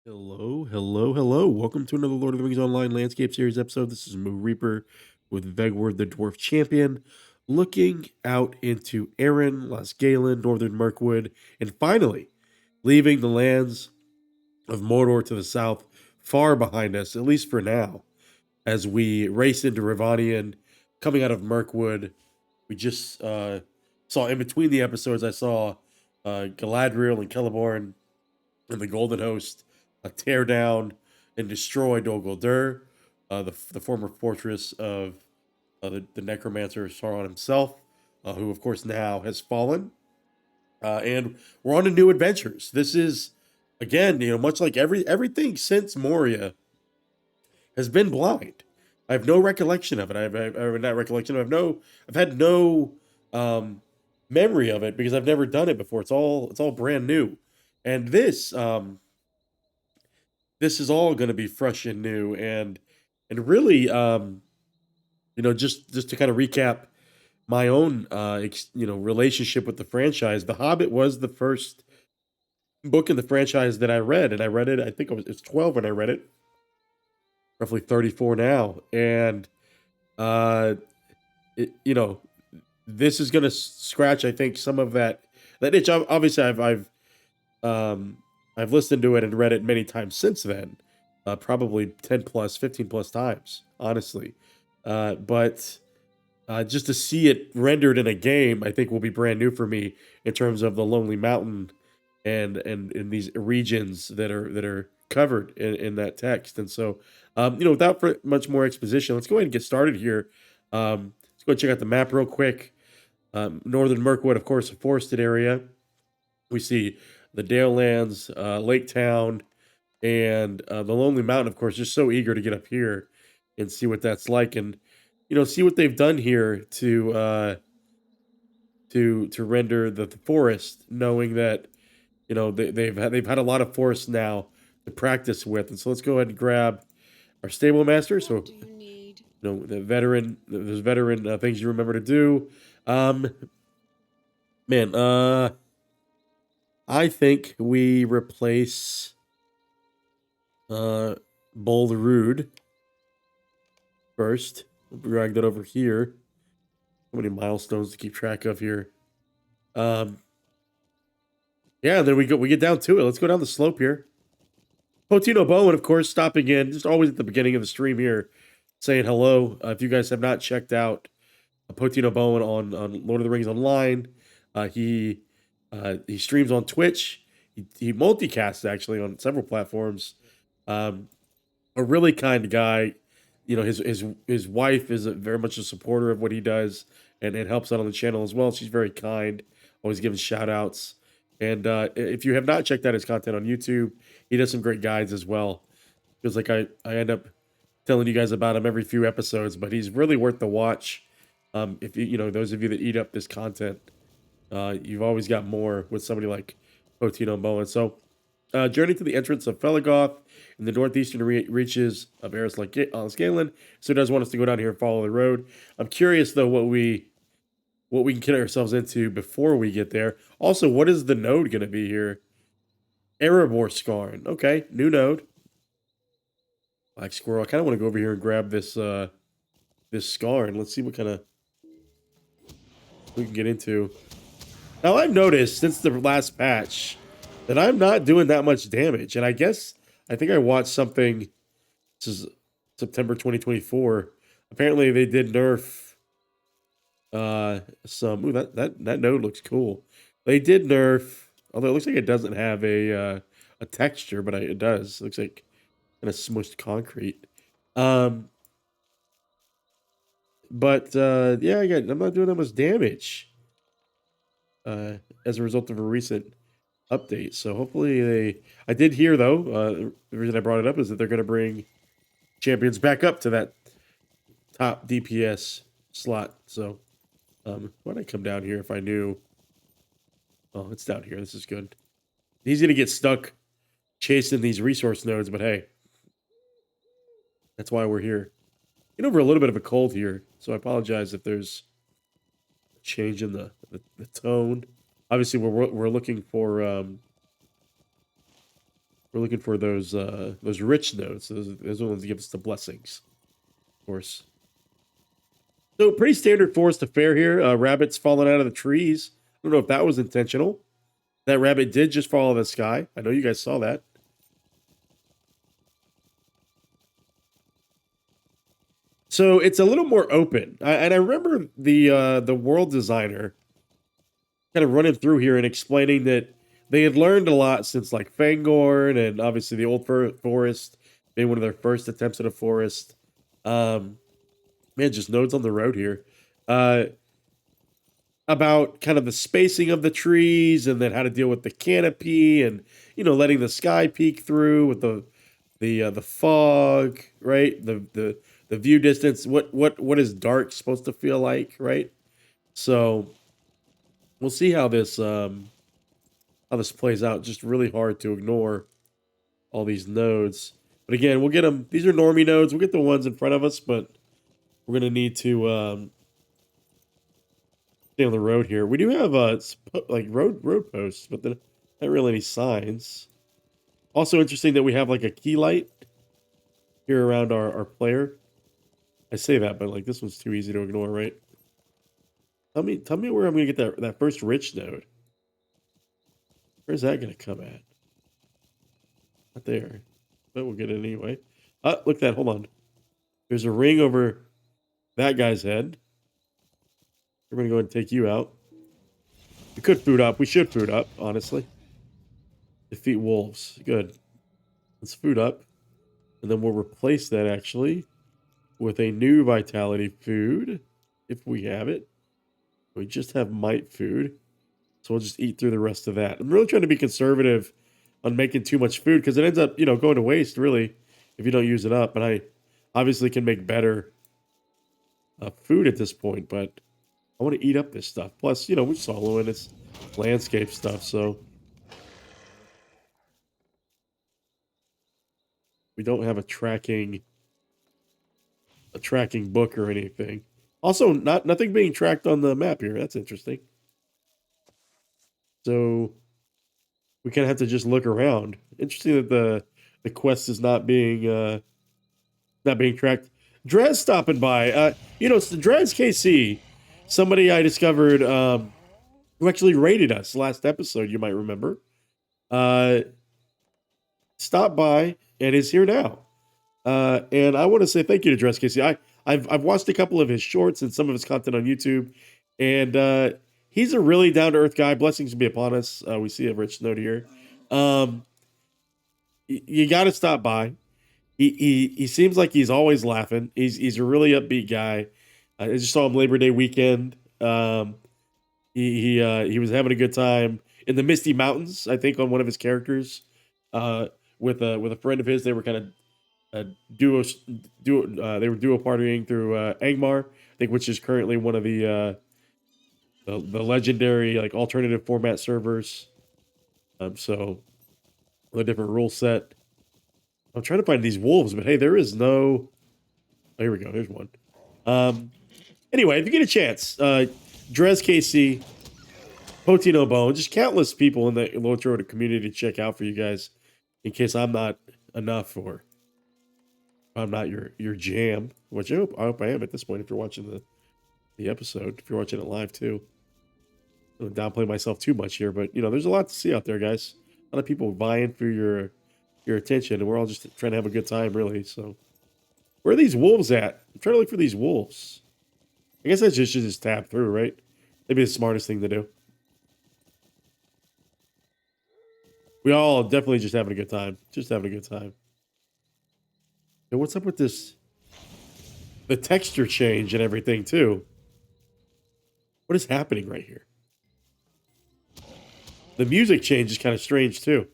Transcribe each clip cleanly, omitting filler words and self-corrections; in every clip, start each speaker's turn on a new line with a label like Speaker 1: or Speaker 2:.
Speaker 1: Hello, hello, hello. Welcome to another Lord of the Rings Online Landscape Series episode. This is Moo Reaper with Vegward, the Dwarf Champion, looking out into Eryn, Lasgalen, Northern Mirkwood, and finally leaving the lands of Mordor to the south far behind us, at least for now, as we race into Rivanian, coming out of Mirkwood. We just saw in between the episodes, I saw Galadriel and Celeborn and the Golden Host tear down and destroy Dol Guldur, the former fortress of the Necromancer Sauron himself, who of course now has fallen. And we're on to new adventures. This is again, much like everything since Moria has been blind. I have no recollection of it. I have not recollection. I've had no memory of it because I've never done it before. It's all brand new, and this is all going to be fresh and new, and really, just to kind of recap my own relationship with the franchise. The Hobbit was the first book in the franchise that I read, and I read it. I think it's 12 when I read it, roughly 34 now, and uh, it, you know, this is going to scratch, I think, some of that itch. Obviously, um, I've listened to it and read it many times since then, probably 10 plus, 15 plus times, honestly. But just to see it rendered in a game, I think will be brand new for me in terms of the Lonely Mountain and in these regions that are covered in that text. And so, without much more exposition, let's go ahead and get started here. Let's go check out the map real quick. Northern Mirkwood, of course, a forested area. We see the Dale Lands, Lake Town, and the Lonely Mountain, of course. Just so eager to get up here and see what that's like, and see what they've done here to render the forest, knowing that they've had a lot of forest now to practice with. And so let's go ahead and grab our stable master. So
Speaker 2: What do you need?
Speaker 1: the veteran, there's veteran things you remember to do. Um, man, I think we replace uh Bold Rude first. We'll drag that over here. How many milestones to keep track of here? Um, yeah, then we get down to it. Let's go down the slope here. Potino Bowen, of course, stopping in just always at the beginning of the stream here, saying hello. If you guys have not checked out Potino Bowen on Lord of the Rings Online, he streams on Twitch. He multicasts actually on several platforms. A really kind guy. His wife is very much a supporter of what he does, and it helps out on the channel as well. She's very kind, always giving shout outs. And if you have not checked out his content on YouTube, he does some great guides as well. Feels like I end up telling you guys about him every few episodes, but he's really worth the watch. If those of you that eat up this content, you've always got more with somebody like Potino Bowen. So, journey to the entrance of Felegoth in the northeastern reaches of Eris Lasgalen. So it does want us to go down here and follow the road. I'm curious though what we can get ourselves into before we get there. Also, what is the node going to be here? Erebor Scarn. Okay, new node. Black Squirrel. I kind of want to go over here and grab this Scarn. Let's see what kind of we can get into. Now, I've noticed since the last patch that I'm not doing that much damage. And I think I watched something. This is September 2024. Apparently, they did nerf some. Ooh, that node looks cool. They did nerf, although it looks like it doesn't have a texture, but it does. It looks like kind of smushed concrete. But yeah, again, I'm not doing that much damage as a result of a recent update. So hopefully I did hear though. The reason I brought it up is that they're going to bring champions back up to that top DPS slot. So why'd I come down here if I knew? Oh, it's down here. This is good. He's going to get stuck chasing these resource nodes, but hey, that's why we're here. Get over a little bit of a cold here, so I apologize if there's a change in the tone. Obviously, we're looking for We're looking for those rich nodes. Those are the ones that give us the blessings, of course. So pretty standard forest affair here. Rabbits falling out of the trees. I don't know if that was intentional. That rabbit did just fall out of the sky. I know you guys saw that. So it's a little more open. And I remember the world designer kind of running through here and explaining that they had learned a lot since like Fangorn and obviously the old forest being one of their first attempts at a forest. Man, just nodes on the road here. About kind of the spacing of the trees and then how to deal with the canopy and letting the sky peek through with the fog, right? The view distance. What is dark supposed to feel like, right? So we'll see how this plays out. Just really hard to ignore all these nodes. But again, we'll get them. These are normie nodes. We'll get the ones in front of us, but we're gonna need to stay on the road here. We do have like road posts, but not really any signs. Also interesting that we have like a key light here around our player. I say that, but like this one's too easy to ignore, right? Tell me where I'm gonna get that first rich node. Where's that gonna come at? Not there. But we'll get it anyway. Look at that, hold on. There's a ring over that guy's head. We're gonna go ahead and take you out. We could food up. We should food up, honestly. Defeat wolves. Good. Let's food up. And then we'll replace that actually with a new vitality food. If we have it. We just have might food. So we'll just eat through the rest of that. I'm really trying to be conservative on making too much food because it ends up, going to waste really if you don't use it up. And I obviously can make better food at this point, but I want to eat up this stuff. Plus, we're soloing, it's landscape stuff, so we don't have a tracking book or anything. Also, nothing being tracked on the map here. That's interesting. So we kind of have to just look around. Interesting that the quest is not being tracked. Drez stopping by. It's the Drez KC, somebody I discovered who actually rated us last episode. You might remember. Stopped by and is here now. And I want to say thank you to Drez KC. I've watched a couple of his shorts and some of his content on YouTube, and he's a really down to earth guy. Blessings be upon us. We see a rich note here. You got to stop by. He seems like he's always laughing. He's a really upbeat guy. I just saw him Labor Day weekend. He was having a good time in the Misty Mountains. I think on one of his characters, with a friend of his. They were kind of duo. They were duo partying through Angmar, I think, which is currently one of the legendary like alternative format servers. So a different rule set. I'm trying to find these wolves, but hey, there is no. Oh, here we go. There's one. Anyway, if you get a chance, Drez KC, Potino Bone, just countless people in the LOTRO community to check out for you guys, in case I'm not enough or I'm not your jam. Which I hope I am at this point. If you're watching the episode, if you're watching it live too, I don't downplay myself too much here, but there's a lot to see out there, guys. A lot of people vying for your attention, and we're all just trying to have a good time, really. So, where are these wolves at? I'm trying to look for these wolves. I guess I should just tab through, right? Maybe the smartest thing to do. We all definitely just having a good time. Just having a good time. And what's up with this? The texture change and everything, too. What is happening right here? The music change is kind of strange, too.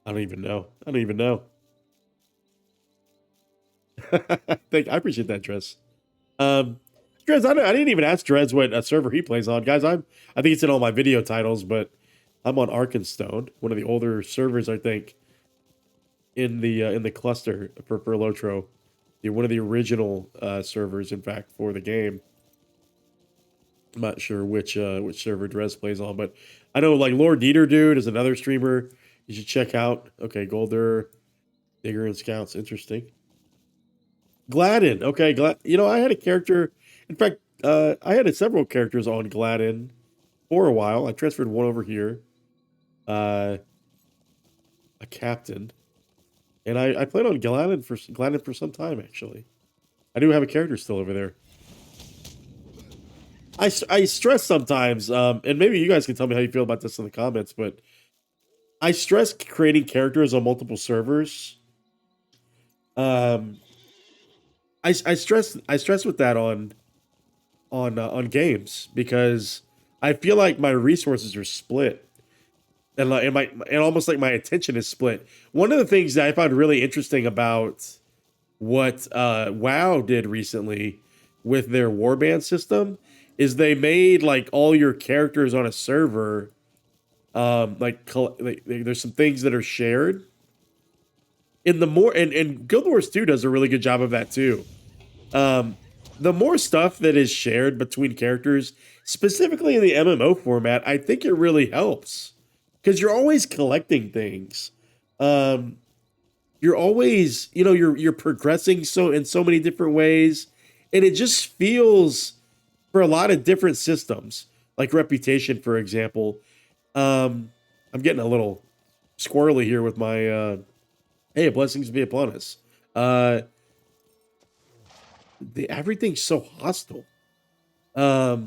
Speaker 1: I don't even know. I appreciate that, Drez. Drez, I didn't even ask Drez what server he plays on, guys. I think it's in all my video titles, but I'm on Arkenstone, one of the older servers, I think, in the cluster for LOTRO. One of the original servers, in fact, for the game. I'm not sure which server Dress plays on, but I know like Lord Dieter dude is another streamer you should check out. Okay, Golder, Digger and Scouts, interesting. Gladden, okay, I had a character. In fact, I had several characters on Gladden for a while. I transferred one over here, a captain, and I played on Gladden for some time actually. I do have a character still over there. I stress sometimes, and maybe you guys can tell me how you feel about this in the comments, but I stress creating characters on multiple servers. I stress with that on games because I feel like my resources are split, and almost like my attention is split. One of the things that I found really interesting about what WoW did recently with their warband system is they made like all your characters on a server there's some things that are shared in the more and Guild Wars 2 does a really good job of that too. The more stuff that is shared between characters, specifically in the MMO format, I think it really helps because you're always collecting things. You're always, you're progressing in so many different ways, and it just feels for a lot of different systems, like Reputation, for example. I'm getting a little squirrely here with my hey, blessings be upon us. Everything's so hostile. I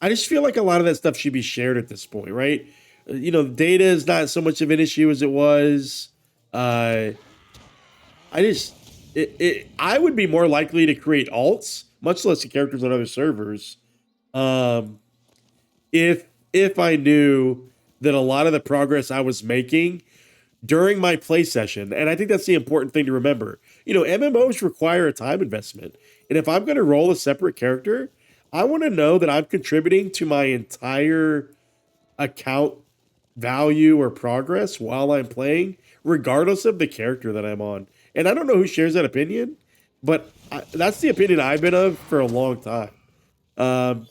Speaker 1: just feel like a lot of that stuff should be shared at this point, right? Data is not so much of an issue as it was. I would be more likely to create alts, much less the characters on other servers, if I knew that a lot of the progress I was making during my play session, and I think that's the important thing to remember. MMOs require a time investment, and if I'm going to roll a separate character, I want to know that I'm contributing to my entire account value or progress while I'm playing, regardless of the character that I'm on. And I don't know who shares that opinion, but that's the opinion I've been of for a long time. And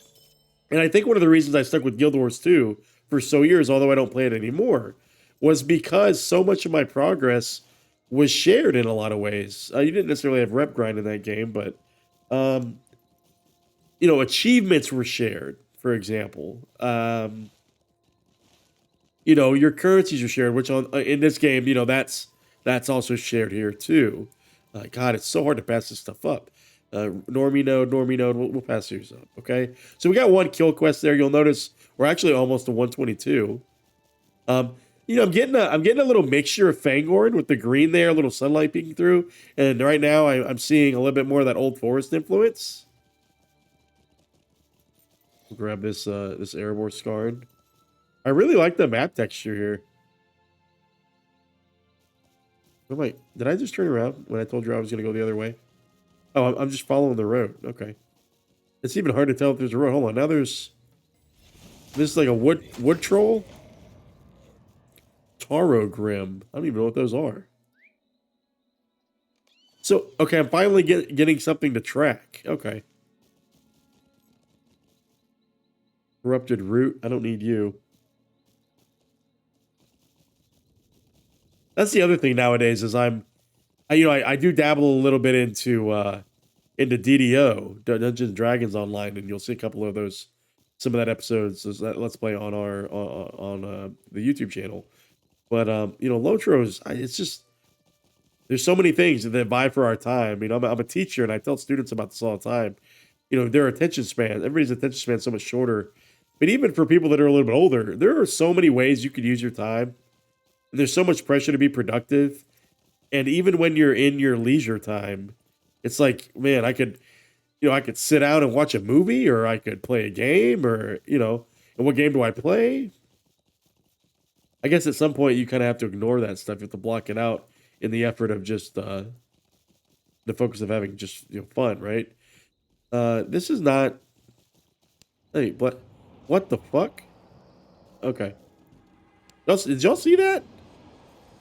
Speaker 1: I think one of the reasons I stuck with Guild Wars 2 for so years, although I don't play it anymore, was because so much of my progress was shared in a lot of ways. You didn't necessarily have rep grind in that game, but achievements were shared, for example. Your currencies are shared, which in this game, that's also shared here too. God, it's so hard to pass this stuff up. Normie node, we'll pass yours up, okay? So we got one kill quest there. You'll notice we're actually almost to 122. I'm getting a little mixture of Fangorn with the green there, a little sunlight peeking through, and right now I'm seeing a little bit more of that old forest influence. We'll grab this Erebor Scarn. I really like the map texture here. Oh wait, did I just turn around when I told you I was going to go the other way? Oh, I'm just following the road. Okay. It's even hard to tell if there's a road. Hold on. Now this is like a wood troll. Taurogrim. I don't even know what those are. So, okay, I'm finally getting something to track. Okay. Corrupted root. I don't need you. That's the other thing nowadays is I do dabble a little bit into DDO, Dungeons and Dragons Online, and you'll see a couple of those, some of that episodes, Let's Play on our on the YouTube channel. But LOTRO's, it's just there's so many things that vie for our time. I'm a teacher, and I tell students about this all the time. Their attention span, everybody's attention span is so much shorter. But even for people that are a little bit older, there are so many ways you could use your time. There's so much pressure to be productive. And even when you're in your leisure time, it's like, man, I could sit down and watch a movie, or I could play a game, or, and what game do I play? I guess at some point you kind of have to ignore that stuff. You have to block it out in the effort of just the focus of having just fun, right? This is not. Hey, what the fuck? Okay. Did y'all see that?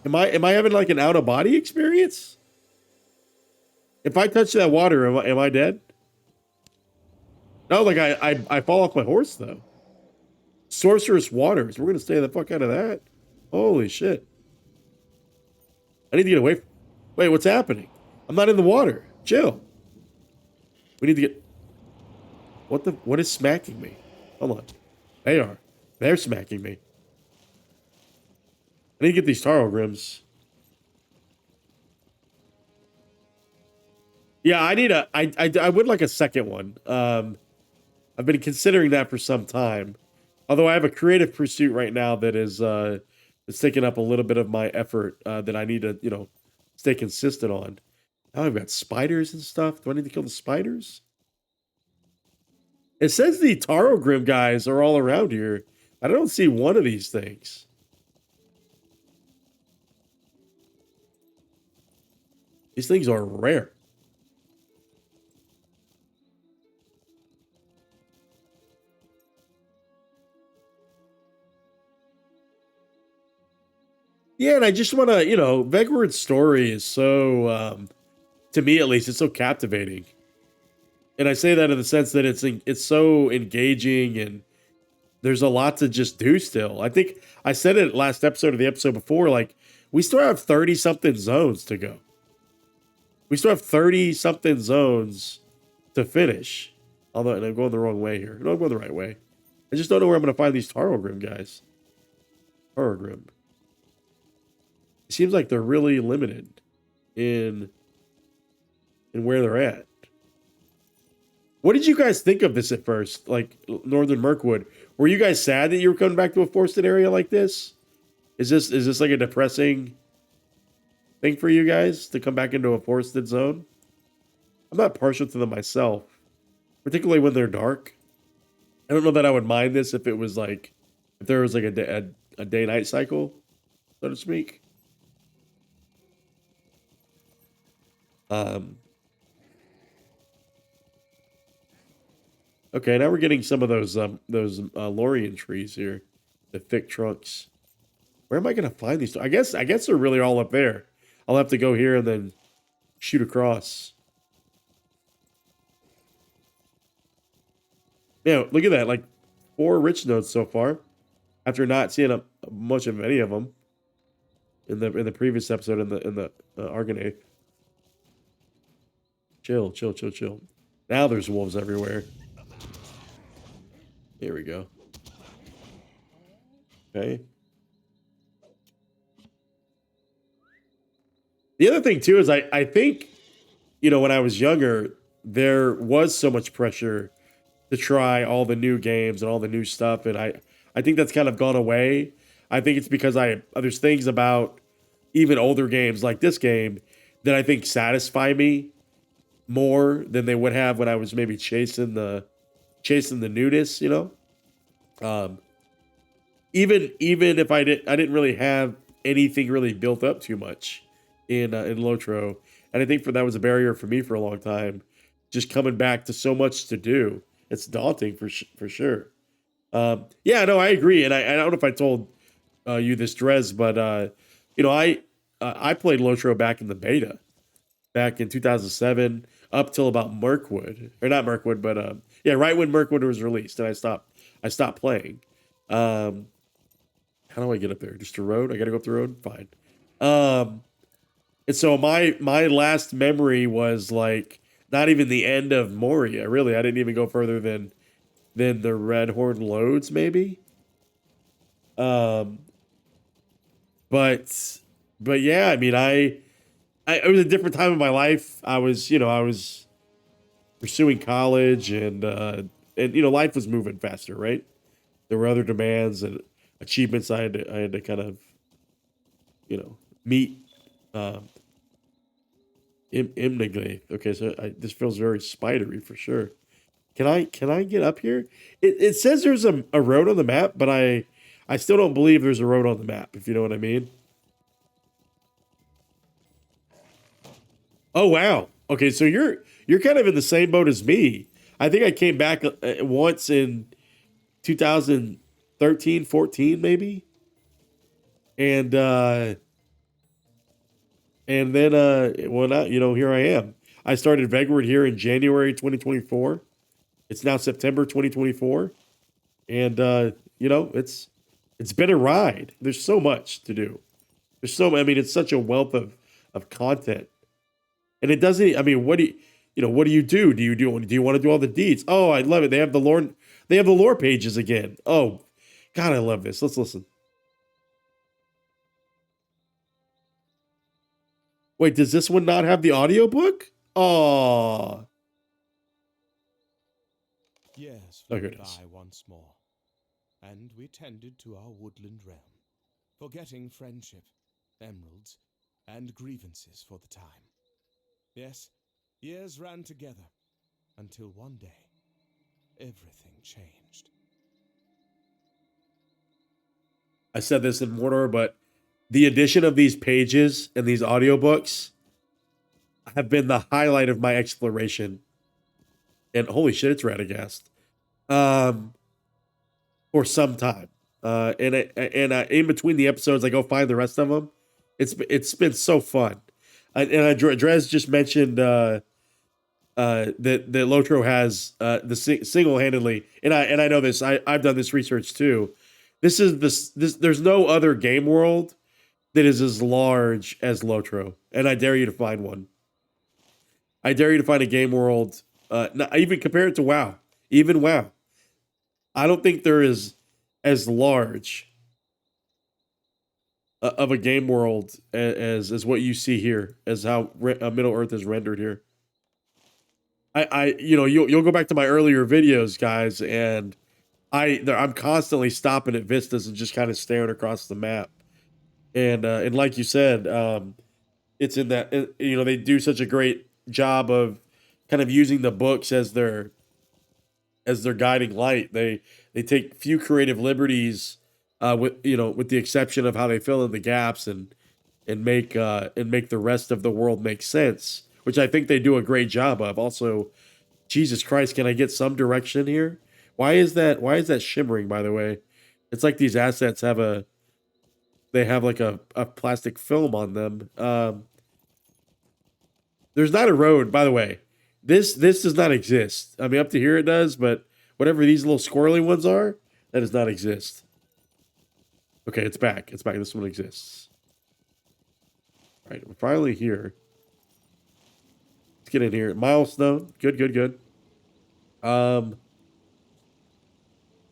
Speaker 1: Am I having like an out of body experience? If I touch that water, am I dead? No, like I fall off my horse though. Sorcerous waters. We're gonna stay the fuck out of that. Holy shit! I need to get away. Wait, what's happening? I'm not in the water. Chill. We need to get. What is smacking me? Hold on. They are. They're smacking me. I need to get these Taurogrims. Yeah, I need I would like a second one. I've been considering that for some time. Although I have a creative pursuit right now that is taking up a little bit of my effort that I need to, stay consistent on. Now I've got spiders and stuff. Do I need to kill the spiders? It says the Taurogrim guys are all around here. I don't see one of these things. These things are rare. Yeah, and I just want to, Vegward's story is so, to me at least, it's so captivating. And I say that in the sense that it's so engaging and there's a lot to just do still. I think I said it last episode of the episode before, like, we still have 30 something zones to go. We still have 30 something zones to finish. Although, and I'm going the wrong way here. No, I'm going the right way. I just don't know where I'm going to find these Taurogrim guys. Taurogrim. It seems like they're really limited in where they're at. What did you guys think of this at first? Like Northern Mirkwood? Were you guys sad that you were coming back to a forested area like this? Is this like a depressing thing for you guys to come back into a forested zone? I'm not partial to them myself, particularly when they're dark. I don't know that I would mind this if it was like if there was like a day-night cycle, so to speak. Okay, now we're getting some of those Lorian trees here, the thick trunks. Where am I gonna find these? I guess they're really all up there. I'll have to go here and then shoot across. Yeah, look at that, like 4 rich nodes so far, after not seeing much of any of them in the previous episode in the Argonate. Chill. Now there's wolves everywhere. Here we go. Okay. The other thing too is I think, when I was younger, there was so much pressure to try all the new games and all the new stuff, and I think that's kind of gone away. I think it's because there's things about even older games like this game that I think satisfy me more than they would have when I was maybe chasing the nudist, even if I didn't really have anything really built up too much in LOTRO, and I think that was a barrier for me for a long time. Just coming back to so much to do, it's daunting for sure. Yeah, no, I agree, and I don't know if I told you this, Drez, but I played LOTRO back in the beta, back in 2007, up till about Mirkwood, or not Mirkwood, but yeah, right when Mirkwood was released, and I stopped playing. How do I get up there? Just a road? I gotta go up the road? Fine. And so my last memory was like not even the end of Moria, really. I didn't even go further than the Red Horn Lodes, maybe. But yeah, I mean, it was a different time in my life. I was pursuing college and life was moving faster, right? There were other demands and achievements I had to kind of, meet. Imnigley. Okay, so this feels very spidery for sure. Can I get up here? It says there's a road on the map, but I still don't believe there's a road on the map, if you know what I mean. Oh wow. Okay, so you're kind of in the same boat as me. I think I came back once in 2013, 14 maybe. And then well, not, here I am. I started Vegward here in January 2024. It's now September 2024, and you know, it's been a ride. There's so much to do. I mean, it's such a wealth of content, and it doesn't. I mean, what do what do you do? Do you want to do all the deeds? Oh, I love it. They have the lore. They have the lore pages again. Oh, God, I love this. Let's listen. Wait, does this one not have the audiobook? Oh.
Speaker 2: Yes,
Speaker 1: Oh,
Speaker 2: flew
Speaker 1: here it is.
Speaker 2: by once more, and we tended to our woodland realm, forgetting friendship, emeralds, and grievances for the time. Yes, years ran together, until one day, everything changed.
Speaker 1: I said this in Mordor, but the addition of these pages and these audiobooks have been the highlight of my exploration. And holy shit, it's Radagast. For some time. In between the episodes, I go find the rest of them. It's been so fun. Dres just mentioned that LOTRO has the single handedly, and I know this. I've done this research too. This is this. There's no other game world that is as large as LOTRO, and I dare you to find one. I dare you to find a game world, not even compare it to WoW. Even WoW, I don't think there is as large of a game world as what you see here, as how Middle Earth is rendered here. You'll go back to my earlier videos, guys, and I'm constantly stopping at vistas and just kind of staring across the map. And like you said, it's in that they do such a great job of kind of using the books as their guiding light. They take few creative liberties, with the exception of how they fill in the gaps and make the rest of the world make sense, which I think they do a great job of. Also, Jesus Christ, can I get some direction here? Why is that shimmering, by the way? It's like these assets have like a plastic film on them. There's not a road, by the way. This does not exist. I mean, up to here it does, but whatever these little squirrely ones are, that does not exist. Okay, it's back. It's back. This one exists. All right, we're finally here. Let's get in here. Milestone. Good, good, good.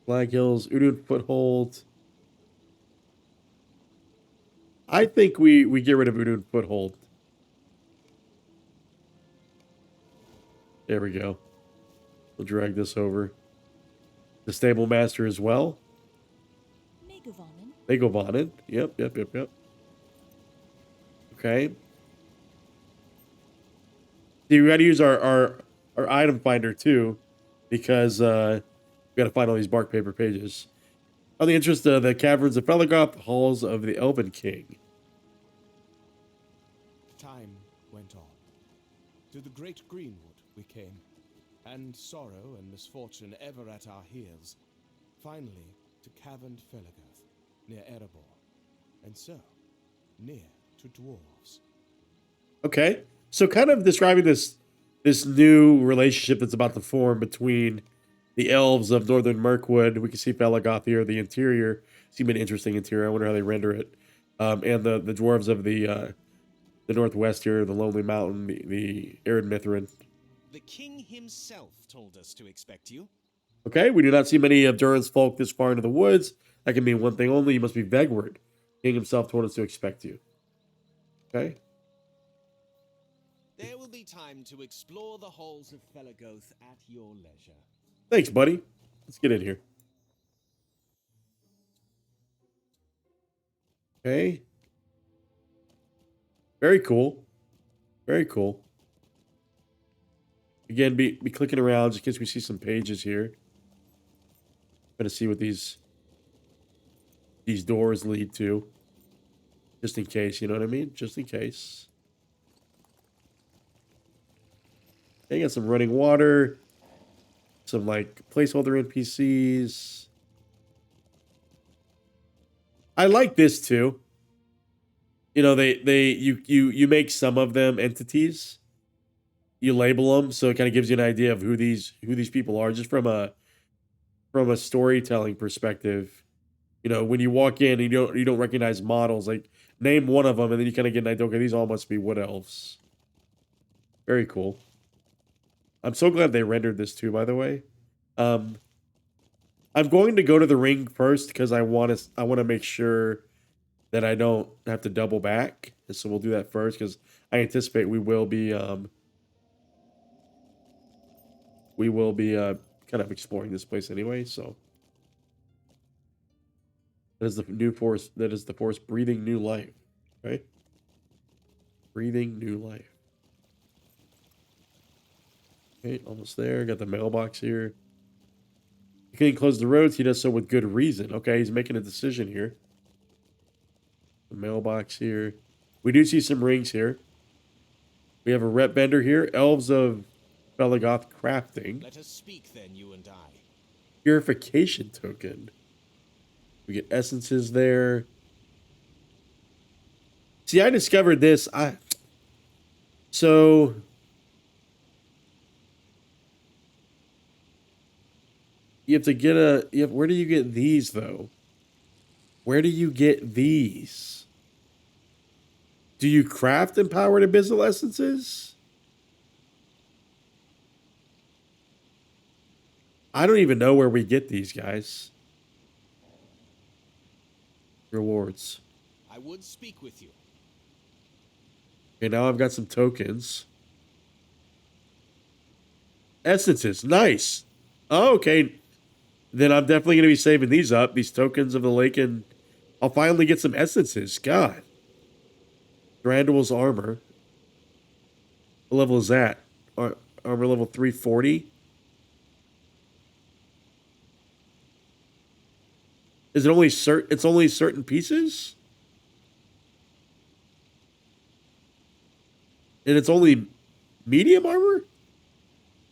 Speaker 1: Flag Hills, Udun Foothold. I think we get rid of Udun Foothold. There we go. We'll drag this over. The Stable Master as well. Megavonen. Yep. Okay. See, we got to use our item finder too, because we got to find all these bark paper pages. On the interest of the caverns of Felegoth, the halls of the Elven King.
Speaker 2: Time went on. To the great Greenwood we came, and sorrow and misfortune ever at our heels. Finally, to caverned Felegoth, near Erebor, and so, near to dwarves.
Speaker 1: Okay, so kind of describing this new relationship that's about to form between the elves of northern Mirkwood. We can see Felegoth here, the interior. Seems an interesting interior. I wonder how they render it. And the dwarves of the northwest here, the Lonely Mountain, the Arid Mithrin.
Speaker 3: The king himself told us to expect you.
Speaker 1: Okay, we do not see many of Durin's folk this far into the woods. That can mean one thing only. You must be Vegward. King himself told us to expect you. Okay.
Speaker 3: There will be time to explore the halls of Felegoth at your leisure.
Speaker 1: Thanks, buddy. Let's get in here. Okay. Very cool. Very cool. Again, be clicking around just in case we see some pages here. Try to see what these doors lead to. Just in case, you know what I mean? Just in case. They got some running water. Some like placeholder NPCs. I like this too. You know, you make some of them entities. you label them, so it kind of gives you an idea of who these people are, just from a storytelling perspective. You know, when you walk in and you don't recognize models, like name one of them, and then you kind of get an idea. Okay, these all must be wood elves. Very cool. I'm so glad they rendered this too. By the way, I'm going to go to the ring first because I want to make sure that I don't have to double back. And so we'll do that first because I anticipate we will be kind of exploring this place anyway. So that is the new forest. That is the forest breathing new life, right? Breathing new life. Okay, almost there. Got the mailbox here. He can close the roads. He does so with good reason. Okay, he's making a decision here. The mailbox here. We do see some rings here. We have a rep vendor here. Elves of Felegoth crafting.
Speaker 3: Let us speak then, you and I.
Speaker 1: Purification token. We get essences there. See, I discovered this. So you have to get where do you get these though? Where do you get these? Do you craft empowered abyssal essences? I don't even know where we get these, guys. Rewards.
Speaker 3: I would speak with you.
Speaker 1: Okay, now I've got some tokens. Essences, nice. Oh, okay. Then I'm definitely going to be saving these up, these tokens of the lake, and I'll finally get some essences. God. Thranduil's armor. What level is that? Armor level 340. Is it only it's only certain pieces? And it's only medium armor?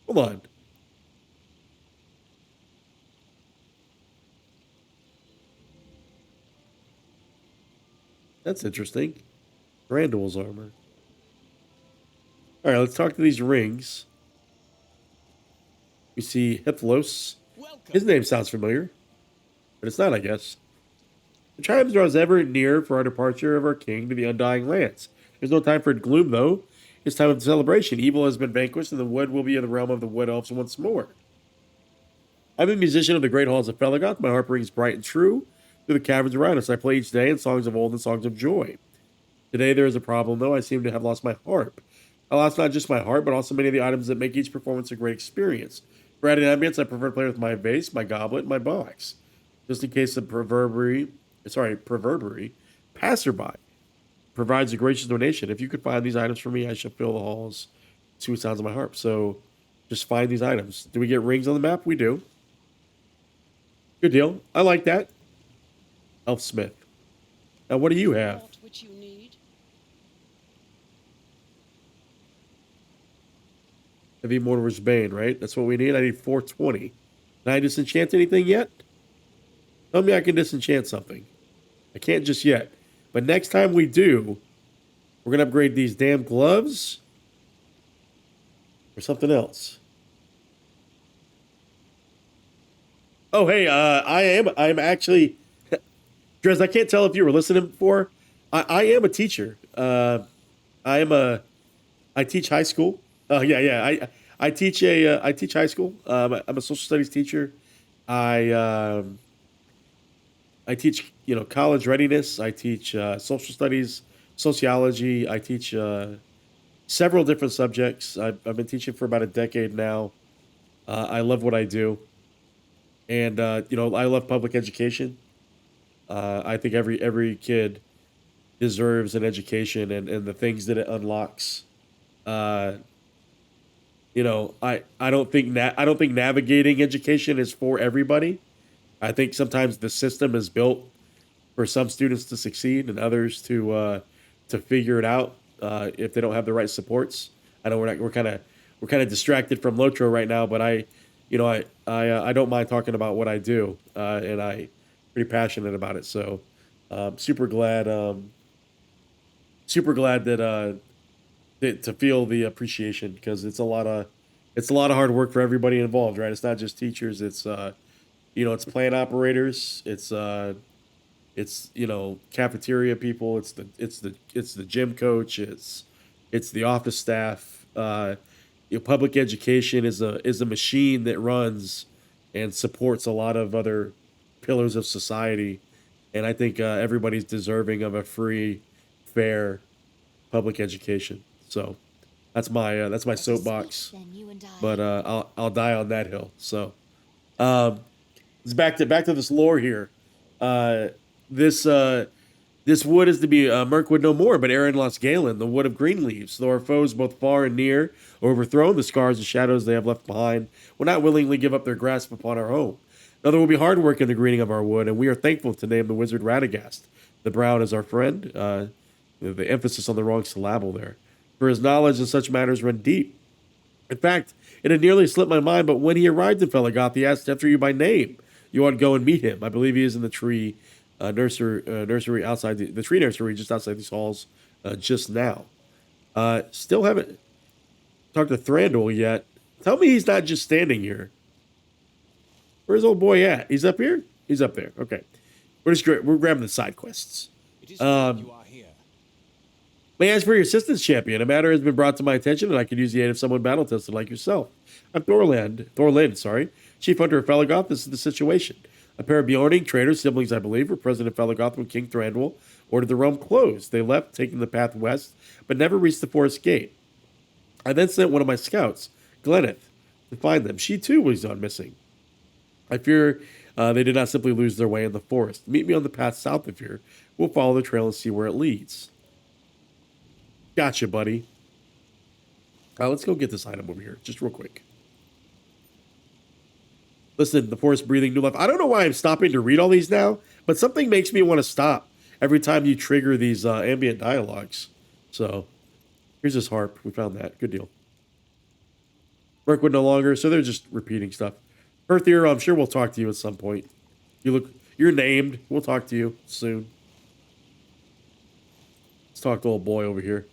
Speaker 1: Hold on. That's interesting. Thranduil's armor. Alright, let's talk to these rings. We see Hithlos.
Speaker 3: Welcome.
Speaker 1: His name sounds familiar. But it's not, I guess. The time draws ever near for our departure of our king to the undying lands. There's no time for gloom, though. It's time of celebration. Evil has been vanquished, and the wood will be in the realm of the wood elves once more. I'm a musician of the great halls of Felegoth. My harp rings bright and true through the caverns around us. I play each day in songs of old and songs of joy. Today there is a problem, though. I seem to have lost my harp. I lost not just my harp, but also many of the items that make each performance a great experience. For added ambience, I prefer to play with my vase, my goblet, and my box. Just in case the proverbiary passerby provides a gracious donation. If you could find these items for me, I shall fill the halls with sweet sounds of my harp. So just find these items. Do we get rings on the map? We do. Good deal. I like that. Elfsmith. Now, what do you have?
Speaker 4: Which you need.
Speaker 1: Heavy Mortar's Bane, right? That's what we need. I need 420. Can I disenchant anything yet? Tell me I can disenchant something. I can't just yet. But next time we do, we're going to upgrade these damn gloves or something else. Oh, hey, I'm actually, Drez, I can't tell if you were listening before. I am a teacher. I teach high school. I teach high school. I'm a social studies teacher. I teach, college readiness. I teach social studies, sociology. I teach several different subjects. I've been teaching for about a decade now. I love what I do. And, I love public education. I think every kid deserves an education and the things that it unlocks. I don't think navigating education is for everybody. I think sometimes the system is built for some students to succeed and others to figure it out if they don't have the right supports. I know we're kind of distracted from LOTRO right now, but I don't mind talking about what I do, and I'm pretty passionate about it. So super glad that to feel the appreciation, because it's a lot of hard work for everybody involved, right? It's not just teachers. It's it's plant operators. It's cafeteria people. It's the gym coach. It's the office staff. Public education is a machine that runs and supports a lot of other pillars of society, and I think everybody's deserving of a free, fair public education. So that's my soapbox, but I'll die on that hill. So um, it's back to this lore here. Uh, this wood is to be Mirkwood no more, but Eryn Lasgalen, the Wood of Greenleaves. Though our foes, both far and near, are overthrown, the scars and shadows they have left behind will not willingly give up their grasp upon our home. Now there will be hard work in the greening of our wood, and we are thankful to name the wizard Radagast the Brown as our friend. The emphasis on the wrong syllable there. For his knowledge in such matters run deep. In fact, it had nearly slipped my mind, but when he arrived in Felegoth, he asked after you by name. You ought to go and meet him. I believe he is in the tree nursery outside the tree nursery just outside these halls just now. Still haven't talked to Thranduil yet. Tell me he's not just standing here. Where's old boy at? He's up here? He's up there. Okay. We're grabbing the side quests.
Speaker 3: It is good you are here.
Speaker 1: May I ask for your assistance, champion? A matter has been brought to my attention, and I could use the aid of someone battle-tested like yourself. I'm Thorlind, Chief Hunter of Felegoth. This is the situation. A pair of Beorning traders, siblings I believe, were present in Felegoth when King Thranduil ordered the realm closed. They left, taking the path west, but never reached the forest gate. I then sent one of my scouts, Gleneth, to find them. She too was gone missing. I fear they did not simply lose their way in the forest. Meet me on the path south of here. We'll follow the trail and see where it leads. Gotcha, buddy. Let's go get this item over here, just real quick. Listen, the forest breathing new life. I don't know why I'm stopping to read all these now, but something makes me want to stop every time you trigger these ambient dialogues. So, here's this harp. We found that. Good deal. Mirkwood no longer, so they're just repeating stuff. Earthier, I'm sure we'll talk to you at some point. You're named. We'll talk to you soon. Let's talk to old boy over here.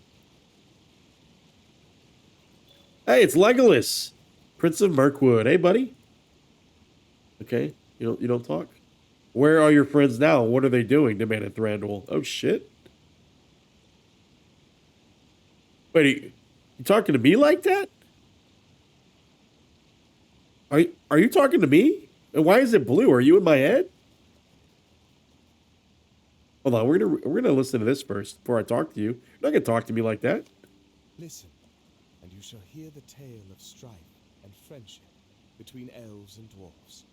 Speaker 1: Hey, it's Legolas, Prince of Mirkwood. Hey, buddy. Okay, you don't talk. Where are your friends now? What are they doing? Demanded Thranduil. Oh shit. Wait, you talking to me like that? Are you talking to me? And why is it blue? Are you in my head? Hold on, we're gonna listen to this first before I talk to you. You're not gonna talk to me like that.
Speaker 2: Listen, and you shall hear the tale of strife and friendship between elves and dwarves,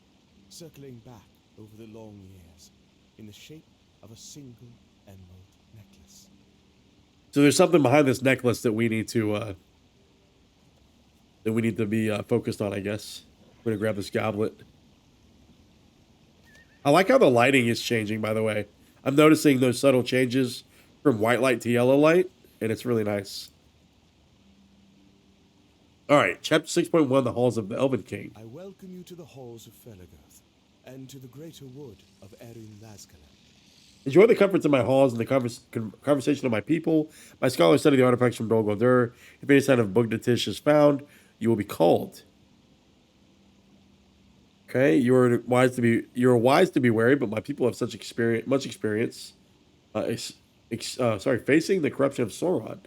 Speaker 2: circling back over the long years in the shape of a single emerald necklace.
Speaker 1: So there's something behind this necklace that we need to be focused on, I guess. We're gonna grab this goblet. I like how the lighting is changing, by the way. I'm noticing those subtle changes from white light to yellow light, and it's really nice. All right, chapter 6.1, the Halls of the Elven King.
Speaker 2: I welcome you to the halls of Felegoth, and to the greater wood of Eryn Lasgalen.
Speaker 1: Enjoy the comforts of my halls and the conversation of my people. My scholars study the artifacts from Dol Guldur. If any sign of Bugdatish is found, you will be called. Okay, you're wise to be wary, but my people have much experience. Facing the corruption of Sauron.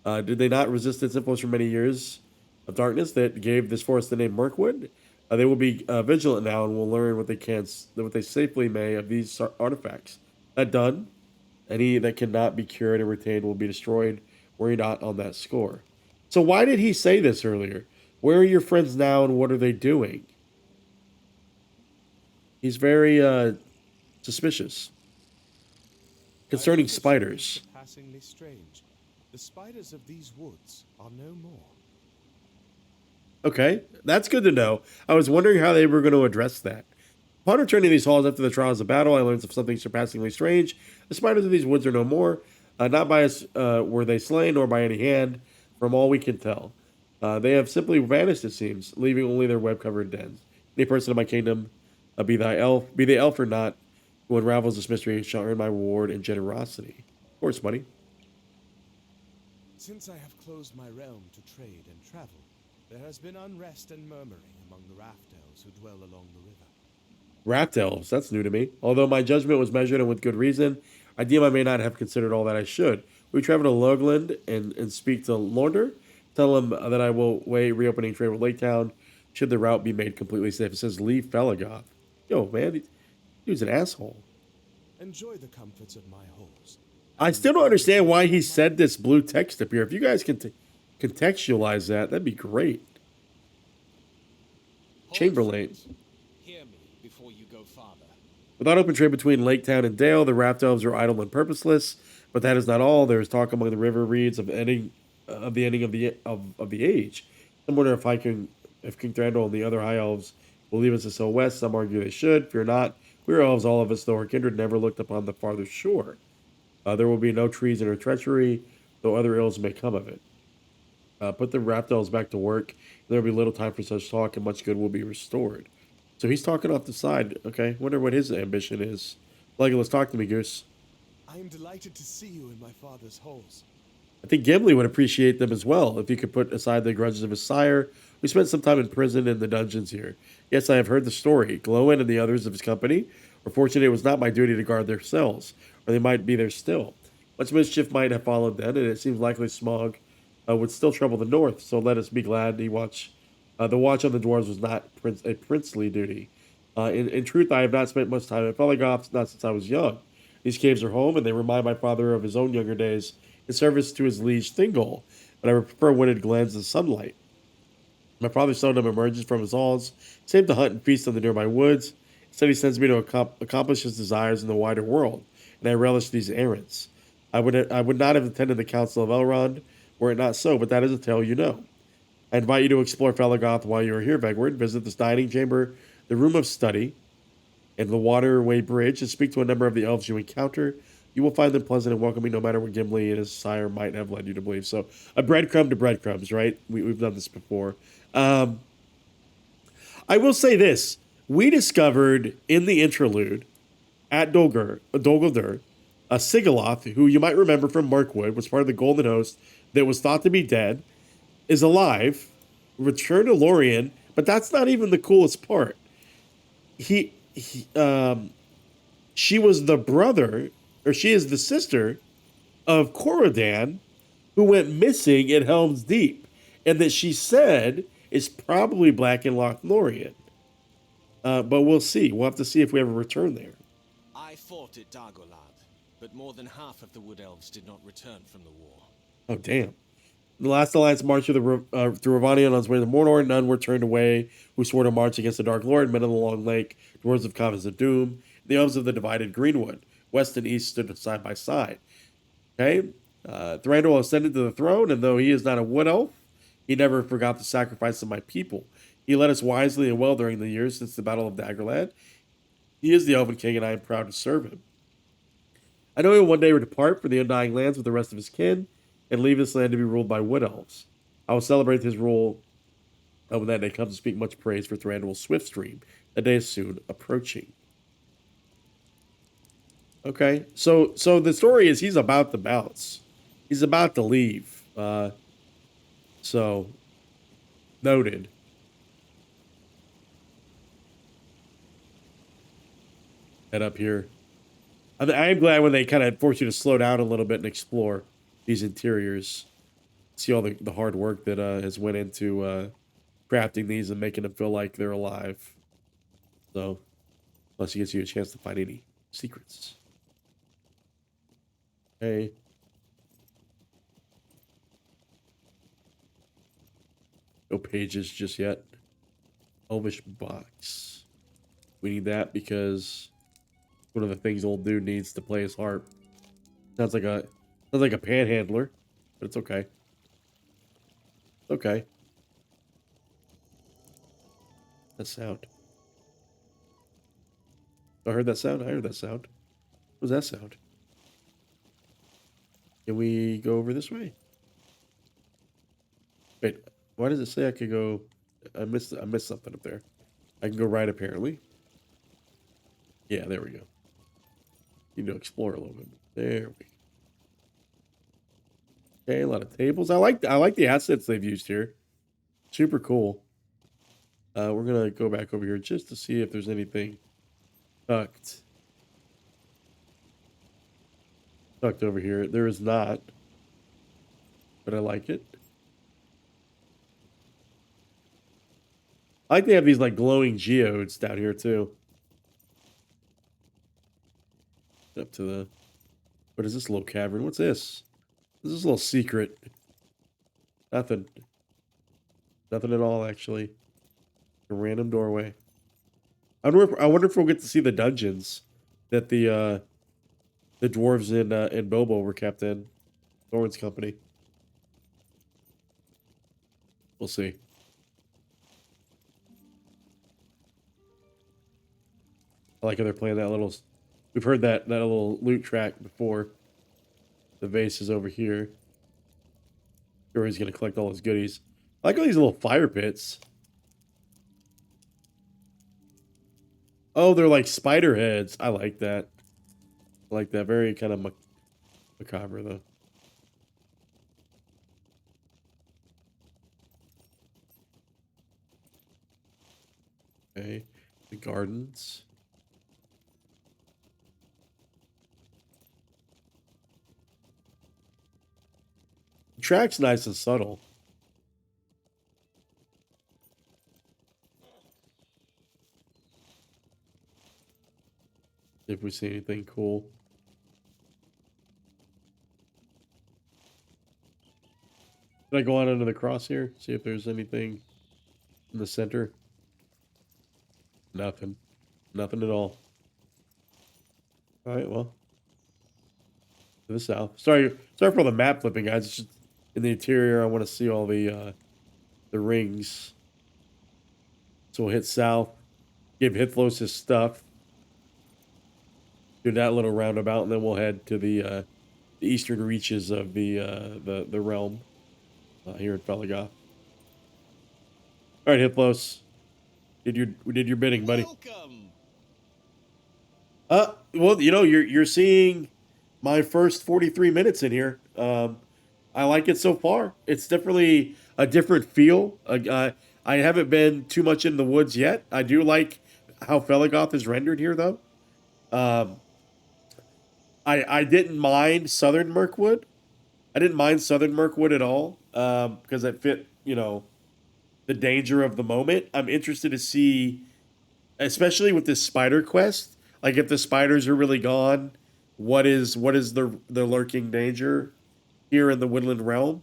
Speaker 1: Did they not resist its influence for many years of darkness that gave this forest the name Mirkwood? They will be vigilant now and will learn what they safely may of these artifacts. That done, any that cannot be cured and retained will be destroyed. Worry not on that score. So why did he say this earlier? Where are your friends now and what are they doing? He's very suspicious concerning spiders.
Speaker 2: Surpassingly strange. The spiders of these woods are no more.
Speaker 1: Okay, that's good to know. I was wondering how they were going to address that. Upon returning to these halls after the trials of battle, I learned of something surpassingly strange. The spiders of these woods are no more. Not by us were they slain, nor by any hand, from all we can tell. They have simply vanished, it seems, leaving only their web-covered dens. Any person in my kingdom, be they elf or not, who unravels this mystery shall earn my reward and generosity. Of course, buddy.
Speaker 2: Since I have closed my realm to trade and travel, there has been unrest and murmuring among the raft elves who dwell along the river.
Speaker 1: Raft elves, that's new to me. Although my judgment was measured and with good reason, I deem I may not have considered all that I should. We travel to Logland and speak to Lorder. Tell him that I will weigh reopening trade with Lake Town should the route be made completely safe. It says leave Felegoth. Yo, man, dude's an asshole.
Speaker 2: Enjoy the comforts of my halls.
Speaker 1: I still don't understand why he said this blue text up here. If you guys can contextualize that, that'd be great. Chamberlain.
Speaker 3: Hear me before you go farther.
Speaker 1: Without open trade between Lake Town and Dale, the raft elves are idle and purposeless. But that is not all. There is talk among the river reeds of the ending of the age. Some wonder if King Thranduil and the other high elves will leave us to sail west. Some argue they should. Fear not. We are elves, all of us, though our kindred never looked upon the farther shore. There will be no trees in our treachery, though other ills may come of it. Put the raft elves back to work. There will be little time for such talk, and much good will be restored. So he's talking off the side. Okay, wonder what his ambition is. Legolas, talk to me, Goose.
Speaker 2: I am delighted to see you in my father's halls.
Speaker 1: I think Gimli would appreciate them as well, if he could put aside the grudges of his sire. We spent some time in prison and the dungeons here. Yes, I have heard the story. Glowin and the others of his company were fortunate it was not my duty to guard their cells, or they might be there still. Much mischief might have followed then, and it seems likely Smog would still trouble the north, so let us be glad the watch on the dwarves was not a princely duty. In truth, I have not spent much time at Felegoth, not since I was young. These caves are home, and they remind my father of his own younger days in service to his liege Thingol, but I prefer wooded glens and sunlight. My father seldom emerges from his halls, save to hunt and feast on the nearby woods. Instead, he sends me to accomplish his desires in the wider world, and I relish these errands. I would not have attended the Council of Elrond were it not so, but that is a tale you know. I invite you to explore Felegoth while you are here, Vegward. Visit this dining chamber, the room of study, and the waterway bridge, and speak to a number of the elves you encounter. You will find them pleasant and welcoming, no matter what Gimli and his sire might have led you to believe. So, a breadcrumb to breadcrumbs, right? We've done this before. I will say this. We discovered in the interlude at Dol Guldur, a Sigaloth, who you might remember from Mirkwood, was part of the Golden Host that was thought to be dead, is alive, returned to Lorien, but that's not even the coolest part. She was the brother, or she is the sister of Corodan, who went missing at Helm's Deep, and that she said is probably Black in Lothlorien. But we'll see. We'll have to see if we ever return there.
Speaker 3: I fought at Dagorlad, but more than half of the Wood Elves did not return from the war.
Speaker 1: Oh, damn. The last alliance marched through Ravania on its way to Mordor. None were turned away who swore to march against the Dark Lord, men of the Long Lake, dwarves of Covens of Doom, the elves of the divided Greenwood. West and east stood side by side. Okay? Thranduil ascended to the throne, and though he is not a wood elf, he never forgot the sacrifice of my people. He led us wisely and well during the years since the Battle of Dagorlad. He is the Elven King, and I am proud to serve him. I know he will one day depart for the Undying Lands with the rest of his kin, and leave this land to be ruled by wood elves. I will celebrate his rule when that day comes, to speak much praise for Thranduil's swift stream. That day is soon approaching. Okay, so the story is he's about to bounce. He's about to leave. So, noted. Head up here. I am glad when they kind of force you to slow down a little bit and explore these interiors. See all the hard work that has went into crafting these and making them feel like they're alive. So, plus it gives you a chance to find any secrets. Okay. No pages just yet. Elvish box. We need that because one of the things old dude needs to play his harp. Sounds like a panhandler, but it's okay. It's okay. That sound. I heard that sound. I heard that sound. What was that sound? Can we go over this way? Wait, why does it say I could go? I missed something up there. I can go right, apparently. Yeah, there we go. Need to explore a little bit. There we go. Okay, a lot of tables. I like the assets they've used here. Super cool. We're gonna go back over here just to see if there's anything tucked over here. There is not, but I like it. I like they have these like glowing geodes down here too. Up to the, what is this little cavern? What's this? This is a little secret. Nothing. Nothing at all, actually. A random doorway. I wonder if we'll get to see the dungeons that the dwarves in Bobo were kept in. Thorn's company. We'll see. I like how they're playing that little... We've heard that little loot track before. The vase is over here. Sure, he's going to collect all his goodies. I like all these little fire pits. Oh, they're like spider heads. I like that. I like that. Very kind of macabre, though. Okay. The gardens. The track's nice and subtle. If we see anything cool. Did I go on under the cross here? See if there's anything in the center. Nothing. Nothing at all. Alright, well. To the south. Sorry for all the map flipping, guys. It's just in the interior, I want to see all the rings. So we'll hit south. Give Hithlos his stuff. Do that little roundabout, and then we'll head to the eastern reaches of the realm here in Felegoth. All right, Hithlos, we did your bidding, buddy.
Speaker 3: Welcome.
Speaker 1: Well, you know, you're seeing my first 43 minutes in here. I like it so far. It's definitely a different feel. I haven't been too much in the woods yet. I do like how Felegoth is rendered here, though. I didn't mind Southern Mirkwood. I didn't mind Southern Mirkwood at all because it fit, you know, the danger of the moment. I'm interested to see, especially with this spider quest, like if the spiders are really gone, what is the lurking danger here in the Woodland Realm?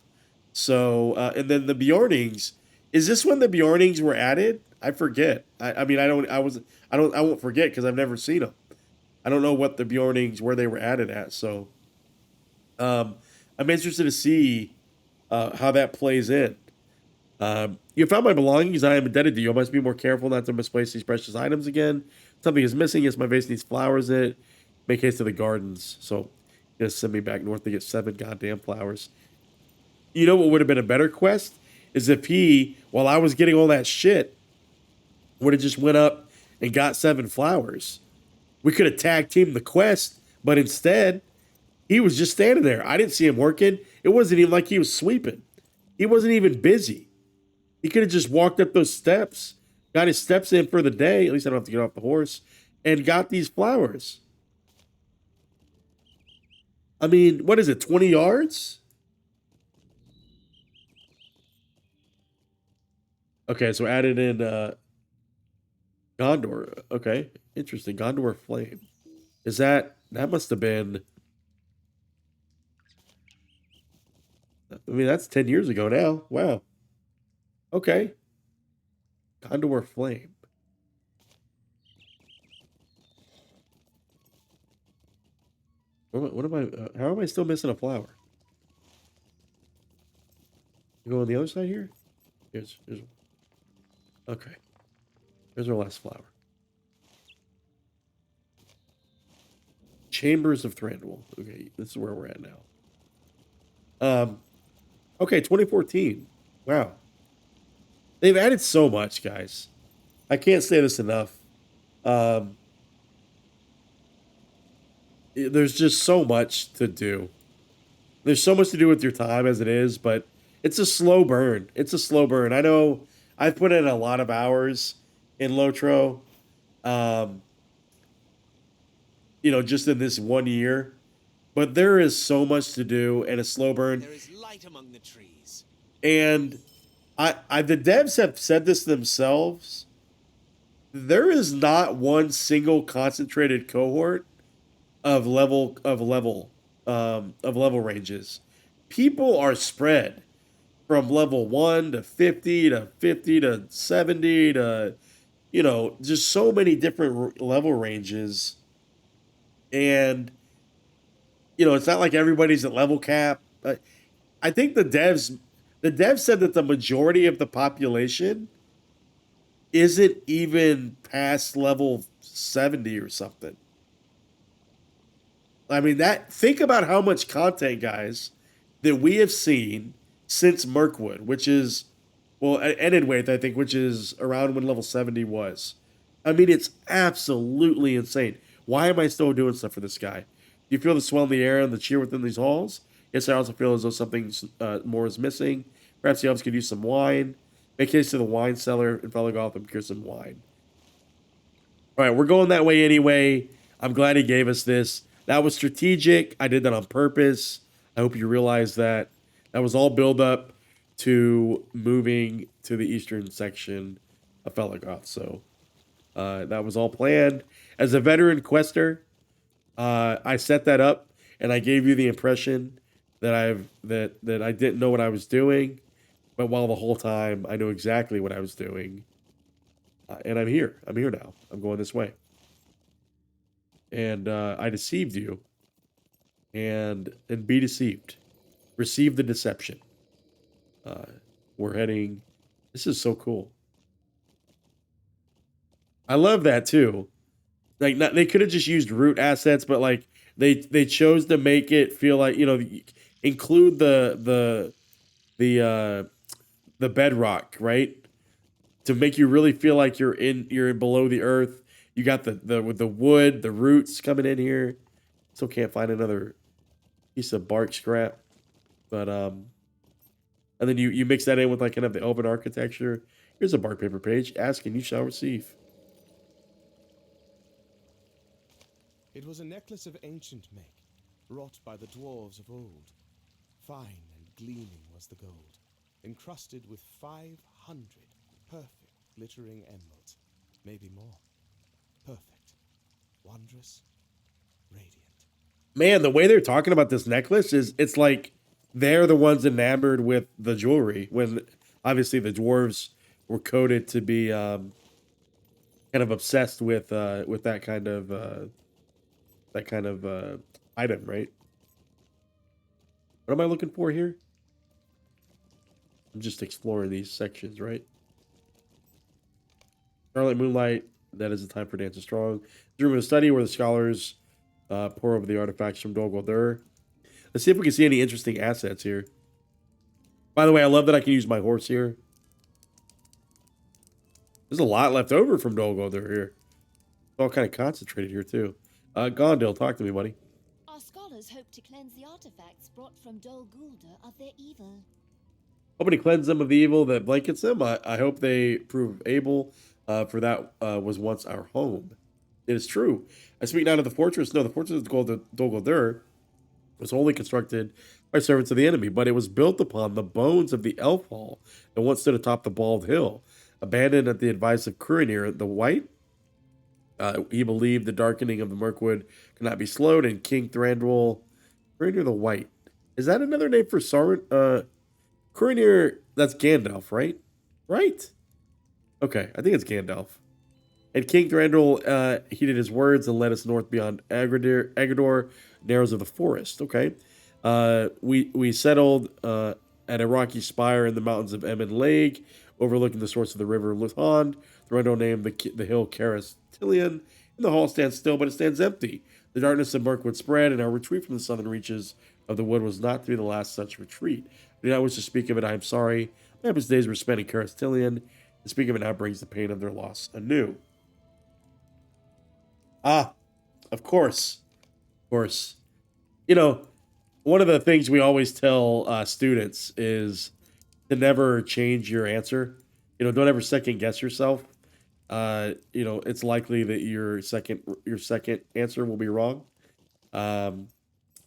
Speaker 1: So, and then the Beornings. Is this when the Beornings were added? I forget. I mean, I won't forget because I've never seen them. I don't know what the Beornings, where they were added at. So, I'm interested to see how that plays in. You found my belongings. I am indebted to you. I must be more careful not to misplace these precious items again. Something is missing. Yes, my vase needs flowers in it. Make haste to the gardens. So, just send me back north to get 7 goddamn flowers. You know what would have been a better quest? Is if he, while I was getting all that shit, would have just went up and got 7 flowers. We could have tag teamed the quest, but instead, he was just standing there. I didn't see him working. It wasn't even like he was sweeping. He wasn't even busy. He could have just walked up those steps, got his steps in for the day. At least I don't have to get off the horse, and got these flowers. I mean, what is it, 20 yards? Okay, so added in Gondor. Okay, interesting. Gondor Flame. Is that must have been... I mean, that's 10 years ago now. Wow. Okay. Gondor Flame. What am I... how am I still missing a flower? You go on the other side here? Here's okay. There's our last flower. Chambers of Thranduil. Okay, this is where we're at now. Okay, 2014. Wow. They've added so much, guys. I can't say this enough. There's just so much to do. there's so much to do with your time as it is, but it's a slow burn. It's a slow burn. I know I've put in a lot of hours in LOTRO, um, just in this 1 year, but there is so much to do and a slow burn.
Speaker 3: There is light among the trees.
Speaker 1: And the devs have said this themselves. There is not one single concentrated cohort of level ranges. People are spread from level 1 to 50 to 50 to 70 to just so many different level ranges. And it's not like everybody's at level cap. I think the devs said that the majority of the population isn't even past level 70 or something. I mean, think about how much content, guys, that we have seen since Mirkwood, which is, well, ended with, I think, which is around when level 70 was. I mean, it's absolutely insane. Why am I still doing stuff for this guy? Do you feel the swell in the air and the cheer within these halls? Yes, I also feel as though something more is missing. Perhaps the elves could use some wine. Make case to the wine cellar in Felegoth and procure some wine. All right, we're going that way anyway. I'm glad he gave us this. That was strategic. I did that on purpose. I hope you realize that. That was all build up to moving to the eastern section of Felegoth. So that was all planned. As a veteran quester, I set that up and I gave you the impression that I didn't know what I was doing, but while the whole time I know exactly what I was doing, and I'm here. I'm here now. I'm going this way, and I deceived you, and be deceived. Receive the deception. We're heading. This is so cool. I love that too. Like, they could have just used root assets, but like they chose to make it feel like, include the bedrock, right? To make you really feel like you're in below the earth. You got with the wood, the roots coming in here. Still can't find another piece of bark scrap, but and then you mix that in with like kind of the elven architecture. Here's a bark paper page. Ask and you shall receive.
Speaker 2: It was a necklace of ancient make, wrought by the dwarves of old. Fine and gleaming was the gold, encrusted with 500 perfect glittering emeralds, maybe more. Perfect, wondrous, radiant.
Speaker 1: Man, the way they're talking about this necklace it's like they're the ones enamored with the jewelry, when obviously the dwarves were coded to be kind of obsessed with that kind of item, right? What am I looking for here? I'm just exploring these sections, right? Starlight Moonlight, that is the time for Dance of Strong. The room of study where the scholars pour over the artifacts from Dol Guldur. Let's see if we can see any interesting assets here. By the way, I love that I can use my horse here. There's a lot left over from Dol Guldur here. It's all kind of concentrated here too. Gondil, talk to me, buddy.
Speaker 4: Our scholars hope to cleanse the artifacts brought from Dol Guldur of their evil.
Speaker 1: Hoping to cleanse them of the evil that blankets them. I hope they prove able, for that was once our home. It is true. I speak not of the fortress. No, the fortress of Dol Guldur was only constructed by servants of the enemy, but it was built upon the bones of the elf hall that once stood atop the bald hill, abandoned at the advice of Curinir the White. He believed the darkening of the Mirkwood could not be slowed, and King Thranduil, Curinir the White. Is that another name for Sauron? Curinir, that's Gandalf, right? Right? Okay, I think it's Gandalf. And King Thranduil heeded his words and led us north beyond Agador, narrows of the forest. Okay. We settled at a rocky spire in the mountains of Emmen Lake, overlooking the source of the river Luthond. Thranduil named the hill Caras Tilion, and the hall stands still, but it stands empty. The darkness of Mirkwood spread, and our retreat from the southern reaches of the wood was not to be the last such retreat. I do not wish to speak of it. I am sorry. My happiest days were spent in Caras Tilion, and speaking of it now brings the pain of their loss anew. Ah, of course. Of course. one of the things we always tell students is to never change your answer. Don't ever second guess yourself. It's likely that your second answer will be wrong. And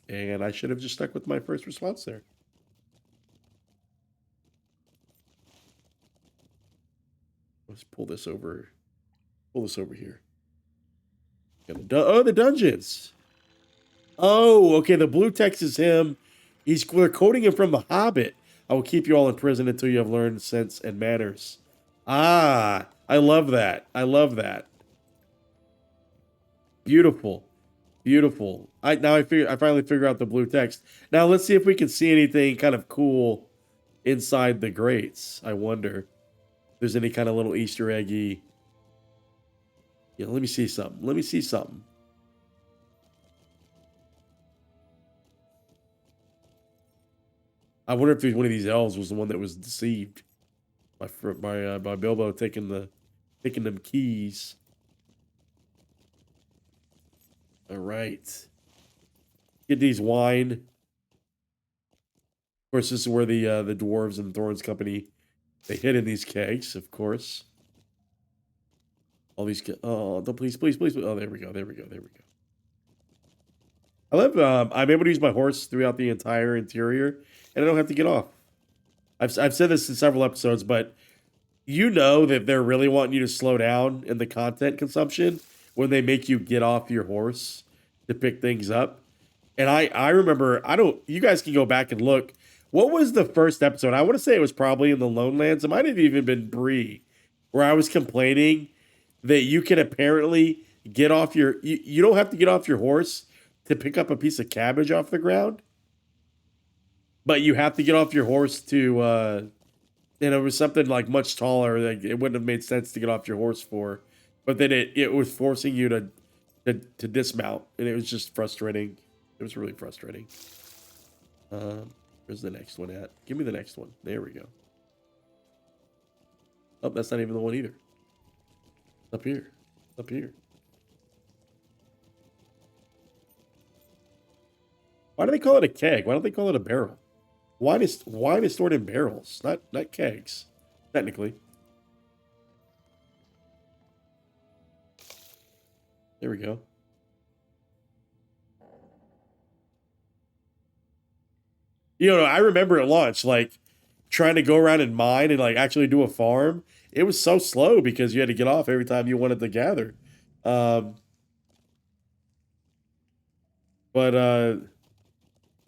Speaker 1: I should have just stuck with my first response there. Let's pull this over. Pull this over here. The dungeons. Oh, okay. The blue text is him. They're quoting him from The Hobbit. I will keep you all in prison until you have learned sense and manners. Ah, I love that. I love that. Beautiful. Beautiful. I finally figure out the blue text. Now let's see if we can see anything kind of cool inside the grates. I wonder if there's any kind of little Easter eggy. Yeah, let me see something. Let me see something. I wonder if one of these elves was the one that was deceived by Bilbo taking them keys. All right. Get these wine. Of course, this is where the dwarves and Thorin's company, they hid in these kegs, of course. All these don't please. Oh, there we go. I love I'm able to use my horse throughout the entire interior, and I don't have to get off. I've said this in several episodes, but that they're really wanting you to slow down in the content consumption when they make you get off your horse to pick things up. And I remember, you guys can go back and look. What was the first episode? I want to say it was probably in the Lone Lands. It might have even been Bree, where I was complaining that you can apparently get off you don't have to get off your horse to pick up a piece of cabbage off the ground, but you have to get off your horse to, and it was something like much taller. Like it wouldn't have made sense to get off your horse for, but then it was forcing you to dismount, and it was just frustrating. It was really frustrating. Where's the next one at? Give me the next one. There we go. Oh, that's not even the one either. Up here. Up here. Why do they call it a keg? Why don't they call it a barrel? Wine is stored in barrels, not kegs, technically. There we go. I remember at launch, like, trying to go around and mine and, like, actually do a farm. It was so slow because you had to get off every time you wanted to gather.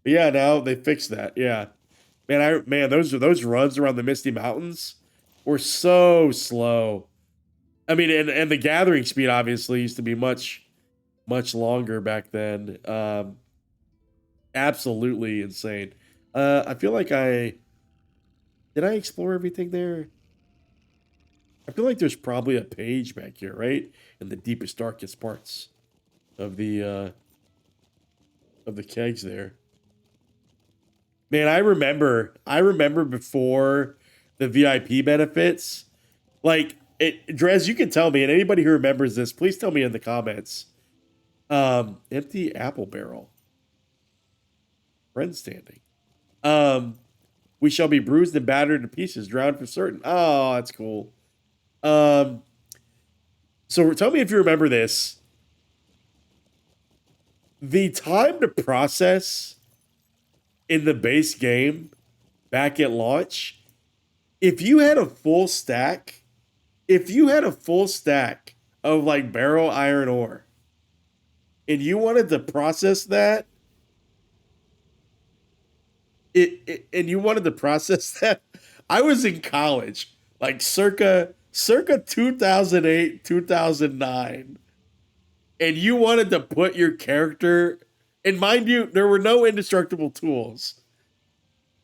Speaker 1: Yeah, now they fixed that. Yeah. Man, those runs around the Misty Mountains were so slow. I mean, and the gathering speed obviously used to be much, much longer back then. Absolutely insane. I feel like did I explore everything there? I feel like there's probably a page back here, right? In the deepest, darkest parts of the kegs there. Man, I remember before the VIP benefits, like Drez, you can tell me, and anybody who remembers this, please tell me in the comments. Empty apple barrel. Friend standing. We shall be bruised and battered to pieces, drowned for certain. Oh, that's cool. So tell me if you remember this. The time to process in the base game back at launch, if you had a full stack of like barrel iron ore and you wanted to process that, I was in college, like circa 2008, 2009, and you wanted to put your character, and mind you, there were no indestructible tools.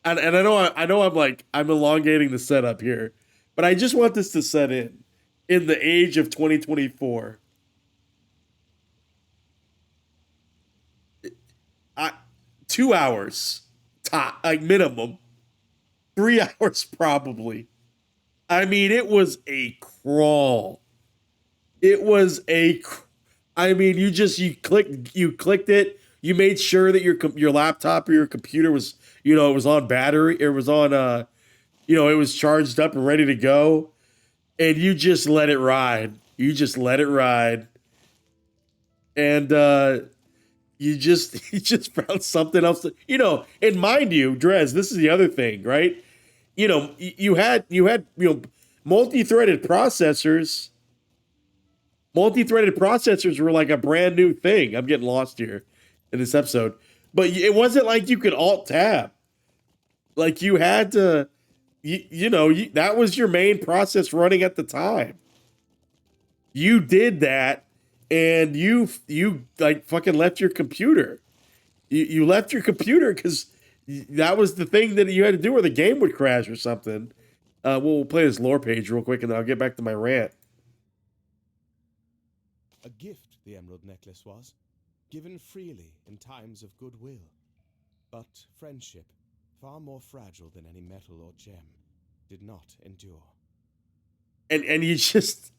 Speaker 1: And I know I'm elongating the setup here, but I just want this to set in the age of 2024. 2 hours top, like minimum. 3 hours probably. I mean, it was a crawl. I mean, you clicked it, You made sure that your laptop or your computer was, it was on battery, it was on it was charged up and ready to go, and you just let it ride. You just let it ride. And you just found something else and mind you, Drez, this is the other thing, right? You had multi-threaded processors. Multi-threaded processors were like a brand new thing. I'm getting lost here in this episode. But it wasn't like you could alt-tab. Like you had to, that was your main process running at the time. You did that, and you like fucking left your computer. You left your computer because that was the thing that you had to do, or the game would crash or something. We'll play this lore page real quick, and then I'll get back to my rant.
Speaker 2: A gift the emerald necklace was, given freely in times of goodwill. But friendship, far more fragile than any metal or gem, did not endure.
Speaker 1: And you just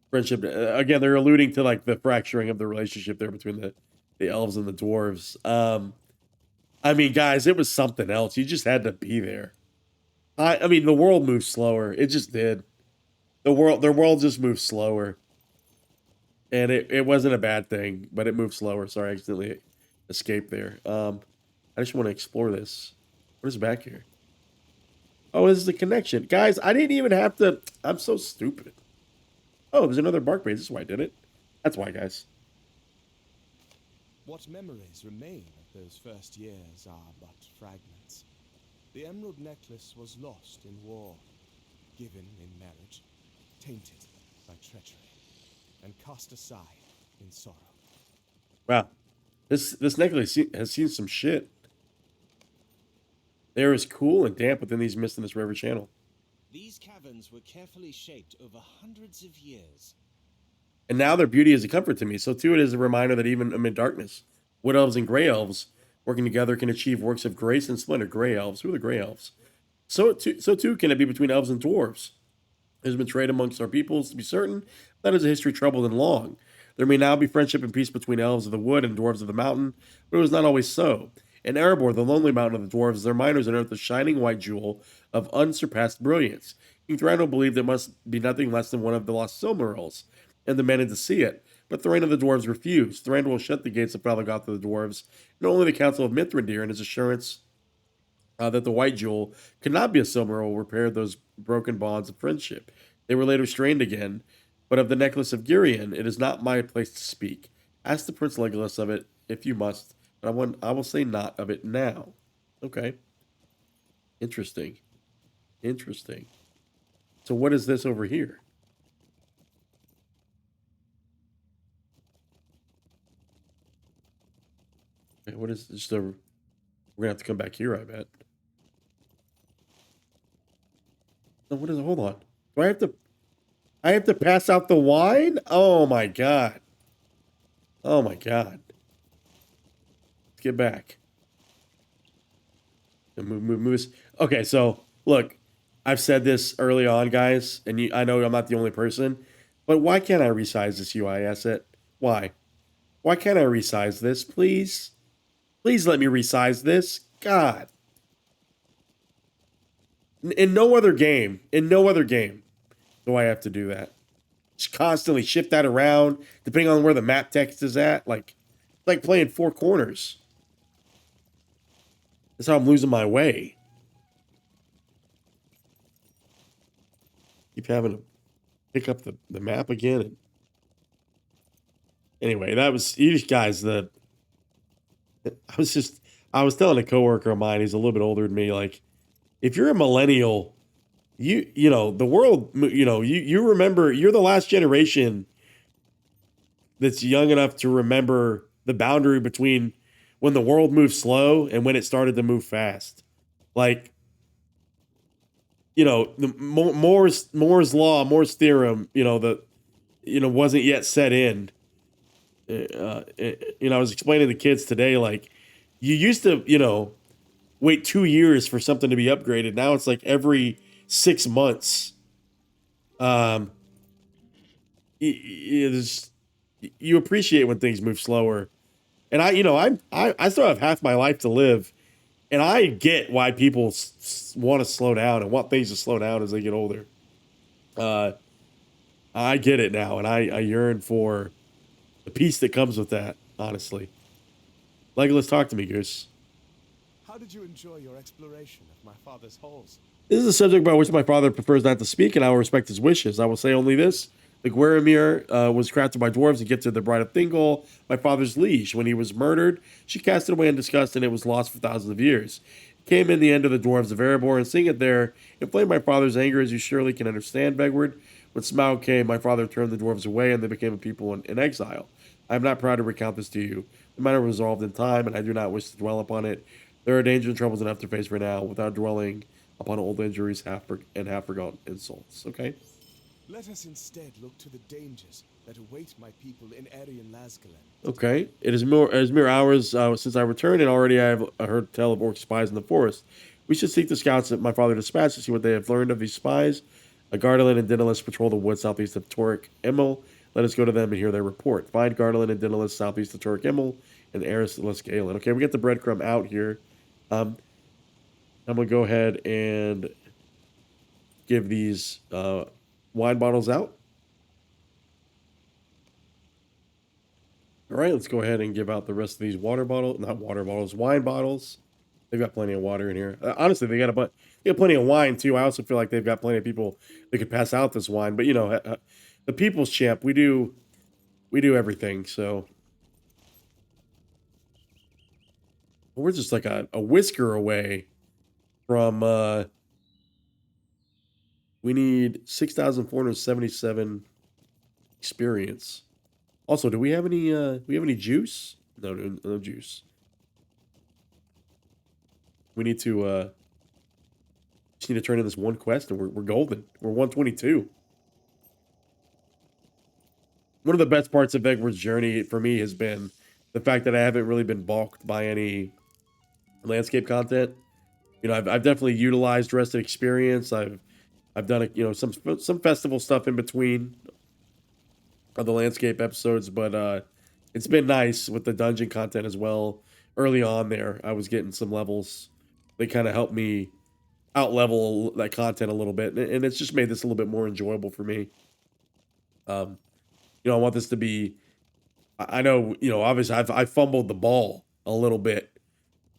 Speaker 1: friendship again. They're alluding to like the fracturing of the relationship there between the elves and the dwarves. I mean, guys, it was something else. You just had to be there. I mean, the world moved slower. It just did. The world just moved slower. And it wasn't a bad thing, but it moved slower. Sorry, I accidentally escaped there. I just want to explore this. What is back here? Oh, this is the connection. Guys, I didn't even have to... I'm so stupid. Oh, there's another bark page. This is why I did it. That's why, guys.
Speaker 2: What memories remain of those first years are but fragments. The emerald necklace was lost in war, given in marriage, tainted by treachery, and cast aside in sorrow.
Speaker 1: Wow. This necklace has seen some shit. The air is cool and damp within these mists in this river channel.
Speaker 3: These caverns were carefully shaped over hundreds of years.
Speaker 1: And now their beauty is a comfort to me. So too it is a reminder that even amid darkness, wood elves and gray elves working together can achieve works of grace and splendor. Gray elves. Who are the gray elves? So too can it be between elves and dwarves. There's been trade amongst our peoples, to be certain. That is a history troubled and long. There may now be friendship and peace between elves of the wood and dwarves of the mountain, but it was not always so. In Erebor, the lonely mountain of the dwarves, their miners unearthed a shining white jewel of unsurpassed brilliance. King Thranduil believed it must be nothing less than one of the lost Silmarils, and demanded to see it. But the reign of the dwarves refused. Thranduil shut the gates of Felegoth to the dwarves, and only the council of Mithrandir and his assurance that the white jewel could not be a Silmaril repaired those broken bonds of friendship. They were later strained again, but of the necklace of Girion, it is not my place to speak. Ask the Prince Legolas of it, if you must, but I will say not of it now. Okay. Interesting. Interesting. So what is this over here? Okay, what is this? We're gonna have to come back here, I bet. No, what is it? Hold on. Do I have to pass out the wine? Oh my god. Oh my god. Let's get back. Move this. Okay, so look, I've said this early on, guys, and I know I'm not the only person, but why can't I resize this UI asset? Why? Why can't I resize this, please? Please let me resize this. God. In no other game do I have to do that. Just constantly shift that around, depending on where the map text is at. Like playing four corners. That's how I'm losing my way. Keep having to pick up the map again. And anyway, that was, you guys, I was telling a coworker of mine, he's a little bit older than me, like, if you're a millennial, you know, the world, you remember, you're the last generation that's young enough to remember the boundary between when the world moved slow and when it started to move fast. Like, the Moore's law, Moore's theorem, wasn't yet set in. I was explaining to the kids today, like, you used to, wait 2 years for something to be upgraded. Now it's like every 6 months. You appreciate when things move slower. And I still have half my life to live, and I get why people want to slow down and want things to slow down as they get older. I get it now, and I yearn for the peace that comes with that, honestly. Legolas, talk to me, Goose.
Speaker 2: How did you enjoy your exploration of my father's halls?
Speaker 1: This is a subject about which my father prefers not to speak, and I will respect his wishes. I will say only this. The Gwaramir was crafted by dwarves to get to the Bride of Thingol, my father's liege. When he was murdered, she cast it away in disgust, and it was lost for thousands of years. It came in the end of the dwarves of Erebor, and seeing it there inflamed my father's anger, as you surely can understand, Vegward. When Smaug came, my father turned the dwarves away, and they became a people in exile. I am not proud to recount this to you. The matter was resolved in time, and I do not wish to dwell upon it. There are dangers and troubles enough to face for now, without dwelling upon old injuries half-forgotten insults. Okay?
Speaker 2: Let us instead look to the dangers that await my people in Eryn Lasgalen.
Speaker 1: Okay. It is mere hours since I returned, and already I have heard tell of orc spies in the forest. We should seek the scouts that my father dispatched to see what they have learned of these spies. Gardelin and Dinalus patrol the woods southeast of Torech Emel. Let us go to them and hear their report. Find Gardelin and Dinalus southeast of Torech Emel and Eryn Lasgalen. Okay, we get the breadcrumb out here. I'm going to go ahead and give these wine bottles out. All right, let's go ahead and give out the rest of these wine bottles. They've got plenty of water in here. Honestly, they got plenty of wine too. I also feel like they've got plenty of people that could pass out this wine. But the people's champ, we do everything. So we're just like a whisker away from. We need 6,477 experience. Also, do we have any juice? No juice. We need to just need to turn in this one quest, and we're golden. We're 122. One of the best parts of Vegward's journey for me has been the fact that I haven't really been balked by any landscape content. I've definitely utilized Rested Experience. I've done some festival stuff in between of the landscape episodes, but it's been nice with the dungeon content as well. Early on there, I was getting some levels. They kind of helped me out-level that content a little bit, and it's just made this a little bit more enjoyable for me. I want this to be... I know, obviously I fumbled the ball a little bit.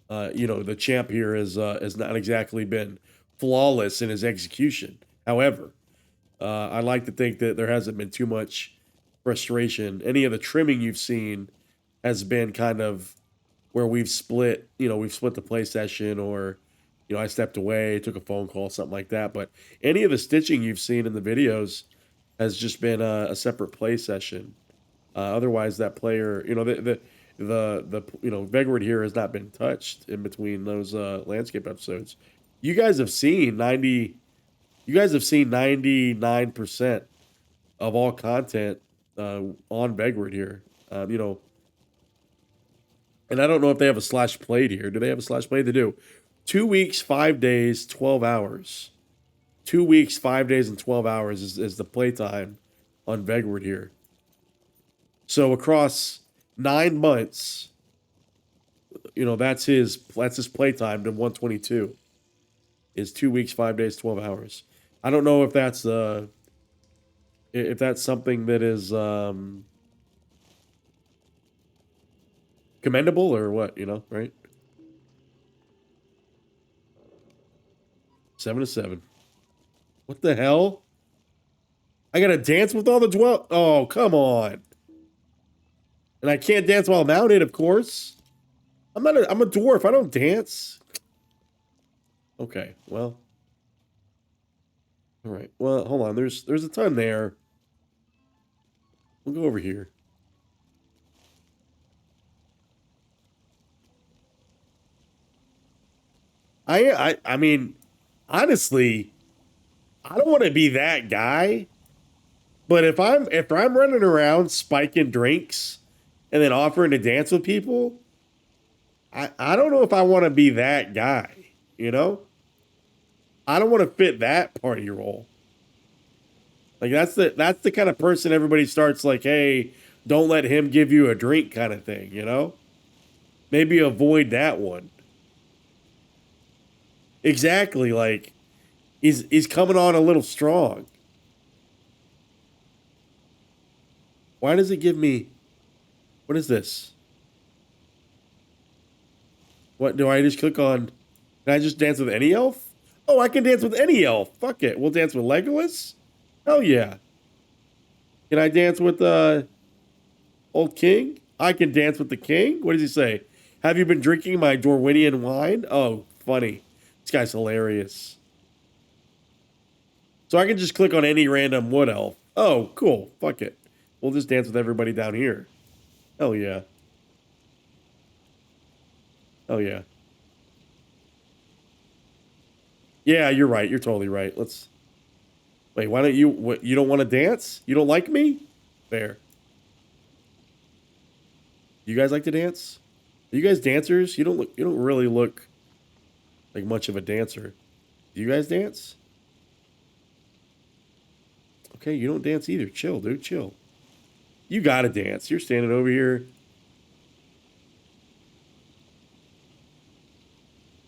Speaker 1: The champ here has not exactly been flawless in his execution. However, I like to think that there hasn't been too much frustration. Any of the trimming you've seen has been kind of where we've split the play session, or, I stepped away, took a phone call, something like that. But any of the stitching you've seen in the videos has just been a separate play session. Otherwise, that player, the Vegward here has not been touched in between those landscape episodes. You guys have seen 99% of all content on Vegward here. And I don't know if they have a slash played here. Do they have a slash played? They do. 2 weeks, 5 days, 12 hours. 2 weeks, 5 days, and 12 hours is the playtime on Vegward here. So across 9 months, that's his playtime to 122. Is 2 weeks, 5 days, 12 hours. I don't know if that's something that is commendable or what, right? 7 to 7. What the hell? I gotta dance with all the dwell. Oh, come on. And I can't dance while mounted, of course. I'm a dwarf. I don't dance. Okay, well. All right. Well, hold on. There's a ton there. We'll go over here. I mean, honestly, I don't want to be that guy. But if I'm running around spiking drinks and then offering to dance with people, I don't know if I want to be that guy, I don't want to fit that party role. Like that's the kind of person everybody starts like, hey, don't let him give you a drink kind of thing, Maybe avoid that one. Exactly, like he's coming on a little strong. Why does it give me? What is this? What do I just click on? Can I just dance with any elf? Oh, I can dance with any elf. Fuck it. We'll dance with Legolas? Hell yeah. Can I dance with old king? I can dance with the king? What does he say? Have you been drinking my Dorwinian wine? Oh, funny. This guy's hilarious. So I can just click on any random wood elf. Oh, cool. Fuck it. We'll just dance with everybody down here. Hell yeah. Hell yeah. Yeah, you're right. You're totally right. Let's... Wait, why don't you... What, you don't want to dance? You don't like me? Fair. You guys like to dance? Are you guys dancers? You don't really look like much of a dancer. Do you guys dance? Okay, you don't dance either. Chill, dude. Chill. You gotta dance. You're standing over here.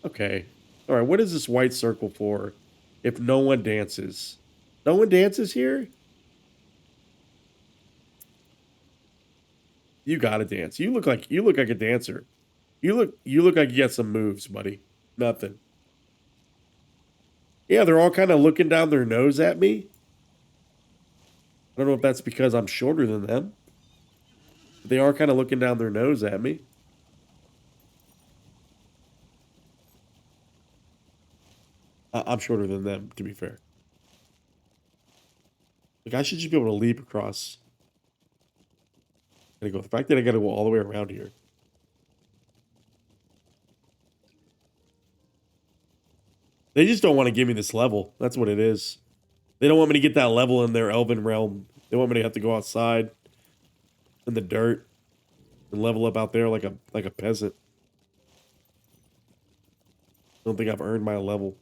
Speaker 1: Okay. All right, what is this white circle for if no one dances? No one dances here? You gotta dance. You look like a dancer. You look like you got some moves, buddy. Nothing. Yeah, they're all kind of looking down their nose at me. I don't know if that's because I'm shorter than them. But they are kind of looking down their nose at me. I'm shorter than them, to be fair. Like, I should just be able to leap across. The fact that I gotta go all the way around here. They just don't want to give me this level. That's what it is. They don't want me to get that level in their elven realm. They want me to have to go outside in the dirt and level up out there like a peasant. I don't think I've earned my level.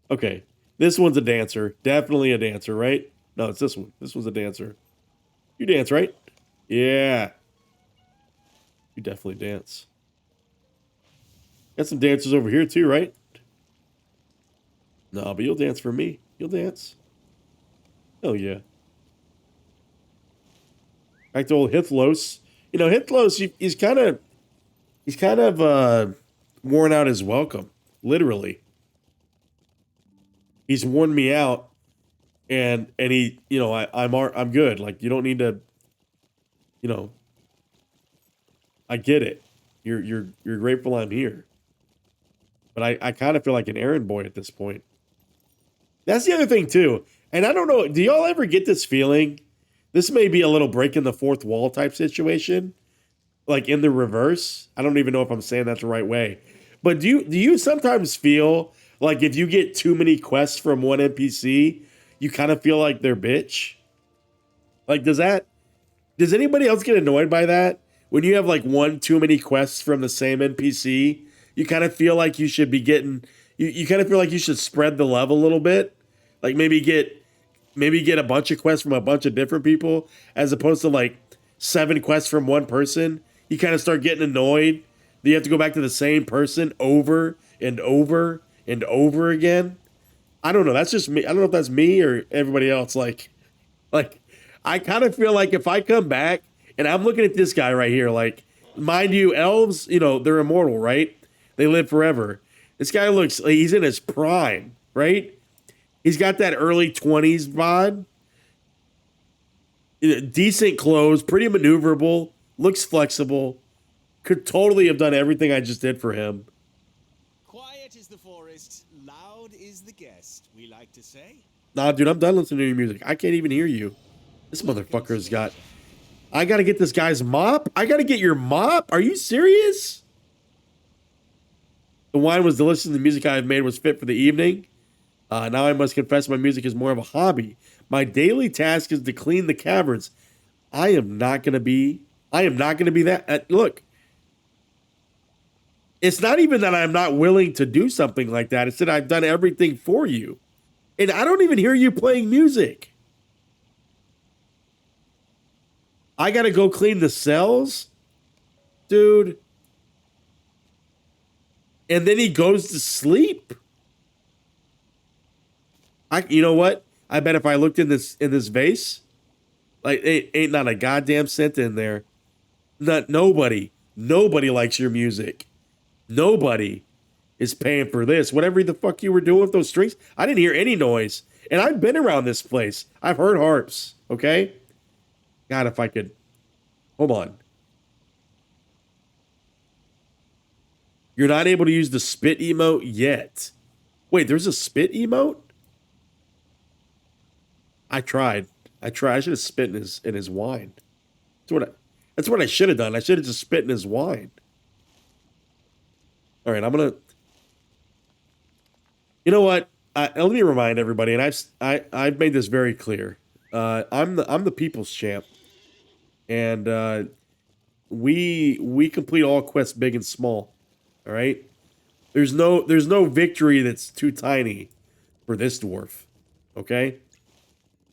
Speaker 1: Okay. This one's a dancer. Definitely a dancer, right? No, it's this one. This one's a dancer. You dance, right? Yeah. You definitely dance. Got some dancers over here too, right? No, but you'll dance for me. You'll dance. Hell yeah. Back to old Hithlos. You know, Hithlos, he's kind of worn out his welcome. Literally. He's worn me out, and he, you know, I'm good. Like, you don't need to, you know. I get it. You're grateful I'm here. But I kind of feel like an errand boy at this point. That's the other thing too. And I don't know, do y'all ever get this feeling? This may be a little breaking the fourth wall type situation. Like in the reverse. I don't even know if I'm saying that the right way. But do you sometimes feel like if you get too many quests from one NPC, you kind of feel like they're bitch? Like, does anybody else get annoyed by that? When you have like one too many quests from the same NPC, you kind of feel like you should be getting, you kind of feel like you should spread the love a little bit. Like maybe get a bunch of quests from a bunch of different people as opposed to like 7 quests from one person. You kind of start getting annoyed that you have to go back to the same person over and over and over again. I don't know. That's just me. I don't know if that's me or everybody else. Like I kind of feel like if I come back and I'm looking at this guy right here, like, mind you, elves, you know, they're immortal, right? They live forever. This guy looks like he's in his prime, right? He's got that early 20s bod. Decent clothes, pretty maneuverable, looks flexible. Could totally have done everything I just did for him.
Speaker 3: Quiet is the forest, loud is the guest, we like to say.
Speaker 1: Nah, dude, I'm done listening to your music. I can't even hear you. This motherfucker's got... I gotta get this guy's mop? I gotta get your mop? Are you serious? The wine was delicious and the music I have made was fit for the evening. Now I must confess my music is more of a hobby. My daily task is to clean the caverns. I am not gonna be that... look. It's not even that I'm not willing to do something like that. It's that I've done everything for you. And I don't even hear you playing music. I gotta go clean the cells? dude? And then he goes to sleep? You know what? I bet if I looked in this vase, like ain't not a goddamn cent in there. Nobody likes your music. Nobody is paying for this. Whatever the fuck you were doing with those strings, I didn't hear any noise. And I've been around this place. I've heard harps, okay? God, if I could. Hold on. You're not able to use the spit emote yet. Wait, there's a spit emote? I tried. I should have spit in his wine. That's what I should have done. I should have just spit in his wine. All right, I'm gonna. You know what? Let me remind everybody, and I've made this very clear. I'm the people's champ, and we complete all quests big and small. All right. There's no victory that's too tiny for this dwarf. Okay.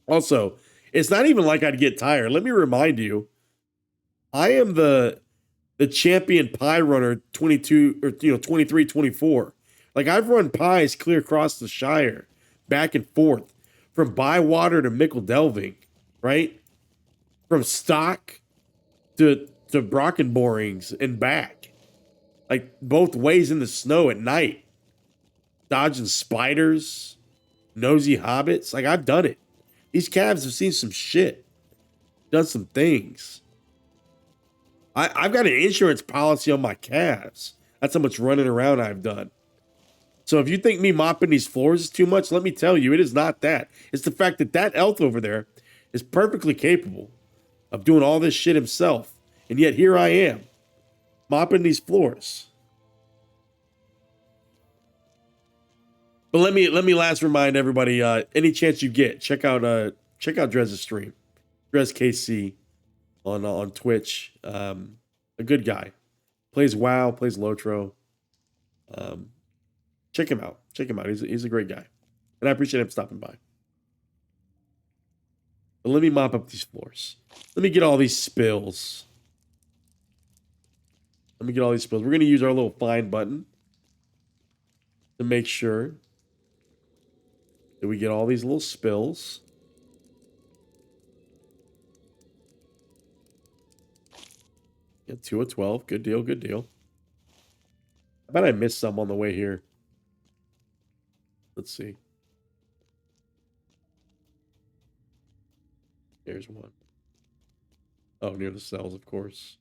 Speaker 1: Also, it's not even like I'd get tired. Let me remind you, I am the champion pie runner 22 or 23, 24. Like I've run pies clear across the Shire, back and forth, from Bywater to Mickle Delving, right? From Stock to Brockenborings and back. Like both ways in the snow at night. Dodging spiders, nosy hobbits. Like I've done it. These calves have seen some shit. Done some things. I've got an insurance policy on my calves. That's how much running around I've done. So if you think me mopping these floors is too much, let me tell you, it is not that. It's the fact that elf over there is perfectly capable of doing all this shit himself. And yet here I am, mopping these floors. But let me last remind everybody, any chance you get, check out Drez's stream. Drez KC on Twitch. A good guy. Plays WoW, plays LOTRO. Check him out. He's a great guy. And I appreciate him stopping by. But let me mop up these floors. Let me get all these spills. We're going to use our little find button to make sure that we get all these little spills. Yeah, 2 of 12. Good deal. I bet I missed some on the way here. Let's see. There's one. Oh, near the cells, of course.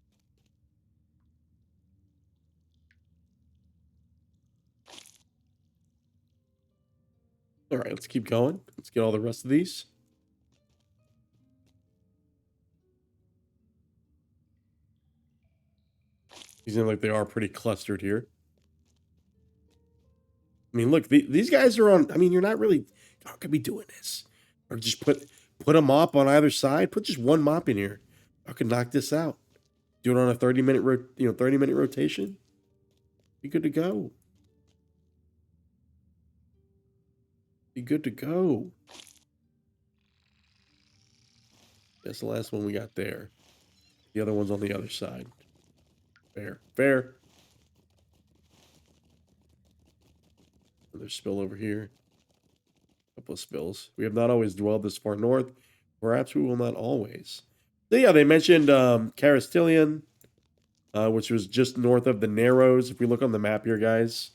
Speaker 1: All right, let's keep going. Let's get all the rest of these. These seem like they are pretty clustered here. I mean, look, these guys are on. I mean, you're not really. How could be doing this? Or just put a mop on either side. Put just one mop in here. I could knock this out. Do it on a 30-minute rotation. Be good to go. That's the last one we got there. The other one's on the other side. Fair. Another spill over here. Couple of spills. We have not always dwelled this far north. Perhaps we will not always. So yeah, they mentioned Caras Tilion, which was just north of the Narrows. If we look on the map here, guys,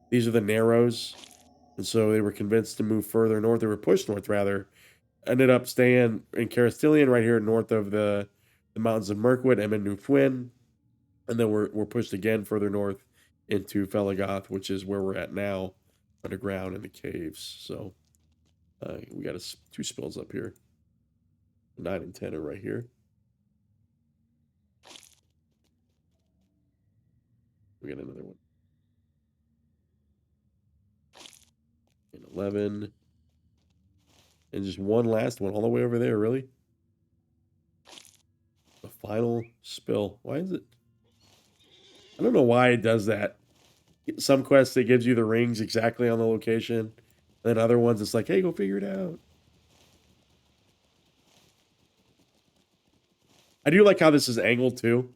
Speaker 1: these are the Narrows. And so they were convinced to move further north. They were pushed north, rather. Ended up staying in Caras Tilion, right here north of the mountains of Mirkwood, Emyn Newfwyn. And then we're pushed again further north into Felegoth, which is where we're at now, underground in the caves. So we got 2 spills up here. 9 and 10 are right here. We got another one. And 11. And just one last one all the way over there, really? The final spill. Why is it? I don't know why it does that. Some quests, it gives you the rings exactly on the location. Then other ones, it's like, hey, go figure it out. I do like how this is angled, too.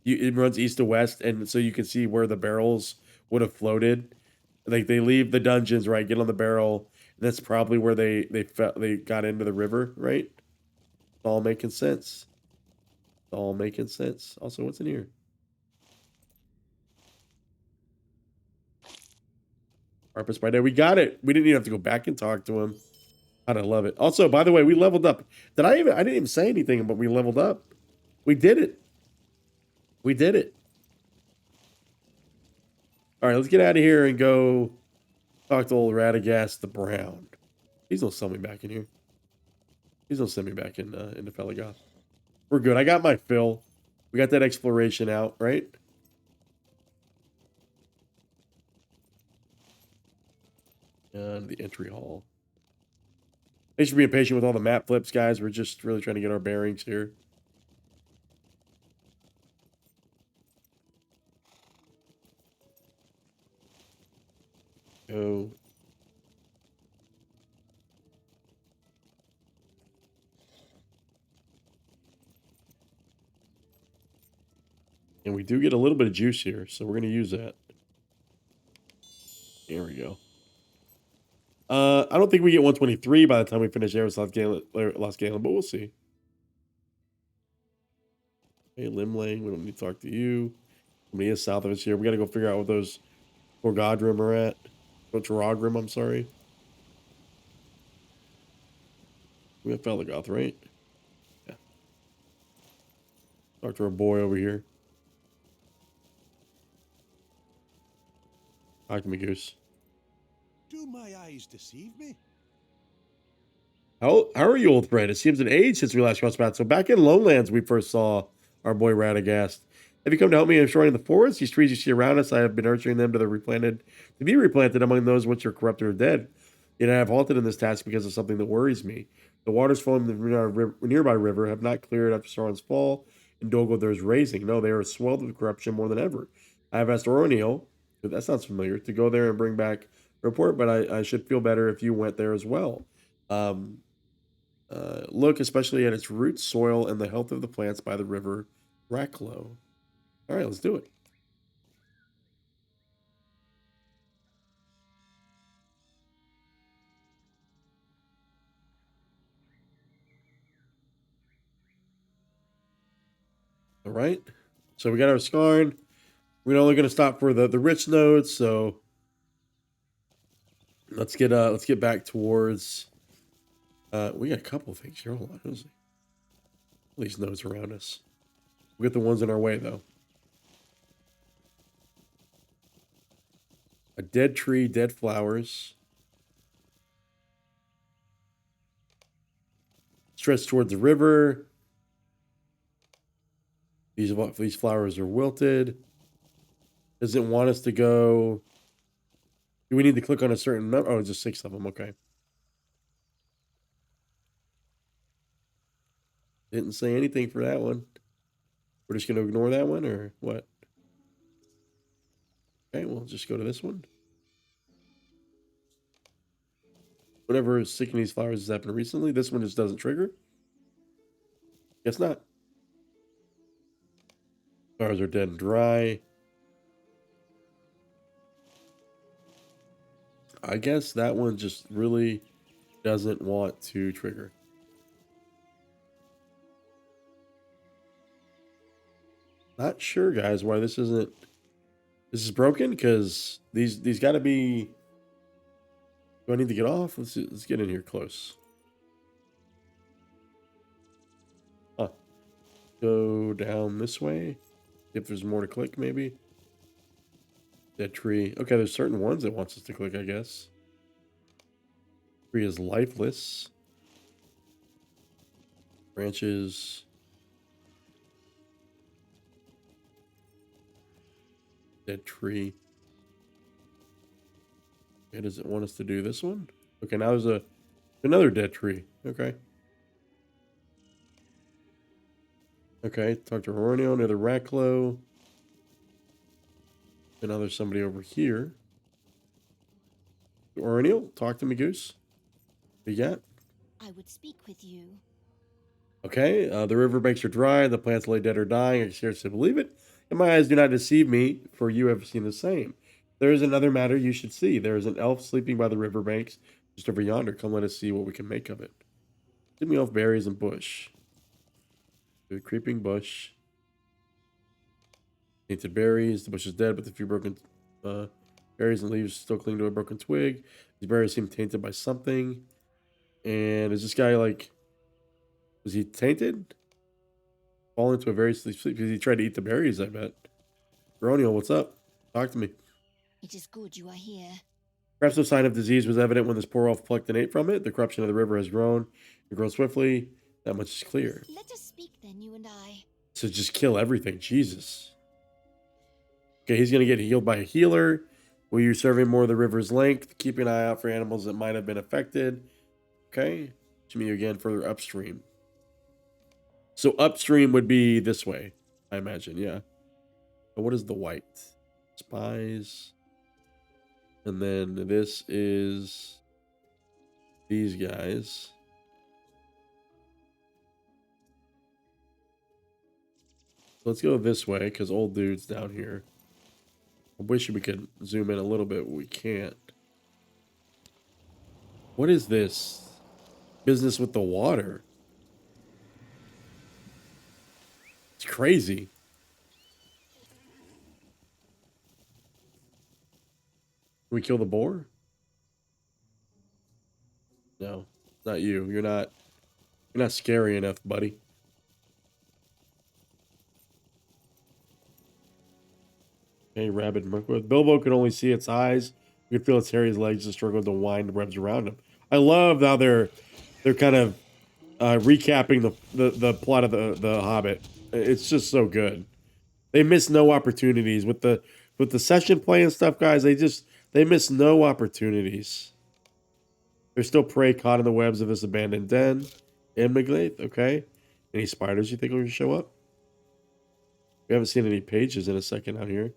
Speaker 1: it runs east to west, and so you can see where the barrels would have floated. Like they leave the dungeons, right? Get on the barrel. And that's probably where they got into the river, right? It's all making sense. It's all making sense. Also, what's in here? Harpist by day. We got it. We didn't even have to go back and talk to him. God, I love it. Also, by the way, we leveled up. I didn't even say anything, but we leveled up. We did it. We did it. All right, let's get out of here and go talk to old Radagast the Brown. Please don't sell me back in here. Please don't send me back into Felegoth. We're good. I got my fill. We got that exploration out, right? And the entry hall. Thanks for being patient with all the map flips, guys. We're just really trying to get our bearings here. Go. And we do get a little bit of juice here, so we're going to use that. There we go. I don't think we get 123 by the time we finish Eryn Lasgalen, but we'll see. Hey, Limlang, we don't need to talk to you. Somebody is south of us here. We got to go figure out what those Taurogrim are at. Oh, Taurogrim, I'm sorry. We have Felegoth, right? Yeah. Talk to our boy over here. Talk to me, Goose.
Speaker 2: Do my eyes deceive me?
Speaker 1: How are you, old friend? It seems an age since we last crossed paths. So back in Lowlands, we first saw our boy Radagast. Have you come to help me in destroying the forest? These trees you see around us, I have been nurturing them to be replanted among those which are corrupted or dead. Yet I have halted in this task because of something that worries me. The waters flowing from the nearby river have not cleared after Sauron's fall, and Dol Guldur raising. No, they are swelled with corruption more than ever. I have asked Oroniel, that sounds familiar, to go there and bring back a report, but I should feel better if you went there as well. Look especially at its roots, soil, and the health of the plants by the river Rhachló. All right, let's do it. All right. So we got our Skarn. We're only going to stop for the rich nodes, so let's get back towards we got a couple of things here. Hold on. Who's all these nodes around us? We'll get the ones in our way though. A dead tree, dead flowers. Stretch towards the river. These flowers are wilted. Does it want us to go? Do we need to click on a certain number? Oh, just 6 of them. Okay. Didn't say anything for that one. We're just going to ignore that one or what? Okay, we'll just go to this one. Whatever is sticking these flowers has happened recently. This one just doesn't trigger. Guess not. Flowers are dead and dry. I guess that one just really doesn't want to trigger. Not sure, guys, why this isn't. This is broken because these got to be. Do I need to get off? Let's get in here close. Huh. Go down this way. If there's more to click, maybe. Dead tree. Okay, there's certain ones it wants us to click, I guess. Tree is lifeless. Branches. Dead tree. Okay, does it want us to do this one? Okay, now there's another dead tree. Okay. Okay, talk to Oroniel near the Rhachló. And now there's somebody over here. Oroniel, talk to me, Goose. What you got?
Speaker 4: I would speak with you.
Speaker 1: Okay, the riverbanks are dry, the plants lay dead or dying. I can scarcely believe it. And my eyes do not deceive me, for you have seen the same. There is another matter you should see. There is an elf sleeping by the riverbanks, just over yonder. Come, let us see what we can make of it. Give me elf berries and bush. The creeping bush. Tainted berries. The bush is dead, but the few broken berries and leaves still cling to a broken twig. These berries seem tainted by something. And is this guy like... Was he tainted? Fall into a very sleep because he tried to eat the berries, I bet. Oroniel, what's up? Talk to me.
Speaker 4: It is good you are here.
Speaker 1: Perhaps no sign of disease was evident when this poor elf plucked and ate from it. The corruption of the river has grown and grown swiftly. That much is clear.
Speaker 4: Let us speak then, you and I.
Speaker 1: So just kill everything. Jesus. Okay, he's going to get healed by a healer. Will you serve him more of the river's length? Keep an eye out for animals that might have been affected. Okay. To me again further upstream. So upstream would be this way, I imagine, yeah. But what is the white? Spies. And then this is these guys. Let's go this way, because old dude's down here. I wish we could zoom in a little bit, but we can't. What is this? Business with the water. It's crazy. Can we kill the boar? No, not you. You're not scary enough, buddy. Okay, rabid Mirkwood. Bilbo could only see its eyes. You could feel its hairy legs and struggled to wind the webs around him. I love how they're kind of recapping the plot of the Hobbit. It's just so good. They miss no opportunities with the session play and stuff, guys. They miss no opportunities. There's still prey caught in the webs of this abandoned den. Immigrate, okay. Any spiders you think will show up? We haven't seen any pages in a second out here.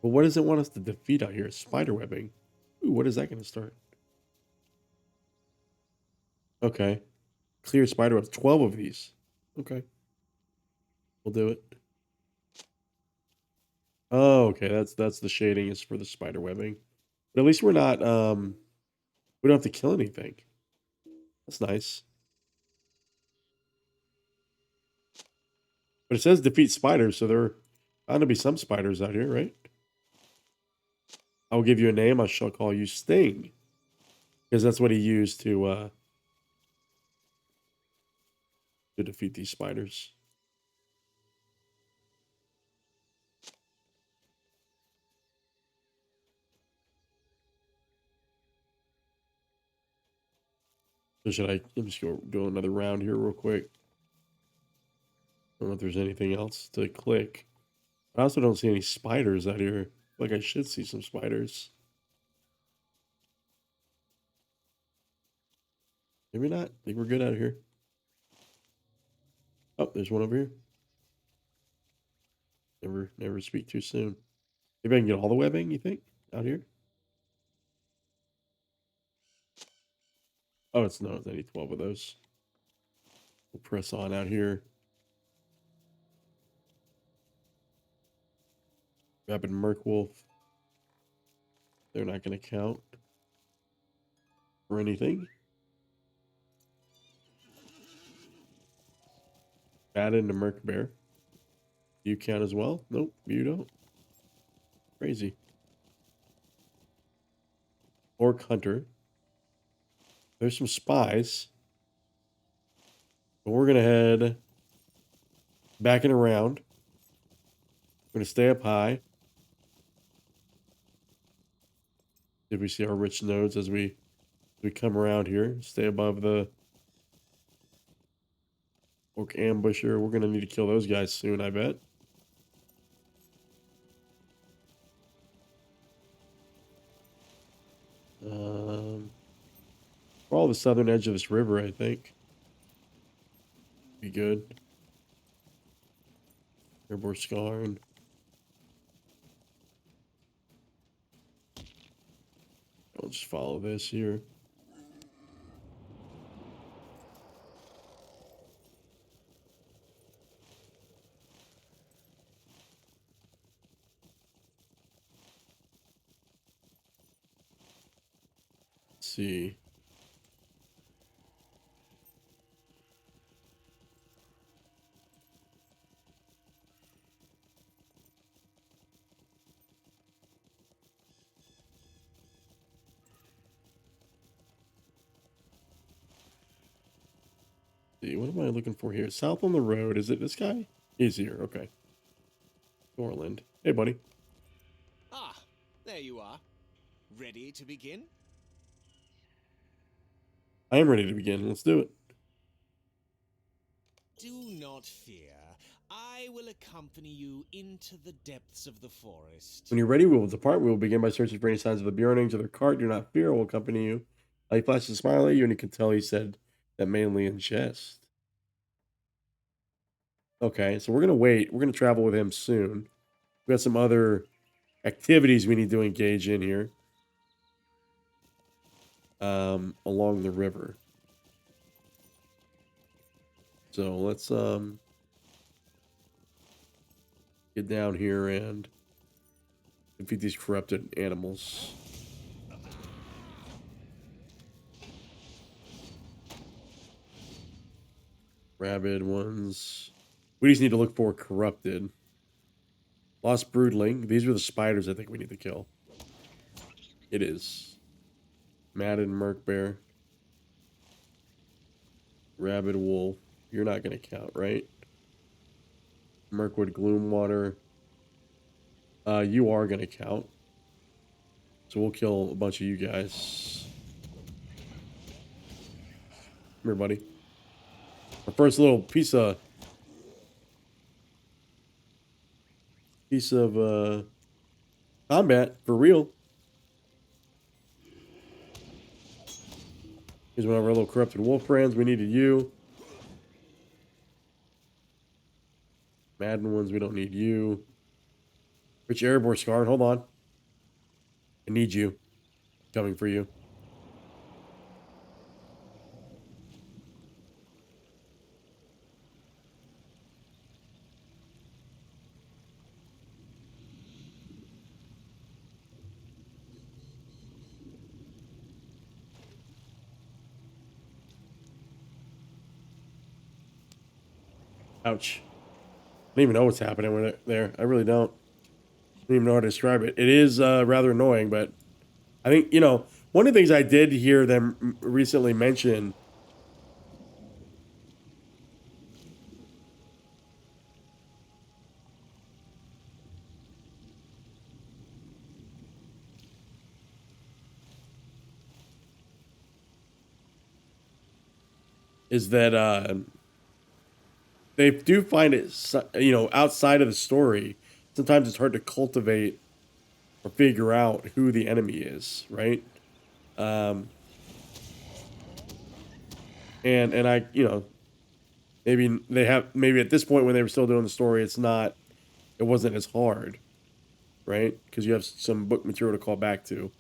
Speaker 1: But what does it want us to defeat out here? Spider webbing. Ooh, what is that going to start? Okay. Clear spider webs. 12 of these. Okay. We'll do it. Oh, okay. That's the shading is for the spider webbing. But at least we're not, we don't have to kill anything. That's nice. But it says defeat spiders, so there are bound to be some spiders out here, right? I'll give you a name. I shall call you Sting. Because that's what he used to defeat these spiders. So should I just go another round here real quick? I don't know if there's anything else to click. I also don't see any spiders out here. Like I should see some spiders. Maybe not. I think we're good out here. Oh, there's one over here. Never speak too soon. Maybe I can get all the webbing, you think? Out here? Oh, it's no, I need 12 of those. We'll press on out here. Rapid Merkwolf. They're not going to count for anything. Add into Merc Bear. You count as well? Nope, you don't. Crazy. Orc Hunter. There's some spies. But we're going to head back and around. We're going to stay up high. If we see our rich nodes as we come around here. Stay above the Orc Ambusher. We're going to need to kill those guys soon, I bet. We're all the southern edge of this river, I think. Be good. Herbor Scarn. I'll just follow this here. see. See, what am I looking for here? South on the road. Is it this guy? He's here. Okay. Thorlind. Hey, buddy.
Speaker 3: Ah, there you are. Ready to begin?
Speaker 1: I am ready to begin. Let's do it.
Speaker 3: Do not fear. I will accompany you into the depths of the forest.
Speaker 1: When you're ready, we will depart. We will begin by searching for any signs of the Beornings or their cart. Do not fear. I will accompany you. He flashed a smile at you, and you can tell he said that mainly in jest. Okay, so we're going to wait. We're going to travel with him soon. We got some other activities we need to engage in here. Along the river. So let's get down here and defeat these corrupted animals. Rabid ones. We just need to look for corrupted. Lost broodling. These are the spiders I think we need to kill. It is. Madden Merkbear. Rabid wolf. You're not going to count, right? Mirkwood Gloomwater. You are going to count. So we'll kill a bunch of you guys. Come here, buddy. Our first little piece of combat for real. Here's one of our little corrupted wolf friends. We needed you. Madden ones, we don't need you. Rich Erebor Scar, hold on. I need you. Coming for you. Ouch. I don't even know what's happening with it there. I really don't. I don't even know how to describe it. It is rather annoying, but I think, you know, one of the things I did hear them recently mention is that they do find it, you know, outside of the story, sometimes it's hard to cultivate or figure out who the enemy is, right? And I, you know, maybe at this point when they were still doing the story, it wasn't as hard, right? Because you have some book material to call back to.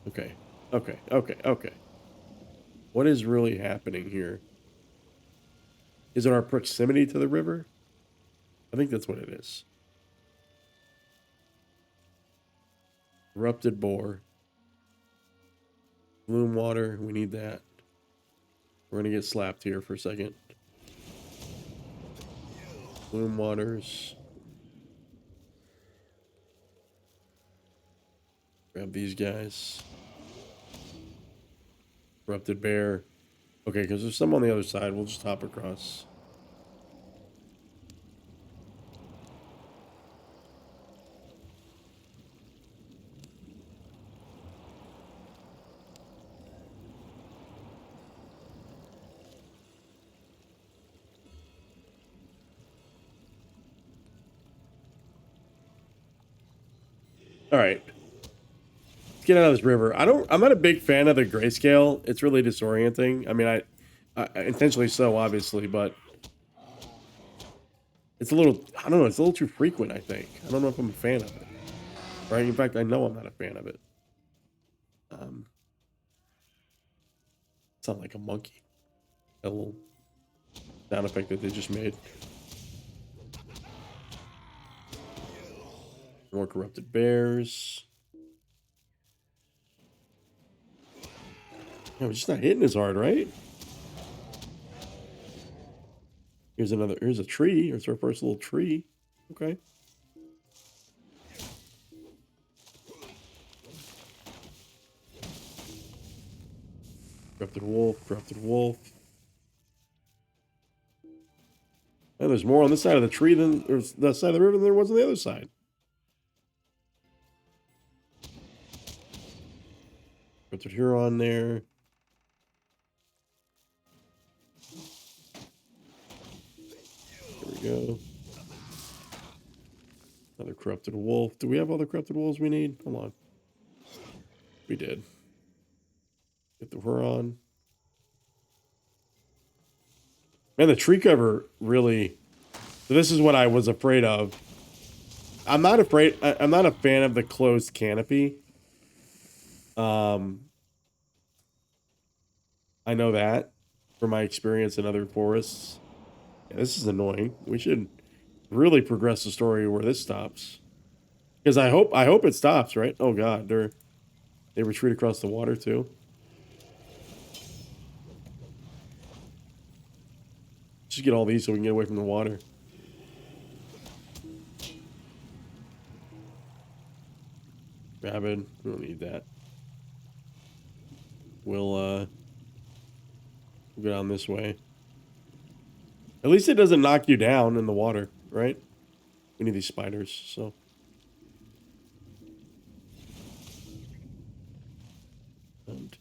Speaker 1: Okay. What is really happening here? Is it our proximity to the river? I think that's what it is. Corrupted boar. Bloom water, we need that. We're gonna get slapped here for a second. Bloom waters. Grab these guys. Corrupted bear. Okay, because there's some on the other side. We'll just hop across. All right. Let's get out of this river. I'm not a big fan of the grayscale. It's really disorienting. I mean, I intentionally so, obviously, but it's a little, I don't know, it's a little too frequent, I think. I don't know if I'm a fan of it. Right? In fact, I know I'm not a fan of it. Sound like a monkey. That little sound effect that they just made. More corrupted bears. Yeah, we're just not hitting as hard, right? Here's a tree. Here's our first little tree. Okay. Corrupted wolf, corrupted wolf. Oh, there's more on this side of the tree than, or the side of the river than there was on the other side. Corrupted Huron there. There we go. Another corrupted wolf. Do we have all the corrupted wolves we need? Hold on. We did. Get the Huron. Man, the tree cover really... So this is what I was afraid of. I'm not afraid... I'm not a fan of the closed canopy. I know that from my experience in other forests. Yeah, this is annoying. We should really progress the story where this stops. Because I hope it stops, right? Oh god, they retreat across the water too. Just get all these so we can get away from the water. Rabid, we don't need that. We'll go down this way. At least it doesn't knock you down in the water, right? We need these spiders, so. And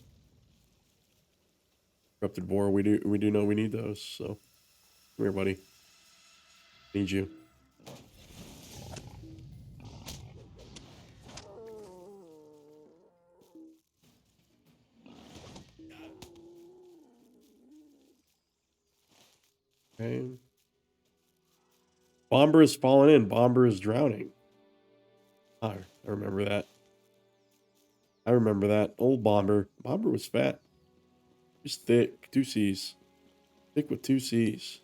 Speaker 1: corrupted boar, we do know we need those, so come here, buddy. Need you. Okay. Bomber is falling in. Bomber is drowning. I remember that. I remember that. Old Bomber. Bomber was fat. Just thick. 2 C's. Thick with 2 C's.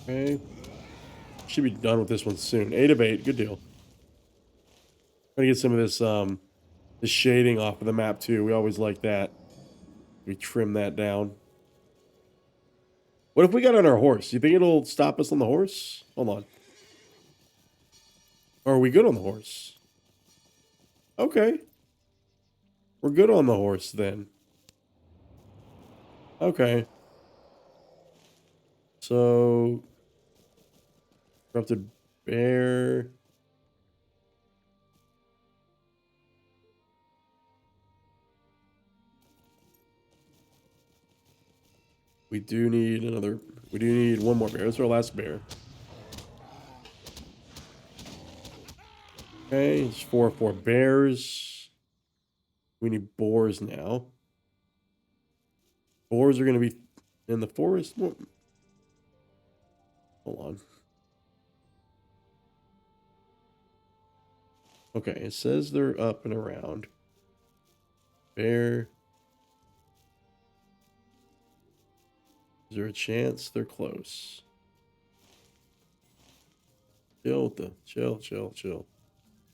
Speaker 1: Okay. Should be done with this one soon. 8 of 8. Good deal. Trying to get some of this shading off of the map too. We always like that. We trim that down. What if we got on our horse? You think it'll stop us on the horse? Hold on. Or are we good on the horse? Okay. We're good on the horse then. Okay. So... Corrupted bear. We do need one more bear. That's our last bear. Okay, it's 4 bears. We need boars now. Boars are going to be in the forest. Hold on. Okay, it says they're up and around. Bear. Is there a chance they're close? Chill.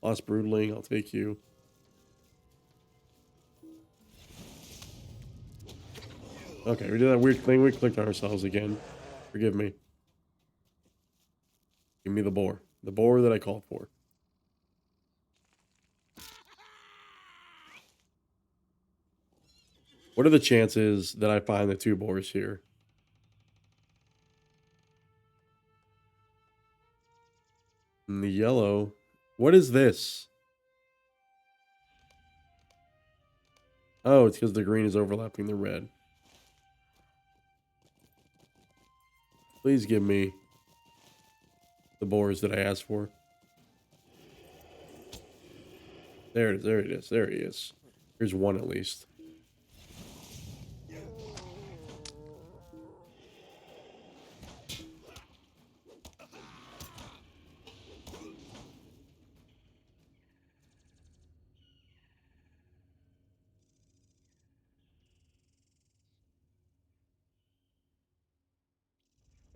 Speaker 1: Lost Broodling, I'll take you. Okay, we did that weird thing. We clicked on ourselves again. Forgive me. Give me the boar. The boar that I called for. What are the chances that I find the 2 boars here? And the yellow. What is this? Oh, it's because the green is overlapping the red. Please give me the boars that I asked for. There it is. There he is. Here's one at least.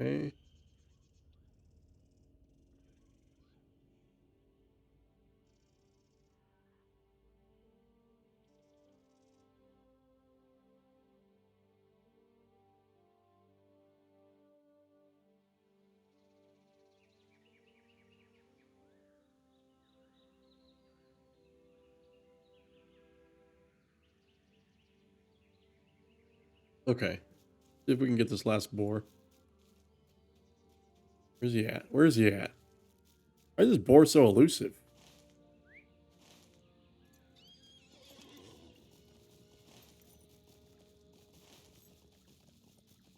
Speaker 1: Okay. Okay. See if we can get this last boar. Where's he at? Where's he at? Why is this boar so elusive?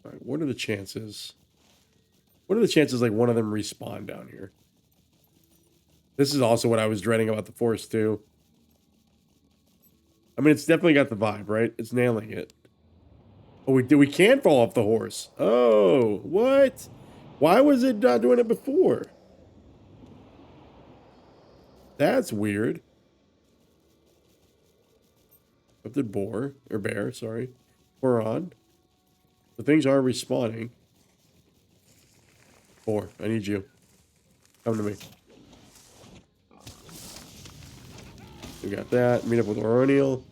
Speaker 1: All right, what are the chances? What are the chances like one of them respawn down here? This is also what I was dreading about the forest too. I mean, it's definitely got the vibe, right? It's nailing it. Oh, we can fall off the horse. Oh, what? Why was it not doing it before? That's weird. Corrupted boar or bear, sorry. We're on. The things are respawning. Boar, I need you. Come to me. We got that. Meet up with Oroniel.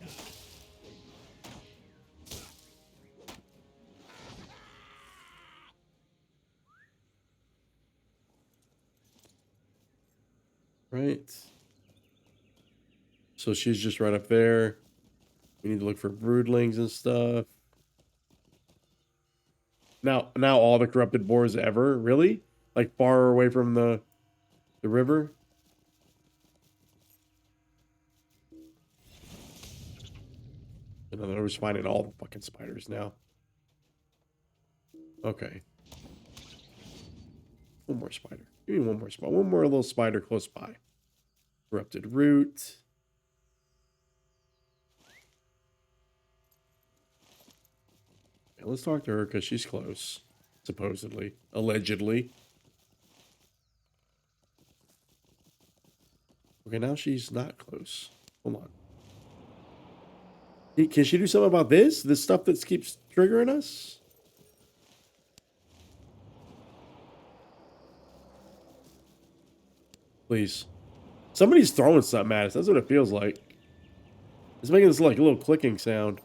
Speaker 1: Right. So she's just right up there. We need to look for broodlings and stuff. Now all the corrupted boars ever? Really? Like far away from the river? And then I was finding all the fucking spiders now. Okay. One more spider. Give me one more spider. One more little spider close by. Corrupted root. Okay, let's talk to her because she's close. Supposedly. Allegedly. Okay, now she's not close. Hold on. Can she do something about this? This stuff that keeps triggering us? Please. Somebody's throwing something at us. That's what it feels like. It's making this like a little clicking sound.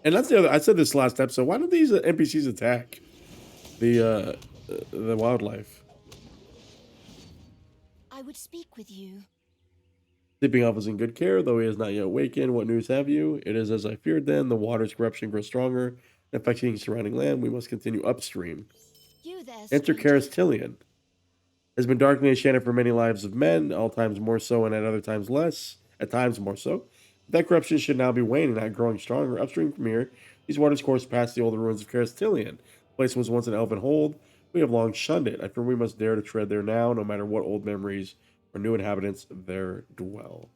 Speaker 1: And that's the other. I said this last episode. Why don't these NPCs attack the wildlife?
Speaker 4: I would speak with you.
Speaker 1: Sleeping Elf is in good care, though he has not yet awakened. What news have you? It is as I feared then. The water's corruption grows stronger, affecting surrounding land. We must continue upstream.
Speaker 4: You there,
Speaker 1: Enter
Speaker 4: stranger?
Speaker 1: Caras Tilion. Has been darkly enchanted for many lives of men, all times more so and at other times less, at times more so. That corruption should now be waning, not growing stronger. Upstream from here, these waters course past the older ruins of Caras Tilion. The place was once an elven hold. We have long shunned it. I fear we must dare to tread there now, no matter what old memories or new inhabitants there dwell.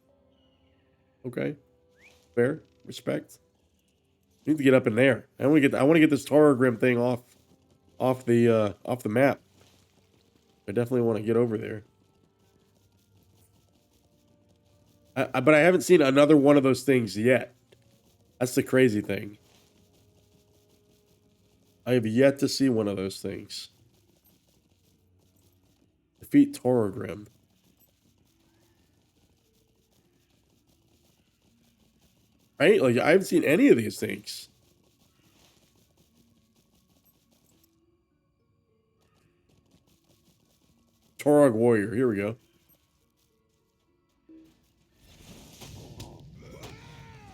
Speaker 1: Okay. Fair. Respect. We need to get up in there. I want to get this Taurogrim thing off the map. I definitely want to get over there. But I haven't seen another one of those things yet. That's the crazy thing. I have yet to see one of those things. Defeat Taurogrim. Right? Like, I haven't seen any of these things. Torag Warrior. Here we go.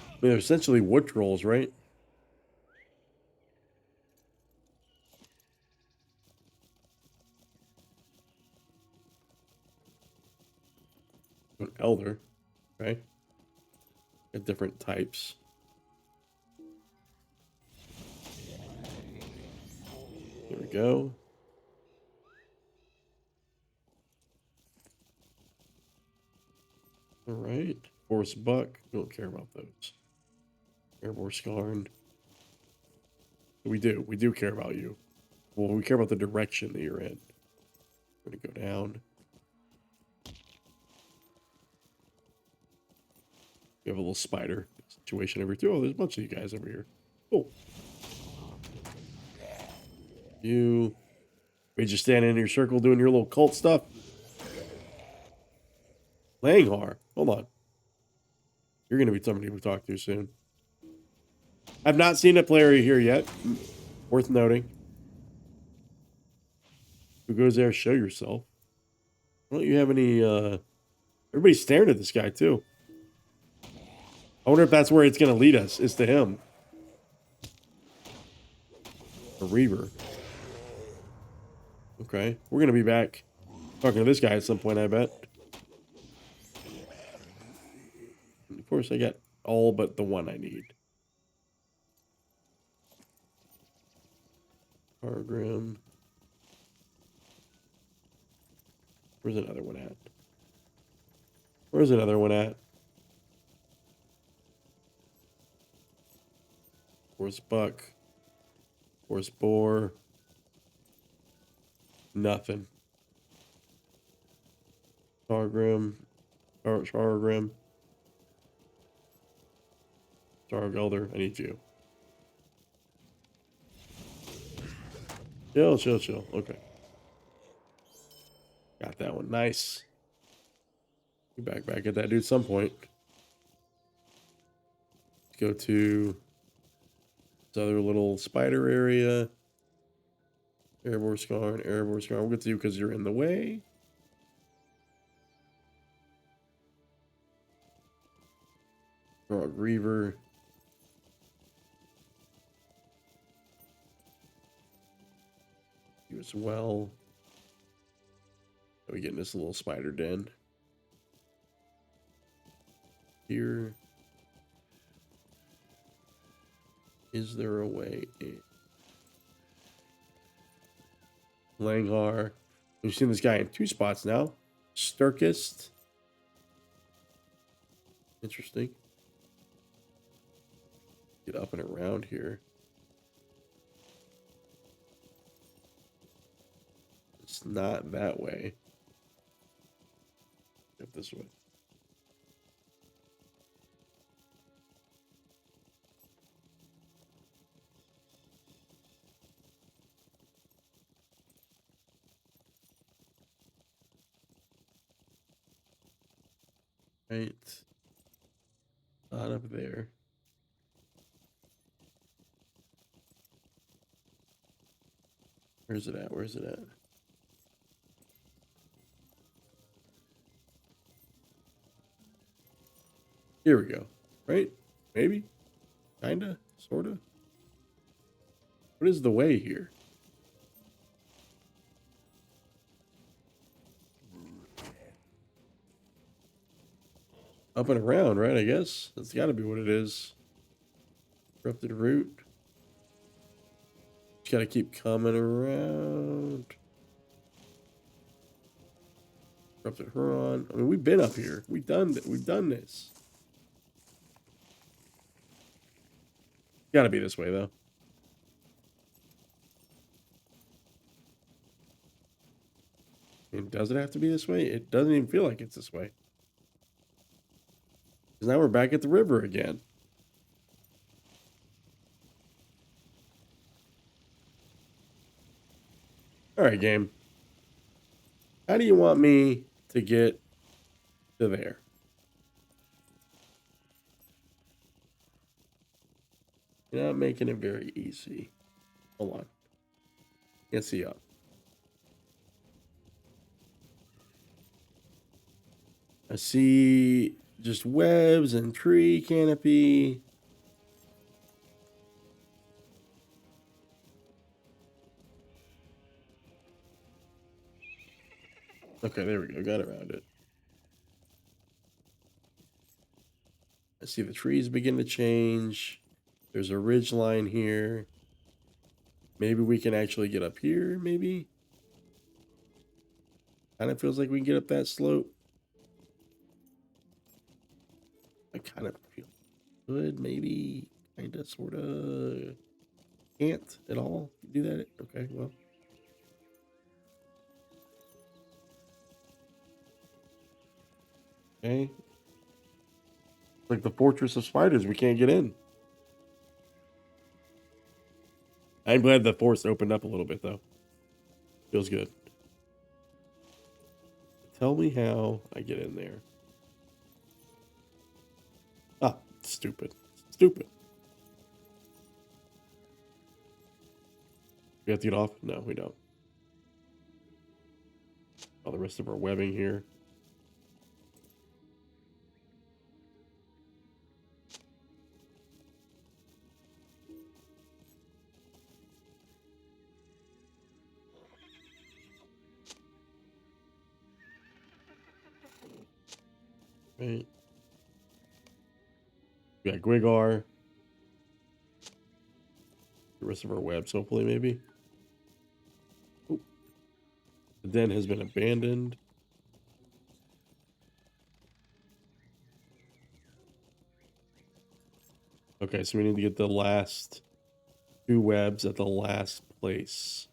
Speaker 1: I mean, they're essentially wood trolls, right? An elder. Okay. Got different types. Here we go. All right. Forest Buck. We don't care about those. Airborne Scarn. We do. We do care about you. Well, we care about the direction that you're in. We're going to go down. We have a little spider situation over here. Oh, there's a bunch of you guys over here. Cool. We just standing in your circle doing your little cult stuff. Langhar. Hold on. You're going to be somebody we talk to soon. I've not seen a player here yet. Worth noting. Who goes there? Show yourself. Don't you have any... Everybody's staring at this guy, too. I wonder if that's where it's going to lead us. Is to him. A Reaver. Okay. We're going to be back talking to this guy at some point, I bet. And of course, I got all but the one I need. Taurogrim. Where's another one at? Where's another one at? Horse buck. Horse boar. Nothing. Taurogrim. Taurogrim. Targelder. I need you. Chill. Okay. Got that one. Nice. Be back at that dude at some point. Let's go to this other little spider area. Erebor Scarn. We'll get to you because you're in the way. Frog Reaver. You as well. We get in this little spider den. Here. Is there a way in? Langhar. We've seen this guy in 2 spots now. Sterkist. Interesting. Get up and around here. It's not that way. Up this way. Right. Not up there. Where's it at? Where's it at? Here we go. Right? Maybe? Kinda? Sorta? What is the way here? Up and around, right? I guess. That's gotta be what it is. Corrupted root. Just gotta keep coming around. Corrupted Huron. I mean, we've been up here. We've done this. Gotta be this way, though. And does it have to be this way? It doesn't even feel like it's this way. Because now we're back at the river again. Alright, game. How do you want me to get to there? You're not making it very easy. Hold on. Can't see up. I see just webs and tree canopy. Okay, there we go. Got around it. I see the trees begin to change. There's a ridge line here. Maybe we can actually get up here, maybe? Kind of feels like we can get up that slope. I kind of feel good, maybe. Kind of, sort of. Can't at all do that. Okay, well. Okay. Like the Fortress of Spiders, we can't get in. I'm glad the forest opened up a little bit, though. Feels good. Tell me how I get in there. Ah, stupid. Stupid. We have to get off? No, we don't. All the rest of our webbing here. Right. We got Gwigar. The rest of our webs, hopefully, maybe. Ooh. The den has been abandoned. Okay, so we need to get the last 2 webs at the last place,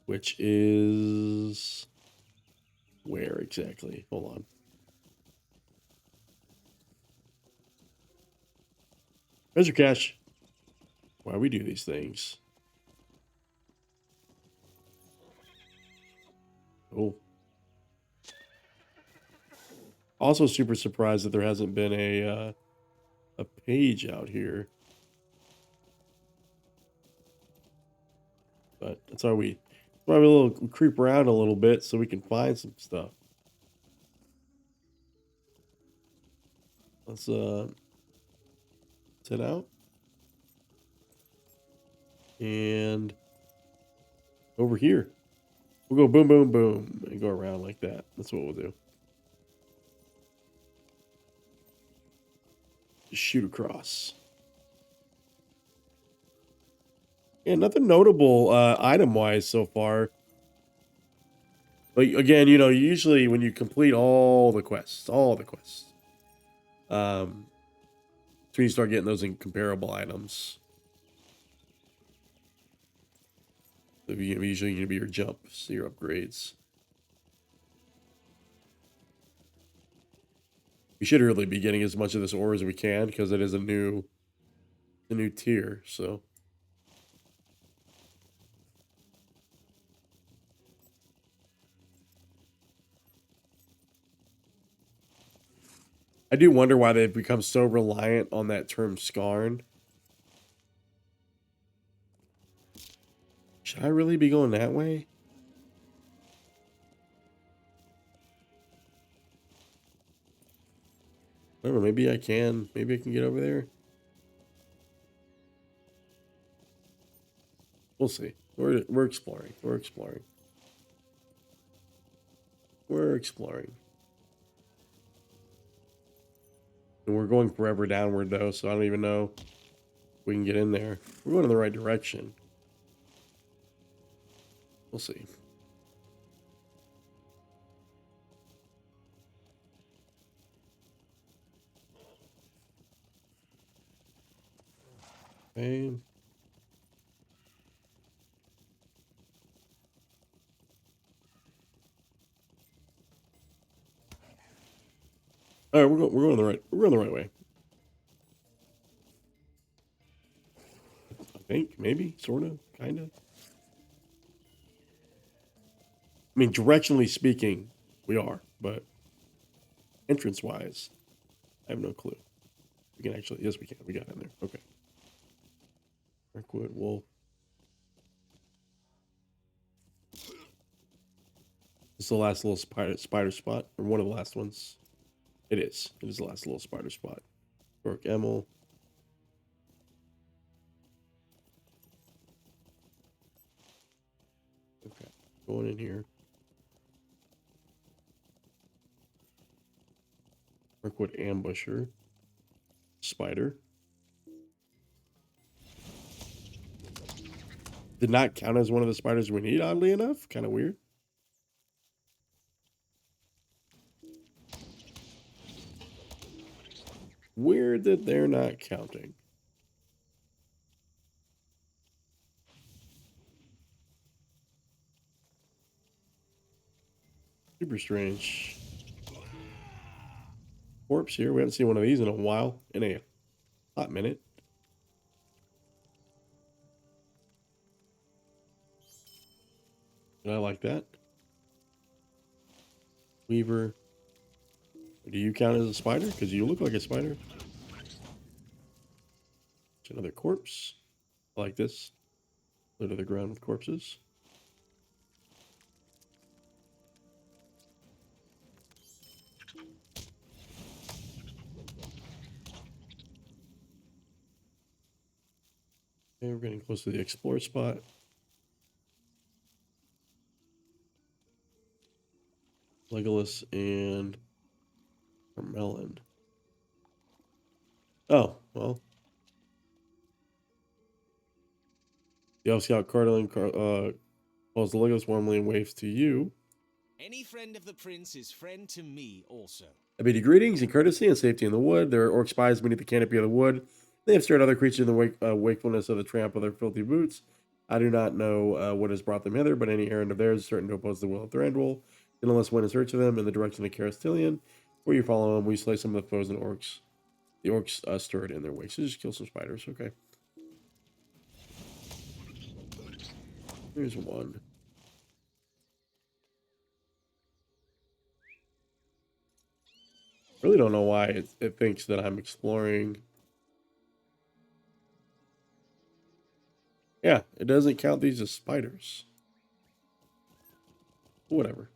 Speaker 1: which is where exactly? Hold on. Treasure cache. Why we do these things? Oh. Also super surprised that there hasn't been a page out here. But that's why we creep around a little bit so we can find some stuff. Let's head out. And over here. We'll go boom, boom, boom, and go around like that. That's what we'll do. Just shoot across. Yeah, nothing notable item-wise so far. But again, you know, usually when you complete all the quests, that's when you start getting those incomparable items. So usually going to be your jumps, your upgrades. We should really be getting as much of this ore as we can because it is a new tier. So I do wonder why they've become so reliant on that term scarn. Should I really be going that way? I don't know, maybe I can. Maybe I can get over there. We'll see. We're exploring. We're exploring. We're exploring. And we're going forever downward though, so I don't even know if we can get in there. We're going in the right direction. We'll see. Okay. All right, we're going the right way. I think maybe, sort of, kind of. I mean, directionally speaking, we are, but entrance-wise, I have no clue. We can actually, yes, we can. We got in there. Okay. Mirkwood, wolf. This is the last little spider spot, or one of the last ones. It is. It is the last little spider spot. Torech Emel. Okay, going in here. Mirkwood ambusher. Spider. Did not count as one of the spiders we need, oddly enough. Kind of weird. Weird that they're not counting. Super strange. Corpse here. We haven't seen one of these in a while. In a hot minute. And I like that. Weaver. Do you count as a spider? Because you look like a spider. It's another corpse. I like this. Litter the ground with corpses. Okay, we're getting close to the explore spot. Legolas and Melon. Oh, well. The Elf Scout Cardinal calls the Legolas warmly and waves to you.
Speaker 3: Any friend of the prince is friend to me also.
Speaker 1: I bid you greetings and courtesy and safety in the wood. There are orc spies beneath the canopy of the wood. They have stirred other creatures in the wakefulness of the tramp of their filthy boots. I do not know what has brought them hither, but any errand of theirs is certain to oppose the will of Thranduil. Then unless went in search of them in the direction of Caras Tilion, where you follow them, we slay some of the foes and orcs. The orcs stirred in their wake, so just kill some spiders, okay. Here's one. Really don't know why it thinks that I'm exploring. Yeah, it doesn't count these as spiders. Whatever.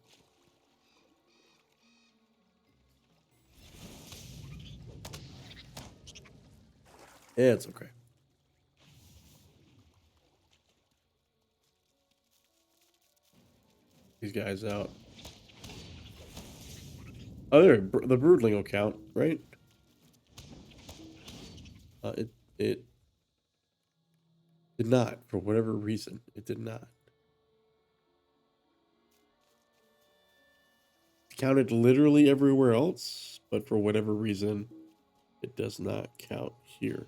Speaker 1: Yeah, it's okay. These guys out. Oh, there, the broodling will count, right? It did not, for whatever reason. It did not. It counted literally everywhere else, but for whatever reason, it does not count here.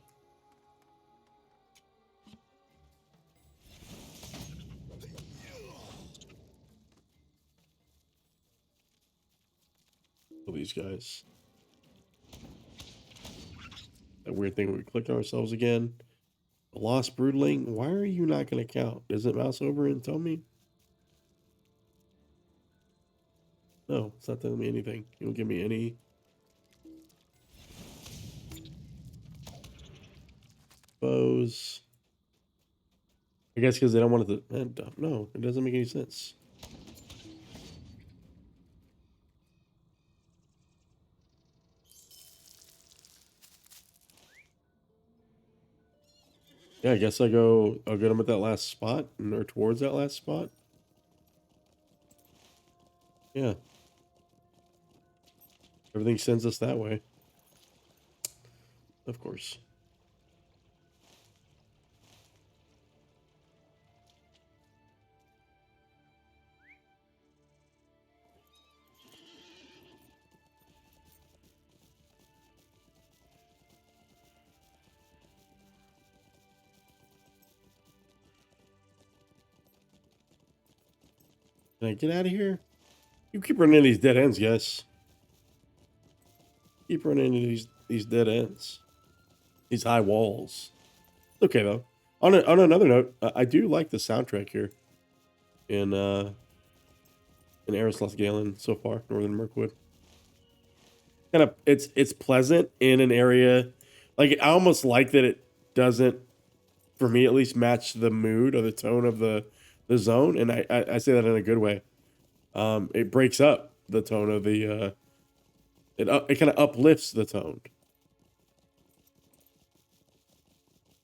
Speaker 1: These guys. That weird thing we clicked on ourselves again. The lost broodling. Why are you not going to count? Does it mouse over and tell me? No, it's not telling me anything. You don't give me any. Foes. I guess because they don't want it to. No, it doesn't make any sense. Yeah, I guess I'll get them at that last spot, or towards that last spot. Yeah. Everything sends us that way. Of course. Can I get out of here? You keep running into these dead ends, guys. Keep running into these dead ends. These high walls. Okay, though. On another note, I do like the soundtrack here in Eryn Lasgalen so far, Northern Mirkwood. Kind of, it's pleasant in an area. Like, I almost like that it doesn't, for me at least, match the mood or the tone of the zone, and I say that in a good way. It breaks up the tone of the it kind of uplifts the tone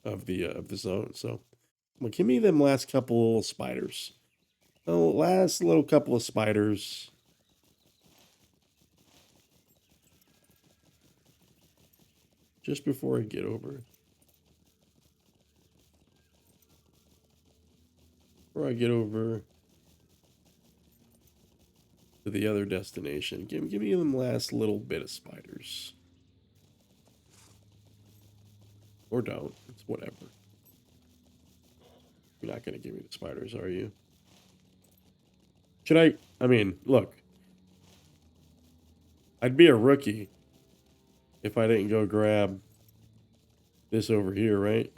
Speaker 1: of the zone. So, well, give me them last couple little spiders. The last little couple of spiders. Just before I get over. Before I get over to the other destination. Give me them last little bit of spiders. Or don't. It's whatever. You're not going to give me the spiders, are you? Should I mean, look. I'd be a rookie if I didn't go grab this over here, right?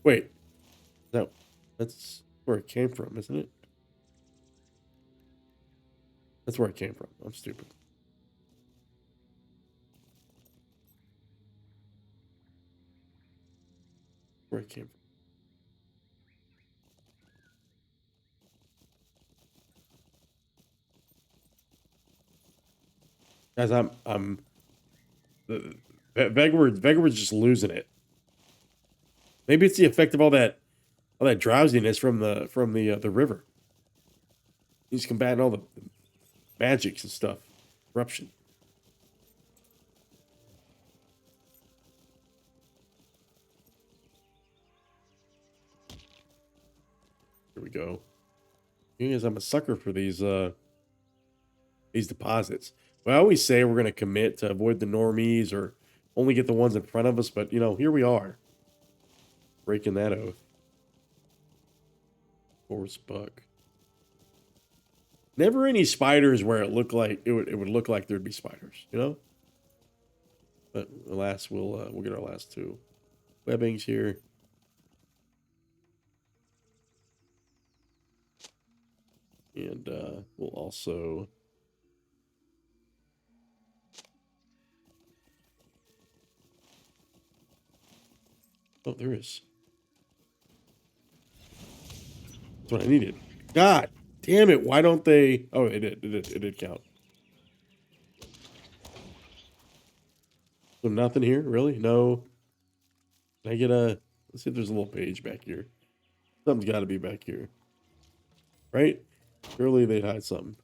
Speaker 1: Wait. No. That's where it came from, isn't it? That's where it came from. I'm stupid. Where it came from. Guys, Vegward's just losing it. Maybe it's the effect of all that drowsiness from the river. He's combating all the magics and stuff. Corruption. Here we go. Thing is, I'm a sucker for these deposits. Well, I always say we're gonna commit to avoid the normies or only get the ones in front of us, but you know, here we are. Breaking that oath. Horse buck. Never any spiders where it looked like it would look like there'd be spiders, you know? But alas, we'll get our last two. Webbings here. And we'll also oh, there is. That's what I needed. God damn it! Why don't they? Oh, it did. It did count. So nothing here, really? No. Can I get a? Let's see if there's a little page back here. Something's got to be back here, right? Surely they'd hide something.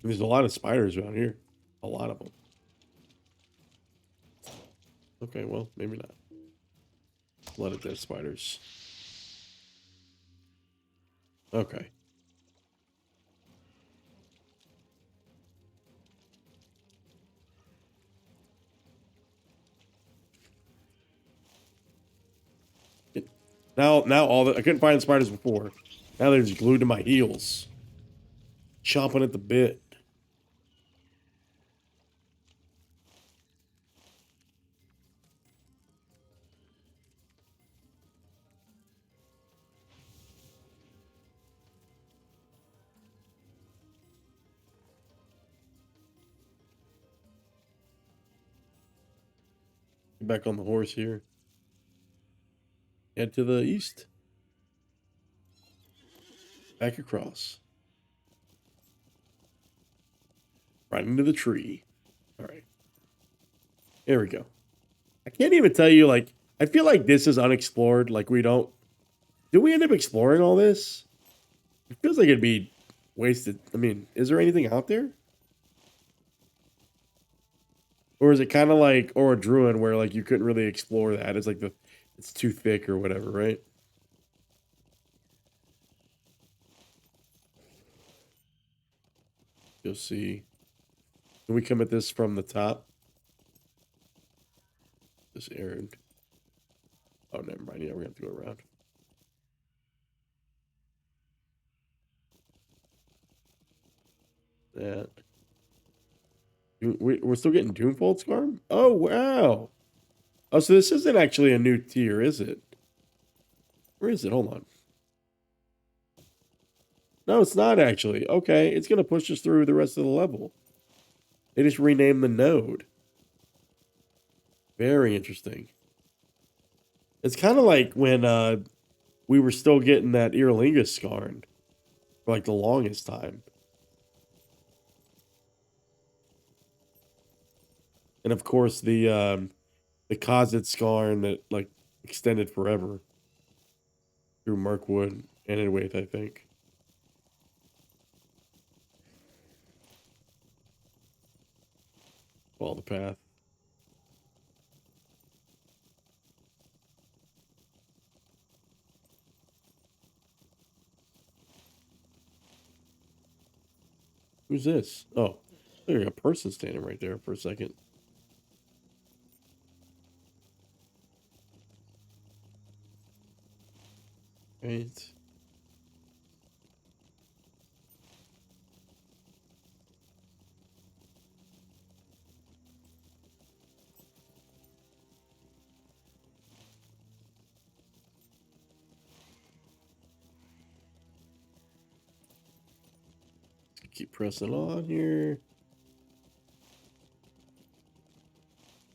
Speaker 1: There's a lot of spiders around here. A lot of them. Okay, well, maybe not. A lot of dead spiders. Okay. Now all I couldn't find the spiders before. Now they're just glued to my heels. Chomping at the bit. Get back on the horse here. Head to the east. Back across. Right into the tree. All right. There we go. I can't even tell you, like, I feel like this is unexplored. Like, we don't... Did we end up exploring all this? It feels like it'd be wasted. I mean, is there anything out there? Or is it kind of like Druin where, like, you couldn't really explore that? It's like it's too thick or whatever, right? You'll see. Can we come at this from the top? This Eryn. Oh, never mind. Yeah, we're going to have to go around. That. We're still getting Doomfold Scarm? Oh, wow. Oh, so this isn't actually a new tier, is it? Where is it? Hold on. No, it's not actually. Okay, it's going to push us through the rest of the level. They just renamed the node. Very interesting. It's kind of like when we were still getting that Earlingus Scarn for like the longest time. And of course the Khazit Scarn that like extended forever through Mirkwood and Idwaith, I think. Follow the path. Who's this? Oh, there's a person standing right there for a second. Right. keep pressing on here.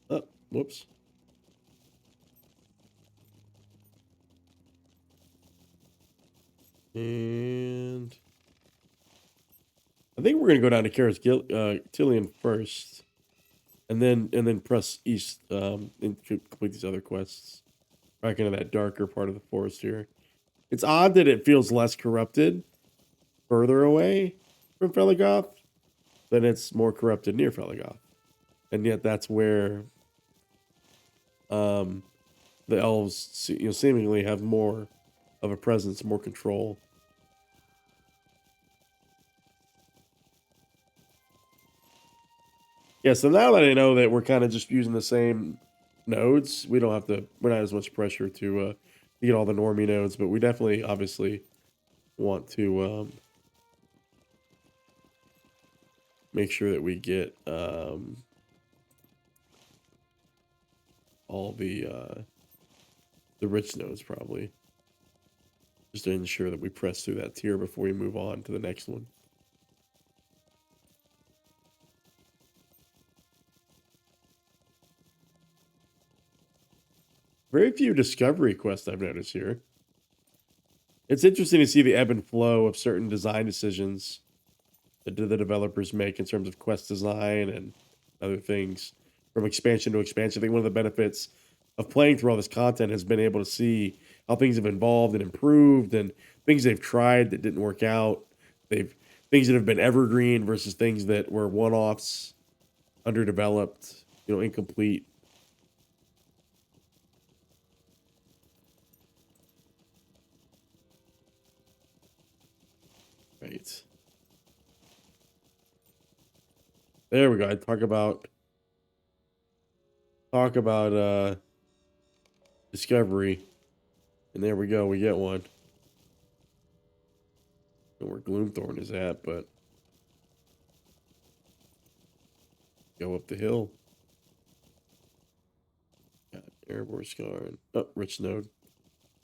Speaker 1: Oh, whoops. And I think we're gonna go down to Caras Tilion first, and then press east and complete these other quests. Back into that darker part of the forest here. It's odd that it feels less corrupted further away from Felegoth than it's more corrupted near Felegoth, and yet that's where the elves seemingly have more of a presence, more control. Yeah, so now that I know that we're kind of just using the same nodes, we're not as much pressure to get all the normie nodes, but we definitely obviously want to make sure that we get all the rich nodes, probably, just to ensure that we press through that tier before we move on to the next one. Very few discovery quests I've noticed here. It's interesting to see the ebb and flow of certain design decisions that the developers make in terms of quest design and other things from expansion to expansion. I think one of the benefits of playing through all this content has been able to see how things have evolved and improved, and things they've tried that didn't work out. Things that have been evergreen versus things that were one-offs, underdeveloped, incomplete. Right. There we go. I talk about discovery. And there we go. We get one. Don't know where Gloomthorn is at, but go up the hill. Got Erebor Scar and Rich Node.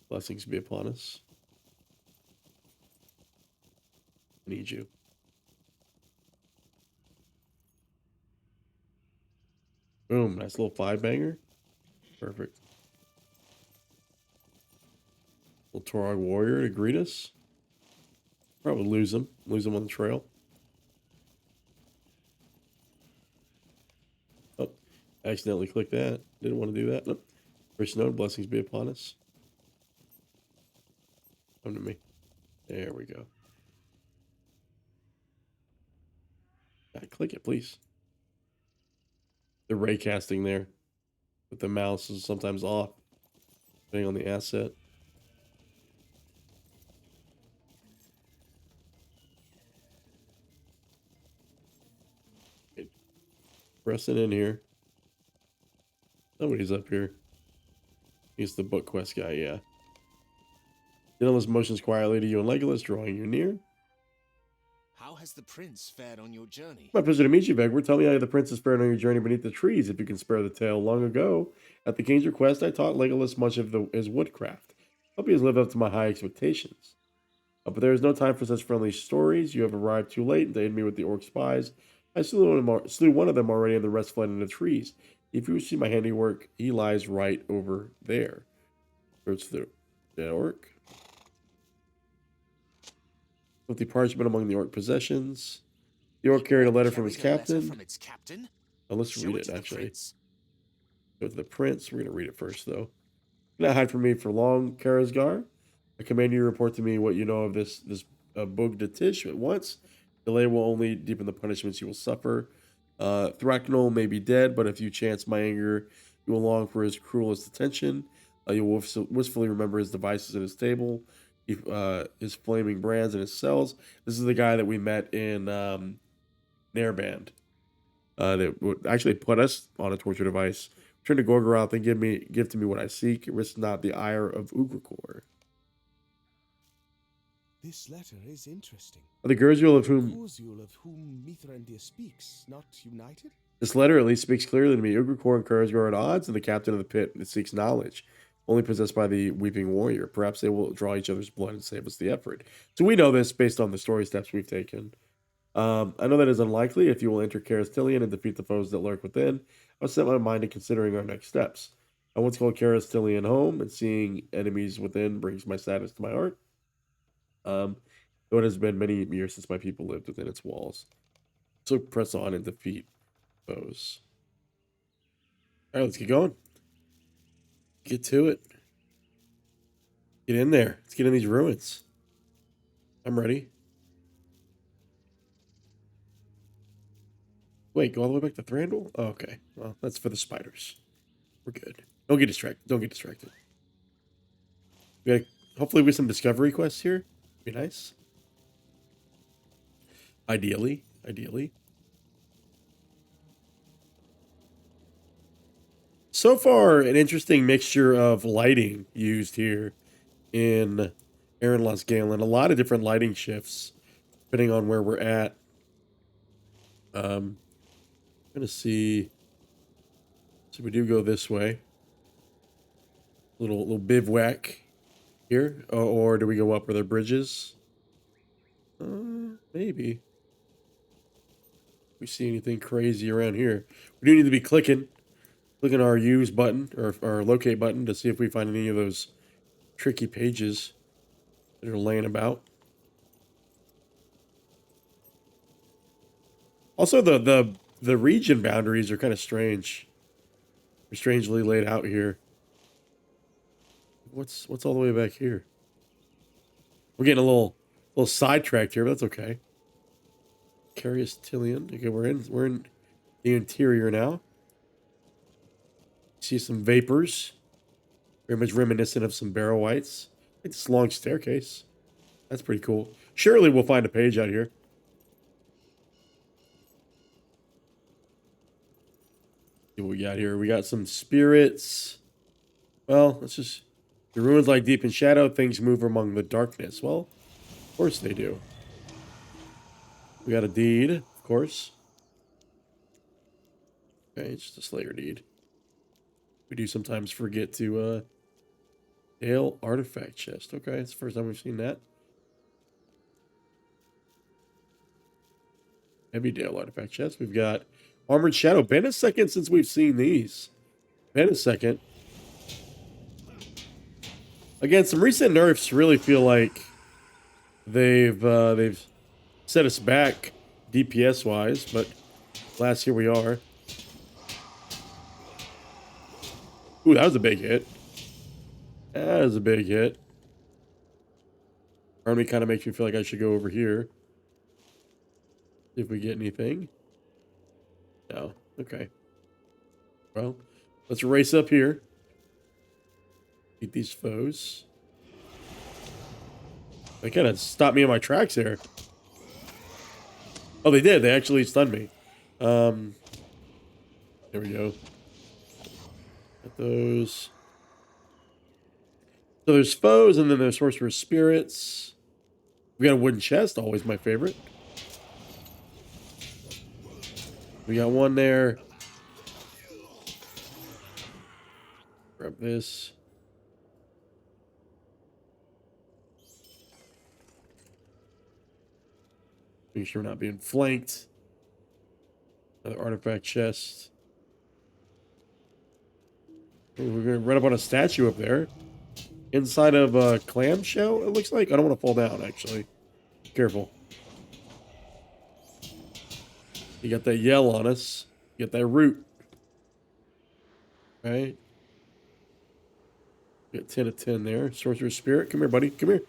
Speaker 1: Blessings be upon us. I need you. Boom, nice little 5-banger. Perfect. Little Torog warrior to greet us. Probably lose him on the trail. Oh, accidentally clicked that. Didn't want to do that. Nope. Rich Node, blessings be upon us. Come to me. There we go. Click it, please. The ray casting there with the mouse is sometimes off, depending on the asset. Okay. Pressing in here. Somebody's up here. He's the book quest guy, yeah. Daedalus motions quietly to you and Legolas, drawing you near.
Speaker 3: How has the prince fared on your journey?
Speaker 1: My pleasure to meet you, Vegward. Tell me how the prince has fared on your journey beneath the trees, if you can spare the tale. Long ago, at the king's request, I taught Legolas much of his woodcraft. Hope he has lived up to my high expectations. But there is no time for such friendly stories. You have arrived too late and to aid me with the orc spies. I slew one of them already, and the rest fled into the trees. If you wish to see my handiwork, he lies right over there. Search the orc. With the parchment among the orc possessions. The orc carried a letter from its captain. Now let's read it, actually. Go to the prince. We're going to read it first, though. Do not hide from me for long, Karasgar. I command you to report to me what you know of this Bug de Tish at once. Delay will only deepen the punishments you will suffer. Rhachló may be dead, but if you chance my anger, you will long for his cruelest attention. You will wistfully remember his devices in his table. His flaming brands and his cells. This is the guy that we met in Nairband. That would actually put us on a torture device. Turn to Gorgoroth and give to me what I seek. Risk not the ire of Ugrikor.
Speaker 2: This letter is interesting.
Speaker 1: The Gurzuil of whom
Speaker 2: Mithrandir speaks, not united?
Speaker 1: This letter at least speaks clearly to me. Ugrikor and Kurzgar are at odds, and the captain of the pit that seeks knowledge, only possessed by the weeping warrior. Perhaps they will draw each other's blood and save us the effort. So we know this based on the story steps we've taken. I know that is unlikely. If you will enter Caras Tilion and defeat the foes that lurk within, I'll set my mind to considering our next steps. I once called Caras Tilion home, and seeing enemies within brings my sadness to my heart. Though it has been many years since my people lived within its walls. So press on and defeat foes. Alright, let's get going. Get to it. Get in there. Let's get in these ruins. I'm ready. Wait, go all the way back to Thranduil? Oh, okay. Well, that's for the spiders. We're good. Don't get distracted. Don't get distracted. We got hopefully with some discovery quests here. Be nice. Ideally. So far, an interesting mixture of lighting used here in Eryn Lasgalen. A lot of different lighting shifts, depending on where we're at. I'm going to see. So we do go this way. Little bivouac here. Or do we go up where there are bridges? Maybe. We see anything crazy around here. We do need to be clicking our use button or our locate button to see if we find any of those tricky pages that are laying about. Also, the region boundaries are kind of strange. They're strangely laid out here. What's all the way back here? We're getting a little sidetracked here, but that's okay. Caras Tilion. Okay, we're in the interior now. See some vapors. Very much reminiscent of some barrow whites. Like this long staircase. That's pretty cool. Surely we'll find a page out here. See what we got here. We got some spirits. Well, let's just... The ruins lie deep in shadow. Things move among the darkness. Well, of course they do. We got a deed, of course. Okay, it's just a Slayer deed. We do sometimes forget to, Dale artifact chest. Okay, it's the first time we've seen that. Heavy Dale artifact chest. We've got Armored Shadow. Been a second since we've seen these. Been a second. Again, some recent nerfs really feel like they've set us back DPS wise, but last here we are. Ooh, that was a big hit. That was a big hit. Army kind of makes me feel like I should go over here. See if we get anything. No. Okay. Well, let's race up here. Beat these foes. They kind of stopped me in my tracks there. Oh, they did. They actually stunned me. There we go. Got those. So there's foes, and then there's sorcerer spirits. We got a wooden chest, always my favorite. We got one there. Grab this. Make sure we're not being flanked. Another artifact chest. We're gonna run up on a statue up there. Inside of a clamshell, it looks like. I don't want to fall down, actually. Careful. You got that yell on us. You got that root. Right? We got 10 of 10 there. Sorcerer Spirit. Come here, buddy. Come here.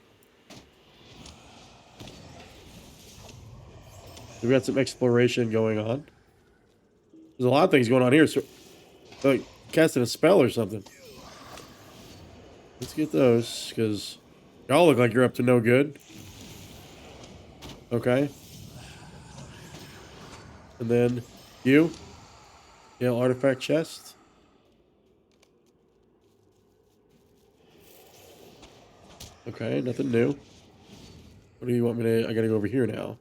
Speaker 1: We got some exploration going on. There's a lot of things going on here. So, like casting a spell or something. Let's get those, because y'all look like you're up to no good. Okay. And then you. Yeah, artifact chest. Okay, nothing new. What do you want me to... I gotta go over here now.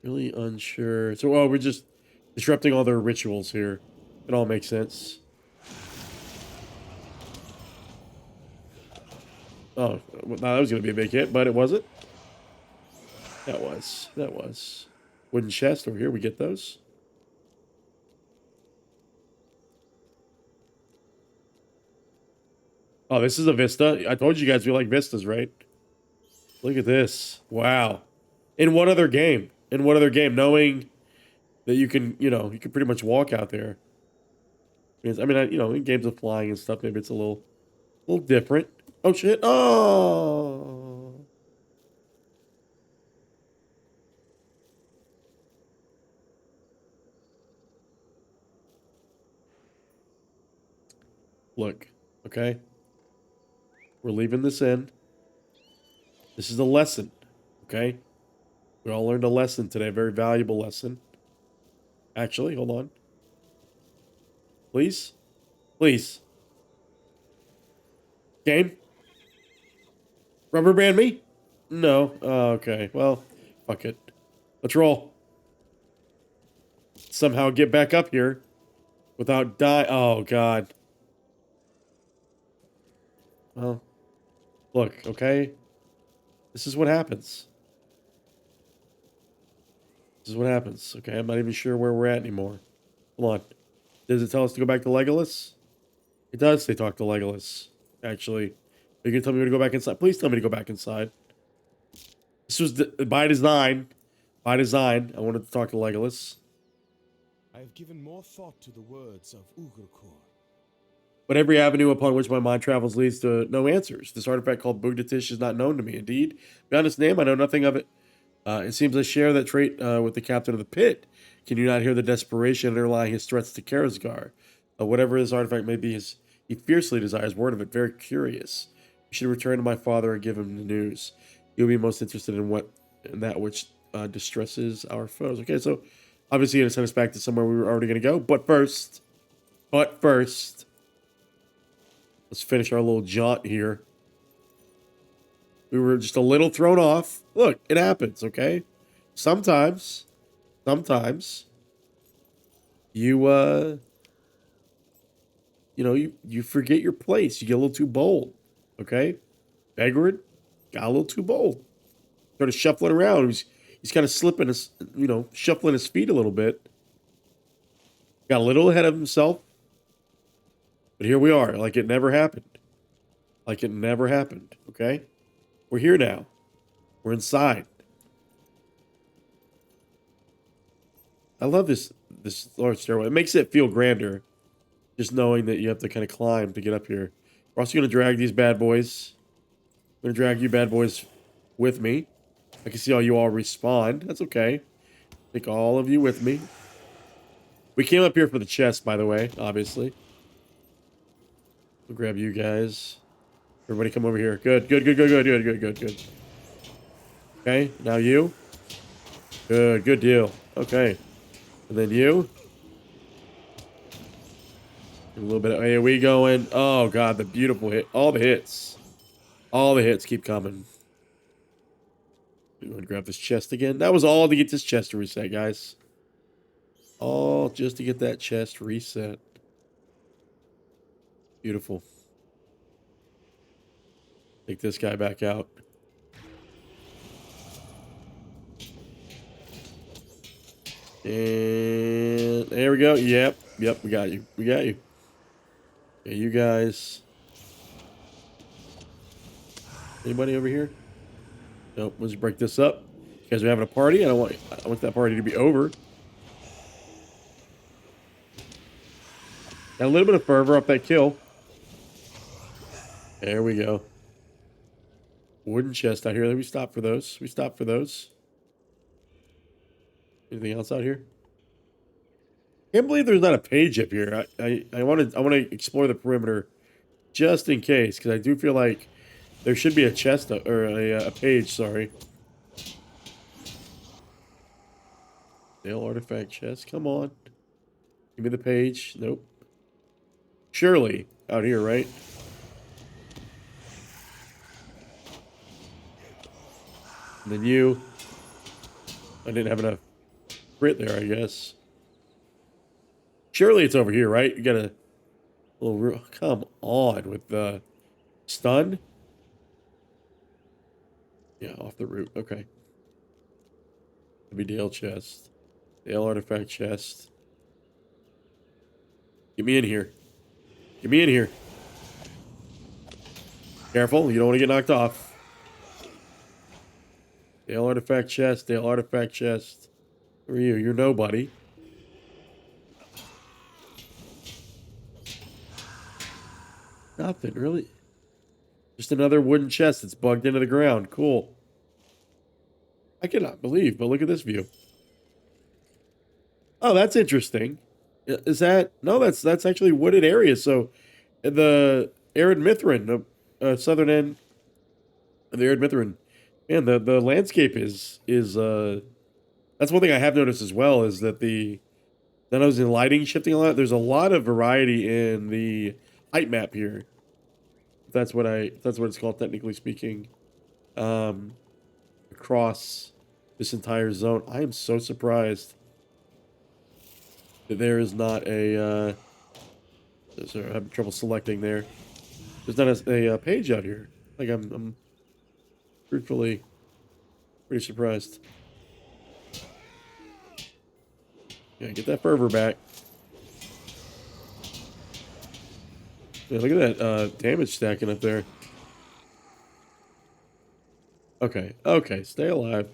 Speaker 1: Really unsure. So, oh, we're just disrupting all their rituals here. It all makes sense. Oh, well, that was going to be a big hit, but it wasn't. That was. Wooden chest over here. We get those. Oh, this is a vista. I told you guys we like vistas, right? Look at this. Wow. In what other game? In what other game? Knowing that you can, you can pretty much walk out there. I mean, in games of flying and stuff, maybe it's a little different. Oh, shit. Oh. Look, okay? We're leaving this in. This is a lesson, okay? We all learned a lesson today, a very valuable lesson. Actually, hold on. Please? Please. Game? Rubber band me? No. Oh, okay. Well, fuck it. Let's roll. Somehow get back up here without die. Oh, God. Well, look, okay? This is what happens. This is what happens, okay? I'm not even sure where we're at anymore. Hold on. Does it tell us to go back to Legolas? It does say talk to Legolas, actually. Are you going to tell me to go back inside? Please tell me to go back inside. This was by design. By design, I wanted to talk to Legolas.
Speaker 2: I have given more thought to the words of Ugrkur.
Speaker 1: But every avenue upon which my mind travels leads to no answers. This artifact called Bugdatish is not known to me. Indeed, beyond its name, I know nothing of it. It seems I share that trait with the captain of the pit. Can you not hear the desperation underlying his threats to Karazgar? Whatever this artifact may be, he fiercely desires word of it. Very curious. We should return to my father and give him the news. He'll be most interested in that which distresses our foes. Okay, so obviously you're going to send us back to somewhere we were already going to go. But first, let's finish our little jaunt here. We were just a little thrown off. Look, it happens, okay? Sometimes you you forget your place. You get a little too bold, okay? Vegward got a little too bold. Started shuffling around. He's kind of slipping his, shuffling his feet a little bit. Got a little ahead of himself. But here we are, like it never happened. Like it never happened, okay? We're here now. We're inside. I love this large stairway. It makes it feel grander, just knowing that you have to kind of climb to get up here. We're also going to drag these bad boys. I'm going to drag you bad boys with me. I can see all you all respawn. That's okay. Take all of you with me. We came up here for the chest, by the way, obviously. We'll grab you guys. Everybody come over here. Good. Okay, now you. Good deal. Okay. And then you. A little bit of AoE going. Oh, God, the beautiful hit. All the hits. All the hits keep coming. We want to grab this chest again. That was all to get this chest to reset, guys. All just to get that chest reset. Beautiful. Take this guy back out. And there we go. Yep, we got you. Okay, you guys. Anybody over here? Nope, let's break this up. You guys are having a party. I want that party to be over. Got a little bit of fervor up that kill. There we go. Wooden chest out here. We stop for those. Anything else out here? Can't believe there's not a page up here. I want to explore the perimeter just in case, because I do feel like there should be a chest or a page. Sorry. Nail artifact chest. Come on. Give me the page. Nope. Surely out here, right? And then you. I didn't have enough crit there, I guess. Surely it's over here, right? You got a little... Come on with the stun. Yeah, off the root. Okay. Maybe Dale chest. Dale artifact chest. Get me in here. Get me in here. Careful, you don't want to get knocked off. Dale artifact chest. Dale artifact chest. Who are you? You're nobody. Nothing, really. Just another wooden chest that's bugged into the ground. Cool. I cannot believe, but look at this view. Oh, that's interesting. Is that... No, that's actually wooded area. So, the Arid Mithrin, the southern end of the Arid Mithrin, man, the landscape is that's one thing I have noticed as well, is that that I was in lighting shifting a lot. There's a lot of variety in the height map here. That's what it's called, technically speaking. Across this entire zone. I am so surprised that there is not a sorry, I'm having trouble selecting there. There's not a page out here. Like, I'm truthfully pretty surprised. Yeah, get that fervor back. Yeah, look at that damage stacking up there. Okay, okay, stay alive.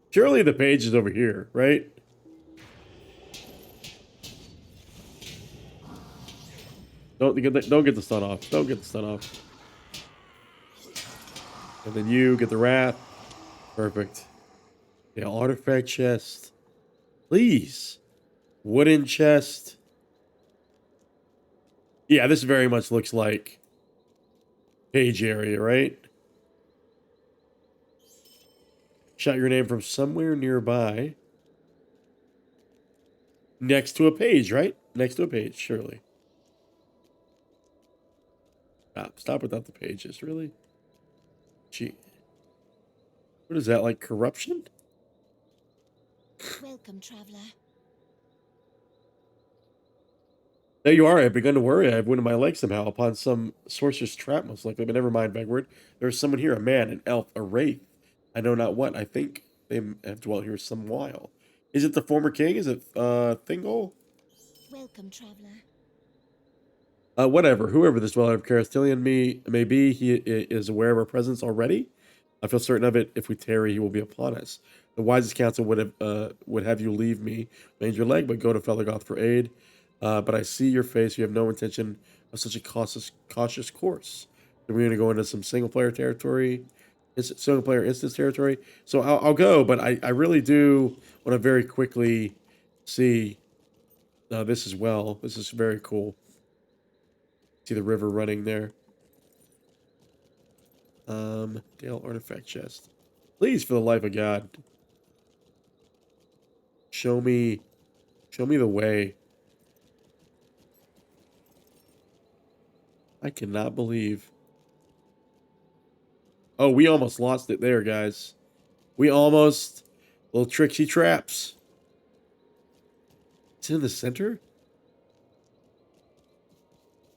Speaker 1: Surely the page is over here, right? Don't get the stun off. Don't get the stun off. And then you get the wrath. Perfect. The artifact chest. Please. Wooden chest. Yeah, this very much looks like page area, right? Shout your name from somewhere nearby. Next to a page, right? Next to a page, surely. Stop without the pages, really? Gee. What is that, like corruption?
Speaker 4: Welcome, traveler.
Speaker 1: There you are. I've begun to worry. I've wounded my leg somehow upon some sorcerer's trap, most likely. But never mind, Vegward. There is someone here, a man, an elf, a wraith. I know not what. I think they have dwelt here some while. Is it the former king? Is it Thingol?
Speaker 4: Welcome, traveler.
Speaker 1: Whatever. Whoever this dweller of Caras Tilion may be, he is aware of our presence already. I feel certain of it. If we tarry, he will be upon us. The wisest counsel would have you leave me, mend your leg, but go to Felegoth for aid. But I see your face. You have no intention of such a cautious course. We're going to go into some single-player territory, single-player instance territory. So I'll go, but I really do want to very quickly see this as well. This is very cool. See the river running there. Dale artifact chest. Please, for the life of God, show me the way. I cannot believe. Oh, we almost lost it there, guys. We almost... Little tricksy traps. It's in the center?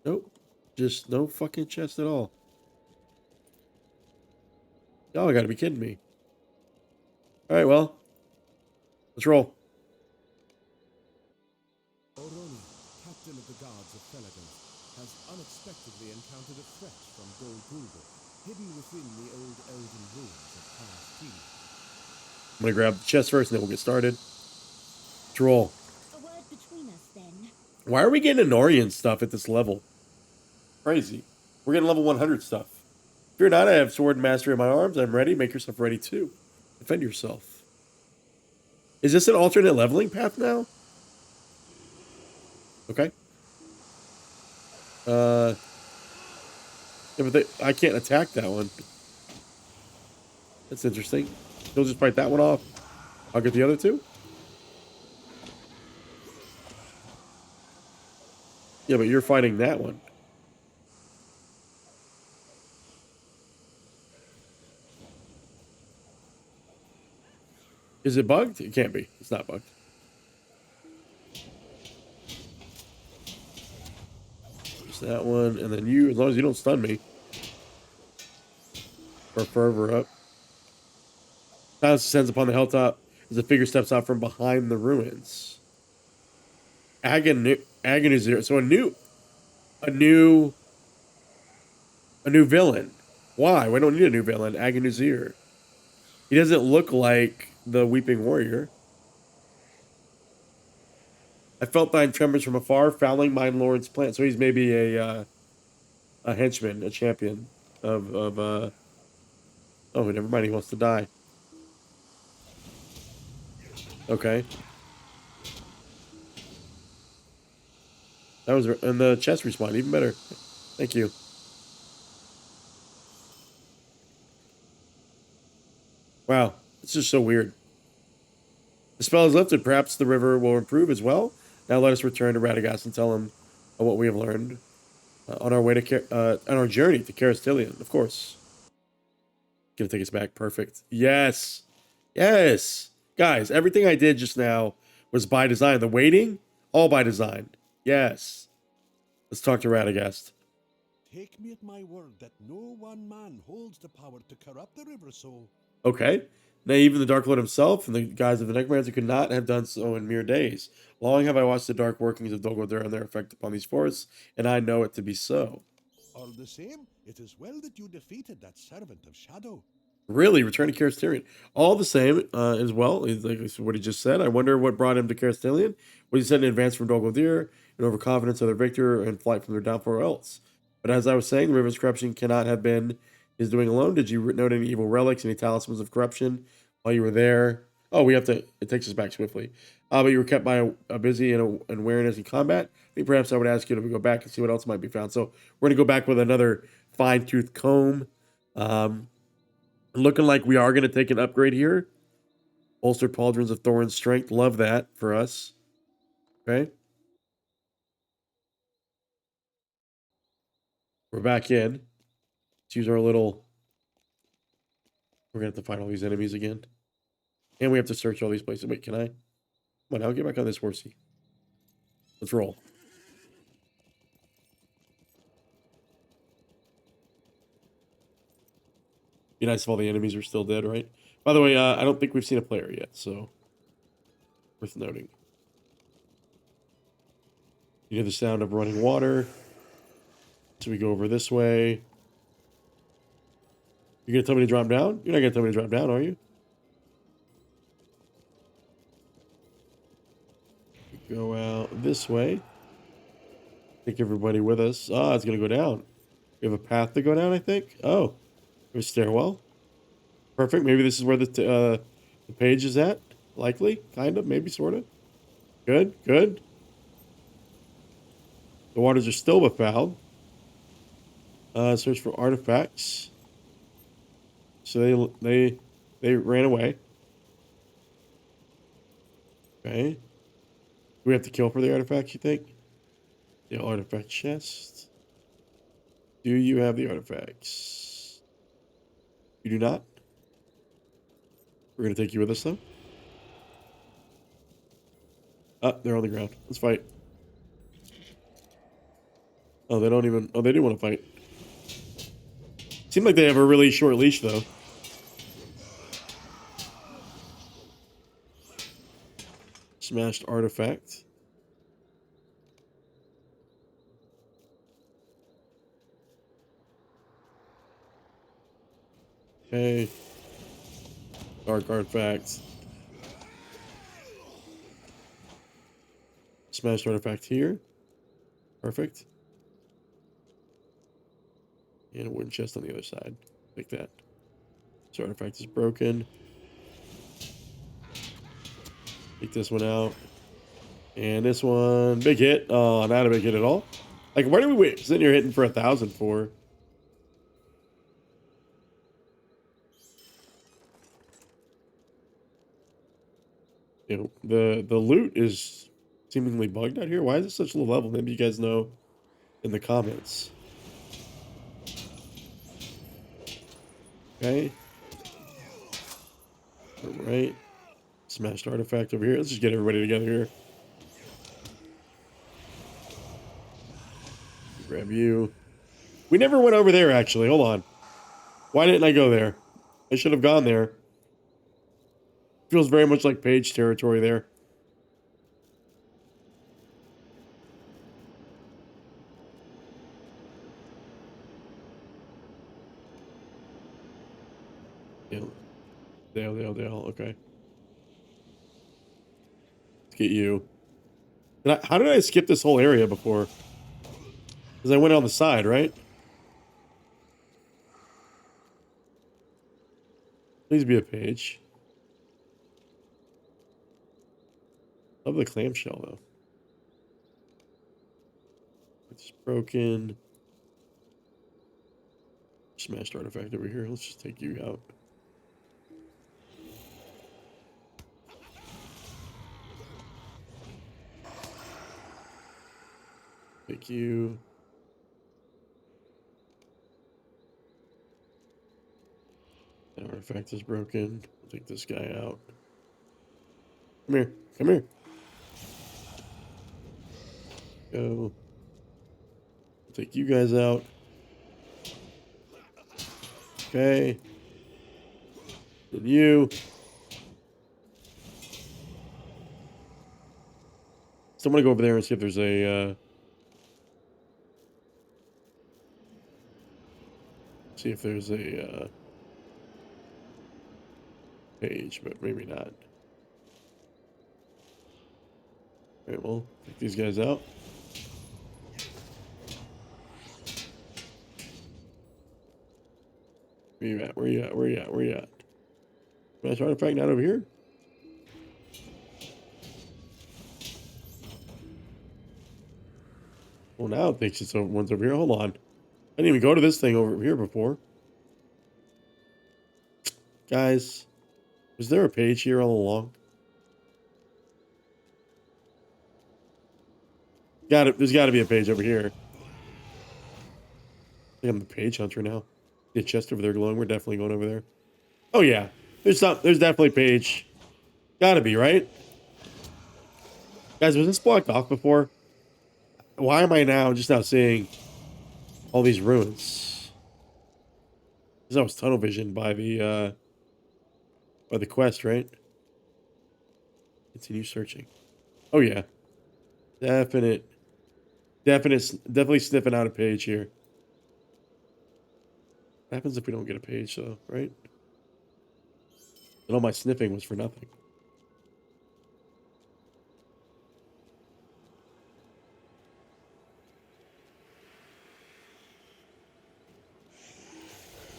Speaker 1: Nope. Just no fucking chest at all. Y'all gotta be kidding me. Alright, well. Let's roll.
Speaker 2: Oroniel, captain of the guards of Felegoth, has unexpectedly encountered a threat from Dol Guldur, hidden within the old elven ruins of Caras Tilion.
Speaker 1: I'm gonna grab the chest first and then we'll get started. Let's roll.
Speaker 4: A word between us, then.
Speaker 1: Why are we getting Anorian stuff at this level? Crazy. We're getting level 100 stuff. Fear not, I have sword and mastery in my arms. I'm ready. Make yourself ready too. Defend yourself. Is this an alternate leveling path now? Okay. Yeah, but I can't attack that one. That's interesting. He'll just fight that one off. I'll get the other two. Yeah, but you're fighting that one. Is it bugged? It can't be. It's not bugged. Just that one, and then you, as long as you don't stun me. Or fervor up. Silence descends upon the hilltop. as a figure steps out from behind the ruins. Agonizir. So a new villain. Why? We don't need a new villain. Agonizir. He doesn't look like the Weeping Warrior. I felt thine tremors from afar, fouling mine lord's plant. So he's maybe a henchman, a champion of oh, never mind. He wants to die. Okay. That was, and the chest respawn, even better. Thank you. Wow, it's just so weird. The spell is lifted. Perhaps the river will improve as well. Now let us return to Radagast and tell him what we have learned on our way to on our journey to Caras Tilion, of course. Gonna take us back. Perfect. Yes, yes, guys. Everything I did just now was by design. The waiting, all by design. Yes. Let's talk to Radagast.
Speaker 5: Take me at my word that no one man holds the power to corrupt the river soul.
Speaker 1: Okay. Now, even the Dark Lord himself and the guys of the Necromancer could not have done so in mere days. Long have I watched the dark workings of Dol Guldur and their effect upon these forests, and I know it to be so.
Speaker 5: All the same, it is well that you defeated that servant of Shadow.
Speaker 1: Really, return to Caras Tilion. All the same, as well, like what he just said. I wonder what brought him to Caras Tilion. What he said in advance from Dol Guldur, in overconfidence of their victor, and flight from their downfall or else. But as I was saying, the river's corruption cannot have been his doing alone. Did you note any evil relics, any talismans of corruption while you were there? Oh, we have to, it takes us back swiftly. But you were kept by a busy and awareness in combat. I think perhaps I would ask you to go back and see what else might be found. So we're going to go back with another fine-tooth comb. Looking like we are going to take an upgrade here. Bolstered Pauldrons of Thorin's Strength. Love that for us. Okay. We're back in. Let's use our little... We're going to have to find all these enemies again. And we have to search all these places. Wait, can I? Come on, now get back on this horsey. Let's roll. Be nice if all the enemies are still dead, right? By the way, I don't think we've seen a player yet, so worth noting. You hear the sound of running water. So we go over this way. You're going to tell me to drop down? You're not going to tell me to drop down, are you? We go out this way. Take everybody with us. Ah, it's going to go down. We have a path to go down, I think. Oh, there's a stairwell. Perfect. Maybe this is where the page is at. Likely. Kind of. Maybe. Sort of. Good. Good. The waters are still befouled. Search for artifacts. So they ran away. Okay. Do we have to kill for the artifacts, you think? The artifact chest. Do you have the artifacts? You do not? We're going to take you with us, though. Ah, they're on the ground. Let's fight. Oh, they don't even... Oh, they do want to fight. Seems like they have a really short leash, though. Smashed artifact. Okay. Dark artifact. Smashed artifact here. Perfect. And a wooden chest on the other side. Like that. This artifact is broken. Take this one out. And this one. Big hit. Oh, not a big hit at all. Like, where do we wait? Sitting here hitting for 1,000 for. You know, the loot is seemingly bugged out here. Why is it such low level? Maybe you guys know in the comments. Okay. All right. Smashed artifact over here. Let's just get everybody together here. Grab you. We never went over there, actually. Hold on. Why didn't I go there? I should have gone there. Feels very much like page territory there. Dale. Okay. Let's get you. How did I skip this whole area before? Because I went on the side, right? Please be a page. Love the clamshell, though. It's broken. Smashed artifact over here. Let's just take you out. Take you. That artifact is broken. I'll take this guy out. Come here. Come here. Go. I'll take you guys out. Okay. Then you. So I'm gonna go over there and see if there's a page, but maybe not. Alright, well, take these guys out. Where you at? Where you at? Where you at? Where you at? Smash artifact not over here? Well, now it thinks it's one's over here. Hold on. I didn't even go to this thing over here before. Guys, was there a page here all along? There's got to be a page over here. I think I'm the page hunter now. The chest over there glowing. We're definitely going over there. Oh yeah, there's definitely a page. Gotta be, right? Guys, was this blocked off before? Why am I just now seeing all these ruins? Because I was tunnel visioned by the quest, right? Continue searching. Oh yeah, definitely sniffing out a page here. What happens if we don't get a page, though, right? And all my sniffing was for nothing.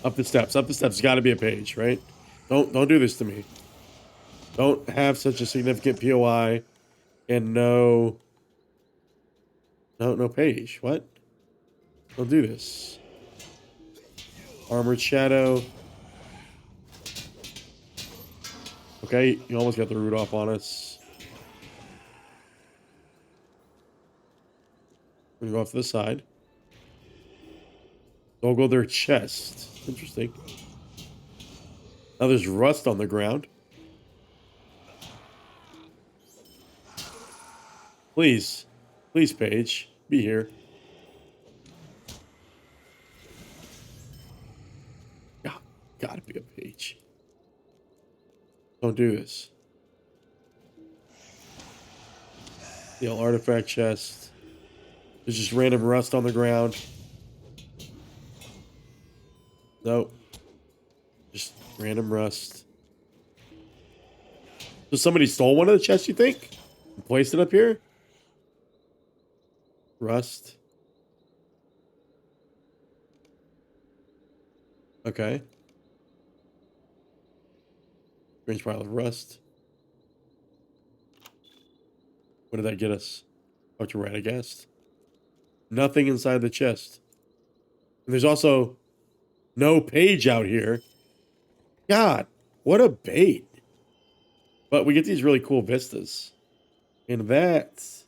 Speaker 1: Up the steps. Got to be a page, right? Don't do this to me. Don't have such a significant POI and no page. What? Don't do this. Armored Shadow. Okay, you almost got the root off on us. We're gonna go off to the side. Don't go their chest. Interesting. Now there's rust on the ground. Please, page, be here. Gotta be a page. Don't do this. The old artifact chest. There's just random rust on the ground. Nope. Just random rust. So somebody stole one of the chests, you think? And placed it up here? Rust. Okay. Strange pile of rust. What did that get us? Up to Radagast. Nothing inside the chest. And there's also no page out here. God, what a bait. But we get these really cool vistas. And that's...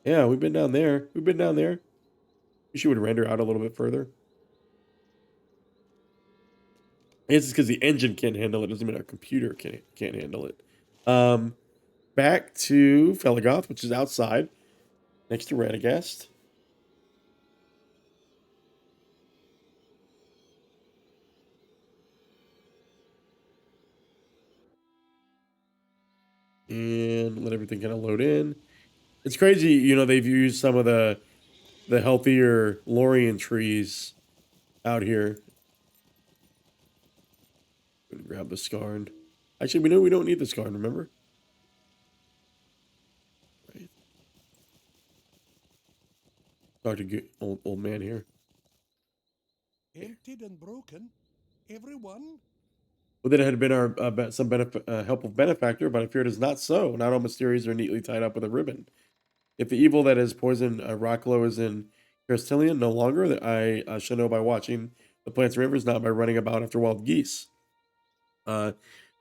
Speaker 1: Yeah, we've been down there. Wish you would render out a little bit further. I guess it's because the engine can't handle it. Doesn't mean our computer can't handle it. Back to Felegoth, which is outside, next to Radagast. And let everything kind of load in. It's crazy, you know, they've used some of the healthier Lorien trees out here. Grab the Scarn. Actually, we know we don't need the Scarn, remember? Right. Talk to old man here.
Speaker 5: Emptied and broken. Everyone?
Speaker 1: Well, then it had been our some helpful benefactor, but I fear it is not so. Not all mysteries are neatly tied up with a ribbon. If the evil that has poisoned Rhachló is in Caras Tilion no longer, that I shall know by watching the plants and rivers, not by running about after wild geese. The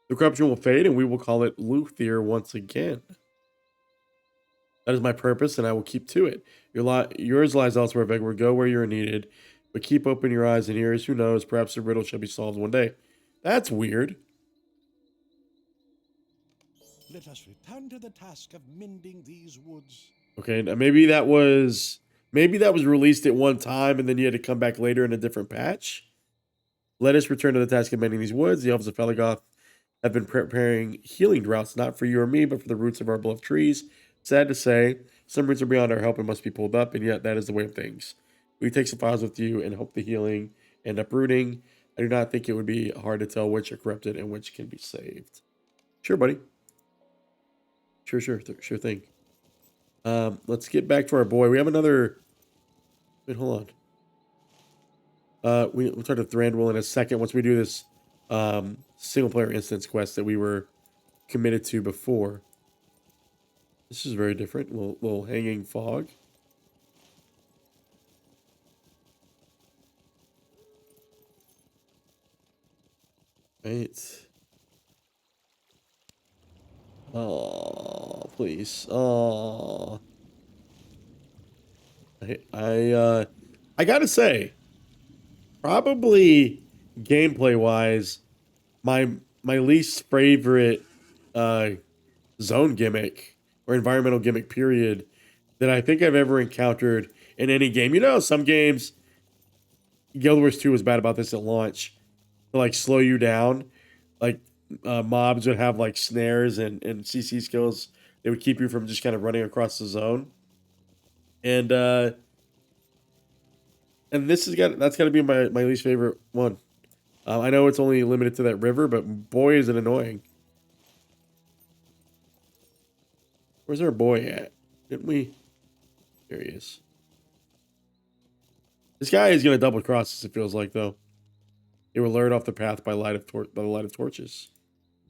Speaker 1: corruption will fade, and we will call it Luthier once again. That is my purpose, and I will keep to it. Yours lies elsewhere, Vegward. Go where you are needed, but keep open your eyes and ears. Who knows? Perhaps the riddle shall be solved one day. That's weird.
Speaker 5: Let us return to the task of mending these woods.
Speaker 1: Okay, now maybe that was released at one time, and then you had to come back later in a different patch. Let us return to the task of mending these woods. The elves of Felegoth have been preparing healing droughts, not for you or me, but for the roots of our beloved trees. Sad to say, some roots are beyond our help and must be pulled up, and yet that is the way of things. We take some files with you and hope the healing and uprooting. I do not think it would be hard to tell which are corrupted and which can be saved. Sure, buddy. Sure thing. Let's get back to our boy. We have another. Wait, hold on. We'll talk to Thranduil in a second once we do this single player instance quest that we were committed to before. This is very different. Little hanging fog. Right. Oh, please. Oh. I gotta say, probably gameplay wise, my least favorite zone gimmick or environmental gimmick period that I think I've ever encountered in any game. You know, some games, Guild Wars 2 was bad about this at launch, to like slow you down. Like mobs would have like snares and CC skills. They would keep you from just kind of running across the zone. And that's got to be my least favorite one. I know it's only limited to that river, but boy is it annoying. Where's our boy at? Didn't we? There he is. This guy is gonna double cross us. It feels like though. They were lured off the path by the light of torches.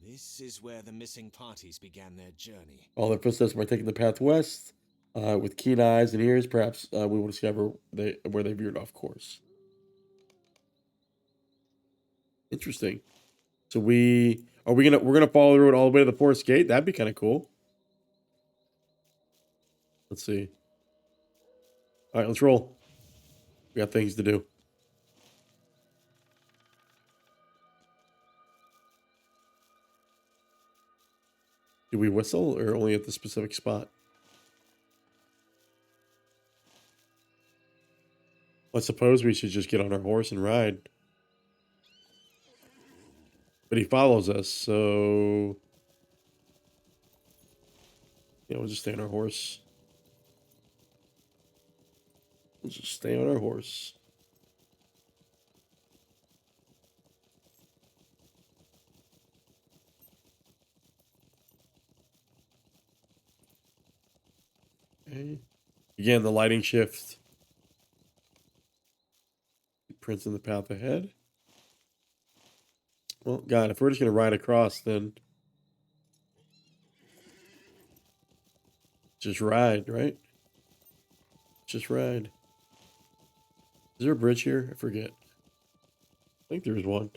Speaker 3: This is where the missing parties began their journey.
Speaker 1: All their footsteps by taking the path west. With keen eyes and ears, perhaps we will discover where they veered off course. Interesting. So we're gonna follow the road all the way to the forest gate. That'd be kind of cool. Let's see. All right, let's roll. We got things to do. Do we whistle or only at the specific spot? I suppose we should just get on our horse and ride. But he follows us, so yeah, we'll just stay on our horse. We'll just stay on our horse. Okay. Again, the lighting shift. Prints in the path ahead. Well, God, if we're just going to ride across, then just ride, right? Just ride. Is there a bridge here? I forget. I think there's one.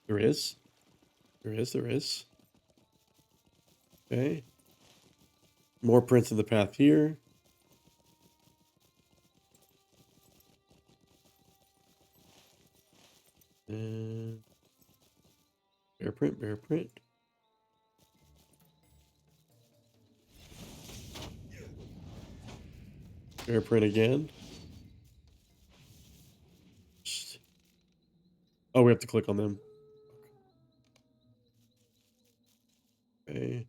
Speaker 1: There is. There is. Okay. More prints of the path here. And bear print. Bear print again. Oh, we have to click on them. Okay.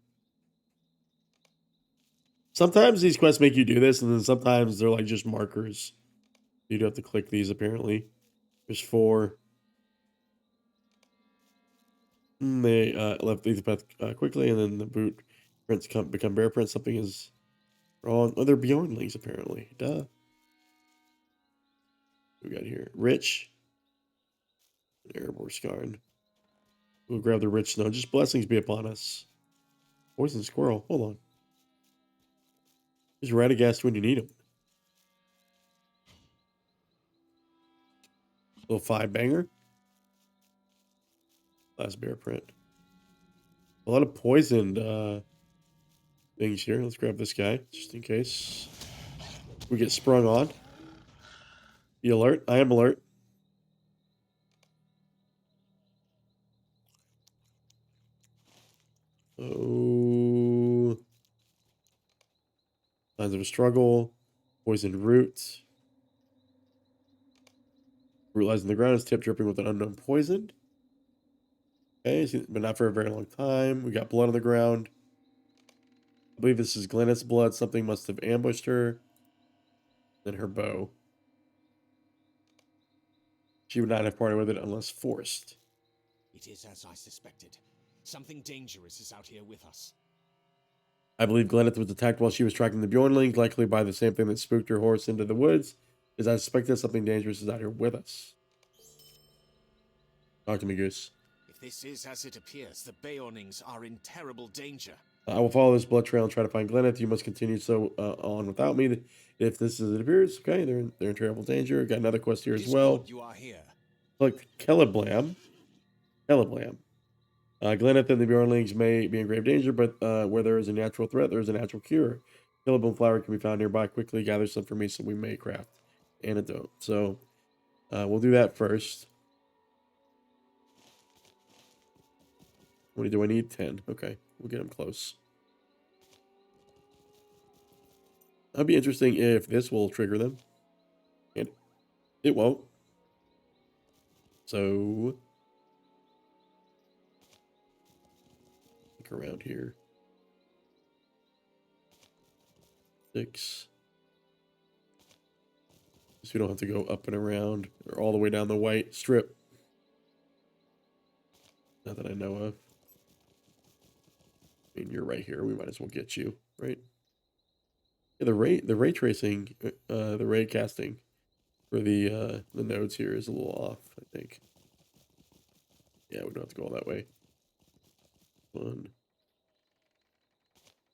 Speaker 1: Sometimes these quests make you do this, and then sometimes they're like just markers. You do have to click these, apparently. There's 4. And they left the path quickly, and then the boot prints become bear prints. Something is wrong. Oh, they're Beornings, apparently. Duh. What we got here? Rich. Erebor Scarn. We'll grab the rich snow. Just blessings be upon us. Poison squirrel. Hold on. Here's Radagast when you need him. Little 5-banger. Last bear print. A lot of poisoned things here. Let's grab this guy, just in case we get sprung on. Be alert. I am alert. Oh. Signs of a struggle. Poisoned root. Root lies in the ground. Is tip dripping with an unknown poison. Okay, but not for a very long time. We got blood on the ground. I believe this is Gleneth's blood. Something must have ambushed her. Then her bow. She would not have parted with it unless forced.
Speaker 3: It is as I suspected. Something dangerous is out here with us.
Speaker 1: I believe Gleneth was attacked while she was tracking the Beornings, likely by the same thing that spooked her horse into the woods. As I suspected, something dangerous is out here with us. Talk to me, Goose.
Speaker 3: If this is as it appears, the Beornings are in terrible danger.
Speaker 1: I will follow this blood trail and try to find Gleneth. You must continue so on without me. If this is as it appears, okay, they're in terrible danger. Got another quest here as well.
Speaker 3: You are here.
Speaker 1: Look, Celeblam. Gleneth and the Beornings may be in grave danger, but where there is a natural threat, there is a natural cure. Celeblam flower can be found nearby. Quickly gather some for me so we may craft antidote. So we'll do that first. What do I need? 10. Okay, we'll get them close. That'd be interesting if this will trigger them. And it won't. So look around here. 6. So we don't have to go up and around or all the way down the white strip. Not that I know of. I mean, you're right here. We might as well get you, right? Yeah, the ray tracing, the ray casting for the nodes here is a little off, I think. Yeah, we don't have to go all that way.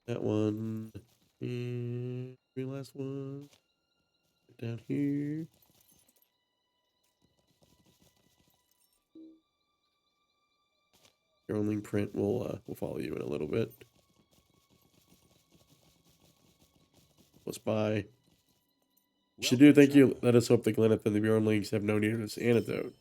Speaker 1: That one. And the last one. Down here. Your only print will follow you in a little bit. Close by. Should do. Thank you. Let us hope that Gleneth and the Beornings have no need of this antidote.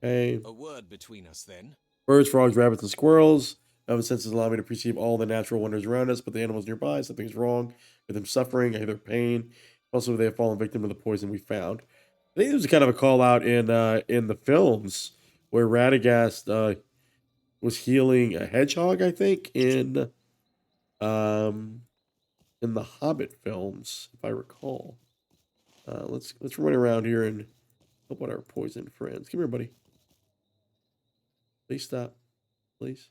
Speaker 1: Okay.
Speaker 3: A word between us then.
Speaker 1: Birds, frogs, rabbits, and squirrels. Our senses allow me to perceive all the natural wonders around us, but the animals nearby, something's wrong with them suffering, I hear their pain. Also, they have fallen victim to the poison we found. I think there was kind of a call out in the films where Radagast was healing a hedgehog, I think, in the Hobbit films, if I recall. Let's run around here and help out our poisoned friends. Come here, buddy. Please stop. Please.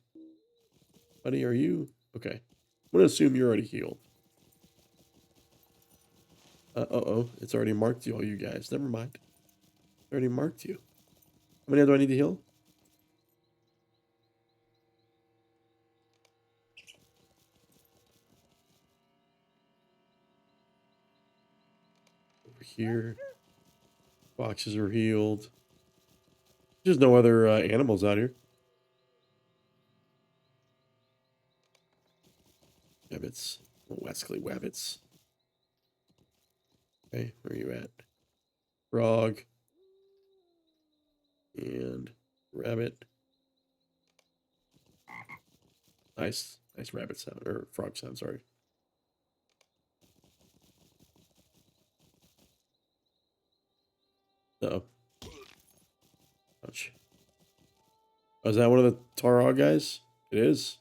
Speaker 1: Buddy, are you? Okay. I'm going to assume you're already healed. Uh-oh. It's already marked you, all you guys. Never mind. It's already marked you. How many do I need to heal? Over here. Boxes are healed. There's no other animals out here. Wabbits. Weskley wabbits. Okay, where are you at? Frog. And rabbit. Nice rabbit sound, or frog sound, sorry. Uh-oh. Oh, much. Oh, is that one of the Taurog guys? It is.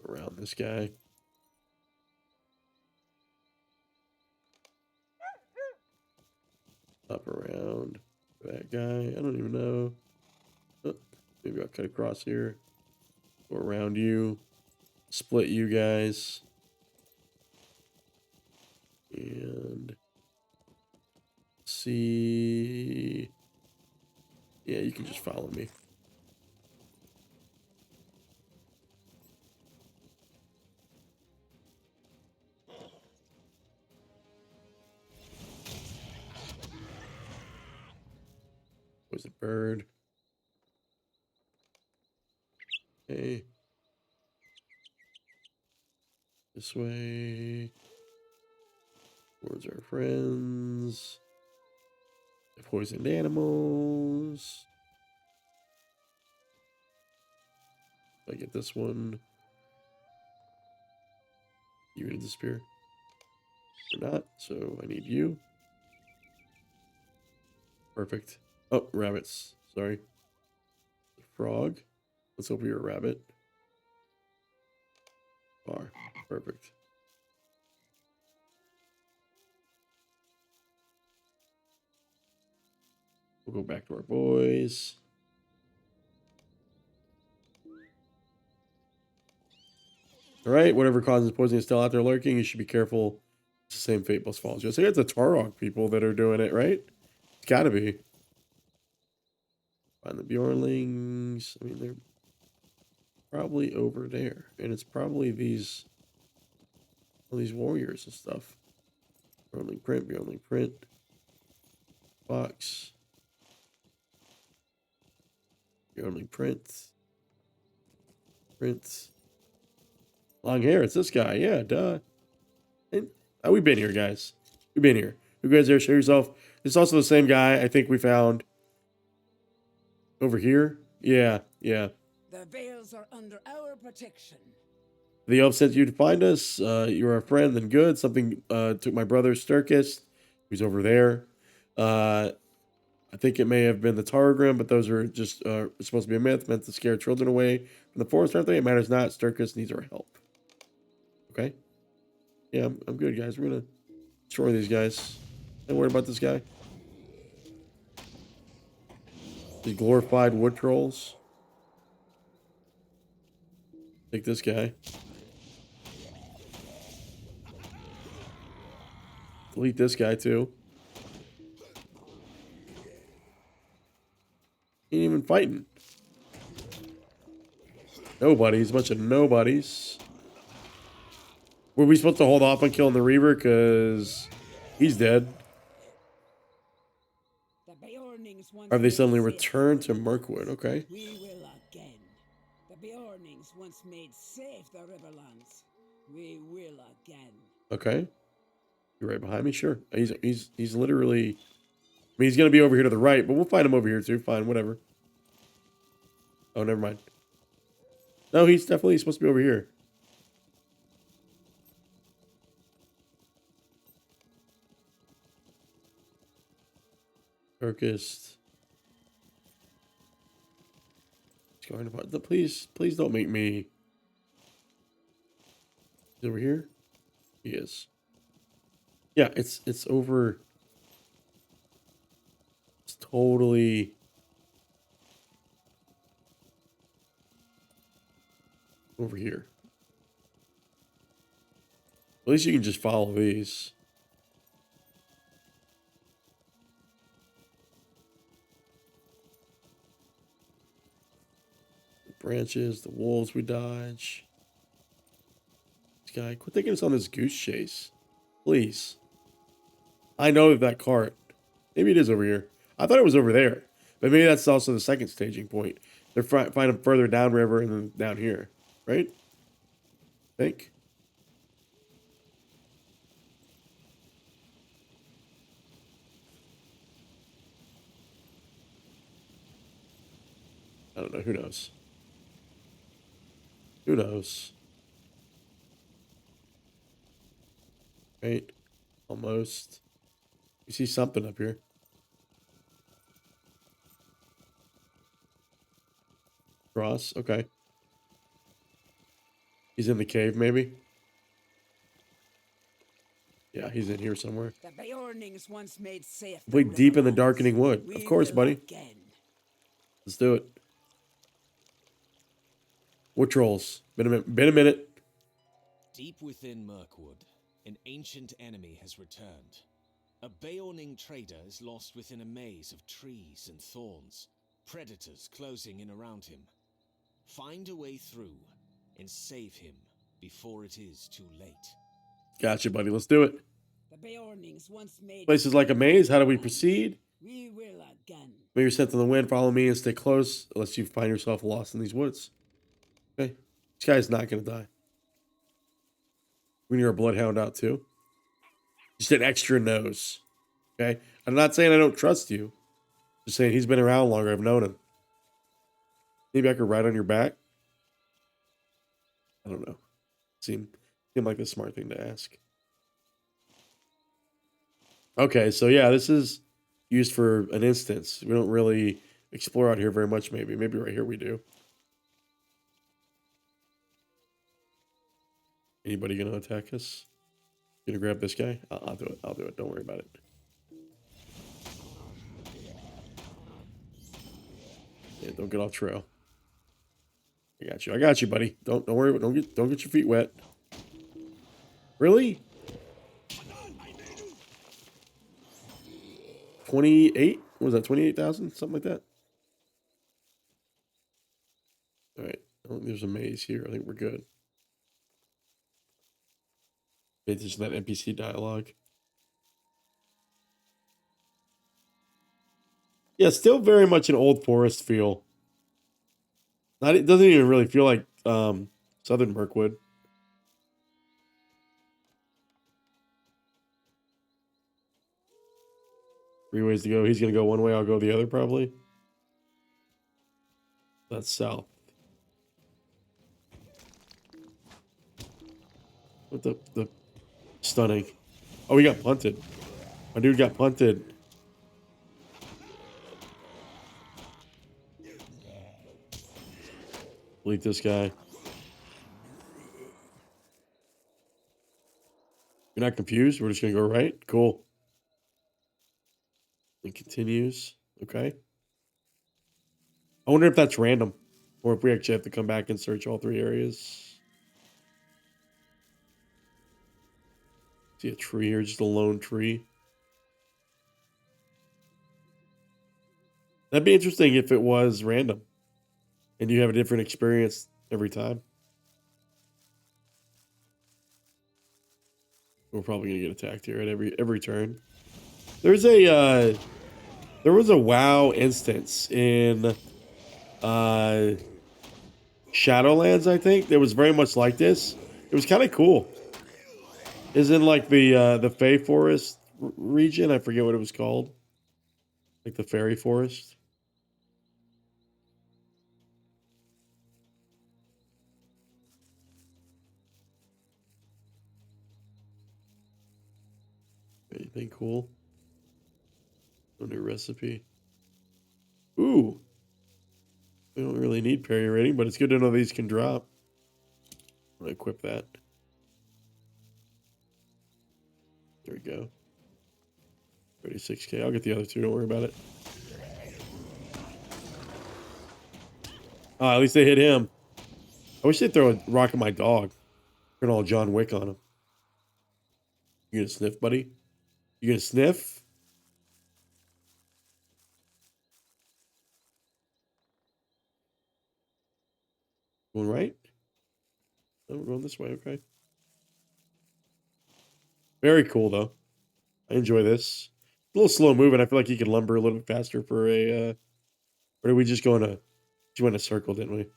Speaker 1: Around this guy. Up around that guy. I don't even know. Oh, maybe I'll cut across here. Go around you. Split you guys. And see. Yeah, you can just follow me. Was a bird. Okay. This way. Towards our friends. The poisoned animals. I get this one. You need the spear. Or not, so I need you. Perfect. Oh, rabbits. Sorry. Frog. Let's hope you're a rabbit. Are. Perfect. We'll go back to our boys. All right, whatever causes poison is still out there lurking. You should be careful. It's the same fate plus falls. So it's the Taurog people that are doing it, right? It's gotta be. Find the Beornings. I mean, they're probably over there, and it's probably these all these warriors and stuff. Beorning print, box. Beorning print. Long hair, it's this guy. Yeah, duh. And, we've been here, guys. We've been here. You guys there, show yourself. It's also the same guy I think we found over here. Yeah.
Speaker 6: The Vales are under our protection.
Speaker 1: The elf sent you to find us. You're our friend, then good. Something took my brother, Sterkist. He's over there. I think it may have been the Taurogrim, but those are just supposed to be a myth, meant to scare children away from the forest, aren't they? It matters not. Sterkist needs our help. Okay? Yeah, I'm good, guys. We're going to destroy these guys. Don't worry about this guy. These glorified wood trolls. Take this guy. Delete this guy, too. He ain't even fighting. Nobodies. A bunch of nobodies. Were we supposed to hold off on killing the Reaver? Because he's dead.
Speaker 6: The Beornings once
Speaker 1: Have they
Speaker 6: made
Speaker 1: suddenly
Speaker 6: safe
Speaker 1: returned
Speaker 6: the
Speaker 1: to
Speaker 6: river.
Speaker 1: Mirkwood? Okay.
Speaker 6: We will again. The Beornings once made safe the Riverlands. We will again.
Speaker 1: Okay. You're right behind me? Sure. He's literally... I mean, he's going to be over here to the right, but we'll find him over here too. Fine, whatever. Oh, never mind. No, he's definitely supposed to be over here. Sterkist. He's going to... Please don't make me... He's over here? He is. Yeah, it's over... It's totally... over here. At least you can just follow these. The branches, the wolves we dodge. This guy, quit taking us on this goose chase. Please. I know that cart. Maybe it is over here. I thought it was over there. But maybe that's also the second staging point. They're finding further downriver and then down here. Right? I think. I don't know. Who knows? Who knows? Right? Almost. You see something up here. Cross. Okay. He's in the cave, maybe? Yeah, he's in here somewhere.
Speaker 6: The Beornings once made safe the
Speaker 1: Way deep in the
Speaker 6: Riverlands.
Speaker 1: Darkening Wood.
Speaker 6: We
Speaker 1: Of course,
Speaker 6: will
Speaker 1: buddy.
Speaker 6: again.
Speaker 1: Let's do it. What trolls? Been a minute.
Speaker 3: Deep within Mirkwood, an ancient enemy has returned. A Beorning trader is lost within a maze of trees and thorns, predators closing in around him. Find a way through and save him before it is too late.
Speaker 1: Gotcha, buddy. Let's do it.
Speaker 6: The Beornings once made
Speaker 1: Place is like a maze. How do we proceed?
Speaker 6: We will again.
Speaker 1: Make your scent on the wind. Follow me and stay close unless you find yourself lost in these woods. Okay. This guy's not going to die. We need our bloodhound out too. Just an extra nose. Okay. I'm not saying I don't trust you. Just saying he's been around longer. I've known him. Maybe I could ride on your back. I don't know. Seemed like the smart thing to ask. Okay, so yeah, this is used for an instance. We don't really explore out here very much, maybe. Maybe right here we do. Anybody gonna attack us? Gonna grab this guy? I'll do it. I'll do it. Don't worry about it. Yeah, don't get off trail. I got you. I got you, buddy. Don't worry. Don't get your feet wet. Really? 28? What was that? 28,000? Something like that. All right. I don't think there's a maze here. I think we're good. Pay attention to that NPC dialogue. Yeah, still very much an old forest feel. It doesn't even really feel like Southern Mirkwood. Three ways to go. He's going to go one way. I'll go the other, probably. That's south. What the stunning. Oh, he got punted. My dude got punted. Delete this guy. You're not confused? We're just going to go right? Cool. It continues. Okay. I wonder if that's random. Or if we actually have to come back and search all three areas. See a tree here, just a lone tree. That'd be interesting if it was random. And you have a different experience every time. We're probably gonna get attacked here at every turn. There was a WoW instance in Shadowlands, I think. That was very much like this. It was kind of cool. Is in like the Fey Forest region. I forget what it was called. Like the Fairy Forest. Anything cool? No new recipe. Ooh. We don't really need parry rating, but it's good to know these can drop. I'm gonna equip that. There we go. 36k. I'll get the other two. Don't worry about it. Oh, at least they hit him. I wish they'd throw a rock at my dog. Turn all John Wick on him. You gonna sniff, buddy? You gonna sniff? Going right? Oh, we're going this way. Okay. Very cool, though. I enjoy this. A little slow moving. I feel like you could lumber a little bit faster for a... or did we just go in a... Just went in a circle, didn't we?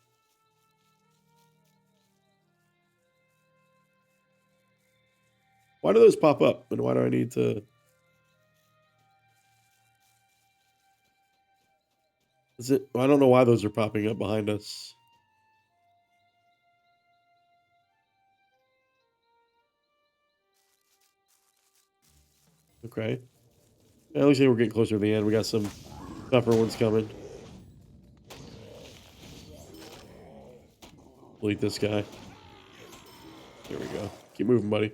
Speaker 1: Why do those pop up? And why do I need to... Is it... I don't know why those are popping up behind us. Okay. Yeah, looks like we're getting closer to the end. We got some tougher ones coming. Delete this guy. There we go. Keep moving, buddy.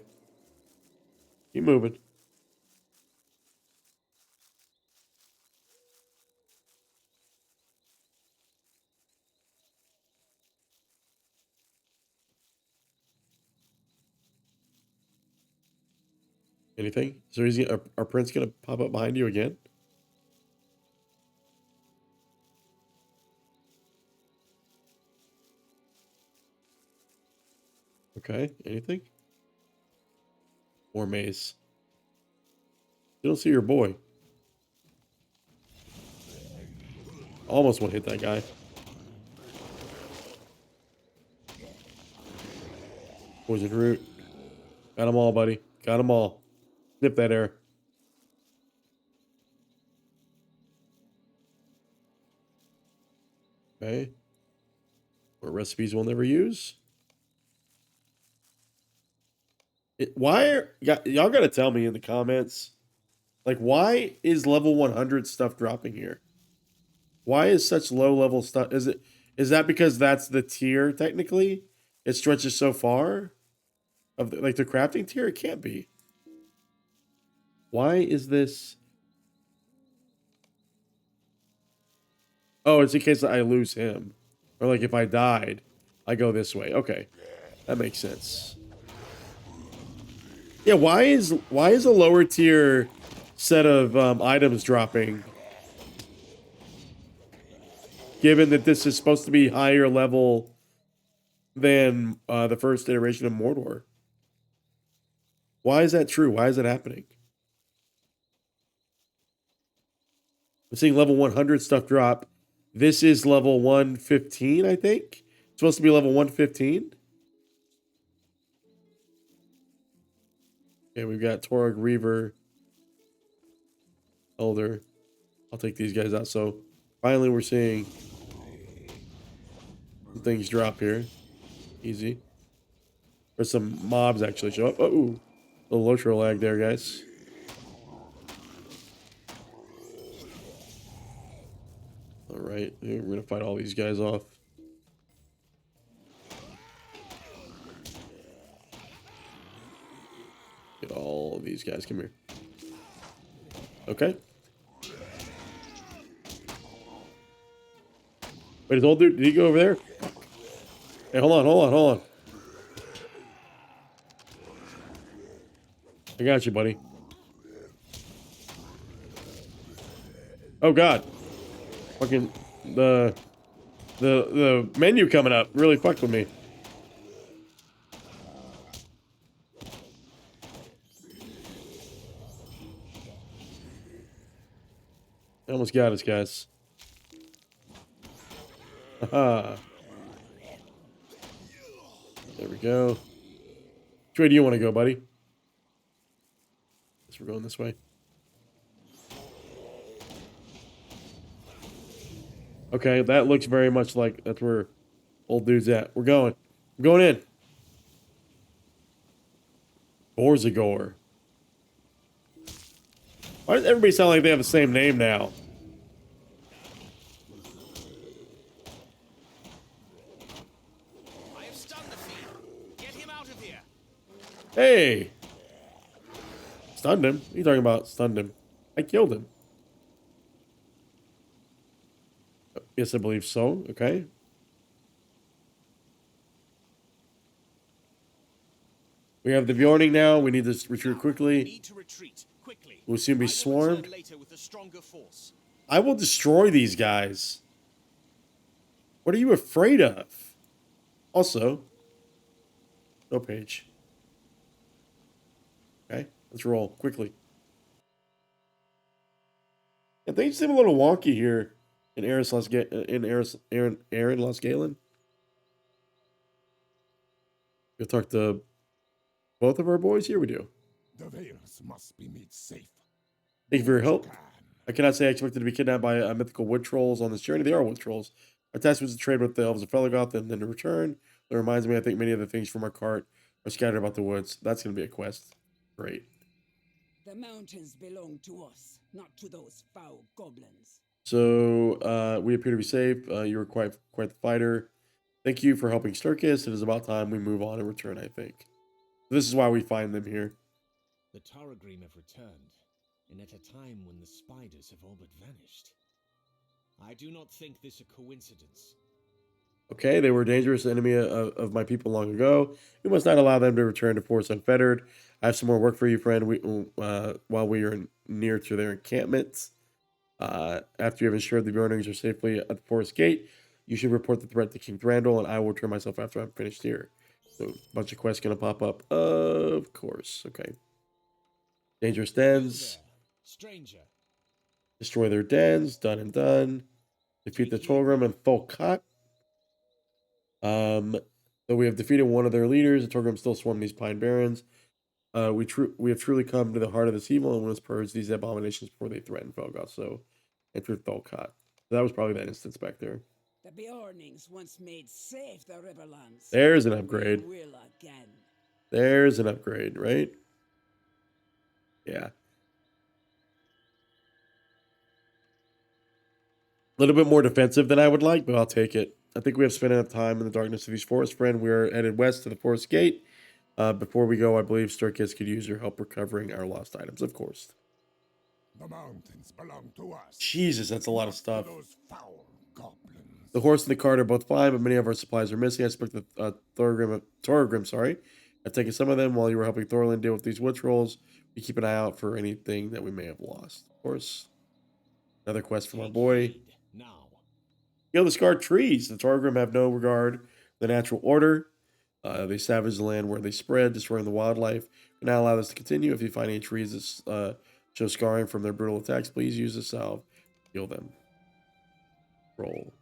Speaker 1: Keep moving. Anything? So is our prince gonna pop up behind you again? Okay. Anything? More maze. You don't see your boy. Almost one hit that guy. Poison root. Got them all, buddy. Got them all. Nip that air. Okay. More recipes we'll never use. Why are y'all gotta tell me in the comments, like, why is level 100 stuff dropping here? Why is such low level stuff? Is that because that's the tier technically? It stretches so far of like the crafting tier. It can't be. Why is this? Oh, it's in case I lose him, or like if I died, I go this way. Okay, that makes sense. Yeah, why is a lower tier set of items dropping? Given that this is supposed to be higher level than the first iteration of Mordor. Why is that true? Why is it happening? I'm seeing level 100 stuff drop. This is level 115, I think. It's supposed to be level 115. Okay, we've got Torech Reaver, Elder. I'll take these guys out. So finally we're seeing some things drop here. Easy. Or some mobs actually show up. Oh, a little LOTRO lag there, guys. All right, we're gonna fight all these guys off. Get all of these guys. Come here. Okay. Wait, his old dude, did he go over there? Hey, hold on. I got you, buddy. Oh God. Fucking the menu coming up really fucked with me. They almost got us, guys. Aha. There we go. Which way do you want to go, buddy? Guess we're going this way. Okay, that looks very much like that's where old dude's at. We're going. I'm going in. Borzagor. Why does everybody sound like they have the same name now?
Speaker 3: I have stunned the fiend. Get him out of here.
Speaker 1: Hey! Stunned him? What are you talking about? Stunned him. I killed him. Yes, I believe so. Okay. We have the Beorning now. We need to retreat quickly.
Speaker 3: Need to retreat quickly.
Speaker 1: We'll soon be
Speaker 3: I will
Speaker 1: swarmed.
Speaker 3: return later with a stronger force.
Speaker 1: I will destroy these guys. What are you afraid of? Also, no page. Okay, let's roll quickly. And things seem a little wonky here in Eryn Lasgalen. We'll talk to both of our boys here. We do.
Speaker 7: The Vales must be made safe.
Speaker 1: Thank you for your help. I cannot say I expected to be kidnapped by mythical wood trolls on this journey. They are wood trolls. Our task was to trade with the elves of Felegoth and then to return. That reminds me, I think many of the things from our cart are scattered about the woods. That's going to be a quest. Great.
Speaker 6: The mountains belong to us, not to those foul goblins.
Speaker 1: So we appear to be safe. You were quite the fighter. Thank you for helping Sterkist. It is about time we move on and return, I think. This is why we find them here.
Speaker 3: The Taurogrim have returned, and at a time when the spiders have all but vanished. I do not think this a coincidence.
Speaker 1: Okay, they were a dangerous enemy of my people long ago. We must not allow them to return to force unfettered. I have some more work for you, friend. While we are near to their encampments. After you have ensured the Beornings are safely at the forest gate, you should report the threat to King Thranduil, and I will return myself after I'm finished here. So, a bunch of quests gonna pop up. Of course. Okay. Dangerous dens.
Speaker 3: Stranger.
Speaker 1: Destroy their dens. Done and done. Defeat the Taurogrim and Thulkat. Though we have defeated one of their leaders, the Taurogrim still swarm these Pine Barrens. We have truly come to the heart of this evil and must purge these abominations before they threaten Felgoth. So, enter Thulkat. That was probably that instance back there.
Speaker 6: The Beornings once made safe the Riverlands.
Speaker 1: There's an upgrade.
Speaker 6: We will again.
Speaker 1: There's an upgrade, right? Yeah. A little bit more defensive than I would like, but I'll take it. I think we have spent enough time in the darkness of these forests, friend. We are headed west to the forest gate. Before we go, I believe Sterkist could use your help recovering our lost items, of course.
Speaker 7: The mountains belong to us.
Speaker 1: Jesus, that's a lot of
Speaker 7: not
Speaker 1: stuff.
Speaker 7: to those foul goblins.
Speaker 1: The horse and the cart are both fine, but many of our supplies are missing. I spoke to Taurogrim, sorry. I've taken some of them while you were helping Thorlind deal with these wood trolls. We keep an eye out for anything that we may have lost. Of course. Another quest from our boy.
Speaker 3: Now.
Speaker 1: Kill the scarred trees. The Taurogrim have no regard for the natural order. They savage the land where they spread, destroying the wildlife. We now allow this to continue. If you find any trees that show scarring from their brutal attacks, please use the salve to heal them. Roll.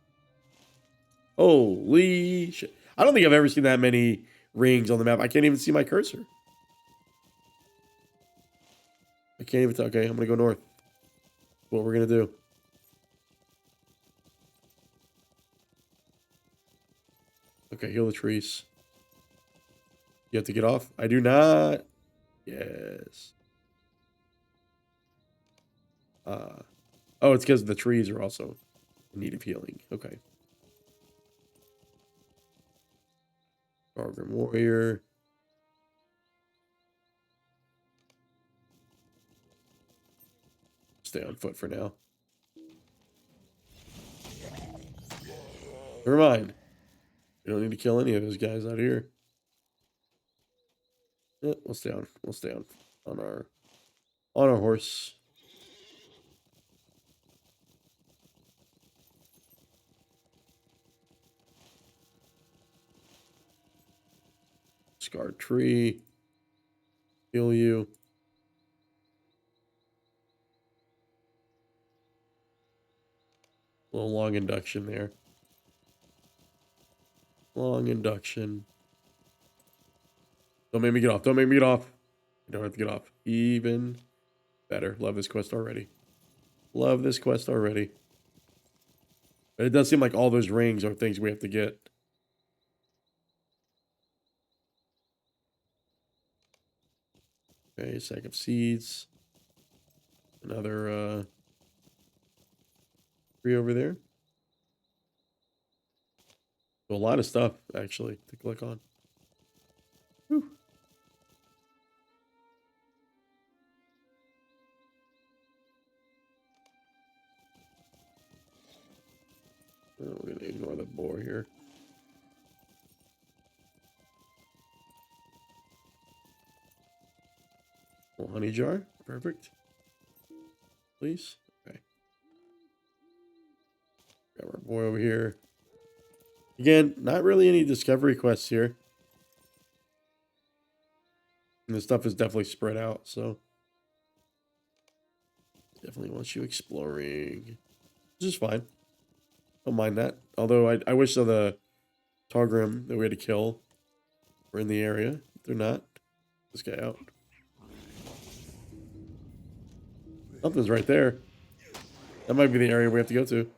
Speaker 1: Holy shit. I don't think I've ever seen that many rings on the map. I can't even see my cursor. I can't even tell. Okay, I'm going to go north. What we're going to do. Okay, heal the trees. You have to get off? I do not. Yes. Oh, it's because the trees are also in need of healing. Okay. Taurogrim warrior. Stay on foot for now. Never mind. We don't need to kill any of those guys out here. Yeah, we'll stay on. We'll stay on our horse. Scarred tree. Heal you. A little long induction there. Long induction. Don't make me get off. Don't make me get off. You don't have to get off. Even better. Love this quest already. Love this quest already. But it does seem like all those rings are things we have to get. Okay, sack of seeds. Another tree over there. So a lot of stuff, actually, to click on. Whew. Oh, we're going to ignore the boar here. Little honey jar. Perfect. Please. Okay. Grab our boy over here. Again, not really any discovery quests here. And the stuff is definitely spread out, so. Definitely wants you exploring. Which is fine. Don't mind that. Although I wish some of the Taurogrim that we had to kill were in the area. They're not. This guy out. Something's right there. That might be the area we have to go to.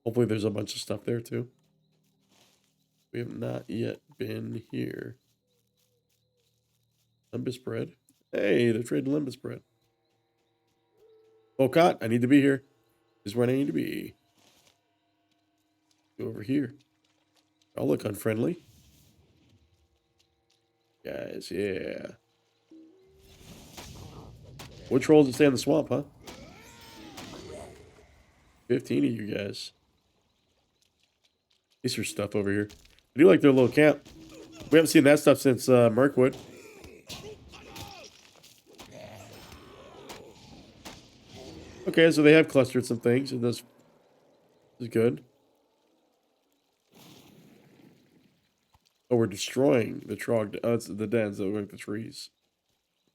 Speaker 1: Hopefully there's a bunch of stuff there too. We have not yet been here. Limbus bread. Hey, they're trading Limbus bread. Volcott, I need to be here. This is where I need to be. Go over here. I'll look unfriendly. Guys, yeah. What trolls that stay in the swamp, huh? 15 of you guys. Is your stuff over here? I do like their little camp. We haven't seen that stuff since Mirkwood. Okay, so they have clustered some things, and this is good. Oh, we're destroying the trog. Oh, it's the dens that look like the trees.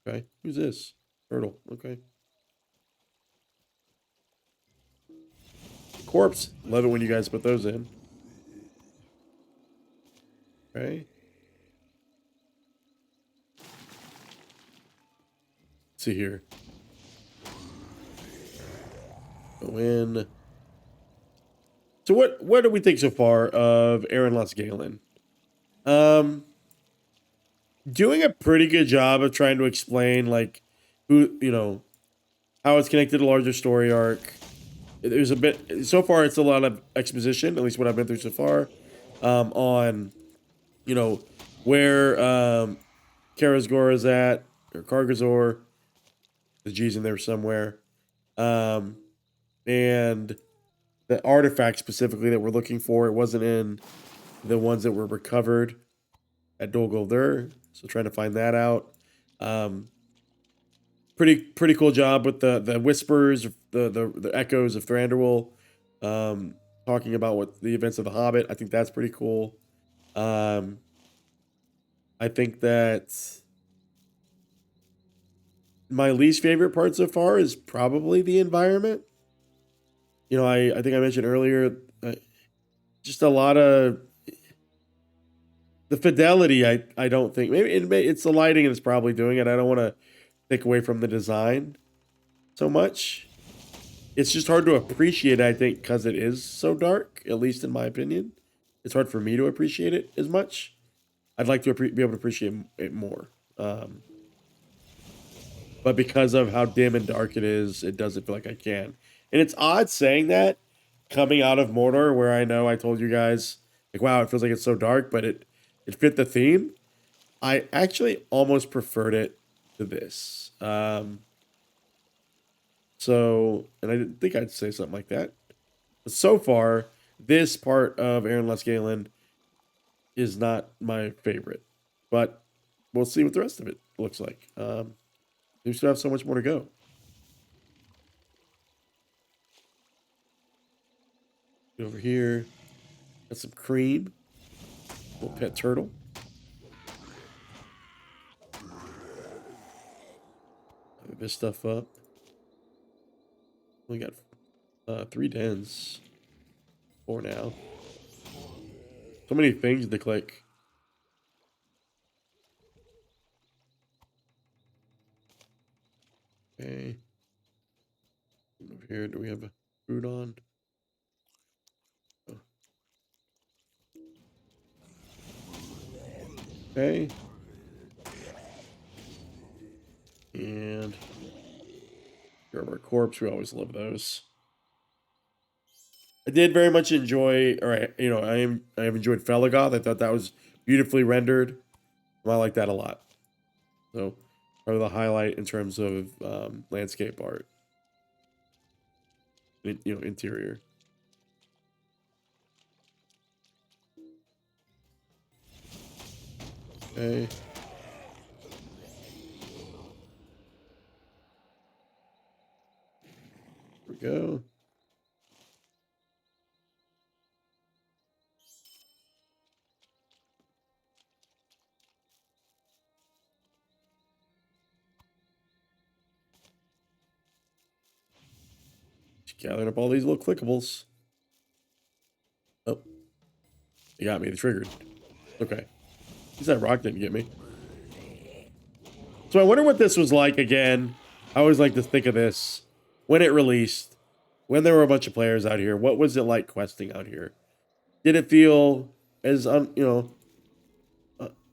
Speaker 1: Okay, who's this? Turtle. Okay. Corpse. Love it when you guys put those in. Okay. Let's see here. Go in. So what do we think so far of Eryn Lasgalen? Doing a pretty good job of trying to explain like who, you know, how it's connected to a larger story arc. There's a bit so far. It's a lot of exposition, at least what I've been through so far, on, you know, where Karasgor is at, or Kargazor. The G's in there somewhere, and the artifact specifically that we're looking for. It wasn't in the ones that were recovered at Dol Guldur, so trying to find that out. Pretty cool job with the whispers, the echoes of Thranduil, talking about what the events of the Hobbit. I think that's pretty cool. I think that my least favorite part so far is probably the environment. You know, I think I mentioned earlier, just a lot of the fidelity. I don't think maybe it's the lighting and it's probably doing it. I don't want to take away from the design so much. It's just hard to appreciate, I think, because it is so dark, at least in my opinion. It's hard for me to appreciate it as much. I'd like to be able to appreciate it more. But because of how dim and dark it is, it doesn't feel like I can. And it's odd saying that coming out of Mordor, where I know I told you guys, like, wow, it feels like it's so dark, but it fit the theme. I actually almost preferred it to this. So, and I didn't think I'd say something like that. But so far, this part of Eryn Lasgalen is not my favorite. But we'll see what the rest of it looks like. We still have so much more to go. Over here, got some cream. Little pet turtle. Move this stuff up. We got 3 dens. 4 now. So many things to click. Okay. Over here, do we have a food on? Oh. Okay. And grab our corpse. We always love those. I did very much enjoy, or I have enjoyed Felegoth. I thought that was beautifully rendered. I like that a lot. So probably the highlight in terms of landscape art. Interior. Okay. Here we go. Gathering up all these little clickables. Oh. You got me. They triggered. Okay. At least that rock didn't get me. So I wonder what this was like again. I always like to think of this. When it released. When there were a bunch of players out here. What was it like questing out here? Did it feel as,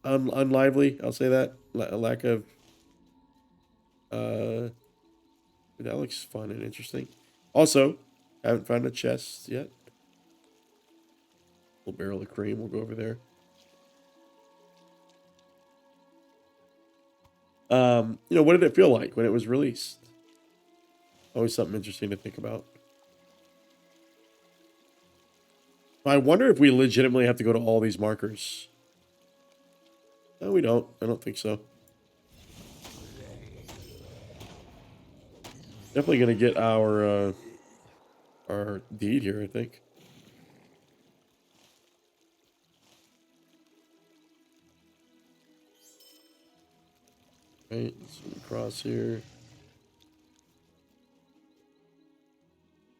Speaker 1: unlively? I'll say that. A lack of That looks fun and interesting. Also, haven't found a chest yet. Little barrel of cream. We'll go over there. What did it feel like when it was released? Always something interesting to think about. I wonder if we legitimately have to go to all these markers. No, we don't. I don't think so. Definitely gonna get our deed here, I think. Right, let's cross here.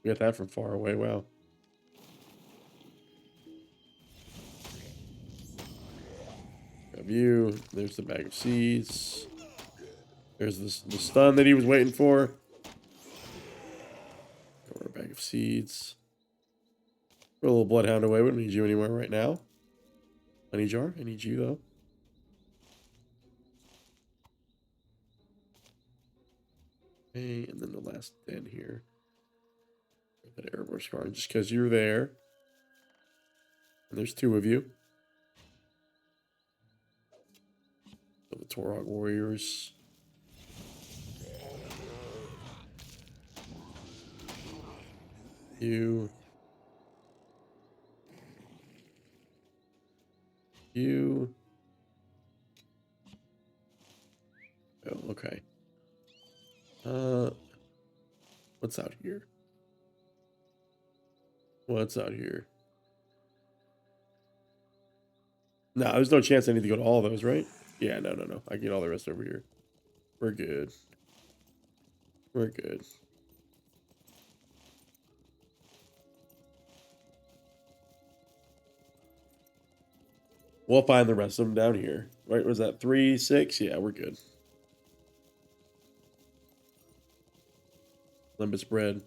Speaker 1: We got that from far away. Wow. Grab you. There's the bag of seeds. There's the stun that he was waiting for. Or a bag of seeds. Throw a little bloodhound away. We don't need you anywhere right now. Honey jar. I need you though. Okay, and then the last den here. That Erebor scar, just because you're there. And there's two of you. So the Torok warriors. You. You. Oh, okay. What's out here? What's out here? No, there's no chance I need to go to all those, right? Yeah, no. I get all the rest over here. We're good. We're good. We'll find the rest of them down here. Right, was that 3, 6? Yeah, we're good. Limbus bread.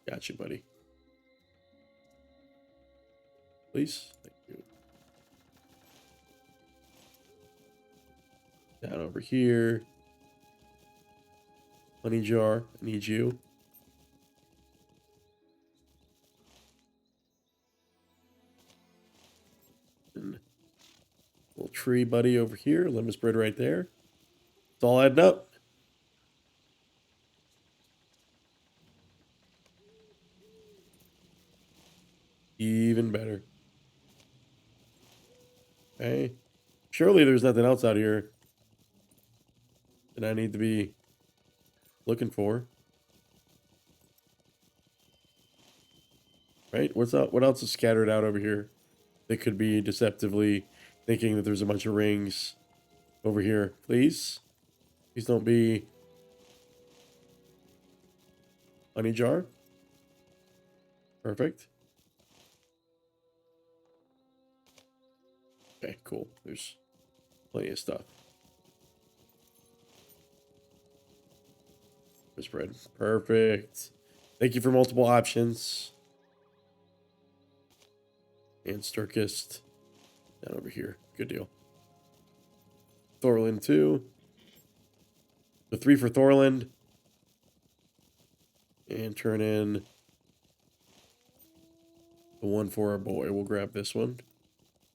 Speaker 1: Got you, buddy. Please. Thank you. Down over here. Honey jar. I need you. And little tree buddy over here. Limbus bread right there. It's all adding up. Even better. Okay. Surely there's nothing else out here that I need to be looking for. Right? What's up? What else is scattered out over here that could be deceptively thinking that there's a bunch of rings over here? Please? Please don't be honey jar. Perfect. Okay, cool. There's plenty of stuff. Spread. Perfect. Thank you for multiple options. And Sterkist down over here. Good deal. Thorlind 2. The 3 for Thorlind. And turn in the 1 for our boy. We'll grab this one. Did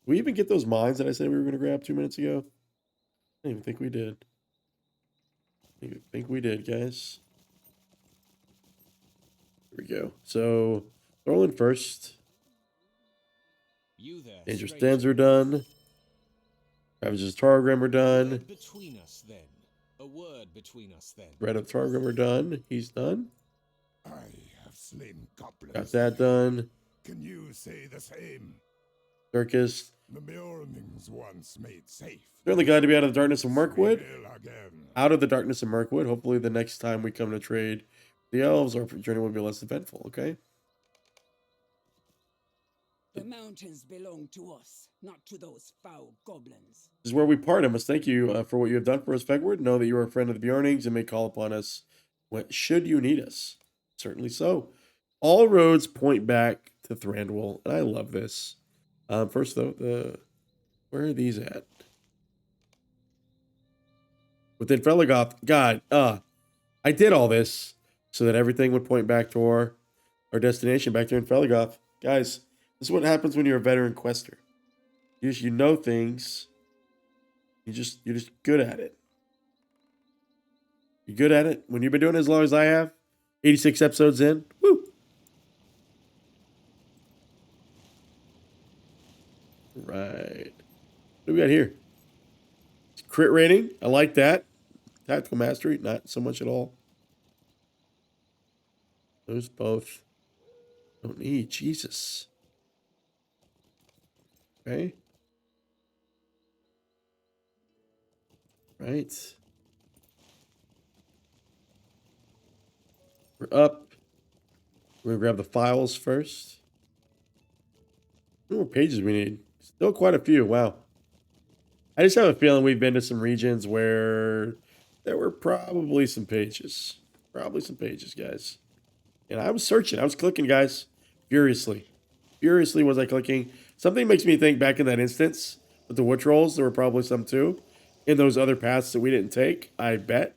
Speaker 1: we even get those mines that I said we were going to grab 2 minutes ago? I didn't even think we did. I didn't even think we did, guys. Here we go. So, Thorlind first.
Speaker 3: You there,
Speaker 1: Dangerous
Speaker 3: stranger.
Speaker 1: Dens are done. Ravages Taurogrim are done.
Speaker 3: Word between us then. A word between us then.
Speaker 1: Red of Taurogrim are done. He's done.
Speaker 7: I have slain goblins.
Speaker 1: Got that done.
Speaker 7: Can you say the same?
Speaker 1: Sterkist.
Speaker 7: The Beornings once made safe.
Speaker 1: Certainly glad to be out of the darkness of Mirkwood.
Speaker 7: Will again.
Speaker 1: Out of the darkness of Mirkwood. Hopefully the next time we come to trade the elves, our journey will be less eventful, okay?
Speaker 6: The mountains belong to us, not to those foul goblins.
Speaker 1: This is where we part. I must thank you for what you have done for us, Vegward. Know that you are a friend of the Beornings and may call upon us should you need us. Certainly so. All roads point back to Thranduil, and I love this. First, though, where are these at? within Felegoth. God, I did all this so that everything would point back to our destination back there in Felegoth. Guys, this is what happens when you're a veteran quester. You know things. You're just good at it. You're good at it. When you've been doing it as long as I have, 86 episodes in, woo. Right. What do we got here? Crit rating. I like that. Tactical mastery. Not so much at all. Those both. Don't need. Jesus. Okay. Right. We're up. We're going to grab the files first. How many more pages we need? Still quite a few. Wow. I just have a feeling we've been to some regions where there were probably some pages. Probably some pages, guys. And I was searching. I was clicking, guys. Furiously. Furiously was I clicking. Something makes me think back in that instance with the wood trolls, there were probably some too. In those other paths that we didn't take, I bet.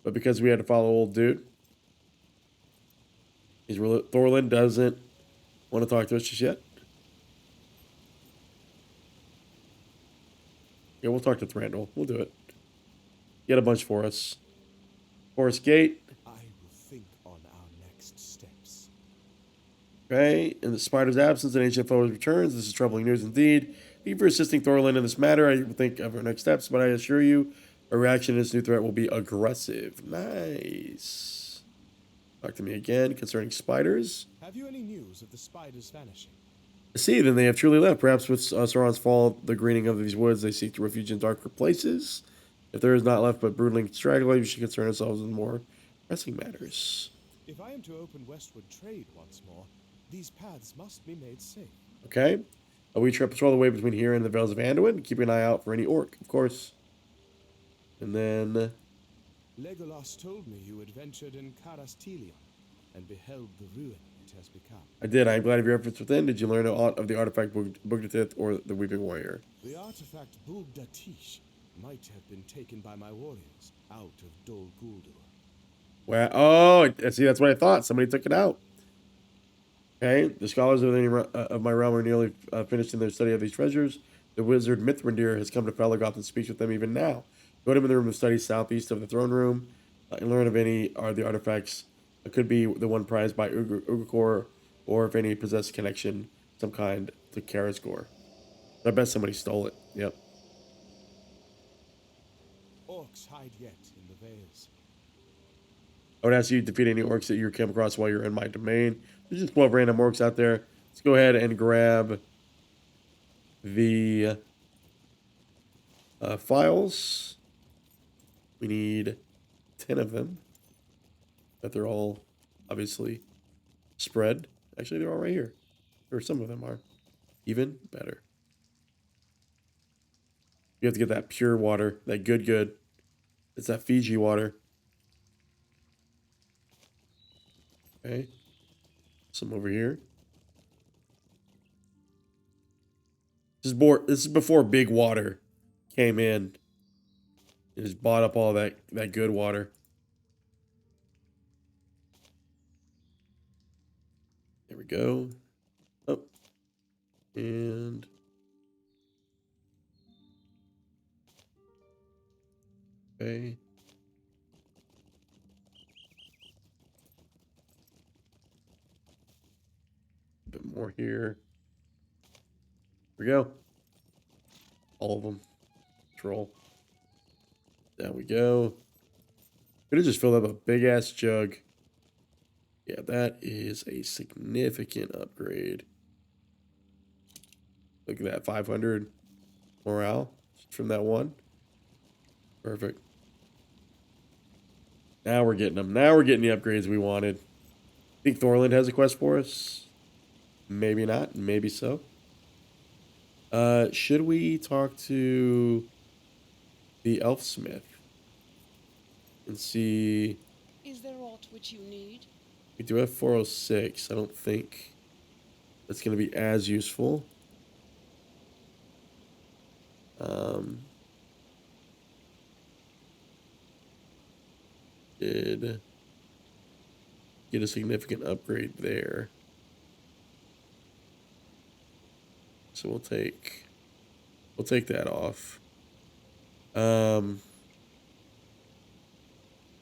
Speaker 1: But because we had to follow old dude. Thorlind doesn't want to talk to us just yet. Yeah, we'll talk to Thranduil. We'll do it. Get a bunch for us. Forest Gate.
Speaker 2: I will think on our next steps.
Speaker 1: Okay. In the spider's absence, an ancient foe returns. This is troubling news indeed. Thank you for assisting Thorlind in this matter. I will think of our next steps, but I assure you, our reaction to this new threat will be aggressive. Nice. Talk to me again concerning spiders.
Speaker 2: Have you any news of the spiders vanishing?
Speaker 1: See, then they have truly left. Perhaps with Sauron's fall, the greening of these woods, they seek to refuge in darker places. If there is not left but brooding stragglers, we should concern ourselves with more pressing matters.
Speaker 2: If I am to open westward trade once more, these paths must be made safe.
Speaker 1: Okay. We patrol the way between here and the Vales of Anduin, keeping an eye out for any orc, of course. And then...
Speaker 2: Legolas told me you adventured in Caras Tilion and beheld the ruin it has become.
Speaker 1: I did. I'm glad of your efforts within. Did you learn aught of the artifact Bugdatith or the Weeping Warrior?
Speaker 2: The artifact Bugdatish might have been taken by my warriors out of Dol Guldur.
Speaker 1: Well, oh, see, that's what I thought. Somebody took it out. Okay, the scholars of my realm are nearly finished in their study of these treasures. The wizard Mithrandir has come to Felegoth and speaks with them even now. Go to him in the room of studies southeast of the throne room and learn if any are the artifacts. It could be the one prized by Ugakor, or if any possess connection some kind to Karasgor. I bet somebody stole it. Yep.
Speaker 2: Orcs hide yet in the vales.
Speaker 1: I would ask you to defeat any orcs that you came across while you're in my domain. There's just 12 random orcs out there. Let's go ahead and grab the files. We need 10 of them. But they're all obviously spread. Actually, they're all right here. Or some of them are. Even better. You have to get that pure water. That good. It's that Fiji water. Okay. Some over here. This is before big water came in. It just bought up all that good water. There we go. Oh. And okay. A bit more here. Here we go. All of them. Troll. There we go. Could have just filled up a big ass jug. Yeah, that is a significant upgrade. Look at that, 500 morale from that one. Perfect. Now we're getting them. Now we're getting the upgrades we wanted. Think Thorlind has a quest for us? Maybe not. Maybe so. Should we talk to the Elfsmith and see?
Speaker 8: Is there aught which you need?
Speaker 1: We do have 406. I don't think that's going to be as useful. could get a significant upgrade there. So we'll take that off.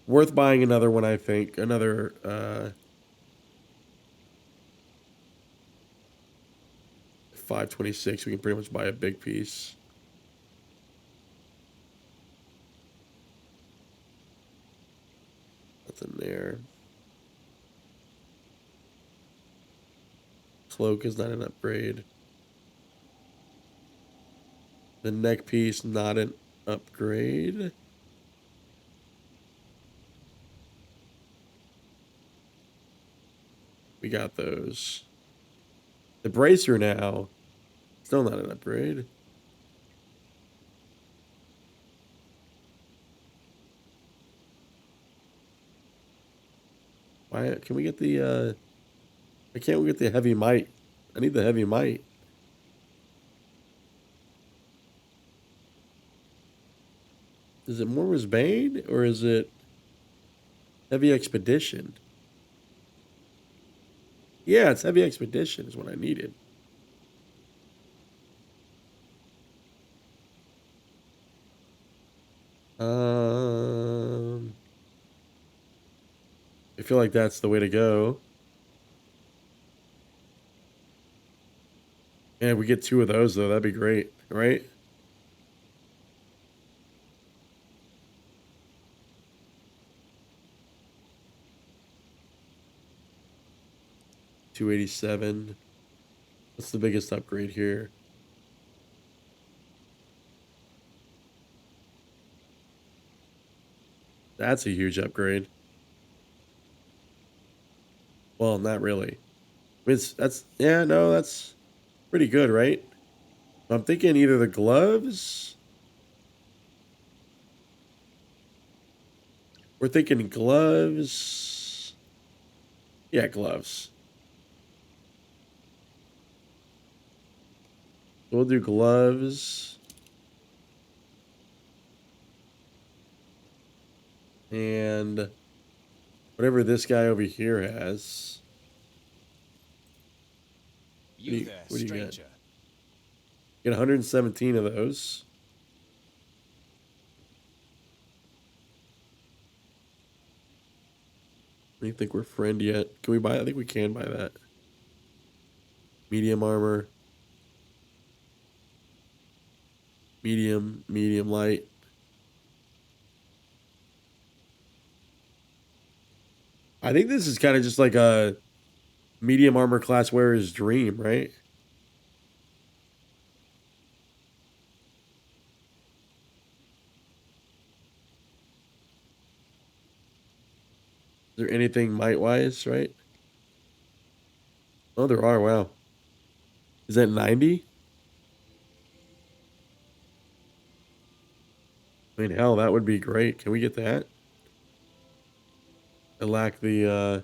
Speaker 1: Worth buying another one, I think. Another 526. We can pretty much buy a big piece. Nothing there. Cloak is not an upgrade. The neck piece, not an upgrade. We got those. The bracer now, still not an upgrade. Why can we get the why can't we get the heavy might? I need the heavy might. Is it Mormor's Bane or is it Heavy Expedition? Yeah, it's Heavy Expedition is what I needed. I feel like that's the way to go. Yeah, we get 2 of those though. That'd be great, right? $287. What's the biggest upgrade here? That's a huge upgrade. Well, not really. That's pretty good, right? I'm thinking either the gloves. We're thinking gloves. Yeah, gloves. We'll do gloves. And whatever this guy over here has.
Speaker 3: You there,
Speaker 1: what do you
Speaker 3: stranger.
Speaker 1: Get 117 of those. I don't think we're friend yet. Can we buy it? I think we can buy that. Medium armor. Medium light. I think this is kind of just like a medium armor class wearer's dream, right? Is there anything might-wise, right? Oh, there are. Wow. Is that 90? I mean, hell, that would be great. Can we get that? I lack the,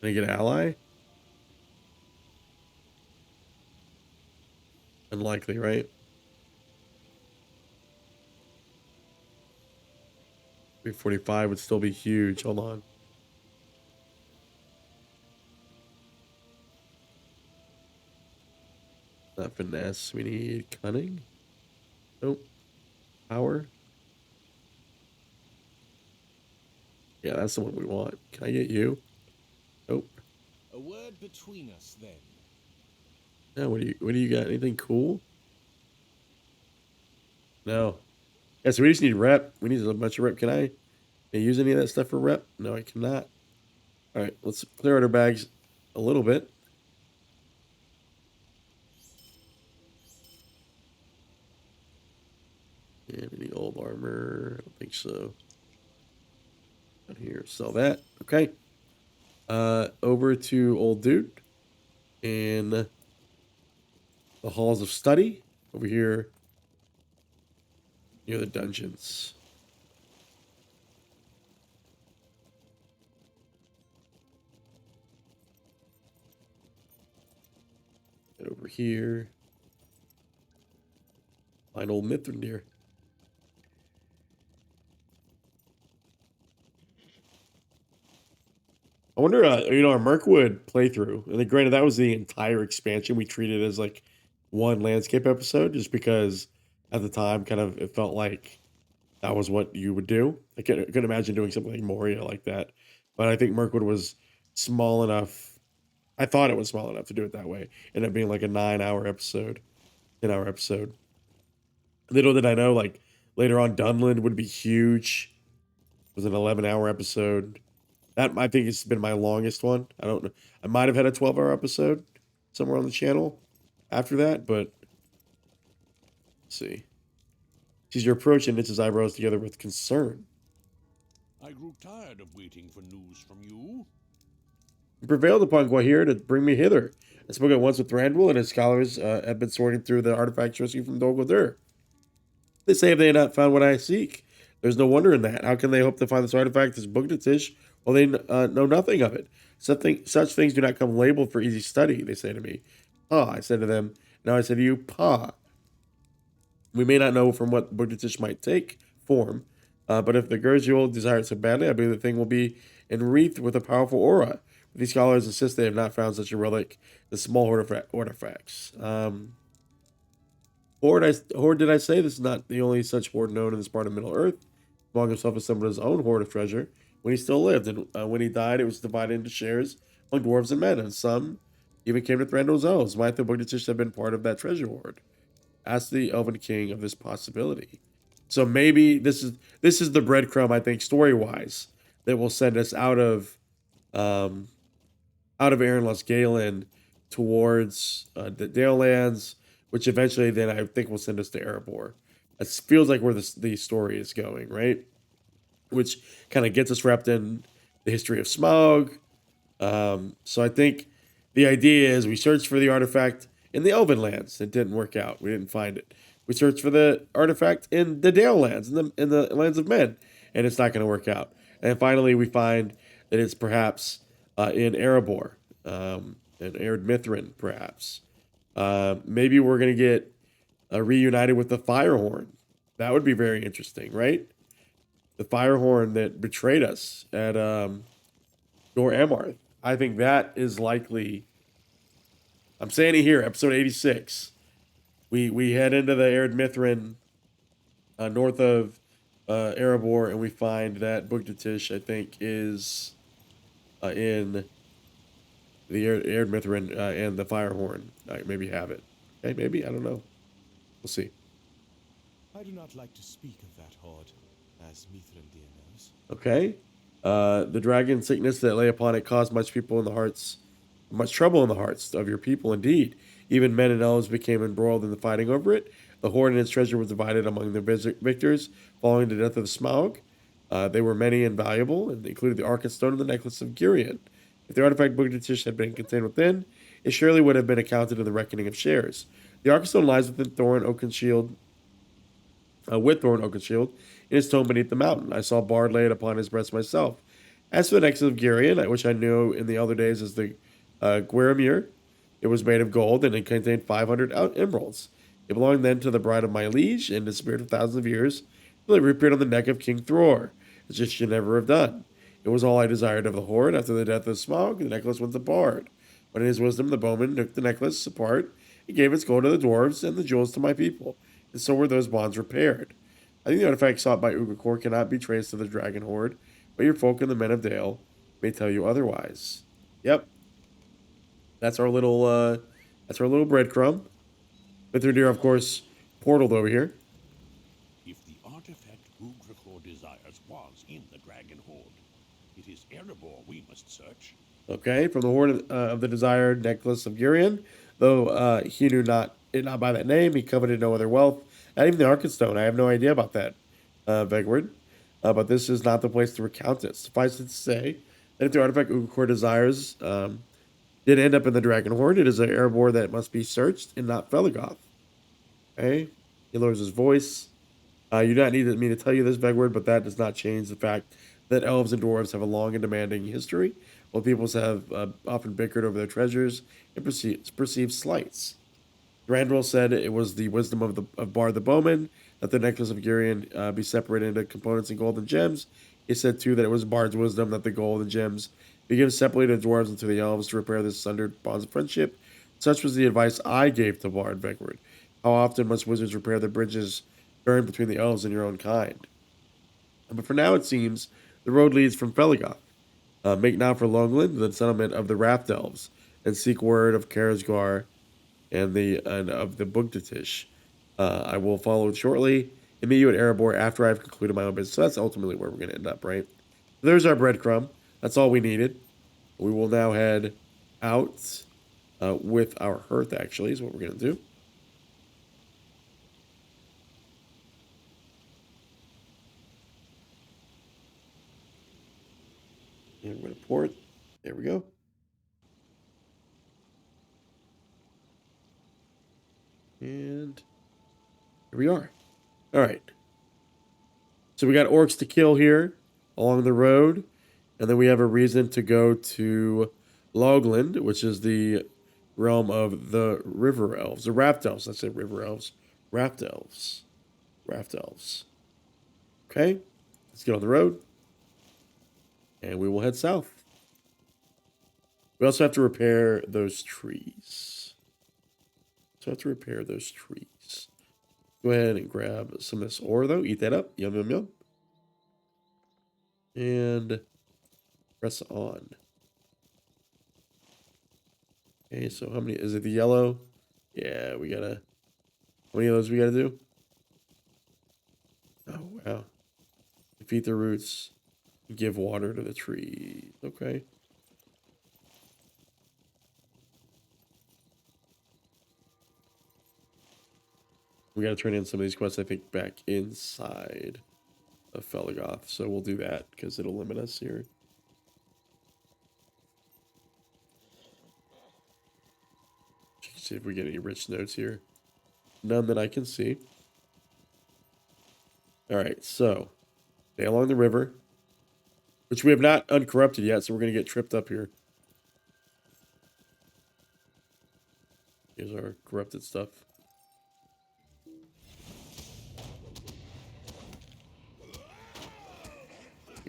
Speaker 1: Can I get ally? Unlikely, right? 345 would still be huge. Hold on. Not finesse. We need cunning. Nope. Power. Yeah, that's the one we want. Can I get you? Nope.
Speaker 3: A word between us, then.
Speaker 1: Yeah, what do you got? Anything cool? No. Yeah, so we just need rep. We need a bunch of rep. Can I use any of that stuff for rep? No, I cannot. All right, let's clear out our bags a little bit. And any old armor? I don't think so. Down here, sell that. Okay. Over to old dude in the halls of study over here near the dungeons. Get over here. Find old Mithrandir. I wonder, our Mirkwood playthrough, and then granted that was the entire expansion. We treated it as like one landscape episode, just because at the time, kind of, it felt like that was what you would do. I couldn't imagine doing something like Moria like that, but I think Mirkwood was small enough. I thought it was small enough to do it that way. Ended up being like a 9-hour episode, 10-hour episode. Little did I know, like later on, Dunland would be huge. It was an 11-hour episode. That I think has been my longest one. I don't know. I might have had a 12-hour episode somewhere on the channel after that, but let's see. Sees your approach and knits his eyebrows together with concern.
Speaker 5: I grew tired of waiting for news from you.
Speaker 1: He prevailed upon Gwahir to bring me hither. I spoke at once with Thranduil, and his scholars have been sorting through the artifacts rescued from Dol Guldur. They say if they had not found what I seek, there's no wonder in that. How can they hope to find this artifact, this Bugdatish, while they know nothing of it? Such things do not come labeled for easy study, they say to me. Ah, I said to them. Now I say to you, Pa. We may not know from what Bugdatish might take form, but if the Gurgul desire it so badly, I believe the thing will be enwreathed with a powerful aura. But these scholars insist they have not found such a relic, the small artifacts. Hoard, did I say? This is not the only such hoard known in this part of Middle-earth. Among himself assembled his own hoard of treasure when he still lived, and when he died, it was divided into shares among dwarves and men, and some even came to Thranduil's elves. Might the Bugdatish have been part of that treasure hoard? Ask the Elven King of this possibility. So maybe this is the breadcrumb, I think, story-wise, that will send us out of Eryn Lasgalen towards the Dale lands, which eventually then I think will send us to Erebor. It feels like where the story is going, right? Which kind of gets us wrapped in the history of Smaug. So I think the idea is we searched for the artifact in the Elven lands. It didn't work out. We didn't find it. We searched for the artifact in the Dale lands, in the lands of men, and it's not going to work out. And finally, we find that it's perhaps in Erebor, in Erd Mithrin, perhaps. Maybe we're going to get reunited with the Firehorn. That would be very interesting, right? The Firehorn that betrayed us at Dor Amarth. I think that is likely. I'm saying it here, episode 86. We head into the Erd Mithrin north of Erebor, and we find that Bugdatish, I think, is in the Erd Mithrin and the Firehorn. I maybe have it. Okay, maybe, I don't know. We'll see.
Speaker 2: I do not like to speak of that hoard, as Mithrin dear knows.
Speaker 1: Okay. The dragon sickness that lay upon it caused much trouble in the hearts of your people, indeed. Even men and elves became embroiled in the fighting over it. The hoard and its treasure was divided among the victors following the death of Smaug. They were many and valuable, and they included the Arkenstone and the necklace of Girion. If the artifact Bugdatish had been contained within, it surely would have been accounted in the reckoning of shares. The Arkenstone lies within Thorin Oakenshield, in his tomb beneath the mountain. I saw Bard lay it upon his breast myself. As for the necklace of Girion, which I knew in the elder days as the Gweremir, it was made of gold, and it contained 500 emeralds. It belonged then to the bride of my liege, and disappeared for thousands of years, until it reappeared on the neck of King Thror, as it should never have done. It was all I desired of the hoard. After the death of Smaug, the necklace went to Bard. But in his wisdom, the bowman took the necklace apart and gave its gold to the dwarves and the jewels to my people, and so were those bonds repaired. I think the artifact sought by Ugakor cannot be traced to the dragon hoard, but your folk and the men of Dale may tell you otherwise. Yep. That's our little breadcrumb. Mithrandir, of course, portaled over here.
Speaker 5: If the artifact Ugakor desires was in the dragon hoard, it is Erebor we must search.
Speaker 1: Okay, from the hoard of the desired necklace of Girion, though he knew not by that name, he coveted no other wealth. Not even the Arkenstone. I have no idea about that, Vegward. But this is not the place to recount it. Suffice it to say that if the artifact Ugakor desires did end up in the dragon hoard, it is an Erebor that must be searched and not Felegoth. Okay? He lowers his voice. You do not need me to tell you this, Vegward, but that does not change the fact that elves and dwarves have a long and demanding history, while peoples have often bickered over their treasures and perceived slights. Thranduil said it was the wisdom of Bard the Bowman that the necklace of Girion be separated into components in gold and gems. He said, too, that it was Bard's wisdom that the gold and gems Begin separating the dwarves into the elves to repair the sundered bonds of friendship. Such was the advice I gave to Bard Vegward. How often must wizards repair the bridges burned between the elves and your own kind? But for now, it seems the road leads from Felegoth. Make now for Longland, the settlement of the Raft Elves, and seek word of Karasgar and of the Bugdatish. I will follow shortly and meet you at Erebor after I've concluded my own business. So that's ultimately where we're going to end up, right? There's our breadcrumb. That's all we needed. We will now head out with our hearth, actually, is what we're going to do. And we're going to pour it. There we go. And here we are. All right. So we got orcs to kill here along the road. And then we have a reason to go to Logland, which is the realm of the river elves. The raft elves. I say river elves. Raft elves. Raft elves. Okay. Let's get on the road. And we will head south. We also have to repair those trees. So I have to repair those trees. Go ahead and grab some of this ore, though. Eat that up. Yum, yum, yum. And press on. Okay, so how many? Is it the yellow? Yeah, we gotta... How many of those we gotta do? Oh, wow. Defeat the roots. Give water to the tree. Okay. We got to turn in some of these quests, I think, back inside of Felegoth. So we'll do that because it'll limit us here. See if we get any rich notes here. None that I can see. All right, so stay along the river, which we have not uncorrupted yet, so we're going to get tripped up here. Here's our corrupted stuff.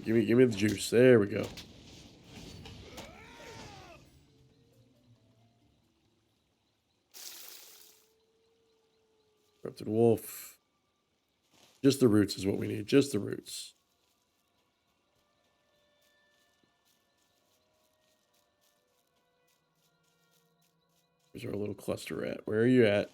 Speaker 1: Give me the juice. There we go. Corrupted wolf. Just the roots is what we need. Just the roots. Where's our little cluster at? Where are you at?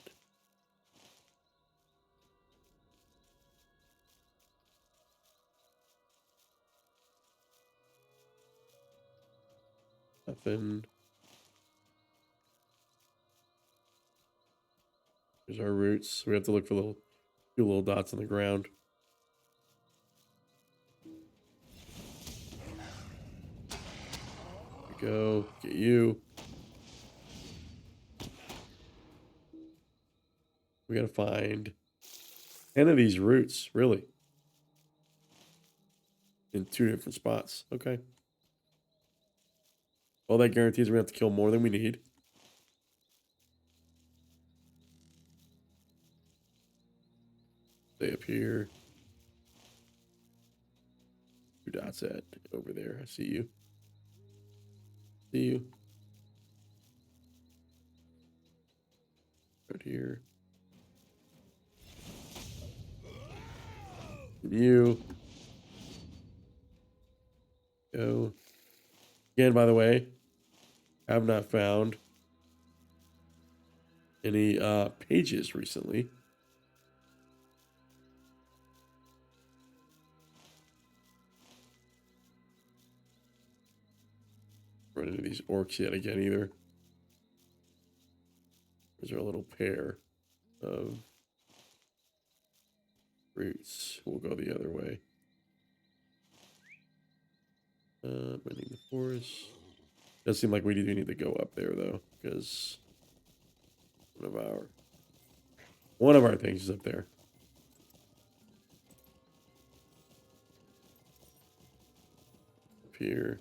Speaker 1: Nothing. There's our roots. We have to look for few little dots on the ground. There we go. Get you. We gotta find 10 of these roots, really. In 2 different spots. Okay. Well, that guarantees we're gonna have to kill more than we need. Stay up here. 2 dots at over there. I see you. See you. Right here. You. Go. Again, by the way, I have not found any pages recently. Run into these orcs yet again either. There's our little pair of roots. We'll go the other way. Running the forest. Does seem like we do need to go up there though, because one of our things is up there. Up here.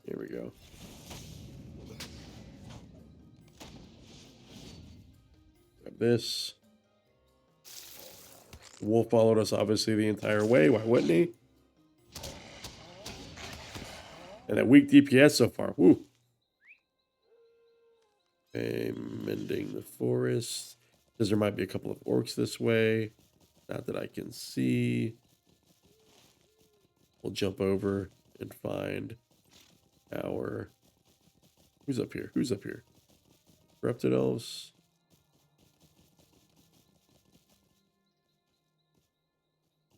Speaker 1: Here we go. Grab this. The wolf followed us obviously the entire way. Why wouldn't he? And that weak DPS so far. Woo. Okay, mending the forest. Because there might be a couple of orcs this way. Not that I can see. We'll jump over and find our... Who's up here? Who's up here? Corrupted elves.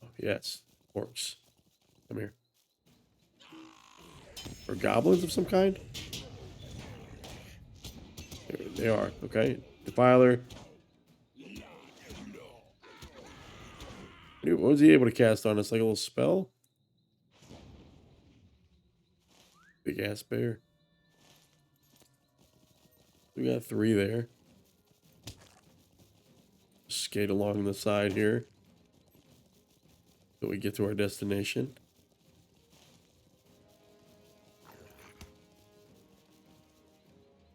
Speaker 1: Oh, yes. Orcs. Come here. Or goblins of some kind? There they are. Okay. Defiler. What was he able to cast on us? Like a little spell? Big ass bear. We got 3 there. Skate along the side here. Till we get to our destination.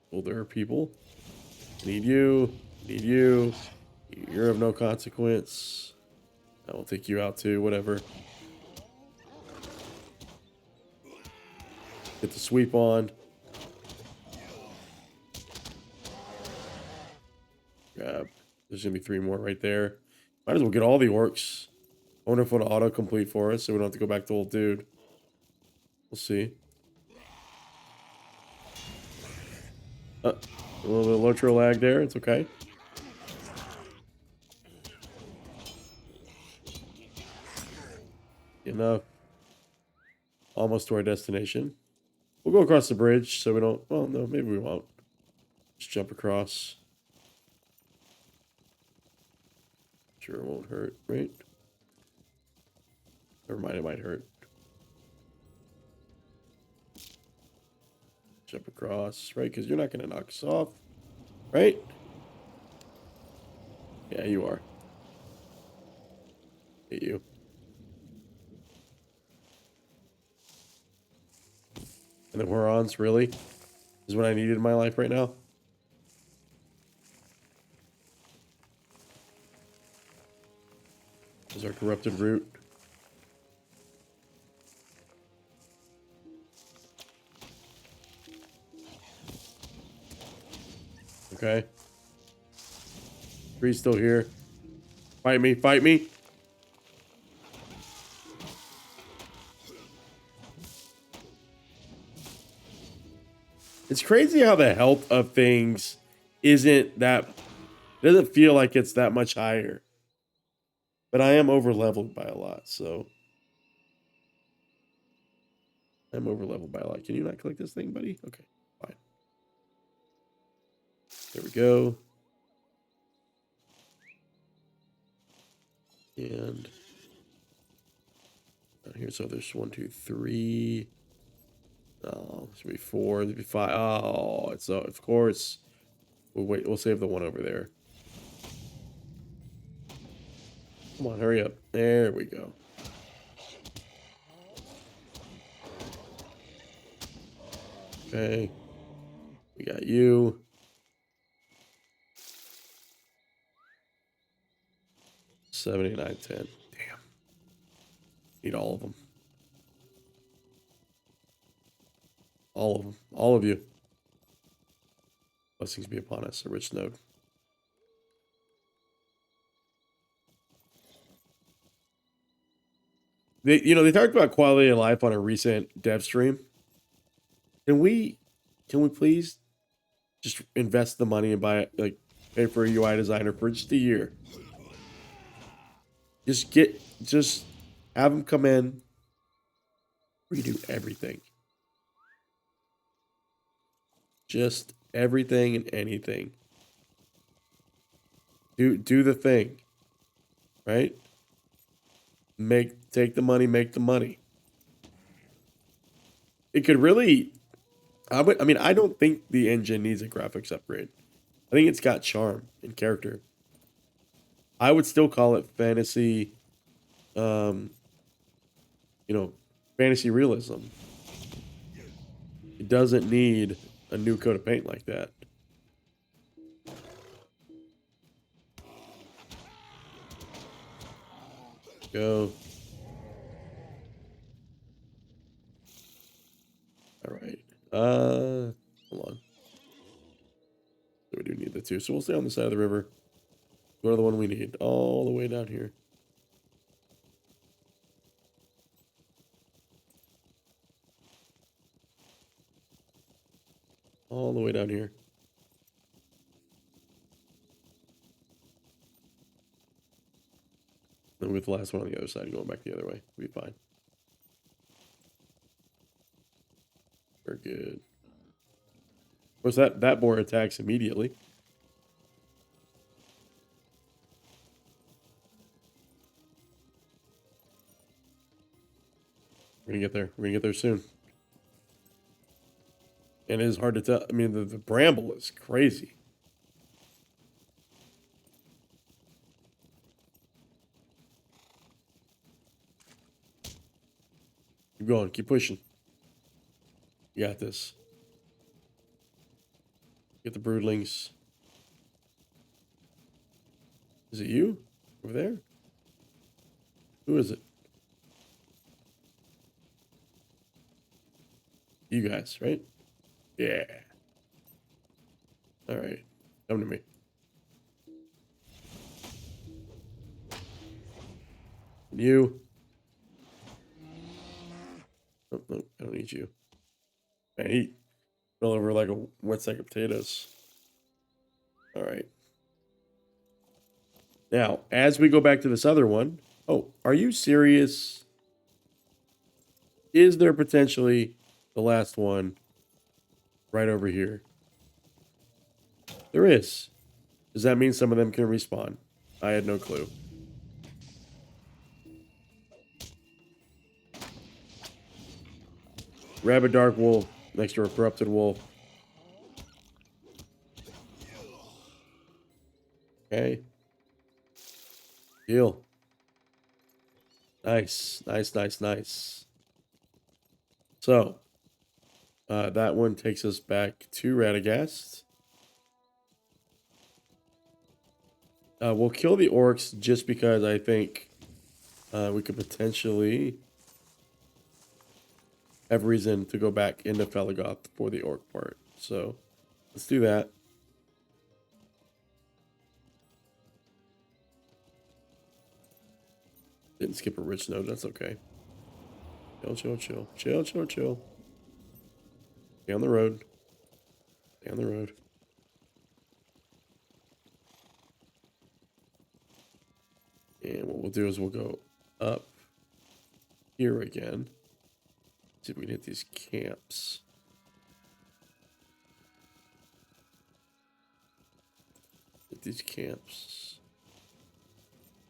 Speaker 1: Well, there are people. Need you. Need you. You're of no consequence. I will take you out too, whatever. Get the sweep on. Grab. There's going to be 3 more right there. Might as well get all the orcs. I wonder if it'll auto-complete for us so we don't have to go back to old dude. We'll see. A little bit of LOTRO lag there. It's okay. Enough. Almost to our destination. We'll go across the bridge so we don't... Well, no, maybe we won't. Just jump across. Sure it won't hurt, right? Never mind, it might hurt. Jump across, right? Because you're not going to knock us off, right? Yeah, you are. Hit you. And the Hurons, really? Is what I needed in my life right now? Is our corrupted root. Okay. Tree's still here. Fight me, fight me. It's crazy how the health of things isn't that... It doesn't feel like it's that much higher. But I am over leveled by a lot, so... I'm over leveled by a lot. Can you not click this thing, buddy? Okay, fine. There we go. And... Here, so there's 1, 2, 3... Oh, this would be 4. There'd be 5. Oh, it's of course. We'll wait. We'll save the one over there. Come on, hurry up. There we go. Okay. We got you. $79.10. Damn. Need all of them. All of them. All of you. Blessings be upon us, a rich node. They talked about quality of life on a recent dev stream. Can we please just invest the money and pay for a UI designer for just a year? Just have them come in, redo everything. Just everything and anything. Do the thing. Right? Take the money, make the money. It could really... I don't think the engine needs a graphics upgrade. I think it's got charm and character. I would still call it fantasy... fantasy realism. It doesn't need a new coat of paint like that. Go. All right. Hold on. We do need the two, so we'll stay on the side of the river. Go to the one we need, all the way down here. All the way down here. Then with the last one on the other side, going back the other way. We'll be fine. We're good. Of course, that boar attacks immediately. We're gonna get there. We're gonna get there soon. And it is hard to tell. I mean, the bramble is crazy. Keep going. Keep pushing. You got this. Get the broodlings. Is it you? Over there? Who is it? You guys, right? Yeah. All right. Come to me. You. Oh, no, I don't need you. Man, he fell over like a wet sack of potatoes. All right. Now, as we go back to this other one. Oh, are you serious? Is there potentially the last one right over here? There is. Does that mean some of them can respawn? I had no clue. Rabid Dark Wolf next to a Corrupted Wolf. Okay. Deal. Nice. Nice, nice, nice. So, that one takes us back to Radagast. We'll kill the orcs just because I think we could potentially have reason to go back into Felegoth for the orc part. So, let's do that. Didn't skip a rich node, that's okay. Chill, chill, chill. Chill, chill, chill. Stay on the road. Stay on the road. And what we'll do is we'll go up here again. See if we can hit these camps. Hit these camps.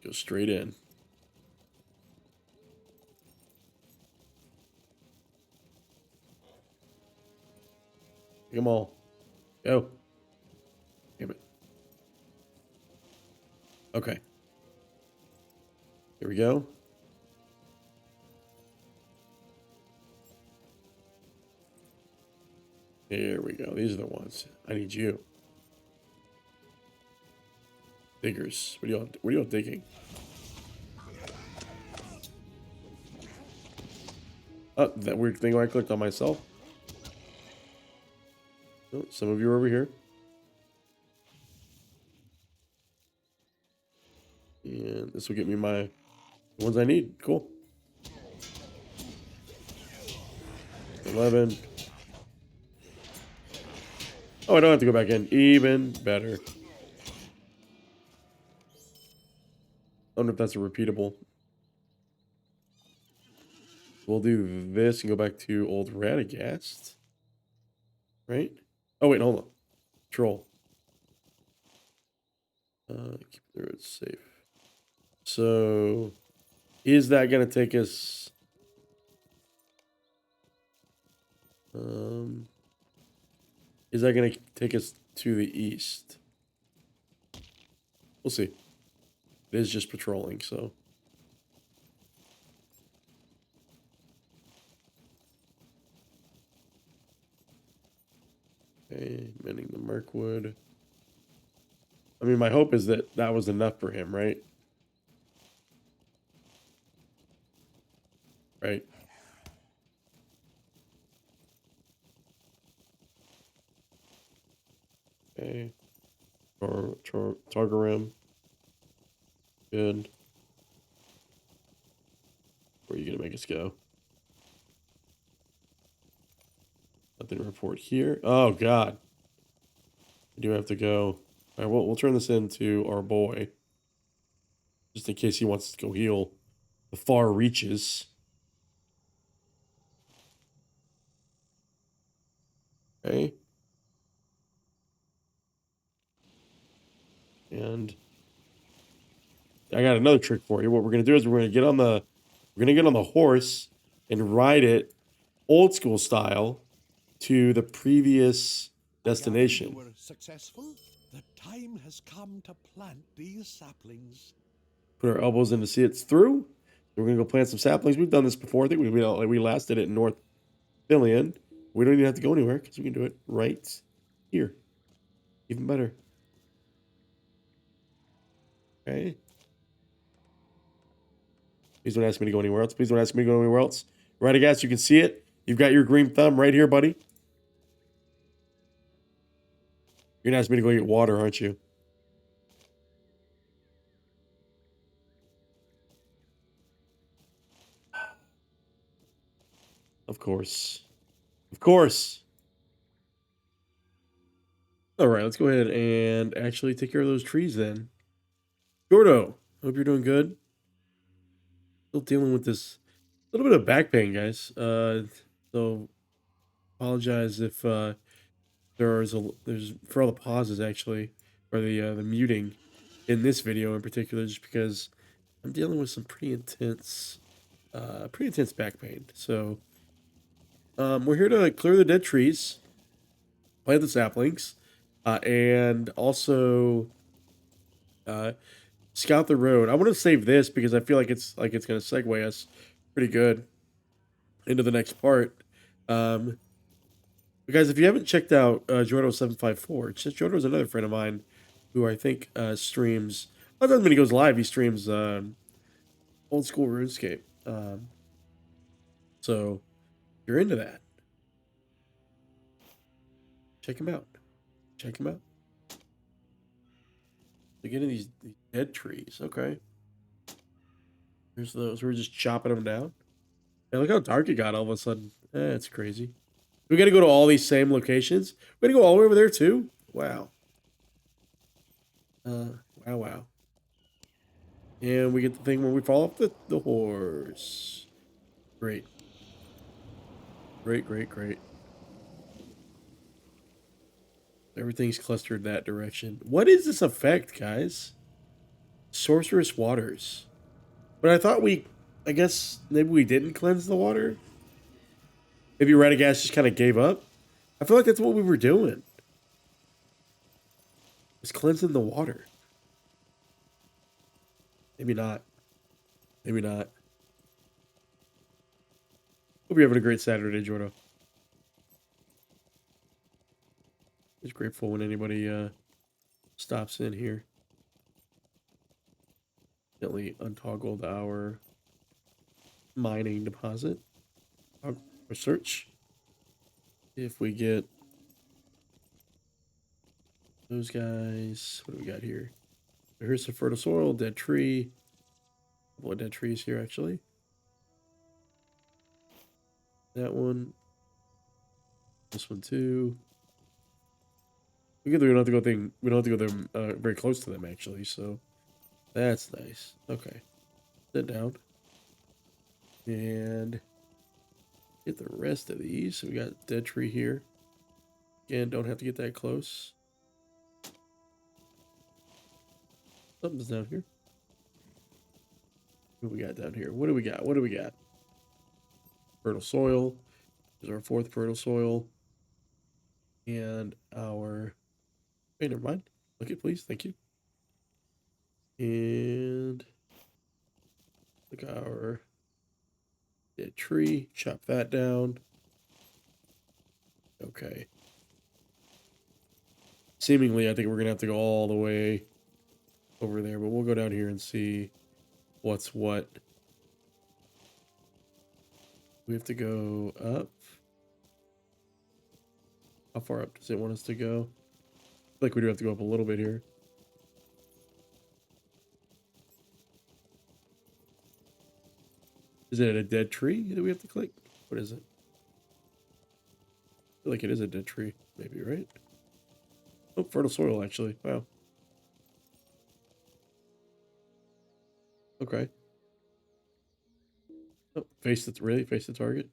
Speaker 1: Go straight in. Take them all. Go. Damn it. Okay. Here we go. Here we go. These are the ones. I need you. Diggers. What are y'all digging? Oh, that weird thing where I clicked on myself. Oh, some of you are over here. And this will get me my ones I need. Cool. 11. Oh, I don't have to go back in. Even better. I don't know if that's a repeatable. We'll do this and go back to old Radagast. Right? Oh, wait, hold on. Troll. Keep the road safe. So, is that going to take us... is that going to take us to the east? We'll see. It is just patrolling, so... Okay, mending the Mirkwood. I mean, my hope is that that was enough for him, right? Right. Okay. Taurogrim. Good. Where are you going to make us go? Nothing to report here. Oh, God. We do have to go. All right, we'll turn this into our boy. Just in case he wants to go heal the far reaches. Okay. And I got another trick for you. What we're gonna do is we're gonna get on the horse and ride it old school style to the previous destination.
Speaker 5: You were successful. The time has come to plant these saplings.
Speaker 1: Put our elbows in to see it's through. We're gonna go plant some saplings. We've done this before. I think we last did it in North Thilion. We don't even have to go anywhere because we can do it right here. Even better. Okay. Please don't ask me to go anywhere else. Please don't ask me to go anywhere else. Radagast, you can see it. You've got your green thumb right here, buddy. You're gonna ask me to go get water, aren't you? Of course. Of course. All right, let's go ahead and actually take care of those trees then. Gordo, hope you're doing good. Still dealing with this little bit of back pain, guys. So apologize if there's for all the pauses actually, or the muting in this video in particular, just because I'm dealing with some pretty intense back pain. So we're here to clear the dead trees, plant the saplings, and also scout the road. I want to save this because I feel like it's going to segue us pretty good into the next part. Guys, if you haven't checked out Jordo754, Jordo's another friend of mine who I think streams. Other than when he goes live, he streams old school RuneScape. So if you're into that, check him out. Check him out. Look at these dead trees. Okay. There's those. We're just chopping them down. Hey, look how dark it got all of a sudden. It's crazy. We got to go to all these same locations. We got to go all the way over there too. Wow. Wow. And we get the thing where we fall off the horse. Great. Great. Everything's clustered that direction. What is this effect, guys? Sorcerous waters. But I thought I guess maybe we didn't cleanse the water. Maybe Radagast just kind of gave up. I feel like that's what we were doing. Was cleansing the water. Maybe not. Maybe not. Hope you're having a great Saturday, Jordo. Just grateful when anybody stops in here. Gently untoggled our mining deposit. Our search. If we get those guys, what do we got here? Here's some fertile soil, dead tree. A couple of dead trees here, actually. That one. This one too. We don't have to go we don't have to go there very close to them actually, so that's nice. Okay. Sit down. And get the rest of these. So we got dead tree here. Again, don't have to get that close. Something's down here. What do we got down here? What do we got? Fertile soil. There's our fourth fertile soil. And our... Wait, never mind. Look it, please. Thank you. And... look at our dead tree. Chop that down. Okay. Seemingly, I think we're going to have to go all the way over there, but we'll go down here and see what's what. We have to go up. How far up does it want us to go? I feel like we do have to go up a little bit here. Is it a dead tree that we have to click? What is it? I feel like it is a dead tree, maybe, right? Oh, fertile soil, actually. Wow. Okay. Oh, face the target.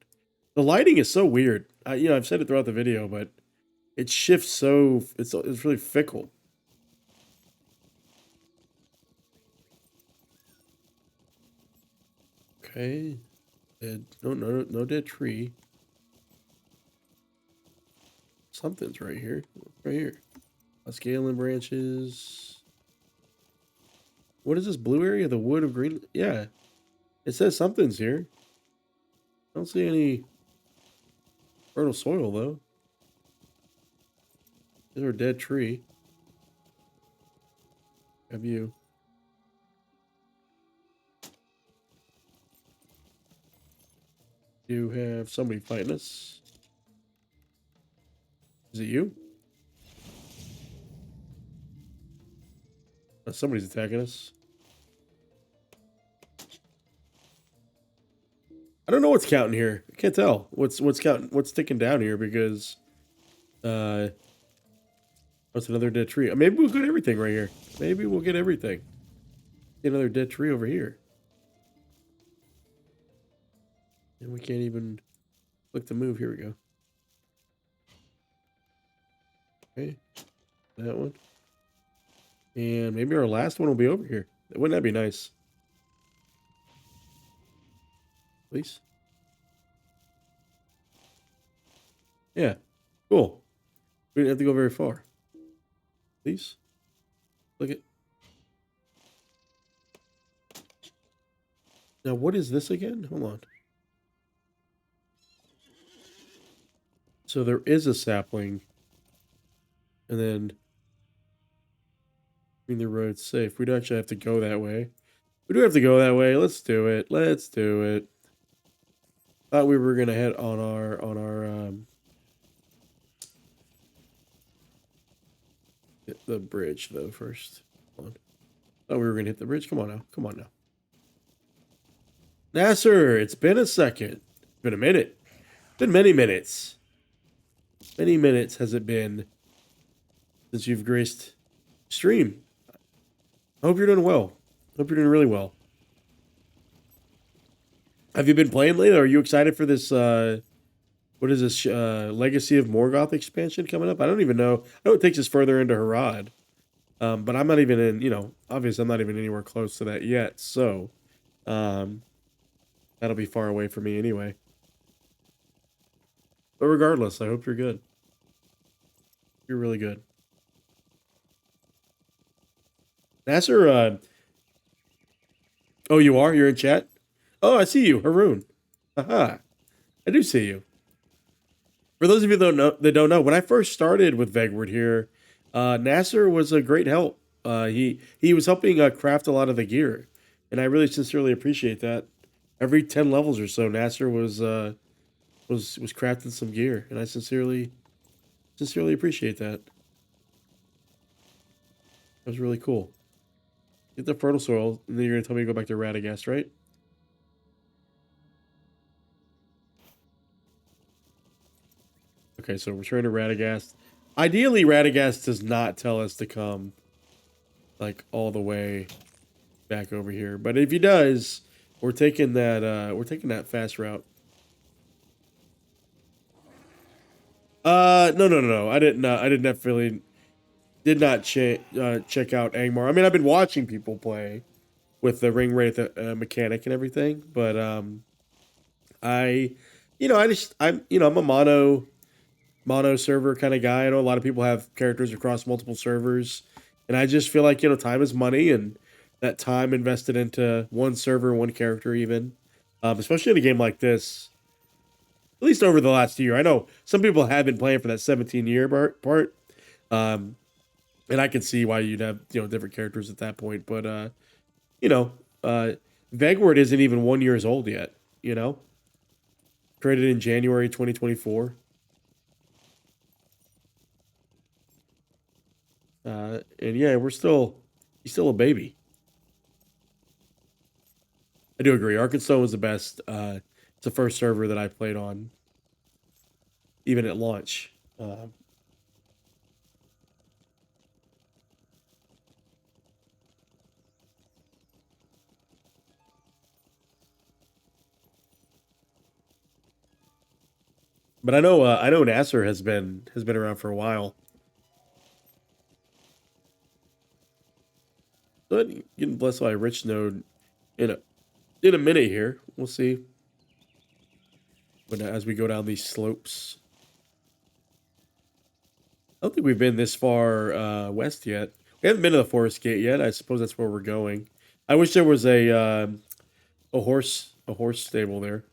Speaker 1: The lighting is so weird. I've said it throughout the video, but it shifts so it's really fickle. Okay. No dead tree. Something's right here. Right here. Lasgalen branches. What is this blue area? The Wood of Greenleaves? Yeah. It says something's here. I don't see any fertile soil, though. There's our dead tree. Have you? You have somebody fighting us. Is it you? Somebody's attacking us. I don't know what's counting here. I can't tell what's counting, what's ticking down here because, what's another dead tree? Maybe we'll get everything right here. Maybe we'll get everything. Get another dead tree over here. And we can't even click to move. Here we go. Okay, that one. And maybe our last one will be over here. Wouldn't that be nice? Please. Yeah. Cool. We didn't have to go very far. Please. Look at. Now, what is this again? Hold on. So there is a sapling. And then the road's safe. We do actually have to go that way. We do have to go that way. Let's do it. Let's do it. Thought we were gonna head on our hit the bridge though first. Hold on. Thought we were gonna hit the bridge. Come on now. Come on now. Nasser, it's been a second. It's been a minute. It's been many minutes. Many minutes has it been since you've graced stream. I hope you're doing well. Hope you're doing really well. Have you been playing lately? Are you excited for this, what is this, Legacy of Morgoth expansion coming up? I don't even know. I know it takes us further into Harad. But I'm not even in, obviously I'm not even anywhere close to that yet. So, that'll be far away from me anyway. But regardless, I hope you're good. You're really good. Nasser, oh, you are? You're in chat? Oh, I see you, Haroon. Haha. I do see you. For those of you that don't know, when I first started with Vegward here, Nasser was a great help. He was helping craft a lot of the gear, and I really sincerely appreciate that. Every 10 levels or so, Nasser was crafting some gear, and I sincerely appreciate that. That was really cool. Get the fertile soil, and then you're gonna tell me to go back to Radagast, right? Okay, so return to Radagast. Ideally, Radagast does not tell us to come, like, all the way back over here. But if he does, we're taking that fast route. No. I did not check out Angmar. I mean, I've been watching people play with the ring wraith mechanic and everything, but I'm a mono server kind of guy. I know a lot of people have characters across multiple servers, and I just feel like, time is money, and that time invested into one server, one character even, especially in a game like this, at least over the last year. I know some people have been playing for that 17-year part, and I can see why you'd have, different characters at that point, but, Vegward isn't even 1 year old yet, Created in January 2024. And yeah, he's still a baby. I do agree. Arkenstone was the best. It's the first server that I played on, even at launch. But I know Nasser has been around for a while. But getting blessed by a rich node in a minute here. We'll see. But as we go down these slopes, I don't think we've been this far west yet. We haven't been to the forest gate yet. I suppose that's where we're going. I wish there was a horse stable there.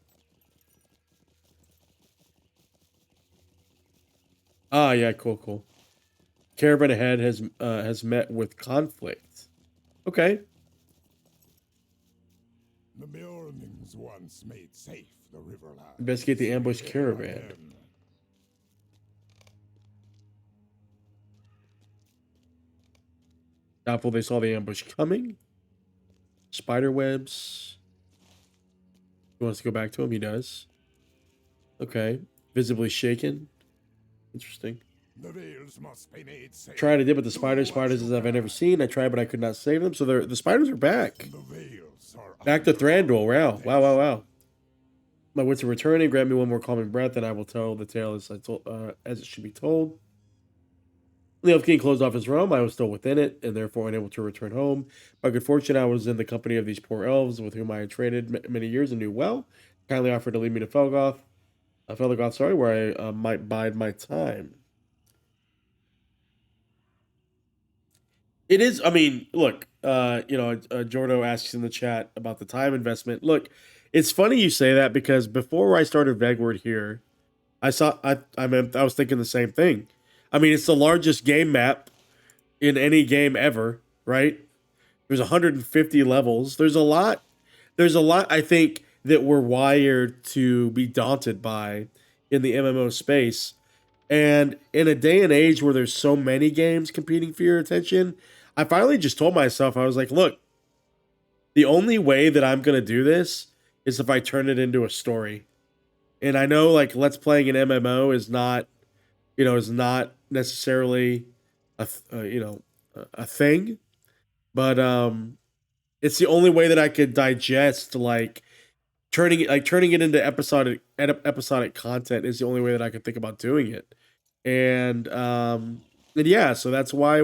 Speaker 1: Ah, yeah, cool. Caravan ahead has met with conflict. Okay.
Speaker 7: The Beornings once made safe the riverlands.
Speaker 1: Investigate the ambush caravan. Doubtful they saw the ambush coming. Spider webs. He wants to go back to him. He does. Okay. Visibly shaken. Interesting.
Speaker 7: The veils must be made safe.
Speaker 1: Tried to dip with the spiders. Spiders as I've never seen. I tried, but I could not save them. So the spiders are back.
Speaker 7: The veils are
Speaker 1: Back to Thranduil. Wow. My wits are returning. Grant me one more calming breath, and I will tell the tale as it should be told. The Elf King closed off his realm. I was still within it, and therefore unable to return home. By good fortune, I was in the company of these poor elves, with whom I had traded many years and knew well. Kindly offered to lead me to Felegoth, where I might bide my time. It is, I mean, look, Jordo asks in the chat about the time investment. Look, it's funny you say that because before I started Vegward here, I was thinking the same thing. I mean, it's the largest game map in any game ever, right? There's 150 levels. There's a lot, I think, that we're wired to be daunted by in the MMO space. And in a day and age where there's so many games competing for your attention, I finally just told myself, I was like, look, the only way that I'm going to do this is if I turn it into a story. And I know, like, Let's Playing an MMO is not necessarily a thing, but it's the only way that I could digest, like, turning it into episodic content is the only way that I could think about doing it. And yeah, so that's why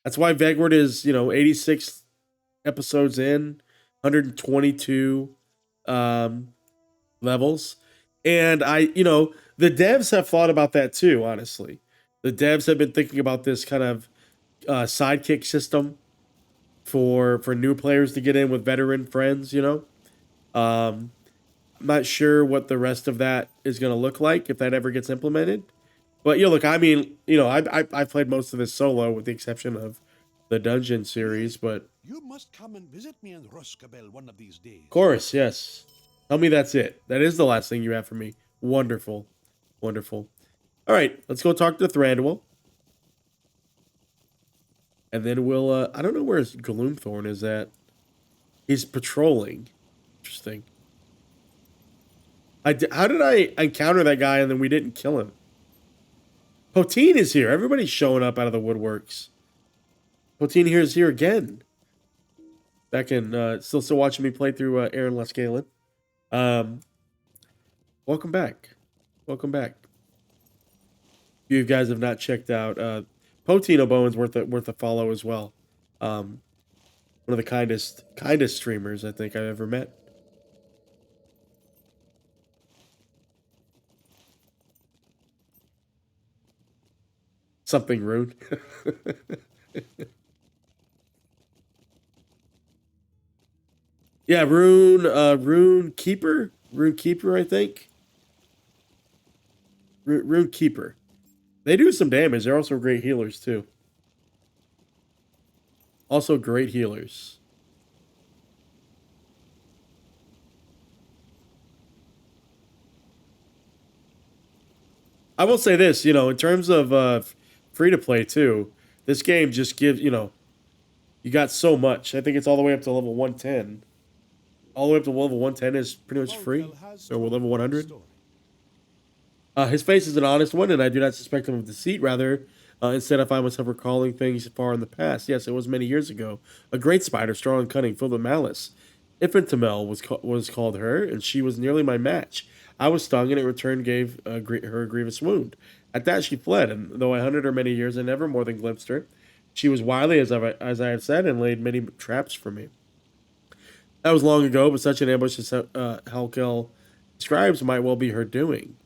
Speaker 1: Vegward is, 86 episodes in, 122 levels. And the devs have thought about that too, honestly. The devs have been thinking about this kind of sidekick system for new players to get in with veteran friends, I'm not sure what the rest of that is going to look like if that ever gets implemented. But look, I mean, I played most of this solo with the exception of the dungeon series, but
Speaker 5: You must come and visit me in Rhosgobel one of these days.
Speaker 1: of course, yes. Tell me that's it. That is the last thing you have for me. Wonderful. All right, let's go talk to Thranduil. And then we'll, I don't know where Gloomthorn is at. He's patrolling. Interesting. How did I encounter that guy and then we didn't kill him? Poteen is here. Everybody's showing up out of the woodworks. Poteen here is here again. Back in, still watching me play through Eryn Lasgalen. Welcome back. If you guys have not checked out, Poteen O'Bowen's worth a follow as well. One of the kindest streamers I think I've ever met. Something rude. Yeah, Rune Keeper, I think. Rune Keeper. They do some damage. They're also great healers too. I will say this, you know, in terms of free to play too, this game just gives, you know, you got so much. I think it's all the way up to level 110. All the way up to level 110 is pretty much free. Or level 100. His face is an honest one, and I do not suspect him of deceit. Rather, instead, I find myself recalling things far in the past. Yes, it was many years ago. A great spider, strong and cunning, filled with malice. Ifentamel was called her, and she was nearly my match. I was stung, and in return gave her a grievous wound. At that, she fled, and though I hunted her many years and never more than glimpsed her, she was wily, as I have said, and laid many traps for me. That was long ago, but such an ambush as Halkel describes might well be her doing.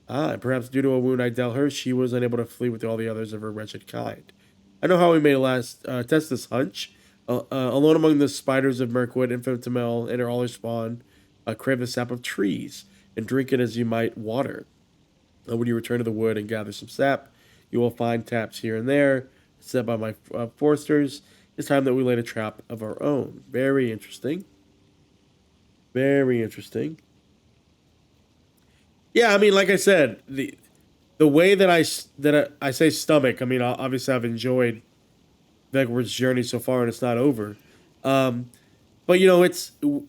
Speaker 1: And perhaps due to a wound I dealt her, she was unable to flee with all the others of her wretched kind. I know how we may test this hunch. Alone among the spiders of Mirkwood, Ifentamel and all her spawn crave the sap of trees, and drink it as you might water. When you return to the wood and gather some sap, you will find taps here and there, set by my foresters. It's time that we laid a trap of our own. Very interesting. Very interesting. Yeah, I mean, like I said, the way that I say stomach, I mean, obviously I've enjoyed Vegward's journey so far, and it's not over. But you know,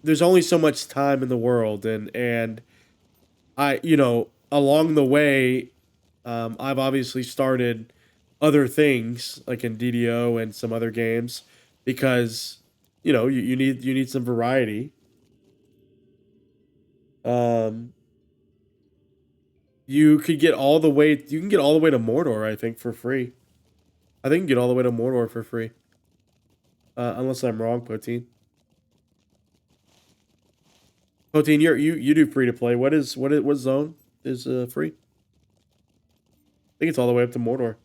Speaker 1: there's only so much time in the world, and I, you know, along the way, I've obviously started other things like in DDO and some other games because you know you need some variety. You can get all the way to Mordor, I think, for free. I think you can get all the way to Mordor for free. Unless I'm wrong, Poteen. Poteen, you do free to play. What zone is free? I think it's all the way up to Mordor.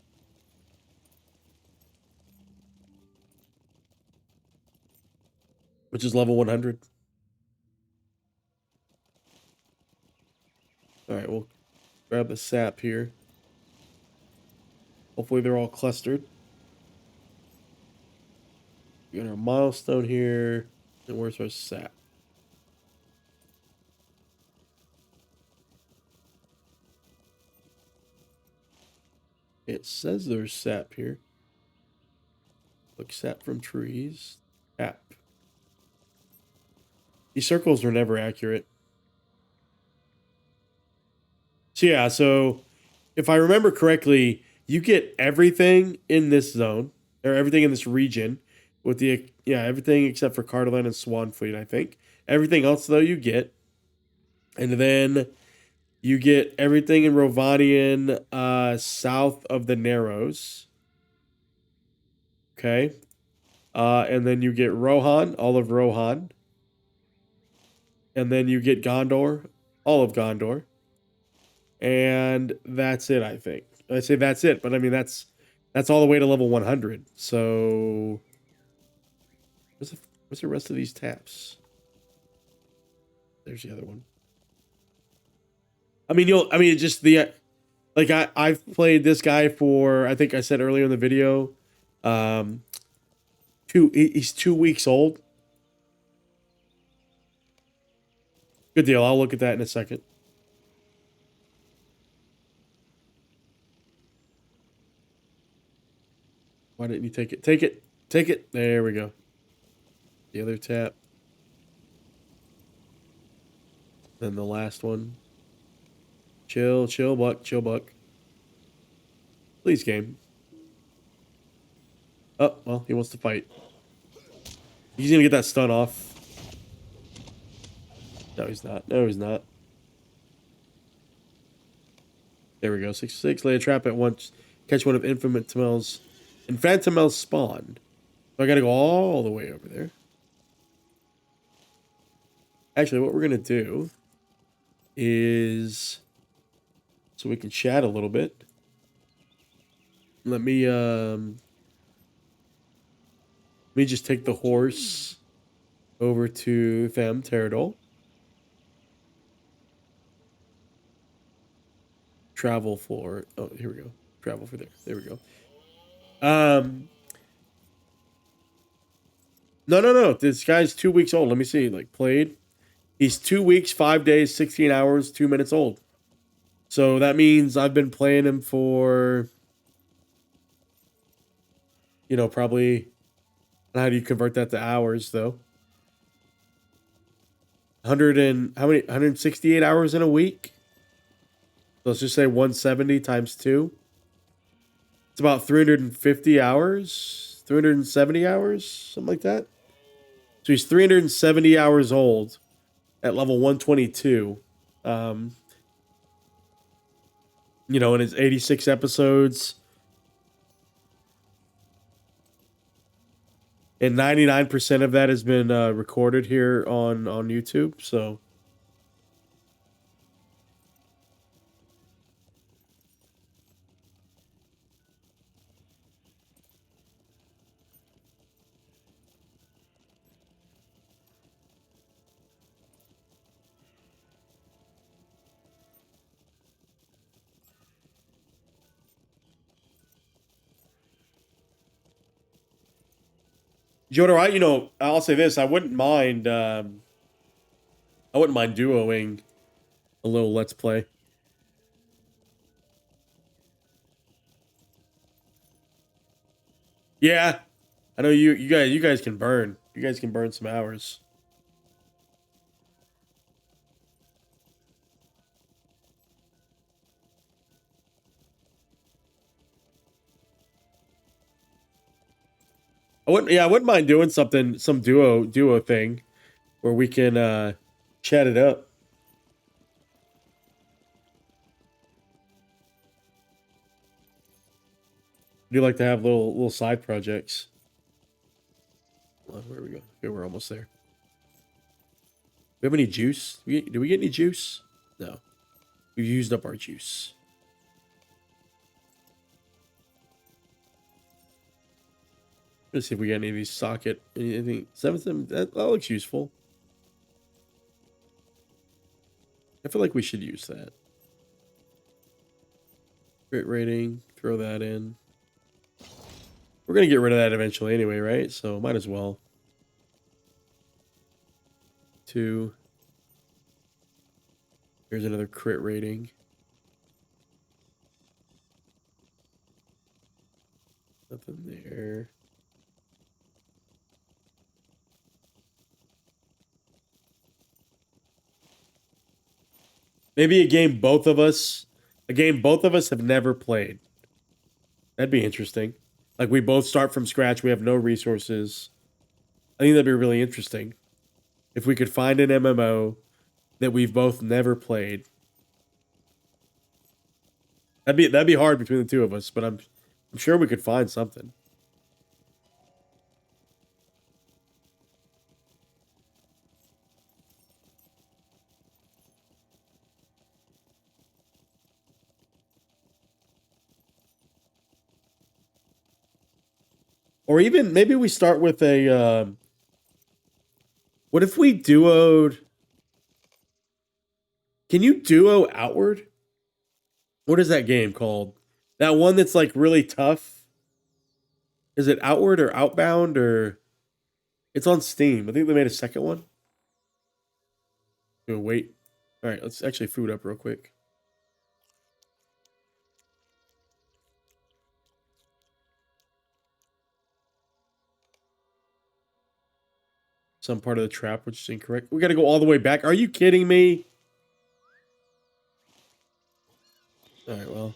Speaker 1: Which is level 100. Alright, we'll grab the sap here. Hopefully they're all clustered. We got our milestone here. And where's our sap? It says there's sap here. Look, sap from trees. Sap. These circles are never accurate. So yeah, so if I remember correctly, you get everything in this zone, or everything in this region, with everything except for Cardolan and Swanfleet, I think. Everything else, though, you get. And then you get everything in Rovanian south of the Narrows. Okay. And then you get Rohan, all of Rohan. And then you get Gondor, all of Gondor. And that's it, I think. I say that's it, but I mean, that's all the way to level 100. So, what's the rest of these taps? There's the other one. I've played this guy for, I think I said earlier in the video, he's 2 weeks old. Good deal. I'll look at that in a second. Why didn't you take it? Take it. Take it. There we go. The other tap. Then the last one. Chill, buck, chill, buck. Please, game. Oh, well, he wants to fight. He's gonna get that stun off. No, he's not. No, he's not. There we go. 6-6. Lay a trap at once. Catch one of Infantamel's spawn. So I gotta go all the way over there. Actually, what we're gonna do is, so we can chat a little bit. Let me just take the horse over to Them Teradol. Travel for, oh, here we go. Travel for there. There we go. No. This guy's 2 weeks old. Let me see. Like, played. He's 2 weeks, 5 days, 16 hours, 2 minutes old. So that means I've been playing him for, probably, how do you convert that to hours though? 168 hours in a week. So let's just say 170 times 2. It's about 350 hours, 370 hours, something like that. So he's 370 hours old at level 122. In his 86 episodes. And 99% of that has been recorded here on YouTube. So Jodor, I'll say this: I wouldn't mind duoing a little Let's Play. Yeah, I know you guys can burn. You guys can burn some hours. I wouldn't mind doing some duo thing where we can chat it up. I do like to have little side projects. Where are we go? Okay, we're almost there. Do we have any juice? Do we get any juice? No. We've used up our juice. Let's see if we got any of these socket. Anything. 7th, that looks useful. I feel like we should use that. Crit rating. Throw that in. We're going to get rid of that eventually anyway, right? So might as well. 2. Here's another crit rating. Nothing there. Maybe a game both of us have never played. That'd be interesting. Like we both start from scratch. We have no resources. I think that'd be really interesting. If we could find an MMO that we've both never played. That'd be hard between the two of us, but I'm sure we could find something. Or even maybe we start with a what if we duoed? Can you duo Outward? What is that game called? That one that's like really tough? Is it Outward or Outbound or it's on Steam. I think they made a second one. Wait. All right, let's actually food up real quick. Some part of the trap, which is incorrect. We got to go all the way back. Are you kidding me? All right, well.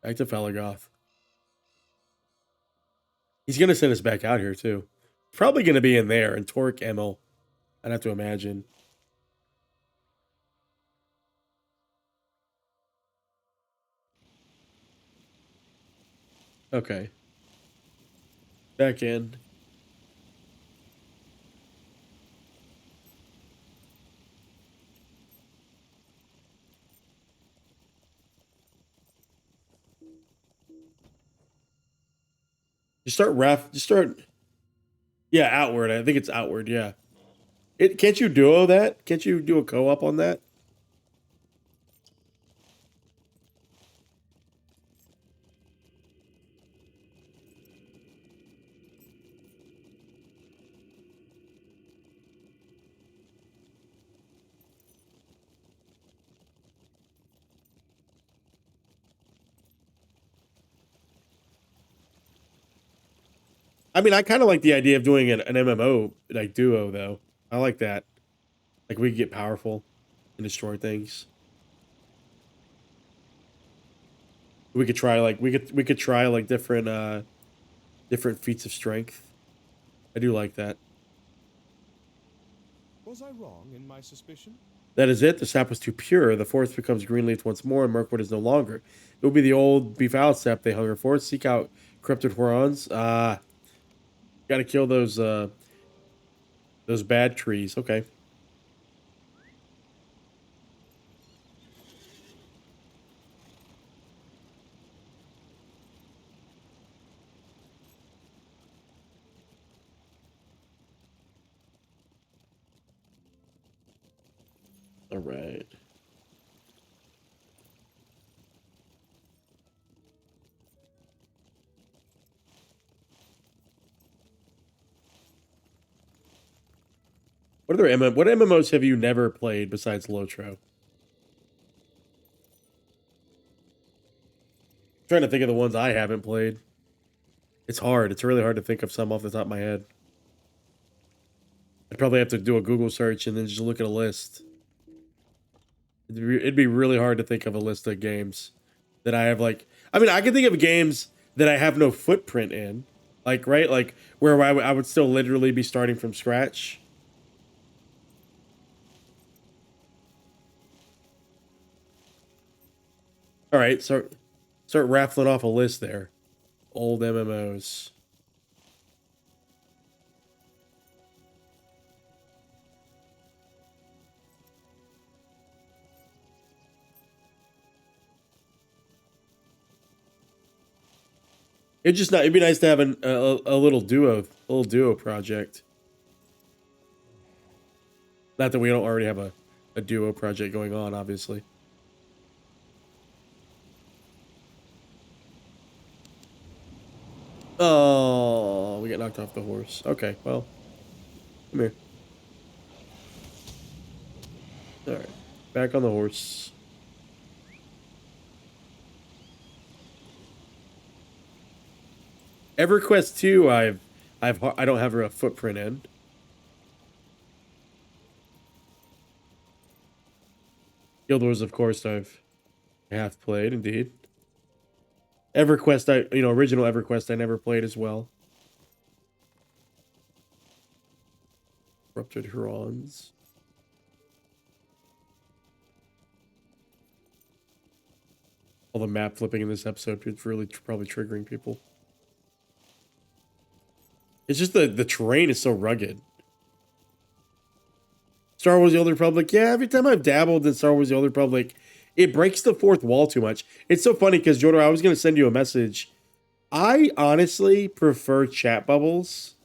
Speaker 1: Back to Felegoth. He's going to send us back out here, too. Probably going to be in there, in Torech Emel. I'd have to imagine. Okay. Back in. Just start. Yeah, Outward. I think it's Outward, yeah. Can't you duo that? Can't you do a co-op on that? I mean, I kind of like the idea of doing an MMO like duo though. I like that. Like we could get powerful and destroy things. We could try like we could try like different feats of strength. I do like that.
Speaker 2: Was I wrong in my suspicion?
Speaker 1: That is it. The sap was too pure. The forest becomes greenleaf once more, and Mirkwood is no longer. It will be the old befouled sap they hunger for. Seek out corrupted Hurons. Gotta kill those bad trees. Okay. All right. What MMOs have you never played besides LOTRO? Trying to think of the ones I haven't played. It's hard. It's really hard to think of some off the top of my head. I'd probably have to do a Google search and then just look at a list. It'd be really hard to think of a list of games that I have like... I mean, I can think of games that I have no footprint in. Like, right? Like, where I would still literally be starting from scratch. All right, start raffling off a list there. Old MMOs. It'd be nice to have a little duo project. Not that we don't already have a duo project going on, obviously. Oh, we get knocked off the horse. Okay, well, come here. All right, back on the horse. EverQuest 2, I don't have a footprint in. Guild Wars, of course, I have played, indeed. EverQuest, original EverQuest, I never played as well. Corrupted Hurons. All the map flipping in this episode is really probably triggering people. It's just the terrain is so rugged. Star Wars The Old Republic, yeah, every time I've dabbled in Star Wars The Old Republic, it breaks the fourth wall too much. It's so funny because, Jodor, I was going to send you a message. I honestly prefer chat bubbles.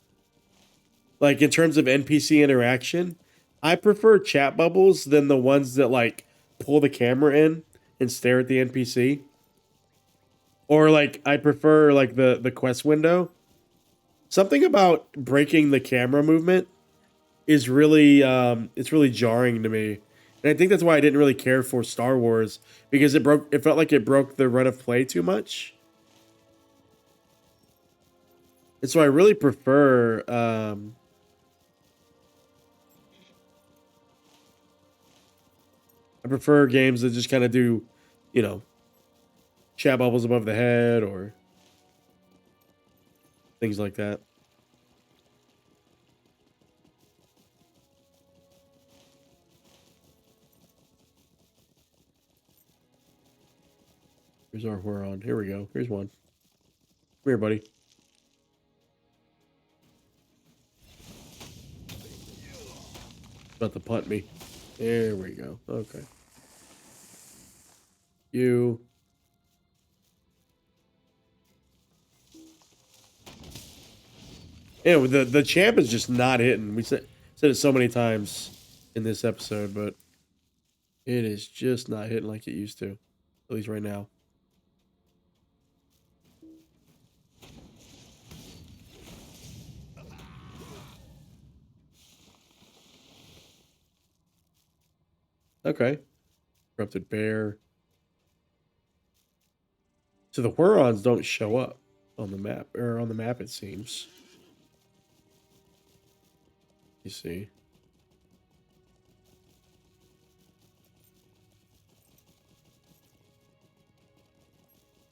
Speaker 1: Like, in terms of NPC interaction, I prefer chat bubbles than the ones that, like, pull the camera in and stare at the NPC. Or, like, I prefer, like, the quest window. Something about breaking the camera movement is really, it's really jarring to me. And I think that's why I didn't really care for Star Wars, because it felt like it broke the run of play too much. And so I really prefer, I prefer games that just kind of do, chat bubbles above the head or things like that. Here's our Huron. Here we go. Here's one. Come here, buddy. About to punt me. There we go. Okay. You. Yeah, the champ is just not hitting. We said it so many times in this episode, but it is just not hitting like it used to. At least right now. Okay. Corrupted bear. So the Hurons don't show up on the map, it seems. You see.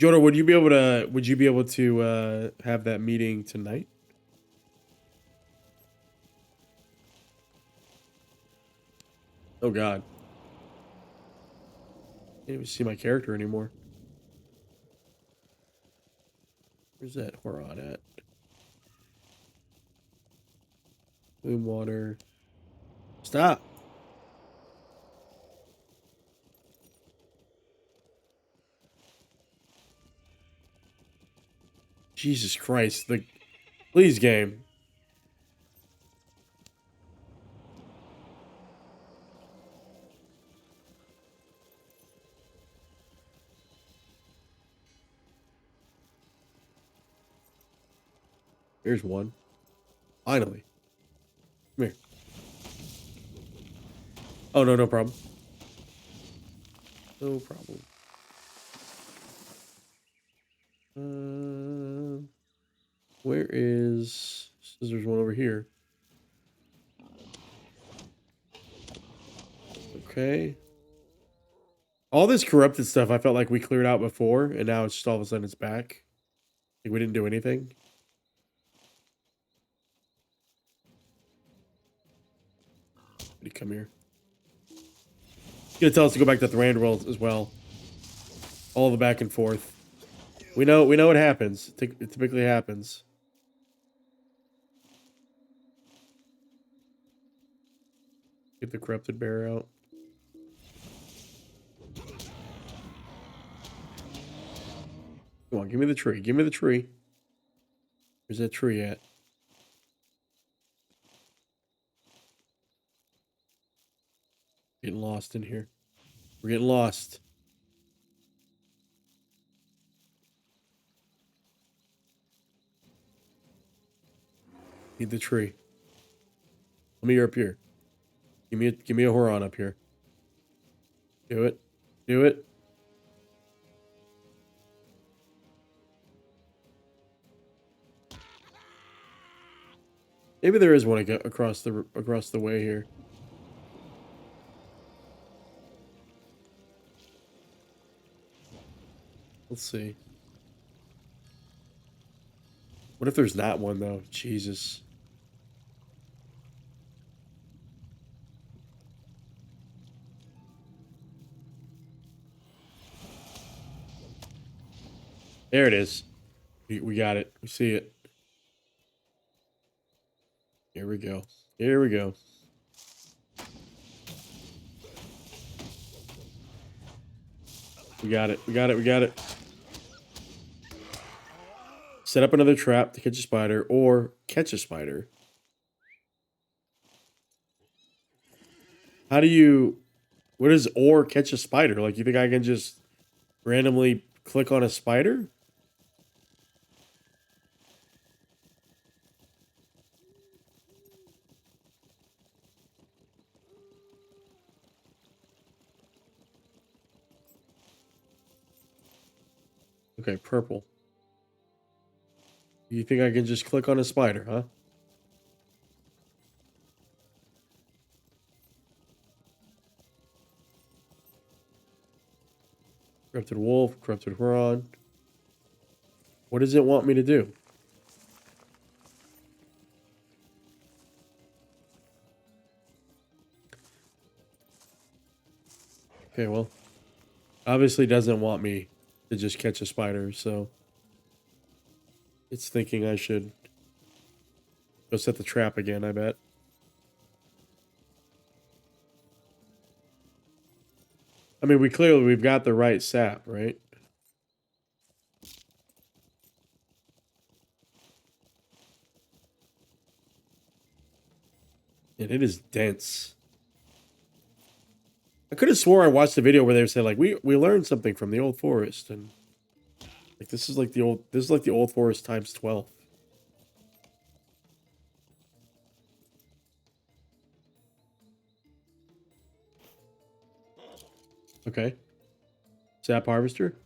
Speaker 1: Jodo, would you be able to have that meeting tonight? Oh god. Can't even see my character anymore. Where's that Horon at? Boom water. Stop. Jesus Christ. Please, game. Here's one. Finally. Come here. Oh, no, no problem. No problem. Where is... There's one over here. Okay. All this corrupted stuff I felt like we cleared out before, and now it's just all of a sudden it's back. Like we didn't do anything. Come here. He's gonna tell us to go back to Thranduil as well. All the back and forth. We know what happens. It typically happens. Get the corrupted bear out. Come on, give me the tree. Give me the tree. Where's that tree at? Getting lost in here. We're getting lost. Need the tree. Let me up here. Give me a Horon up here. Do it. Do it. Maybe there is one across the way here. Let's see. What if there's not one though? Jesus. There it is. We got it. We see it. Here we go. Here we go. We got it. We got it. We got it. Set up another trap to catch a spider or catch a spider. How do you... What is or catch a spider? Like, you think I can just randomly click on a spider? Okay, purple. You think I can just click on a spider, huh? Corrupted wolf, corrupted Huron. What does it want me to do? Okay, well, obviously doesn't want me to just catch a spider, so it's thinking I should go set the trap again, I bet. I mean, we've got the right sap, right? And it is dense. I could have swore I watched a video where they said like we learned something from the old forest, and like this is like the old forest times 12. Okay. Sap harvester.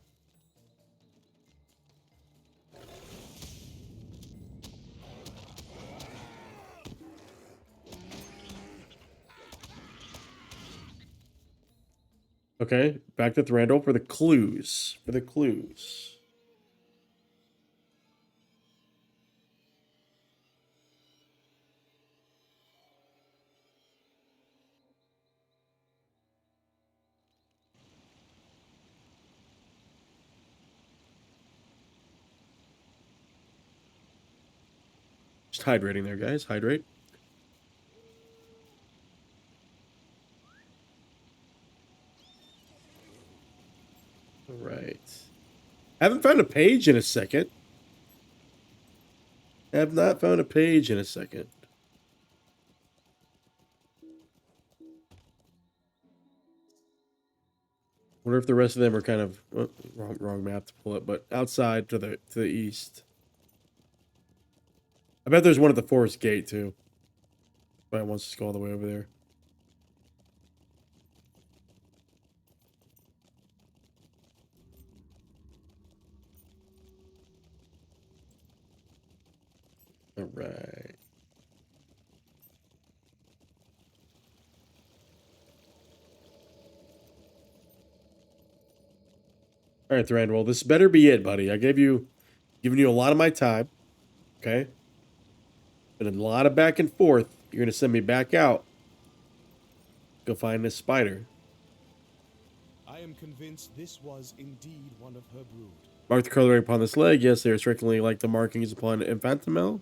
Speaker 1: Okay, back to Thranduil for the clues. Just hydrating there, guys. Hydrate. All right. Haven't found a page in a second. Have not found a page in a second. Wonder if the rest of them are kind of wrong map to pull it, but outside to the east. I bet there's one at the forest gate too. But wants us to go all the way over there. All right. All right, Thranduil, this better be it, buddy. Giving you a lot of my time. Okay. Been a lot of back and forth. You're gonna send me back out. Go find this spider.
Speaker 2: I am convinced this was indeed one of her brood.
Speaker 1: Mark the coloring upon this leg. Yes, they are strikingly like the markings upon Infantimel.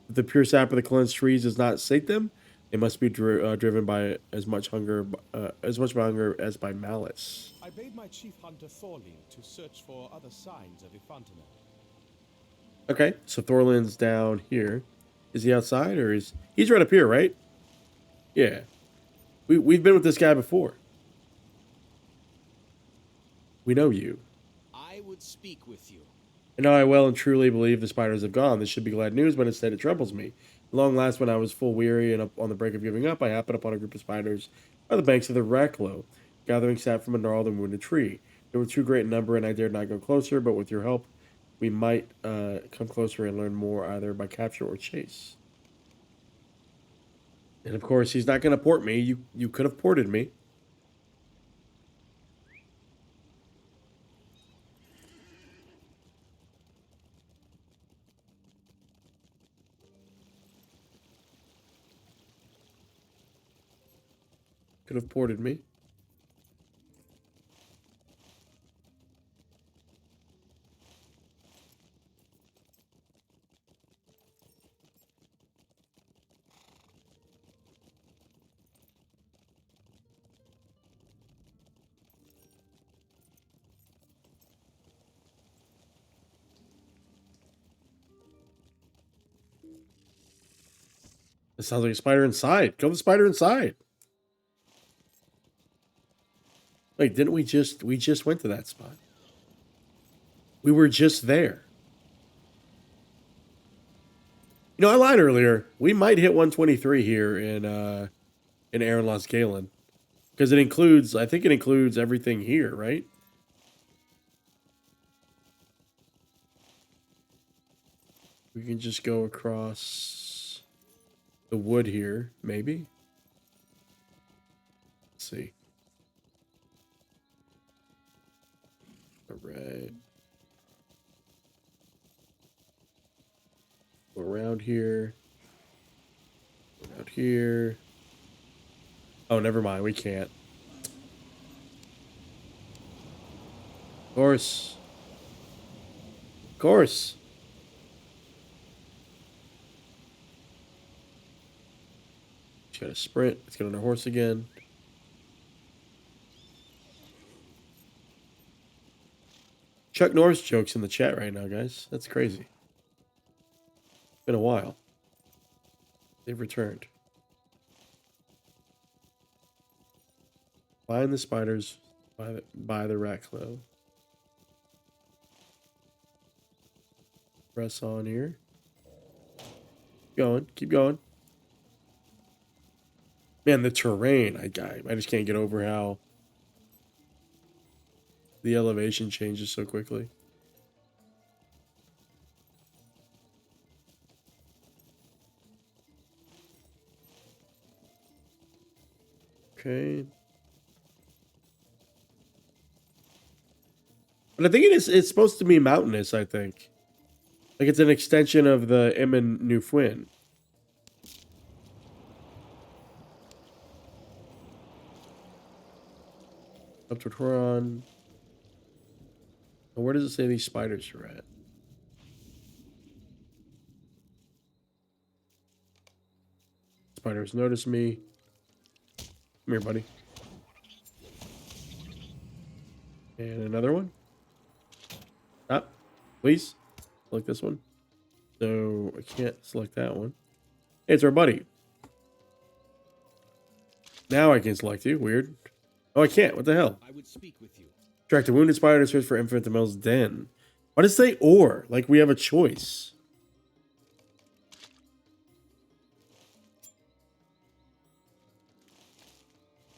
Speaker 1: If the pure sap of the cleansed trees does not sate them, they must be driven by as much by hunger as by malice.
Speaker 2: I bade my chief hunter Thorlind to search for other signs of Infantimel.
Speaker 1: Okay, so Thorlind's down here. Is he outside or he's right up here, right? Yeah. We've been with this guy before. We know you.
Speaker 3: I would speak with you.
Speaker 1: And now I well and truly believe the spiders have gone. This should be glad news, but instead it troubles me. At long last, when I was full weary and up on the brink of giving up, I happened upon a group of spiders by the banks of the Rhachló, gathering sap from a gnarled and wounded tree. They were too great in number, and I dared not go closer, but with your help, we might come closer and learn more either by capture or chase. And of course, he's not going to port me. You could have ported me. Could have ported me. It sounds like a spider inside. Kill the spider inside. Wait, didn't we just went to that spot? We were just there. You know, I lied earlier. We might hit 123 here in Eryn Lasgalen. Because I think it includes everything here, right? We can just go across the wood here, maybe. Let's see. All right. Go around here. Out here. Oh, never mind. We can't. Of course. Of course. She's got a sprint. Let's get on our horse again. Chuck Norris jokes in the chat right now, guys. That's crazy. Been a while. They've returned. Find the spiders by the Rhachló. Press on here. Keep going. Man, the terrain. I just can't get over how the elevation changes so quickly. Okay. But I think it's supposed to be mountainous, I think. Like it's an extension of the Emyn New Fwyn. Up to Toron. Where does it say these spiders are at? Spiders notice me. Come here, buddy. And another one. Stop, please. Select this one. So I can't select that one. Hey, it's our buddy. Now I can select you. Weird. Oh, I can't. What the hell?
Speaker 3: I would speak with you.
Speaker 1: Track a wounded spider to search for Infant Emel's den. Why does it say or? Like we have a choice.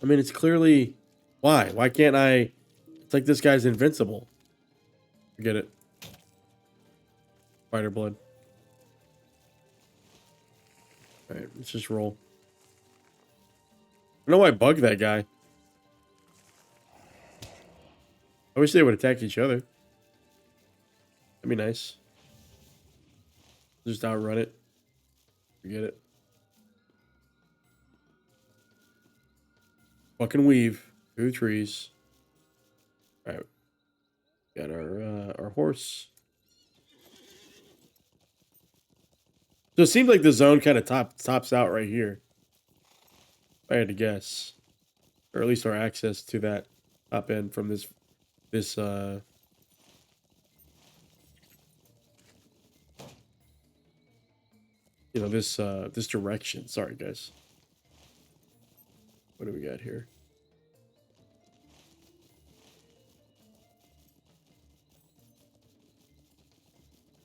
Speaker 1: I mean, it's clearly... Why? Why can't I... It's like this guy's invincible. Forget it. Spider blood. Alright, let's just roll. I don't know why I bugged that guy. I wish they would attack each other. That'd be nice. Just outrun it. Forget it. Fucking weave through trees. Alright. Got our horse. So it seems like the zone kind of tops out right here. If I had to guess. Or at least our access to that top end from this you know, this direction. Sorry, guys. What do we got here?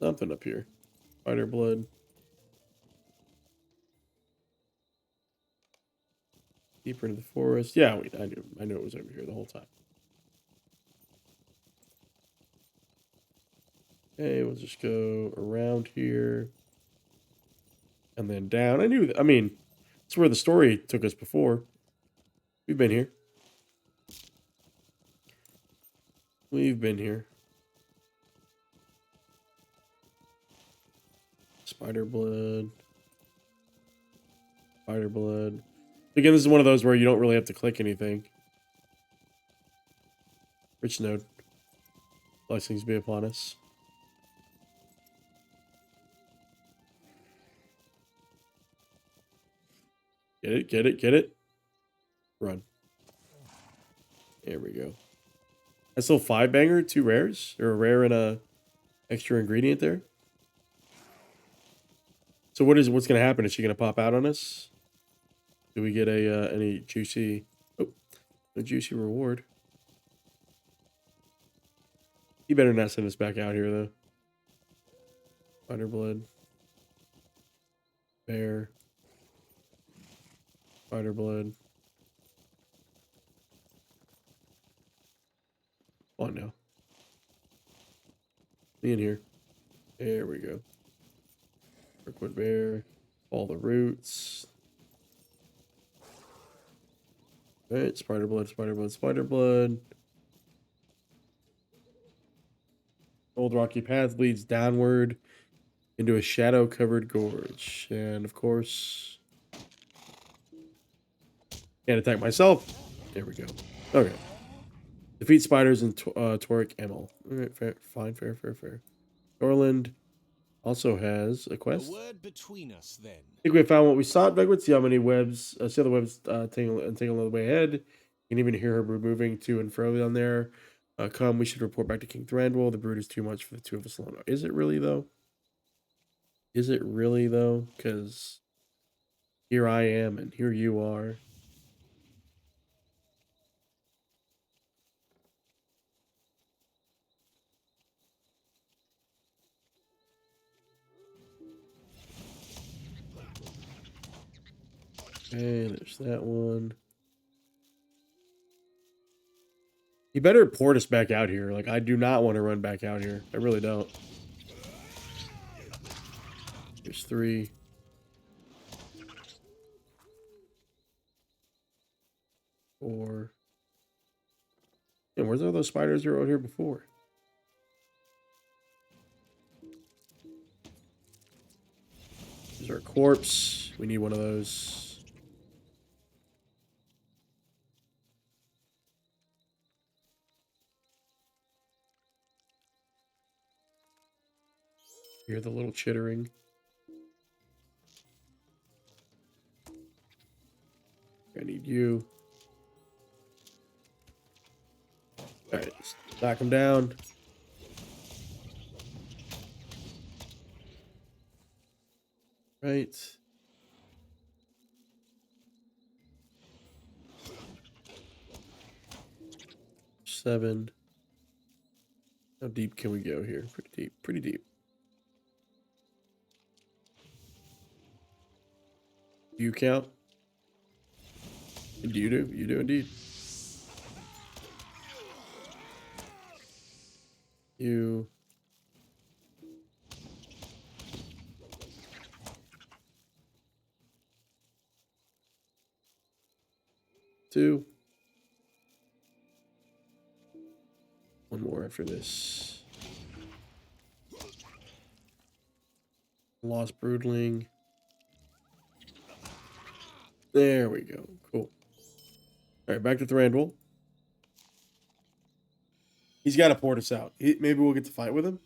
Speaker 1: Something up here. Spider blood. Deeper into the forest. Yeah, I knew it was over here the whole time. Okay, we'll just go around here. And then down. I mean, that's where the story took us before. We've been here. We've been here. Spider blood. Spider blood. Again, this is one of those where you don't really have to click anything. Rich node. Blessings be upon us. Get it, get it, get it. Run. There we go. That's still 5 banger, 2 rares. Or a rare and a extra ingredient there. So what's gonna happen? Is she gonna pop out on us? Do we get a any juicy a juicy reward? You better not send us back out here though. Spider blood. Bear. Spider blood. Come on now. Be in here. There we go. Mirkwood bear. All the roots. Alright, spider blood, spider blood, spider blood. Old rocky path leads downward into a shadow-covered gorge. And of course... Can't attack myself. There we go. Okay. Defeat spiders in Torech Emel. Alright, fair, fine, fair. Thorlind also has a quest.
Speaker 3: A word between us, then.
Speaker 1: I think we have found what we sought, Vegward. See how many webs, see how the webs tangle all the way ahead. You can even hear her moving to and fro down there. Come, we should report back to King Thranduil. The brood is too much for the two of us alone. Is it really, though? Is it really, though? Because here I am and here you are. Okay, there's that one. You better port us back out here. Like, I do not want to run back out here. I really don't. There's 3. 4. And where's all those spiders that were out here before? There's our corpse. We need one of those. Hear the little chittering. I need you. Alright, let's knock him down. Right. Seven. How deep can we go here? Pretty deep. Pretty deep. Do you count? Do you do? You do indeed. You. Two. One more after this. Lost Broodling. There we go. Cool. All right, back to Thranduil. He's got to port us out. Maybe we'll get to fight with him.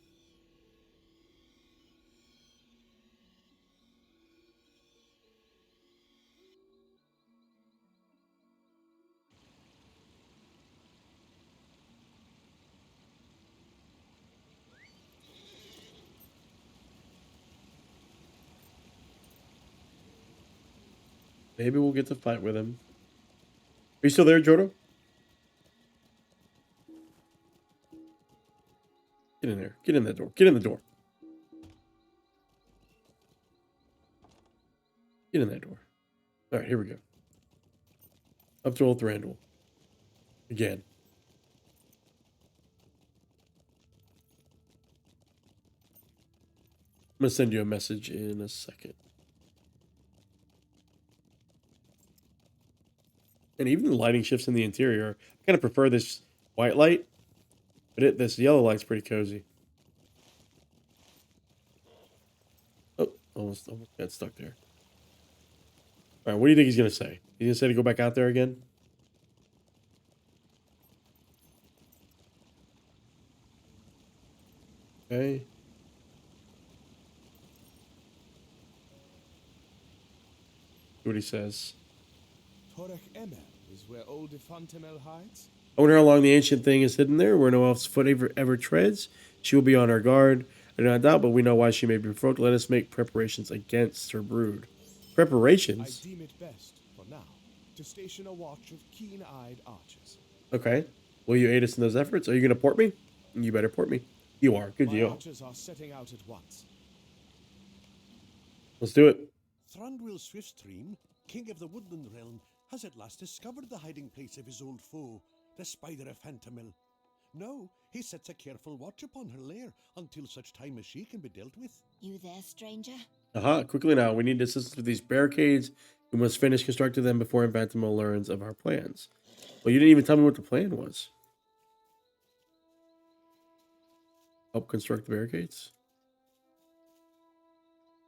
Speaker 1: Maybe we'll get to fight with him. Are you still there, Jodo? Get in there. Get in that door. Get in the door. Get in that door. All right, here we go. Up to old Thranduil. Again. I'm going to send you a message in a second. And even the lighting shifts in the interior. I kind of prefer this white light, but this yellow light's pretty cozy. Oh, almost got stuck there. All right, what do you think he's going to say? He's going to say to go back out there again? Okay. See what he says.
Speaker 2: Torech Emel is where old Emel hides?
Speaker 1: I wonder how long the ancient thing is hidden there, where no elf's foot ever treads. She will be on our guard. I do not doubt, but we know why she may be provoked. Let us make preparations against her brood. Preparations?
Speaker 2: I deem it best, for now, to station a watch of keen-eyed archers.
Speaker 1: Okay. Will you aid us in those efforts? Are you going to port me? You better port me. You are. Good
Speaker 2: My
Speaker 1: deal.
Speaker 2: archers are setting out at once.
Speaker 1: Let's do it.
Speaker 5: Thranduil Swiftstream, king of the woodland realm, has at last discovered the hiding place of his old foe, the Spider of Phantomil. Now, he sets a careful watch upon her lair until such time as she can be dealt with.
Speaker 4: You there, stranger?
Speaker 1: Aha, quickly now. We need assistance with these barricades. We must finish constructing them before Phantomil learns of our plans. Well, you didn't even tell me what the plan was. Help construct the barricades?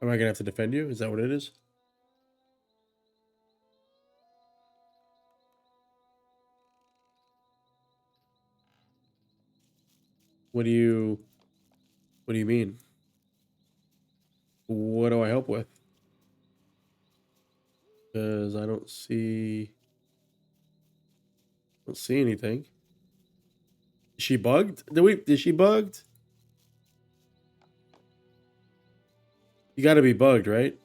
Speaker 1: Am I going to have to defend you? Is that what it is? What do you mean? What do I help with? Because I don't see anything. Is she bugged? Is she bugged? You gotta be bugged, right?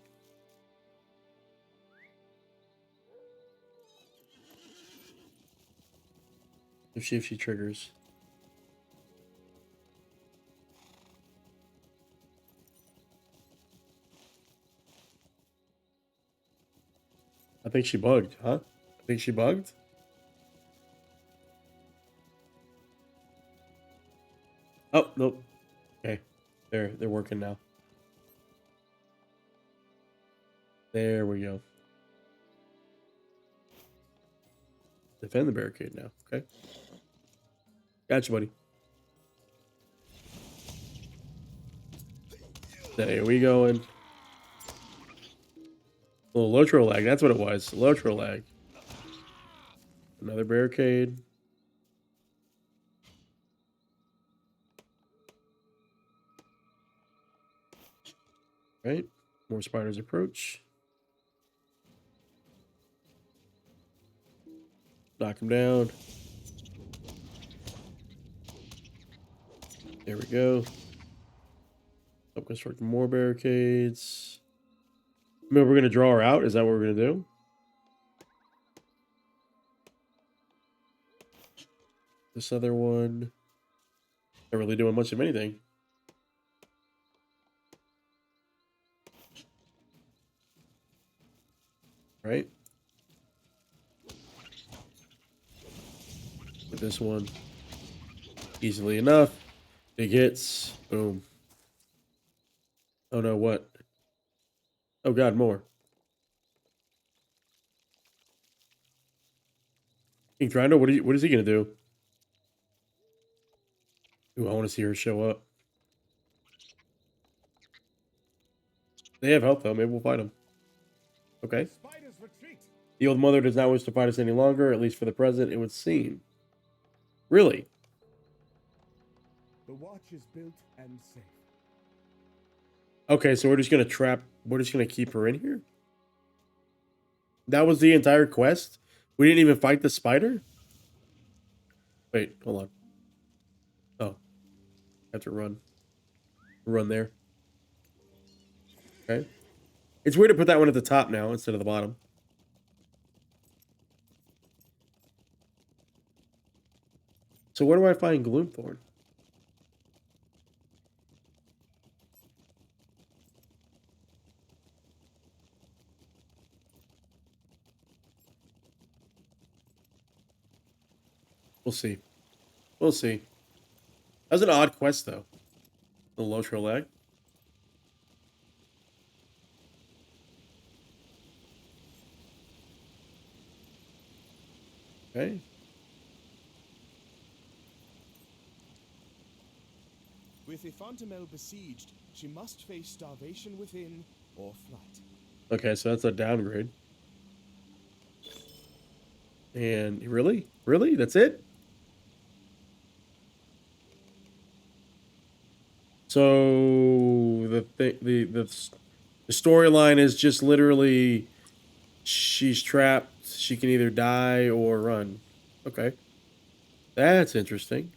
Speaker 1: If she triggers. I think she bugged, huh? I think she bugged. Oh, nope. Okay. They're working now. There we go. Defend the barricade now. Okay. Gotcha, buddy. There we going. little LOTRO lag. That's what it was. LOTRO lag. Another barricade. Right. More spiders approach. Knock him down. There we go. Up construct more barricades. I mean, we're going to draw her out. Is that what we're going to do? This other one. Not really doing much of anything. Right? With this one. Easily enough. Big hits. Boom. Oh no, what? Oh god, more. King Thranduil, what is he gonna do? Ooh, I want to see her show up. They have health though, maybe we'll fight them. Okay. The old mother does not wish to fight us any longer, at least for the present, it would seem. Really?
Speaker 2: The watch is built and safe.
Speaker 1: Okay, so we're just gonna keep her in here? That was the entire quest? We didn't even fight the spider? Wait, hold on. Oh. I have to run. Run there. Okay. It's weird to put that one at the top now instead of the bottom. So where do I find Gloomthorn? We'll see. We'll see. That was an odd quest, though. The LOTRO lag. Okay.
Speaker 2: With Emel besieged, she must face starvation within or flight.
Speaker 1: Okay, so that's a downgrade. And really? Really? That's it? So the storyline is just literally she's trapped. She can either die or run. Okay. That's interesting.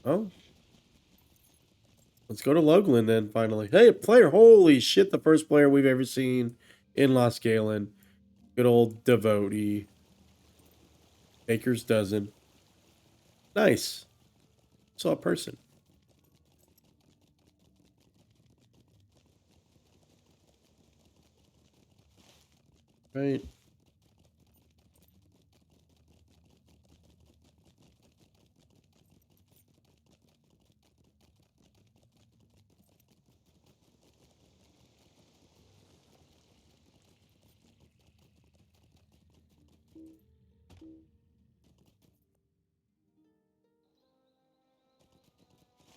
Speaker 1: Oh. Let's go to Loglin then, finally. Hey, player. Holy shit, the first player we've ever seen in Lasgalen. Good old devotee. Baker's dozen. Nice. Saw a person. Right.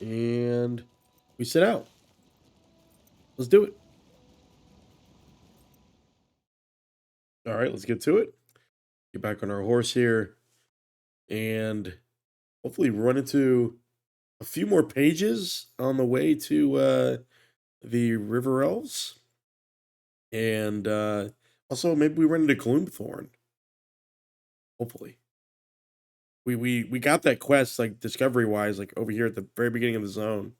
Speaker 1: And we sit out. Let's do it. All right, let's get to it. Get back on our horse here. And hopefully run into a few more pages on the way to the River Elves. And also maybe we run into Gloomthorn. Hopefully. We got that quest like discovery wise like over here at the very beginning of the zone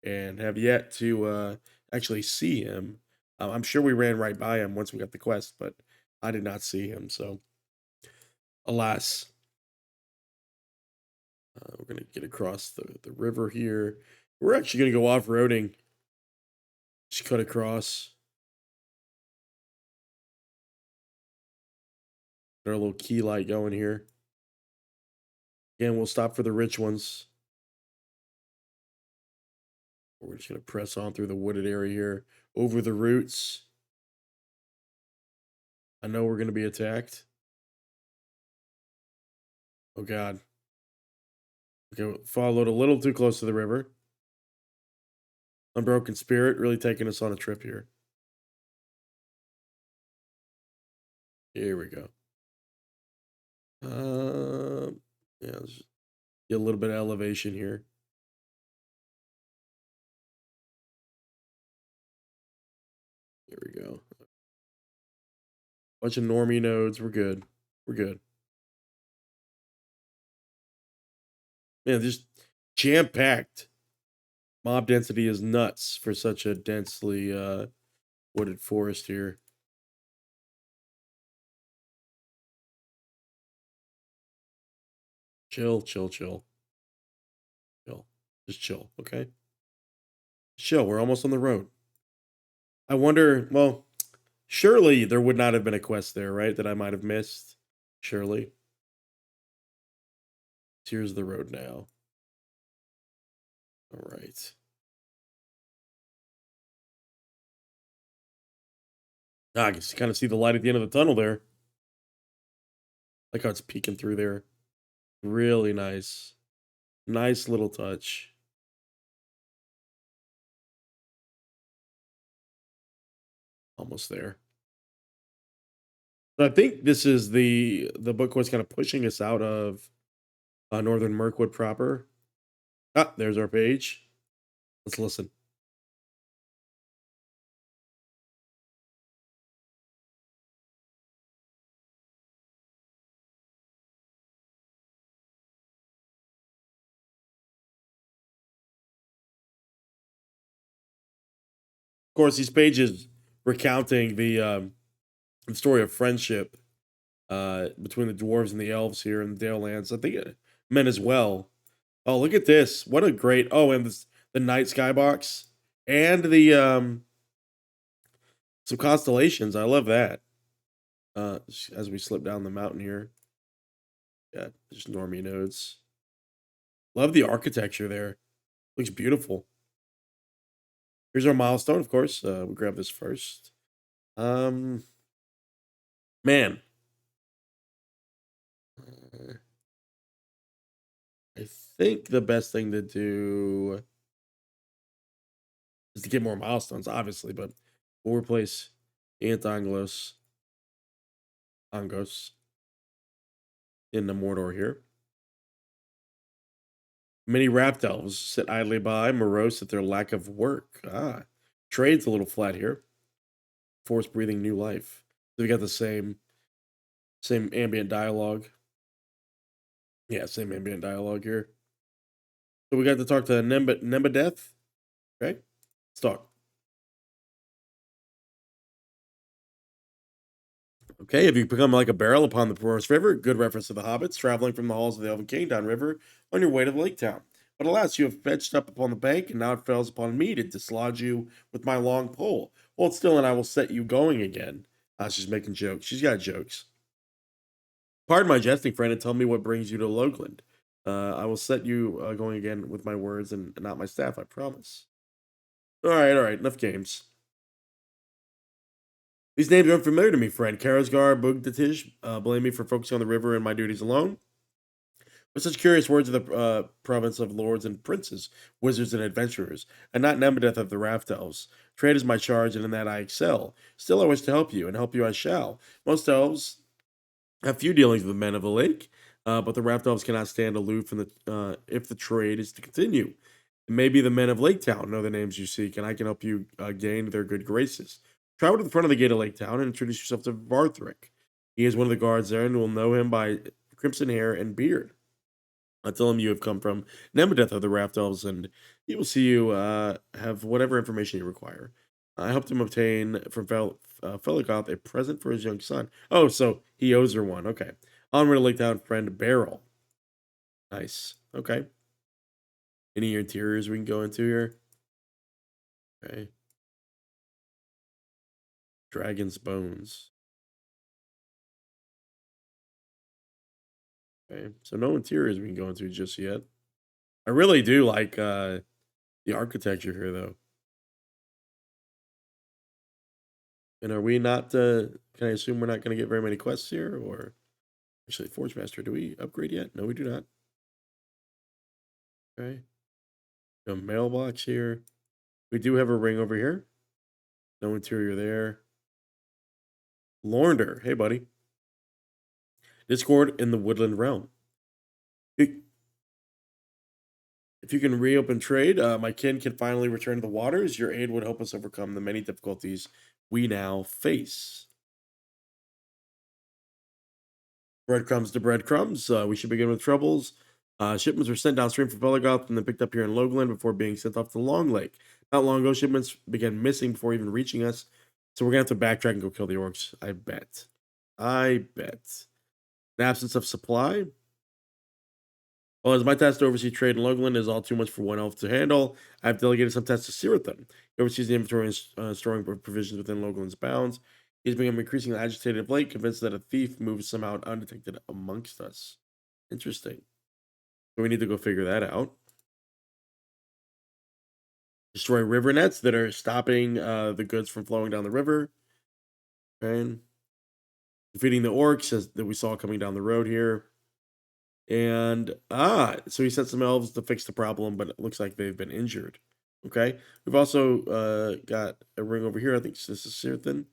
Speaker 1: and have yet to actually see him. I'm sure we ran right by him once we got the quest, but I did not see him, so alas. We're going to get across the river here. We're actually going to go off-roading. Just cut across. Got our little key light going here. Again, we'll stop for the rich ones. We're just going to press on through the wooded area here. Over the roots. I know we're going to be attacked. Oh, God. Okay, followed a little too close to the river. Unbroken Spirit really taking us on a trip here. Here we go. Yeah, let's get a little bit of elevation here. Here we go. Bunch of normie nodes. We're good. We're good. Man, just jam-packed. Mob density is nuts for such a densely wooded forest here. Chill, chill, chill. Chill. Just chill, okay? Chill. We're almost on the road. I wonder, well, surely there would not have been a quest there, right? That I might have missed. Surely. Here's the road now. All right. I can kind of see the light at the end of the tunnel there. Like how it's peeking through there. Really nice. Nice little touch. Almost there. So I think this is the book was kind of pushing us out of northern Mirkwood proper. Ah, there's our page. Let's listen. Of course, these pages recounting the story of friendship between the dwarves and the elves here in the Dalelands. I think men as well. Oh, look at this! What a great! Oh, and this, the night skybox and the some constellations. I love that. As we slip down the mountain here, yeah, just normie nodes. Love the architecture there. Looks beautiful. Here's our milestone, of course. We grab this first. Man. I think the best thing to do is to get more milestones, obviously, but we'll replace Angos in the Mordor here. Many rapt elves sit idly by, morose at their lack of work. Trade's a little flat here. Force breathing new life. So we got the same ambient dialogue. Yeah, same ambient dialogue here. So we got to talk to Nembadeth. Okay, let's talk. Okay, have you become like a barrel upon the porous river? Good reference to the hobbits traveling from the halls of the Elven King down river on your way to the lake town. But alas, you have fetched up upon the bank, and now it falls upon me to dislodge you with my long pole. Hold still, and I will set you going again. She's making jokes. She's got jokes. Pardon my jesting, friend, and tell me what brings you to Logland. I will set you going again with my words and not my staff, I promise. All right, enough games. These names are unfamiliar to me, friend. Karasgar, Bugdatish, blame me for focusing on the river and my duties alone. With such curious words of the province of lords and princes, wizards and adventurers, and not Nembadeth of the Raft Elves. Trade is my charge, and in that I excel. Still, I wish to help you, and help you I shall. Most elves have few dealings with the men of the lake, but the Raft Elves cannot stand aloof from if the trade is to continue. Maybe the men of Lake Town know the names you seek, and I can help you gain their good graces. Travel to the front of the gate of Lake Town and introduce yourself to Varthric. He is one of the guards there, and will know him by crimson hair and beard. I'll tell him you have come from Nembadeth of the Raft Elves, and he will see you have whatever information you require. I helped him obtain from Felegoth a present for his young son. Oh, so he owes her one. Okay. Onward to Lake Town, friend Beryl. Nice. Okay. Any interiors we can go into here? Okay. Dragon's Bones. Okay. So no interiors we can go into just yet. I really do like the architecture here, though. And are we not, can I assume we're not going to get very many quests here? Or actually, Forge Master, do we upgrade yet? No, we do not. Okay. A mailbox here. We do have a ring over here. No interior there. Lornder. Hey, buddy. Discord in the Woodland Realm. If you can reopen trade, my kin can finally return to the waters. Your aid would help us overcome the many difficulties we now face. Breadcrumbs to breadcrumbs. We should begin with troubles. Shipments were sent downstream from Felegoth and then picked up here in Logland before being sent off to Long Lake. Not long ago, shipments began missing before even reaching us. So we're going to have to backtrack and go kill the orcs. I bet. An absence of supply. Well, as my task to oversee trade in Logland is all too much for one elf to handle, I've delegated some tasks to Sirithan. He oversees the inventory and storing provisions within Logland's bounds. He's become increasingly agitated of late, convinced that a thief moves somehow undetected amongst us. Interesting. So we need to go figure that out. Destroy river nets that are stopping the goods from flowing down the river. Okay. Defeating the orcs that we saw coming down the road here. And, so he sent some elves to fix the problem, but it looks like they've been injured. Okay. We've also got a ring over here. I think this is Sirthan.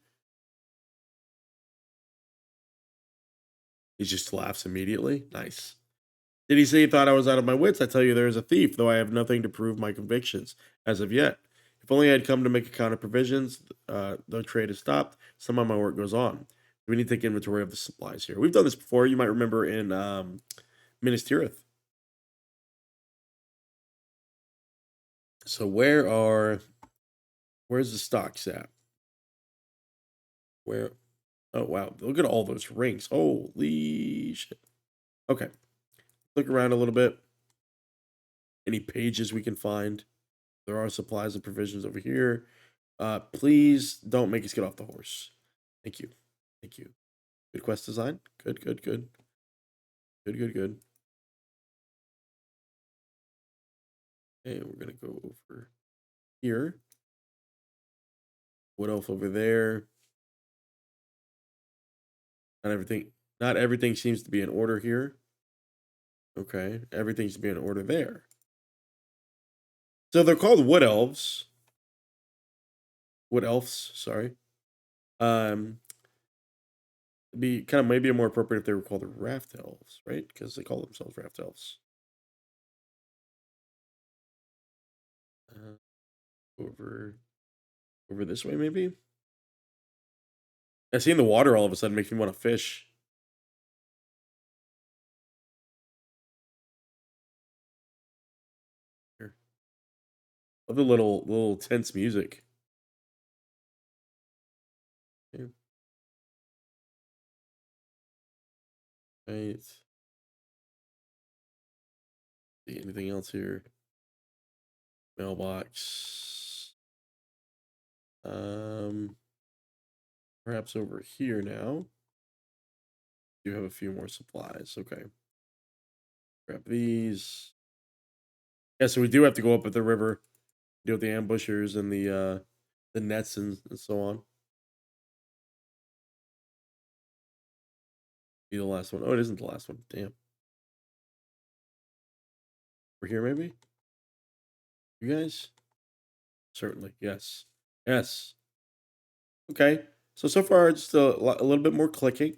Speaker 1: He just laughs immediately. Nice. Did he say he thought I was out of my wits? I tell you, there is a thief, though I have nothing to prove my convictions as of yet. If only I had come to make a count of provisions, the trade is stopped. Some of my work goes on. We need to take inventory of the supplies here. We've done this before. You might remember in Minas Tirith. So where's the stocks at? Where? Oh, wow. Look at all those rings. Holy shit. Okay. Look around a little bit. Any pages we can find. There are supplies and provisions over here. Please don't make us get off the horse. Thank you. Thank you. Good quest design. Good. Good. And we're going to go over here. Wood elf over there. Not everything seems to be in order here. Okay, everything seems to be in order there. So they're called wood elves. Wood elves, sorry. Be kind of maybe more appropriate if they were called the raft elves, right? Because they call themselves raft elves. Over this way, maybe. I seeing the water all of a sudden makes me want to fish. Here, love the little tense music. Okay. Right. See anything else here? Mailbox. Perhaps over here now. You have a few more supplies. Okay. Grab these. Yeah, so we do have to go up at the river, deal with the ambushers and the nets and so on. Be the last one. Oh, it isn't the last one. Damn. We're here, maybe? You guys? Certainly. Yes. Yes. Okay. So far, just a little bit more clicking.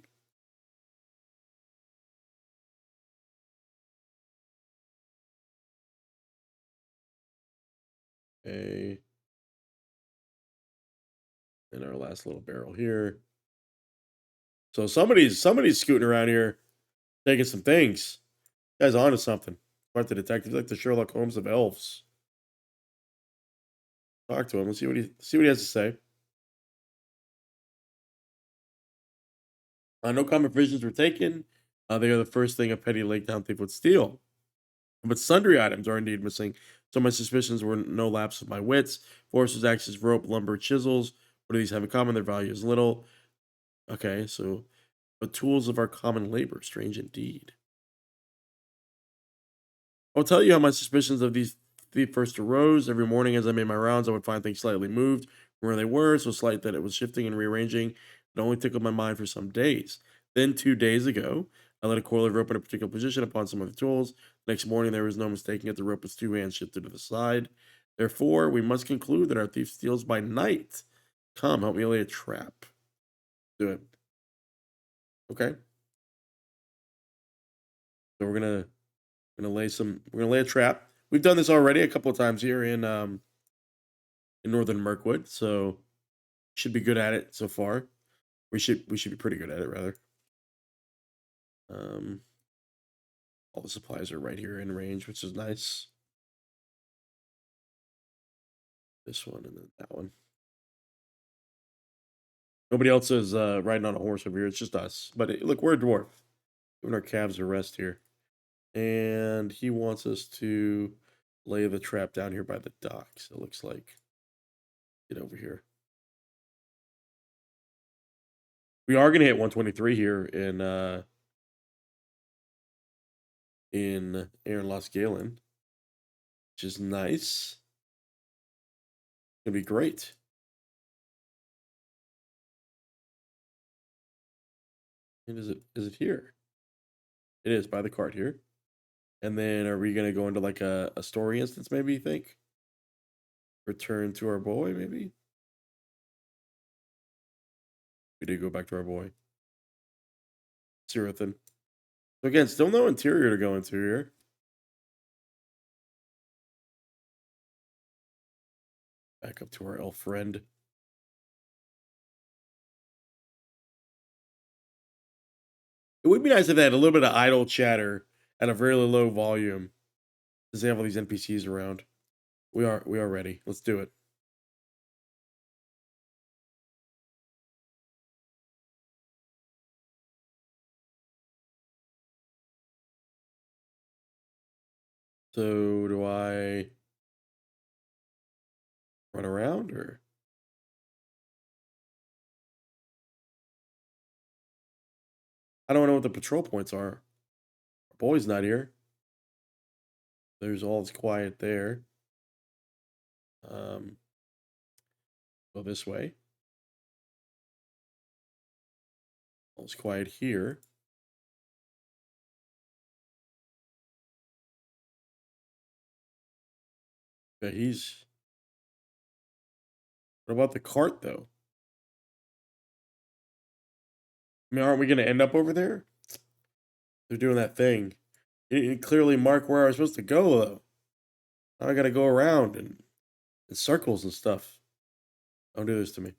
Speaker 1: Okay. And our last little barrel here. So somebody's scooting around here, taking some things. You guys onto something. Quite the detective, like the Sherlock Holmes of elves. Talk to him. Let's see what he has to say. No common provisions were taken. They are the first thing a petty lake town thief would steal. But sundry items are indeed missing, so my suspicions were no lapse of my wits. Foresters, axes, rope, lumber, chisels. What do these have in common? Their value is little. Okay, so the tools of our common labor. Strange indeed. I'll tell you how my suspicions of these thief first arose. Every morning as I made my rounds, I would find things slightly moved from where they were, so slight that it was shifting and rearranging. It only tickled my mind for some days. Then 2 days ago, I let a coiler rope in a particular position upon some of the tools. Next morning, there was no mistaking it. The rope was 2 hands shifted to the side. Therefore, we must conclude that our thief steals by night. Come, help me lay a trap. Do it. Okay. So we're gonna lay a trap. We've done this already a couple of times here in northern Mirkwood, so should be good at it so far. We should be pretty good at it, rather. All the supplies are right here in range, which is nice. This one and then that one. Nobody else is riding on a horse over here. It's just us. But look, we're a dwarf. Giving our calves a rest here. And he wants us to lay the trap down here by the docks, it looks like. Get over here. We are going to hit 123 here in Eryn Lasgalen, which is nice. It's going to be great. And is it here? It is by the cart here. And then are we going to go into like a story instance, maybe, you think? Return to our boy, maybe? We did go back to our boy. Sirathan. So again, still no interior to go into here. Back up to our elf friend. It would be nice if they had a little bit of idle chatter at a very low volume. Because they have all these NPCs around. We are ready. Let's do it. So do I run around or? I don't know what the patrol points are. Our boy's not here. There's all this quiet there. Go this way. All this quiet here. Okay, he's. What about the cart, though? I mean, aren't we going to end up over there? They're doing that thing. It didn't clearly mark where I was supposed to go, though. Now I got to go around and in circles and stuff. Don't do this to me.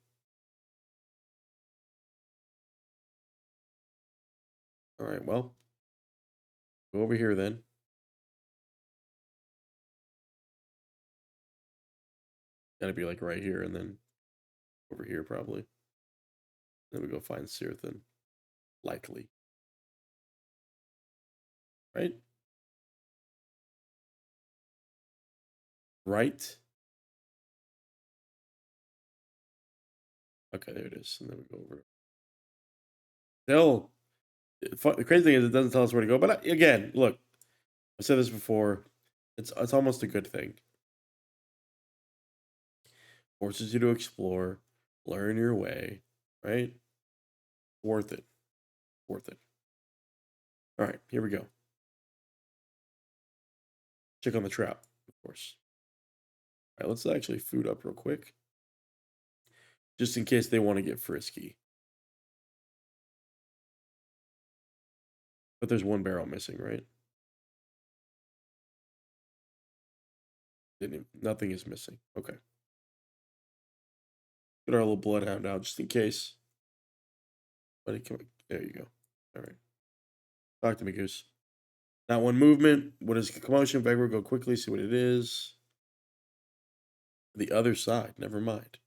Speaker 1: All right, well. Go over here then. Gotta be like right here and then over here probably. Then we go find Sirathan. Likely. Right? Right? Okay, there it is. And then we go over. The crazy thing is it doesn't tell us where to go. But again, look, I've said this before. It's almost a good thing. Forces you to explore, learn your way, right? Worth it. Worth it. All right, here we go. Check on the trap, of course. All right, let's actually food up real quick. Just in case they want to get frisky. But there's one barrel missing, right? Nothing is missing. Okay. Get our little bloodhound out just in case. Buddy, come on. There you go. All right. Talk to me, Goose. Not one movement. What is commotion? Vegward, go quickly, see what it is. The other side. Never mind.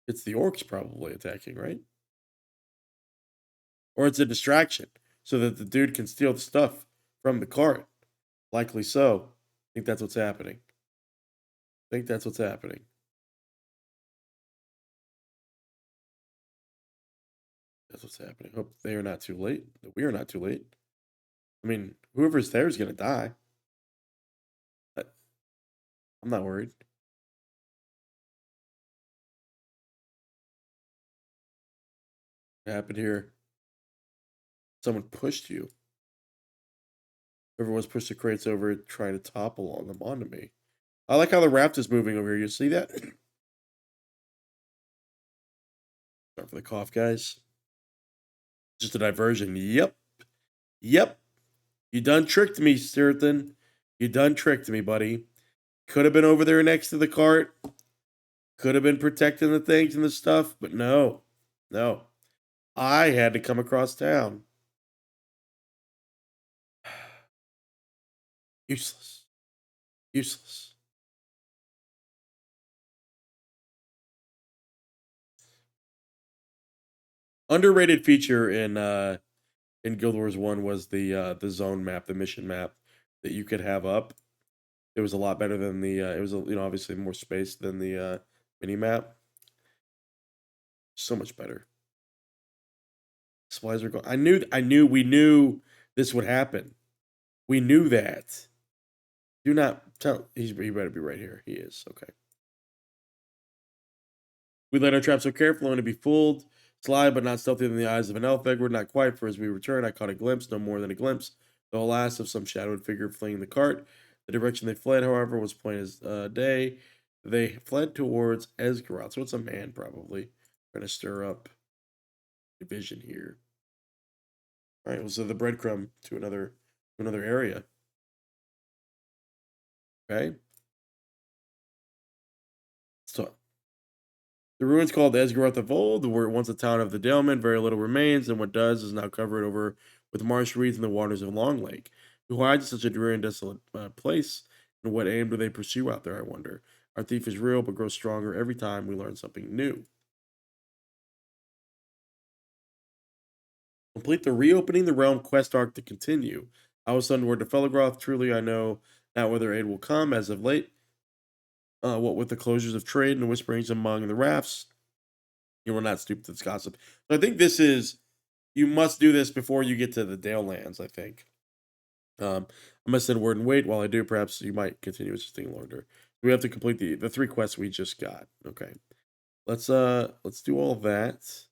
Speaker 1: It's the orcs probably attacking, right? Or it's a distraction so that the dude can steal the stuff from the cart. Likely so. I think that's what's happening. That's what's happening. Hope they are not too late. That we are not too late. I mean, whoever's there is going to die. I'm not worried. What happened here? Someone pushed you. Whoever was pushed the crates over trying to topple on them onto me. I like how the raft is moving over here. You see that? Sorry for the cough, guys. Just a diversion. Yep. You done tricked me, Stirthan. You done tricked me, buddy. Could have been over there next to the cart. Could have been protecting the things and the stuff, but no. No. I had to come across town. Useless. Useless. Underrated feature in Guild Wars 1 was the zone map, the mission map that you could have up. It was a lot better than the it was obviously more space than the mini map. So much better. Supplies are going. We knew this would happen. We knew that. Do not tell. He better be right here. He is. Okay. We let our trap so careful, only to be fooled. Sly, but not stealthier than the eyes of an elf. Vegward, not quite, for as we returned, I caught a glimpse, no more than a glimpse, though alas, of some shadowed figure fleeing the cart. The direction they fled, however, was plain as day. They fled towards Esgaroth, so it's a man, probably, trying to stir up division here. All right, so the breadcrumb to another area. Okay. So the ruins called Esgaroth of old were once a town of the Dalemen. Very little remains, and what does is now covered over with marsh reeds and the waters of Long Lake. Who hides such a dreary and desolate place? And what aim do they pursue out there, I wonder? Our thief is real, but grows stronger every time we learn something new. Complete the Reopening the Realm quest arc to continue. I will send word to Felegoth. Truly, I know not whether aid will come as of late. What with the closures of trade and whisperings among the rafts, you will not stoop to this gossip. So I think this is, you must do this before you get to the Dale Lands, I think. I'm gonna send word and wait. While I do, perhaps you might continue assisting longer. We have to complete the 3 quests we just got. Okay. Let's do all that.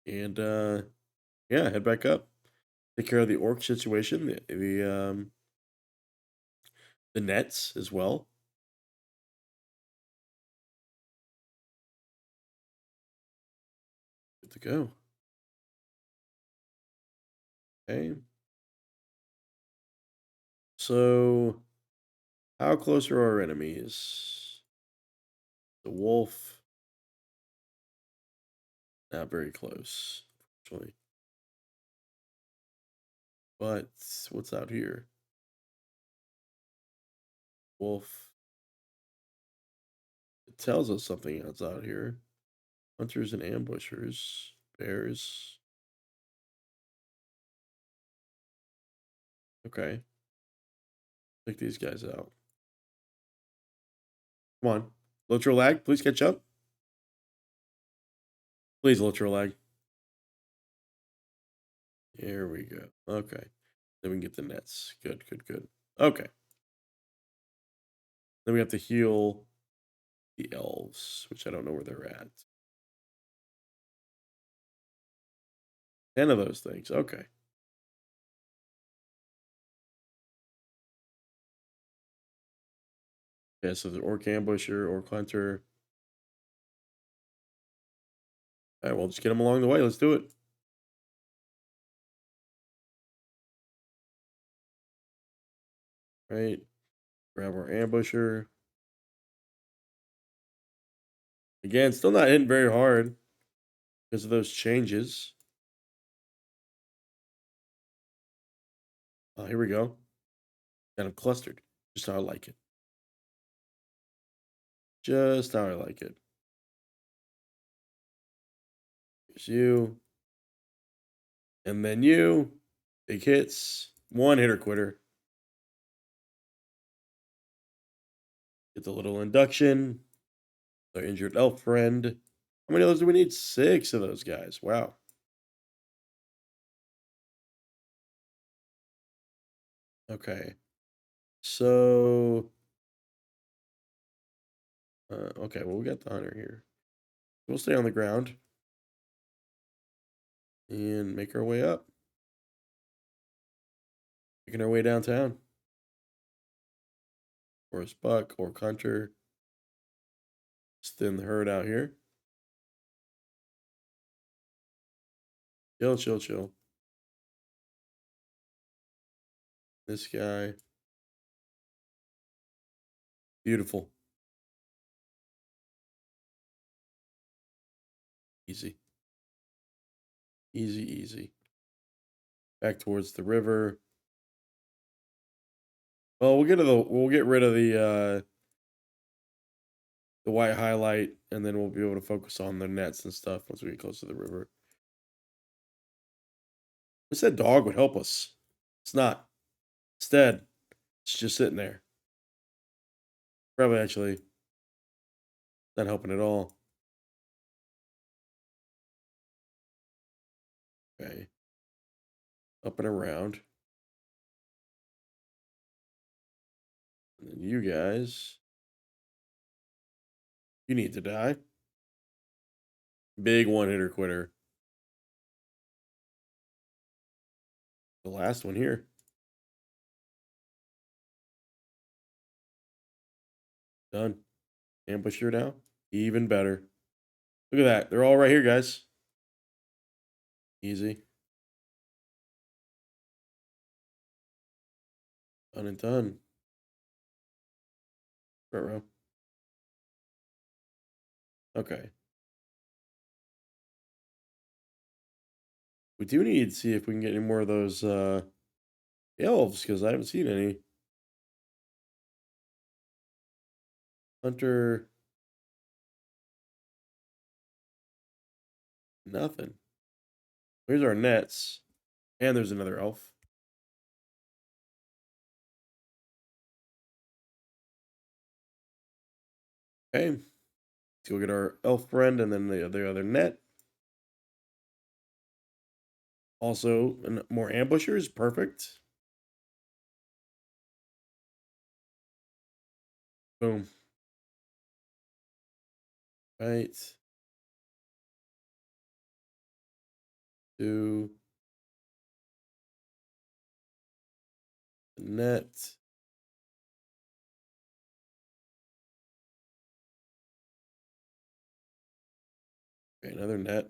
Speaker 1: And yeah, head back up. Take care of the orc situation, the nets as well. Good to go. Okay. So, how close are our enemies? The wolf. Not very close, actually. But what's out here? Wolf. It tells us something else out here. Hunters and ambushers. Bears. Okay. Take these guys out. Come on. LOTRO lag, please catch up. Please, LOTRO lag. Here we go. Okay. Then we can get the nets. Good, good, good. Okay. Then we have to heal the elves, which I don't know where they're at. 10 of those things. Okay. Yeah, so the orc ambusher, orc hunter. All right, well, just get them along the way. Let's do it. All right. Grab our ambusher. Again, still not hitting very hard because of those changes. Oh, here we go. Got them clustered. Just how I like it. Just how I like it. Here's you. And then you. Big hits. One hitter quitter. Get the little induction. Our injured elf friend. How many of those do we need? 6 of those guys. Wow. Okay. So, okay, well, we got the hunter here. We'll stay on the ground and make our way up. Making our way downtown. Forest buck or hunter. Just thin the herd out here. Chill, chill, chill. This guy. Beautiful. Easy. Easy, easy. Back towards the river. Well, we'll get rid of the white highlight, and then we'll be able to focus on the nets and stuff once we get close to the river. We said dog would help us. It's not. Instead, it's just sitting there. Probably actually not helping at all. Okay. Up and around. And then you guys. You need to die. Big one-hitter quitter. The last one here. Done. Ambusher now. Even better. Look at that. They're all right here, guys. Easy. Done and done. Front row. Okay. We do need to see if we can get any more of those elves, because I haven't seen any. Hunter. Nothing. Here's our nets. And there's another elf. Okay. Let's go get our elf friend and then the other net. Also, more ambushers. Perfect. Boom. Right. 2. Net. Okay, another net.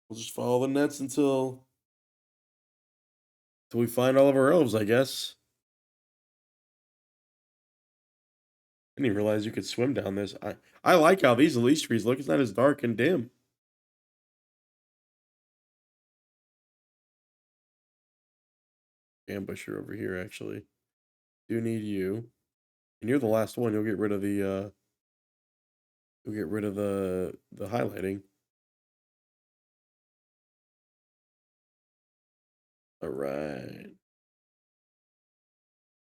Speaker 1: We'll just follow the nets until we find all of our elves, I guess. I didn't even realize you could swim down this. I like how these elite trees look. It's not as dark and dim. Ambusher over here, actually. Do need you. And you're the last one. You'll get rid of the highlighting. All right.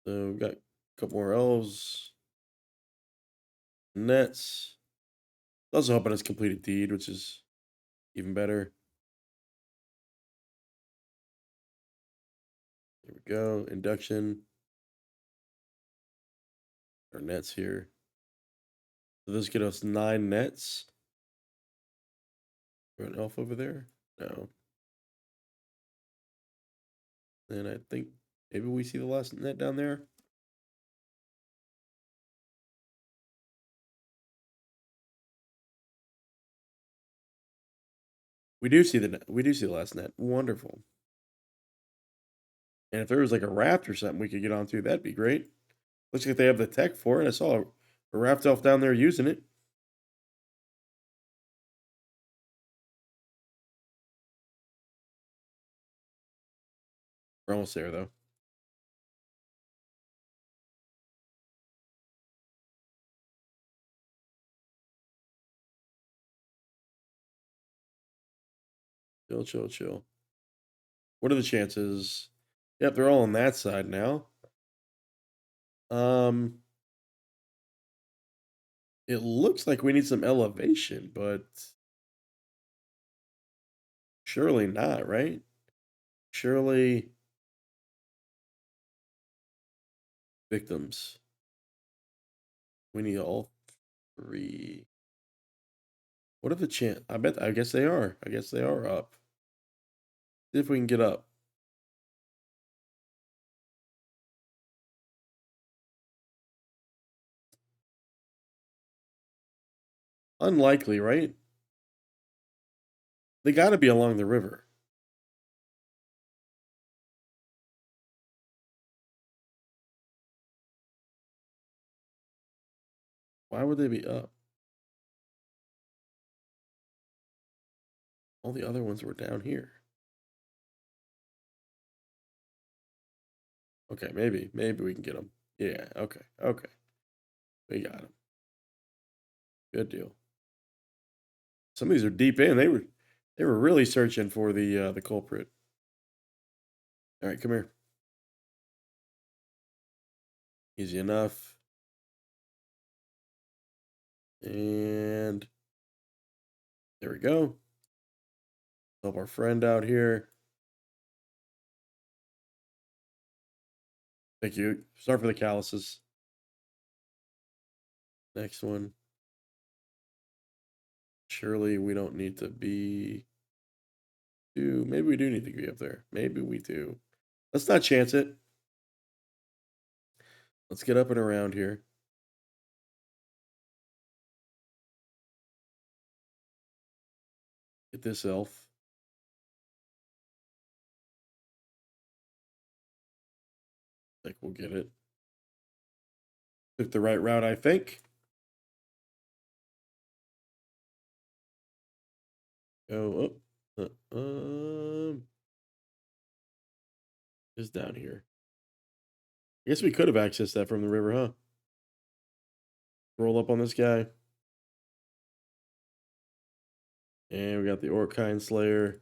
Speaker 1: So we've got a couple more elves. Nets. Also helping us complete a deed, which is even better. There we go. Induction. Our nets here. So this get us 9 nets. Is there an elf over there? No. And I think maybe we see the last net down there. We do see the net. We do see the last net. Wonderful. And if there was like a raft or something we could get onto, that'd be great. Looks like they have the tech for it. I saw a raft elf down there using it. We're almost there, though. Chill, chill, chill. What are the chances? Yep, they're all on that side now. It looks like we need some elevation, but surely not, right? Surely victims. We need all 3. What are the chance? I guess they are. I guess they are up. See if we can get up. Unlikely, right? They got to be along the river. Why would they be up? All the other ones were down here. Okay, maybe we can get them. Yeah, okay. We got them. Good deal. Some of these are deep in. They were really searching for the culprit. All right, come here. Easy enough. And there we go. Help our friend out here. Thank you. Sorry for the calluses. Next one. Surely we don't need to be... Maybe we do need to be up there. Maybe we do. Let's not chance it. Let's get up and around here. Get this elf. I think we'll get it. Took the right route, I think. Go up. Is down here. I guess we could have accessed that from the river, huh? Roll up on this guy. And we got the Orkine Slayer.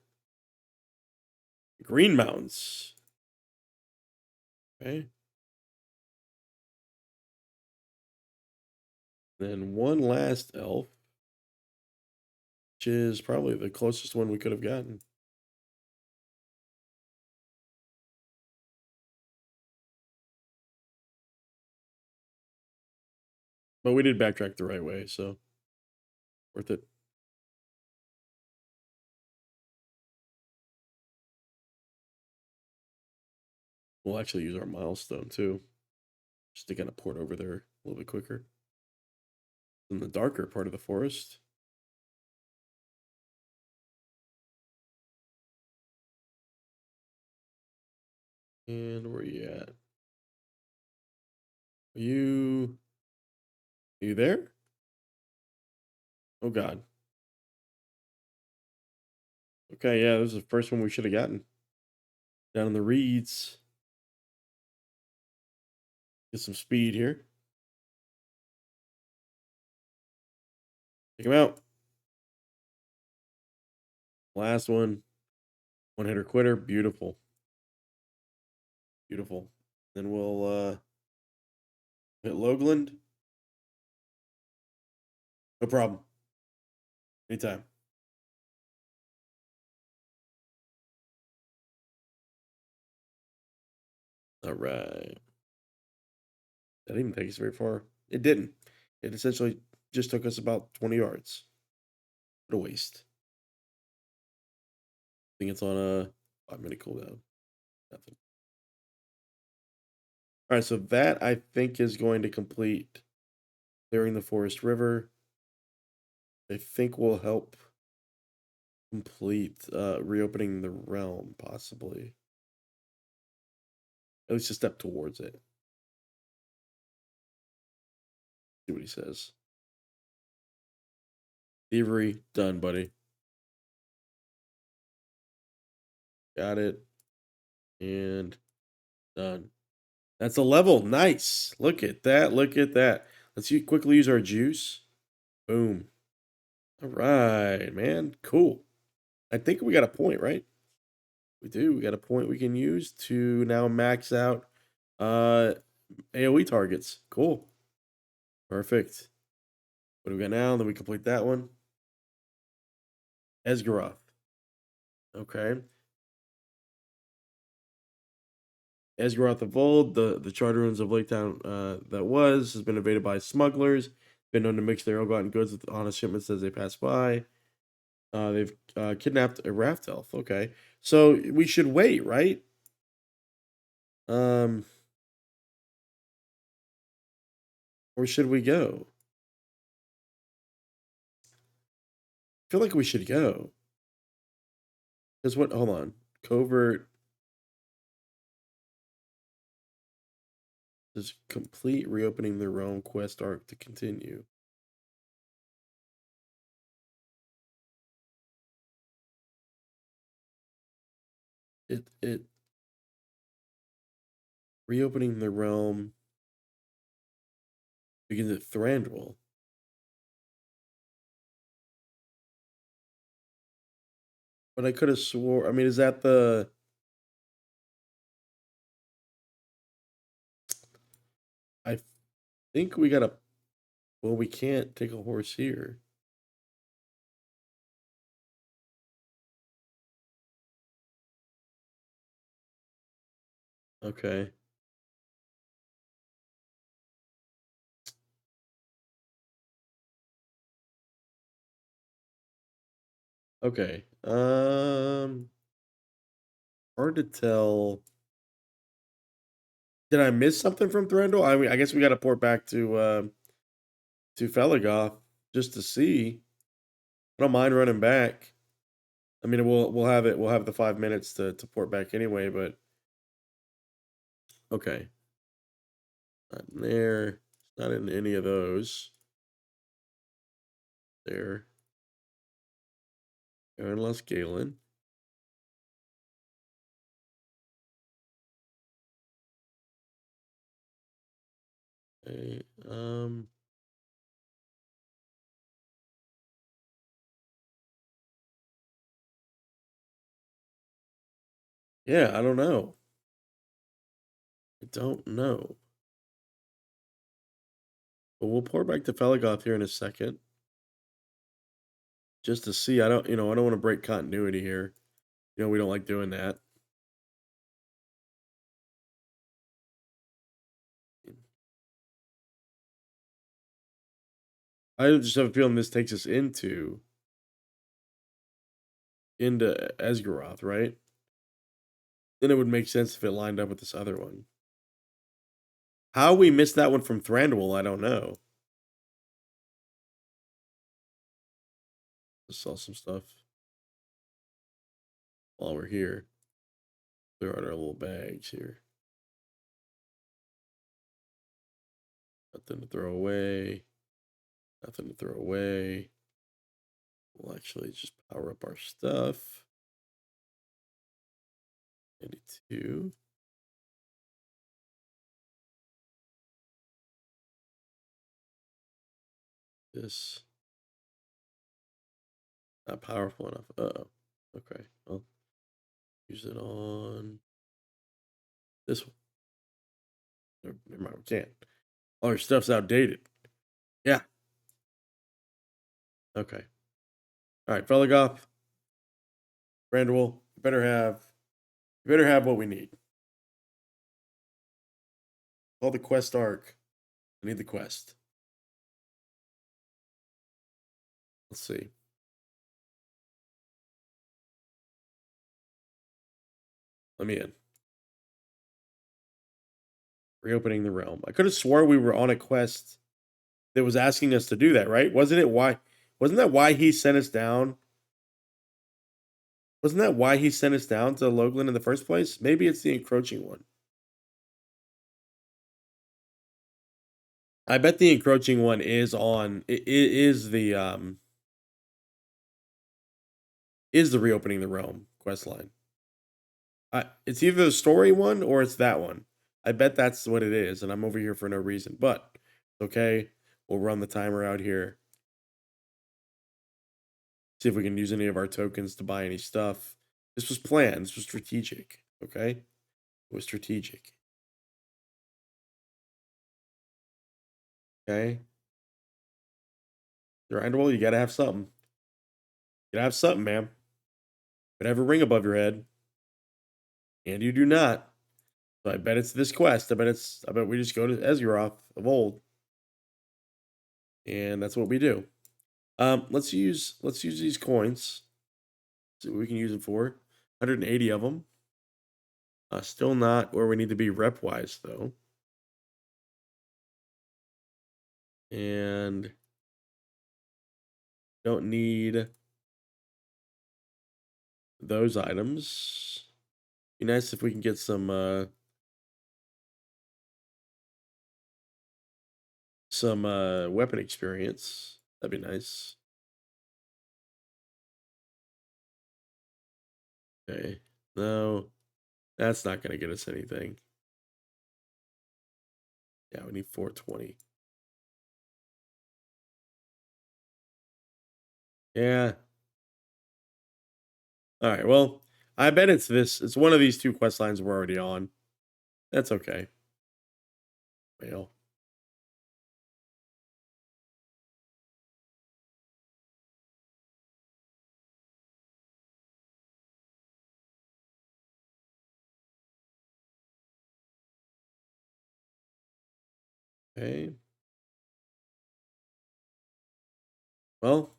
Speaker 1: Green Mountains. Okay. Then one last elf. Which is probably the closest one we could have gotten. But we did backtrack the right way, so worth it. We'll actually use our milestone too, just to kind of port over there a little bit quicker. In the darker part of the forest. And where are you at? Are you there? Oh God. Okay, yeah, this is the first one we should have gotten. Down in the reeds. Get some speed here. Take him out. Last one. One hitter quitter. Beautiful. Beautiful. Then we'll hit Logland. No problem. Anytime. All right. That didn't even take us very far. It didn't. It essentially just took us about 20 yards. What a waste. I think it's on a 5-minute cooldown. Nothing. All right, so that I think is going to complete clearing the Forest River. I think will help complete reopening the realm, possibly. At least a step towards it. See what he says. Thievery, done, buddy. Got it. And done. That's a level. Nice. Look at that. Look at that. Let's quickly use our juice. Boom. All right, man. Cool. I think we got a point, right? We do. We got a point we can use to now max out AoE targets. Cool. Perfect. What do we got now? Then we complete that one. Esgaroth. Okay. Esgaroth of old, the charter ruins of Lake Town has been invaded by smugglers. Been known to mix their ill-gotten goods with honest shipments as they pass by. They've kidnapped a raft elf. Okay. So we should wait, right? Or should we go? I feel like we should go. Because what? Hold on. Covert. Is complete reopening the realm quest arc to continue. it reopening the realm begins at Thranduil. But I could have swore. I mean, is that the? I think we gotta. Well, we can't take a horse here. Okay. Okay. Hard to tell. Did I miss something from Thranduil? I mean, I guess we got to port back to Felegoth just to see. I don't mind running back. I mean, we'll have it. We'll have the 5 minutes to port back anyway. But okay, not in there. Not in any of those. There. Eryn Lasgalen. Okay. Yeah, I don't know. I don't know. But we'll pour back to Felegoth here in a second. Just to see. I don't want to break continuity here. We don't like doing that. I just have a feeling this takes us into Esgaroth, right? Then it would make sense if it lined up with this other one. How we missed that one from Thranduil, I don't know. Let's sell some stuff while we're here. Clear out our little bags here. Nothing to throw away. Nothing to throw away. We'll actually just power up our stuff. 92. This. Not powerful enough. Uh-oh. Okay. Well, use it on this one. Never mind, we can't. All our stuff's outdated. Yeah. Okay. All right, Felegoth. Thranduil, you better have what we need. Call the quest arc. I need the quest. Let's see. Let me in. Reopening the realm. I could have swore we were on a quest that was asking us to do that, right? Wasn't that why he sent us down? Wasn't that why he sent us down to Loglin in the first place? Maybe it's the encroaching one. I bet the encroaching one is on. It is the reopening the realm quest line. It's either the story one or it's that one. I bet that's what it is, and I'm over here for no reason. But okay, we'll run the timer out here. See if we can use any of our tokens to buy any stuff. This was planned. This was strategic. Okay, it was strategic. Okay. Thranduil, you gotta have something. You gotta have something, man. But have a ring above your head. And you do not. So I bet it's this quest. I bet we just go to Esgaroth of old. And that's what we do. Let's use these coins. See what we can use them for. 180 of them. Still not where we need to be rep-wise, though. And don't need those items. Be nice if we can get some weapon experience. That'd be nice. Okay. No. That's not going to get us anything. Yeah, we need 420. Yeah. All right, well, I bet it's this. It's one of these two quest lines we're already on. That's okay. Well. Okay. Well,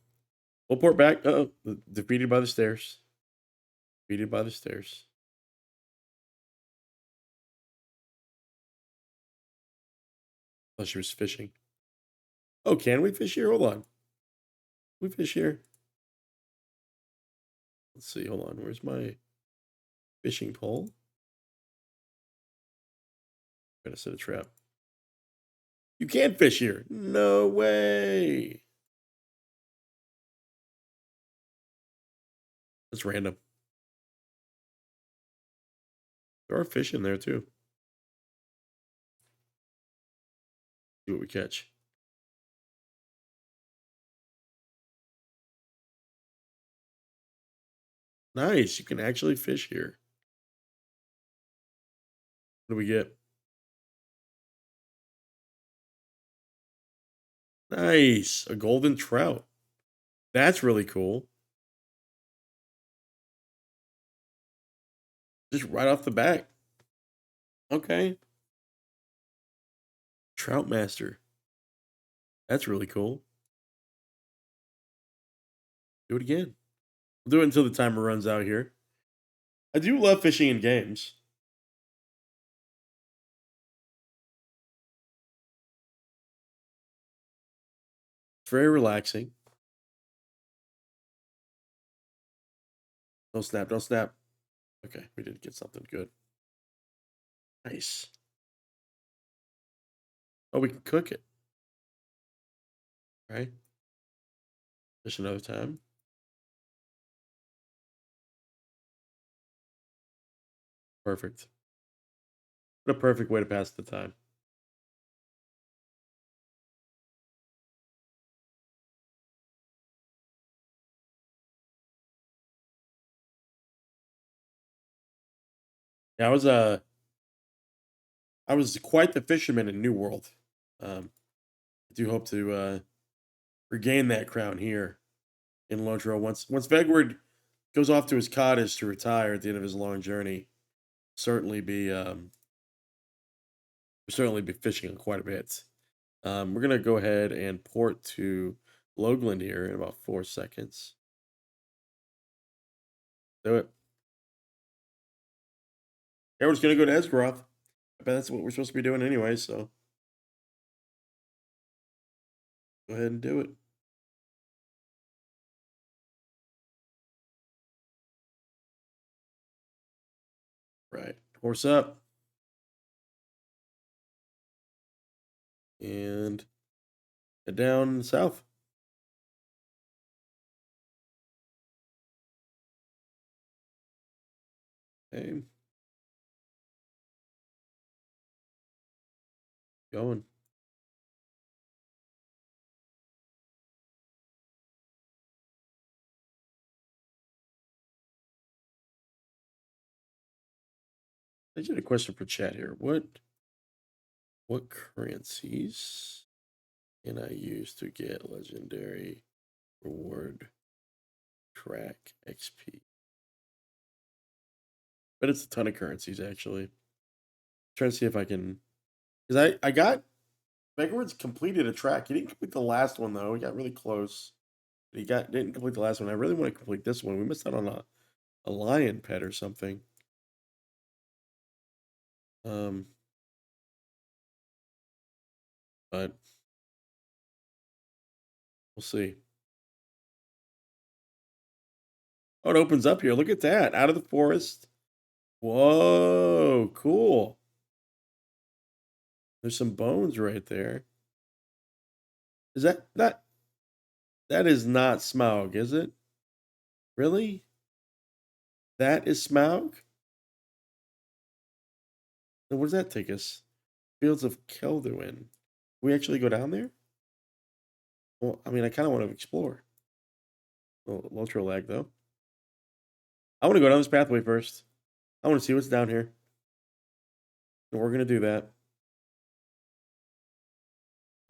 Speaker 1: we'll port back. Uh-oh. Defeated by the stairs. Defeated by the stairs. Oh, she was fishing. Oh, can we fish here? Hold on. We fish here? Let's see. Hold on. Where's my fishing pole? I'm gonna set a trap. You can't fish here. No way. That's random. There are fish in there too. See what we catch. Nice. You can actually fish here. What do we get? Nice. A golden trout. That's really cool. Just right off the bat. Okay. Trout master. That's really cool. Do it again. We'll do it until the timer runs out here. I do love fishing in games. It's very relaxing. Don't snap, don't snap. Okay, we did get something good. Nice. Oh, we can cook it. All right. Just another time. Perfect. What a perfect way to pass the time. Yeah, I was quite the fisherman in New World. I do hope to regain that crown here in LOTRO once Vegward goes off to his cottage to retire at the end of his long journey. Certainly be fishing quite a bit. We're gonna go ahead and port to Logland here in about 4 seconds. Do it. Yeah, we're just gonna go to Esgaroth. I bet that's what we're supposed to be doing anyway, so go ahead and do it. Right. Horse up. And head down south. Okay. Going. I just had a question for chat here. What currencies can I use to get legendary reward track XP? But it's a ton of currencies actually. Trying to see if I can, because I got Vegward's completed a track. He didn't complete the last one though. He got really close. But he didn't complete the last one. I really want to complete this one. We missed out on a lion pet or something. But we'll see. Oh, it opens up here. Look at that. Out of the forest. Whoa, cool. There's some bones right there. Is that is not Smaug, is it? Really? That is Smaug? And where does that take us? Fields of Kelduin. We actually go down there? Well, I mean, I kind of want to explore. Oh, LOTRO lag, though. I want to go down this pathway first. I want to see what's down here. And we're going to do that.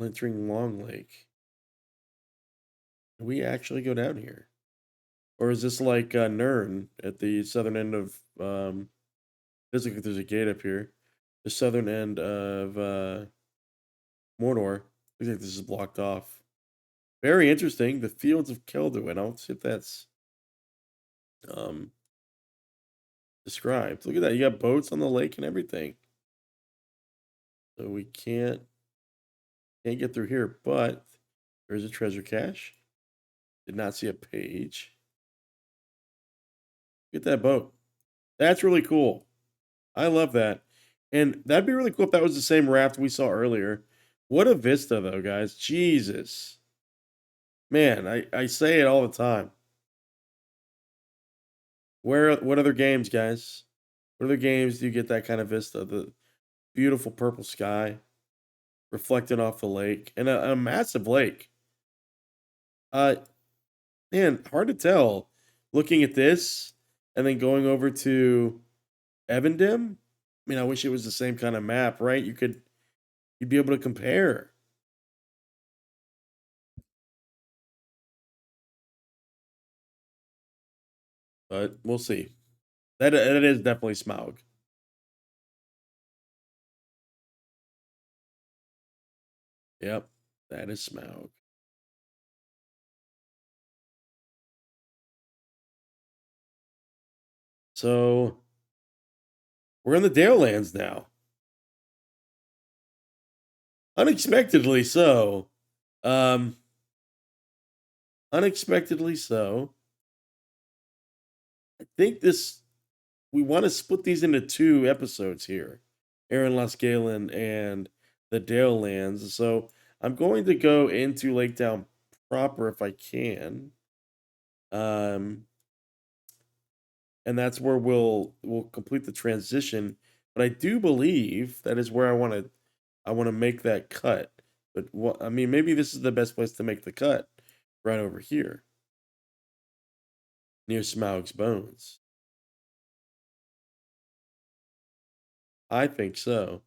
Speaker 1: Entering Long Lake. Can we actually go down here? Or is this like Nirn at the southern end of... there's a gate up here. The southern end of Mordor. Looks like this is blocked off. Very interesting. The Fields of Kelduin. I'll see if that's described. Look at that. You got boats on the lake and everything. So we can't get through here, but there's a treasure cache. Did not see a page. Get that boat. That's really cool. I love that. And that'd be really cool if that was the same raft we saw earlier. What a vista, though, guys. Jesus. Man, I say it all the time. What other games, guys? What other games do you get that kind of vista? The beautiful purple sky reflecting off the lake. And a massive lake. Man, hard to tell. Looking at this and then going over to Evendim. I mean, I wish it was the same kind of map, right? You'd be able to compare. But we'll see. That is definitely Smaug. Yep, that is Smaug. So we're in the Dalelands now. Unexpectedly so. Unexpectedly so. I think we want to split these into 2 episodes here. Eryn Lasgalen and the Dalelands. So I'm going to go into Lake Town proper if I can. And that's where we'll complete the transition. But I do believe that is where I want to make that cut. But I mean, maybe this is the best place to make the cut, right over here, near Smaug's bones. I think so.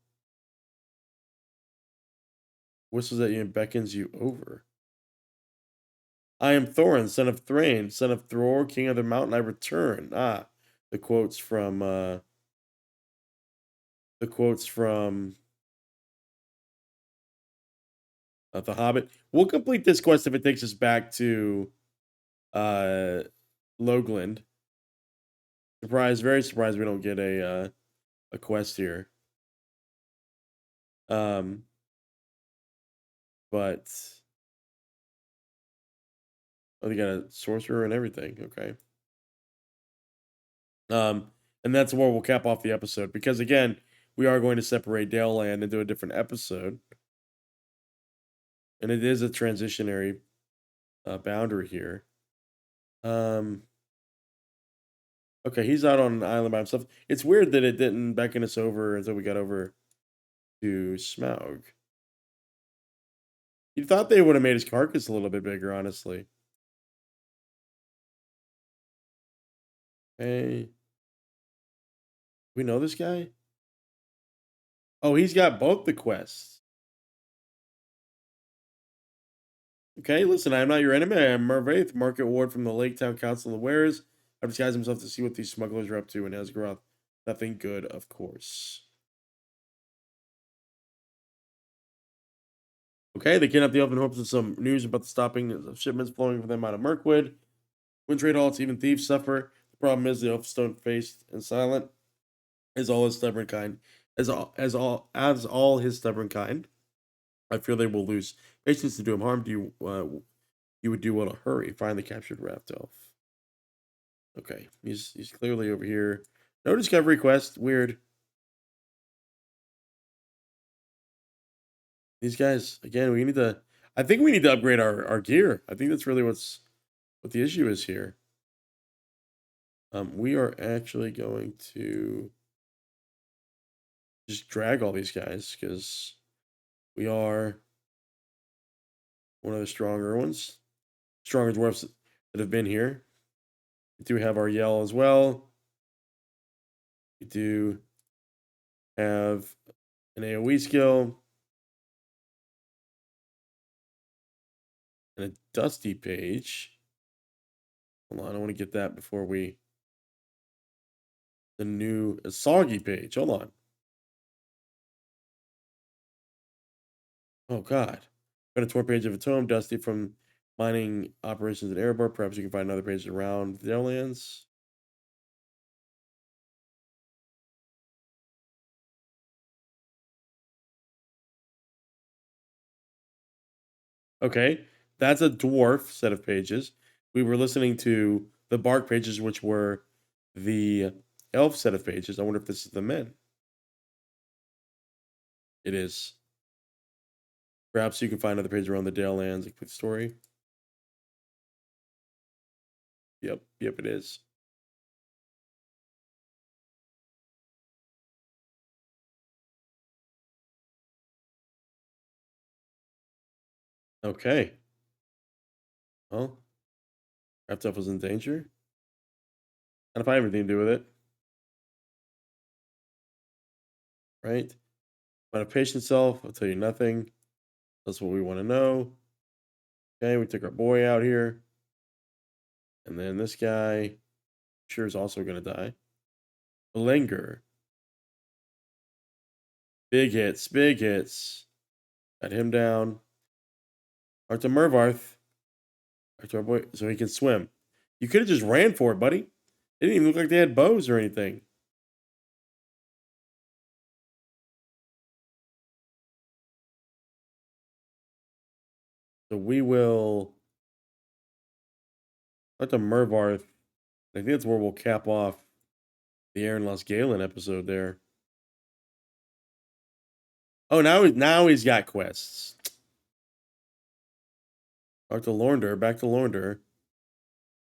Speaker 1: Whistles at you and beckons you over. I am Thorin, son of Thrain, son of Thror, king of the mountain. I return. The quotes from The Hobbit. We'll complete this quest if it takes us back to Logeland. Surprised, very surprised we don't get a quest here. But oh, they got a sorcerer and everything. Okay. And that's where we'll cap off the episode because again, we are going to separate Daleland into a different episode. And it is a transitionary boundary here. Okay, he's out on an island by himself. It's weird that it didn't beckon us over until we got over to Smaug. You thought they would have made his carcass a little bit bigger, honestly. Hey. We know this guy? Oh, he's got both the quests. Okay, listen, I'm not your enemy. I am Mervaith, Market Ward from the Lake Town Council of Wares. I've disguised himself to see what these smugglers are up to in Esgaroth. Nothing good, of course. Okay, they kidnapped the elf in hopes of some news about the stopping of shipments flowing for them out of Mirkwood. When trade halts, even thieves suffer. The problem is the elf stone-faced and silent, as all his stubborn kind. As all his stubborn kind. I fear they will lose patience to do him harm. You would do well to hurry. Find the captured raft elf. Okay, he's clearly over here. No discovery quest. Weird. These guys again. I think we need to upgrade our gear. I think that's really what the issue is here. We are actually going to just drag all these guys because we are one of the stronger ones, stronger dwarfs that have been here. We do have our yell as well. We do have an AoE skill and a dusty page. Hold on, I want to get that before we. The new soggy page. Hold on. Oh God. Got a tour page of a tome, dusty from mining operations at Erebor. Perhaps you can find another page around the Dalelands. Okay, that's a dwarf set of pages. We were listening to the bark pages, which were the elf set of pages. I wonder if this is the men. It is. Perhaps you can find other pages around the Dalelands, like quick story. Yep, it is. Okay. Well, Raptop was in danger. And if I have anything to do with it. Right? About a patient self, I'll tell you nothing. That's what we want to know. Okay, we took our boy out here. And then this guy, sure, is also going to die. Linger. Big hits, big hits. Got him down. Arthur Mervarth. Arthur, our boy, so he can swim. You could have just ran for it, buddy. It didn't even look like they had bows or anything. So we will. Arthur Mervarth. I think that's where we'll cap off the Eryn Lasgalen episode there. Oh, now he's got quests. Arthur Lornder, back to Lornder.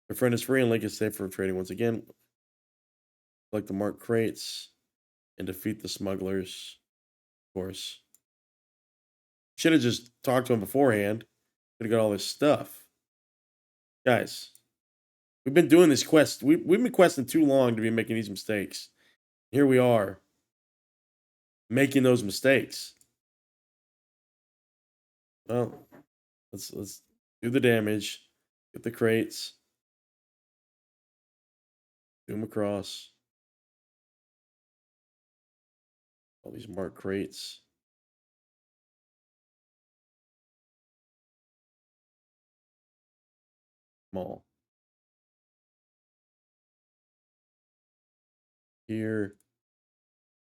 Speaker 1: Your friend is free and Link is safe for trading once again. Collect the marked crates and defeat the smugglers. Of course. Should have just talked to him beforehand. Could have got all this stuff. Guys, we've been doing this quest. We've been questing too long to be making these mistakes. Here we are. Making those mistakes. Well, let's do the damage. Get the crates. Do them across. All these marked crates. Small. Here.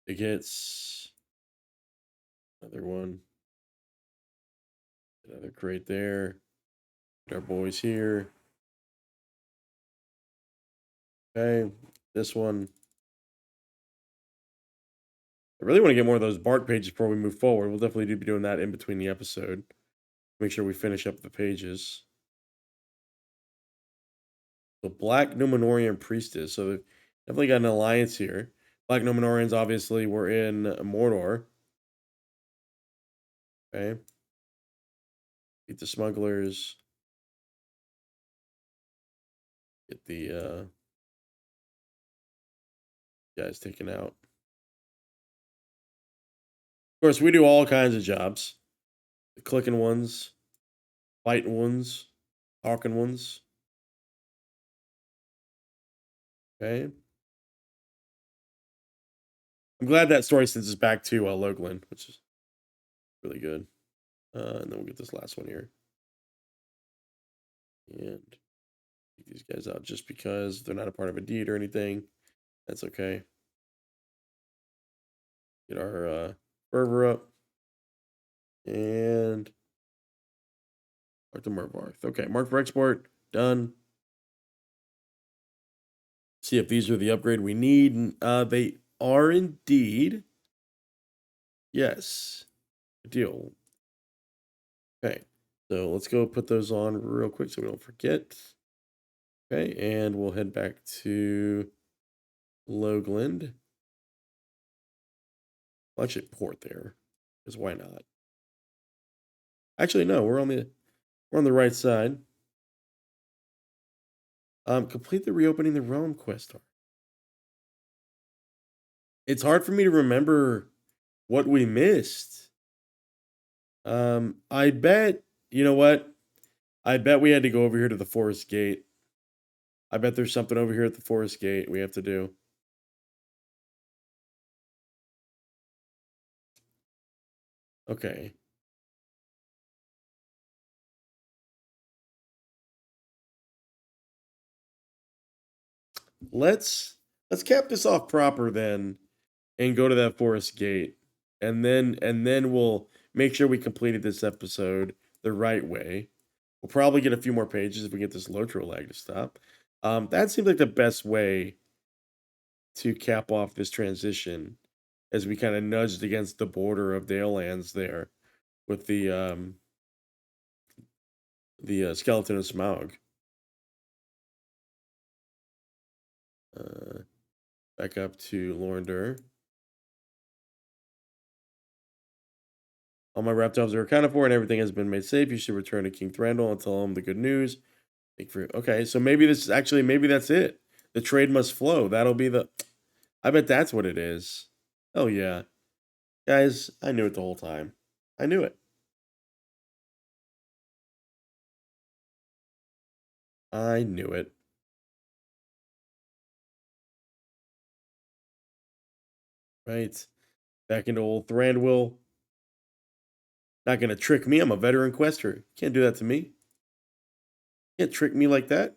Speaker 1: Big hits. Another one. Another crate there. Our boys here. Okay. This one. I really want to get more of those bark pages before we move forward. We'll definitely be doing that in between the episode. Make sure we finish up the pages. The Black Numenorian Priestess. So they've definitely got an alliance here. Black Numenorians obviously were in Mordor. Okay. Beat the smugglers. Get the guys taken out. Of course, we do all kinds of jobs. The clicking ones, fighting ones, talking ones. Okay. I'm glad that story sends us back to Loglin, which is really good. And then we'll get this last one here. And take these guys out just because they're not a part of a deed or anything. That's okay. Get our fervor up. And mark the Mervarth. Okay, mark for export. Done. See if these are the upgrade we need. They are indeed. Yes. Good deal. Okay. So let's go put those on real quick so we don't forget. Okay, and we'll head back to Loglin. I'll actually port there, because why not? Actually, no, we're on the right side. Complete the reopening the realm quest. It's hard for me to remember what we missed. I bet, you know what? I bet we had to go over here to the forest gate. I bet there's something over here at the forest gate we have to do. Okay. Let's cap this off proper then and go to that forest gate. And then we'll make sure we completed this episode the right way. We'll probably get a few more pages if we get this LOTRO lag to stop. That seems like the best way to cap off this transition as we kind of nudged against the border of Dale lands there with the skeleton of Smaug. Back up to Lorndor. All my reptiles are accounted for and everything has been made safe. You should return to King Thranduil and tell him the good news. Okay, so maybe this is actually, maybe that's it. The trade must flow. That'll be the, I bet that's what it is. Oh yeah. Guys, I knew it the whole time. I knew it. I knew it. Right. Back into old Thranduil. Not gonna trick me. I'm a veteran quester. Can't do that to me. Can't trick me like that.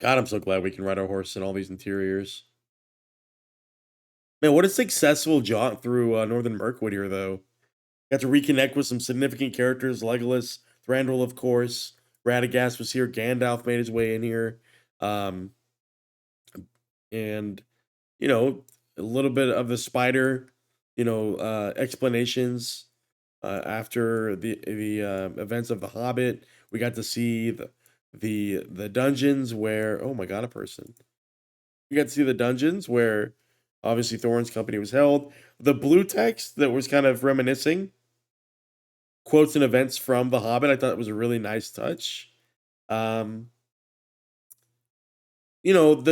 Speaker 1: God, I'm so glad we can ride our horse in all these interiors. Man, what a successful jaunt through northern Mirkwood here, though. Got to reconnect with some significant characters. Legolas, Thranduil, of course. Radagast was here. Gandalf made his way in here. And, you know, a little bit of the spider, explanations after the events of The Hobbit. We got to see the dungeons where, oh my God, a person. We got to see the dungeons where obviously Thorin's company was held. The blue text that was kind of reminiscing quotes and events from The Hobbit. I thought it was a really nice touch. The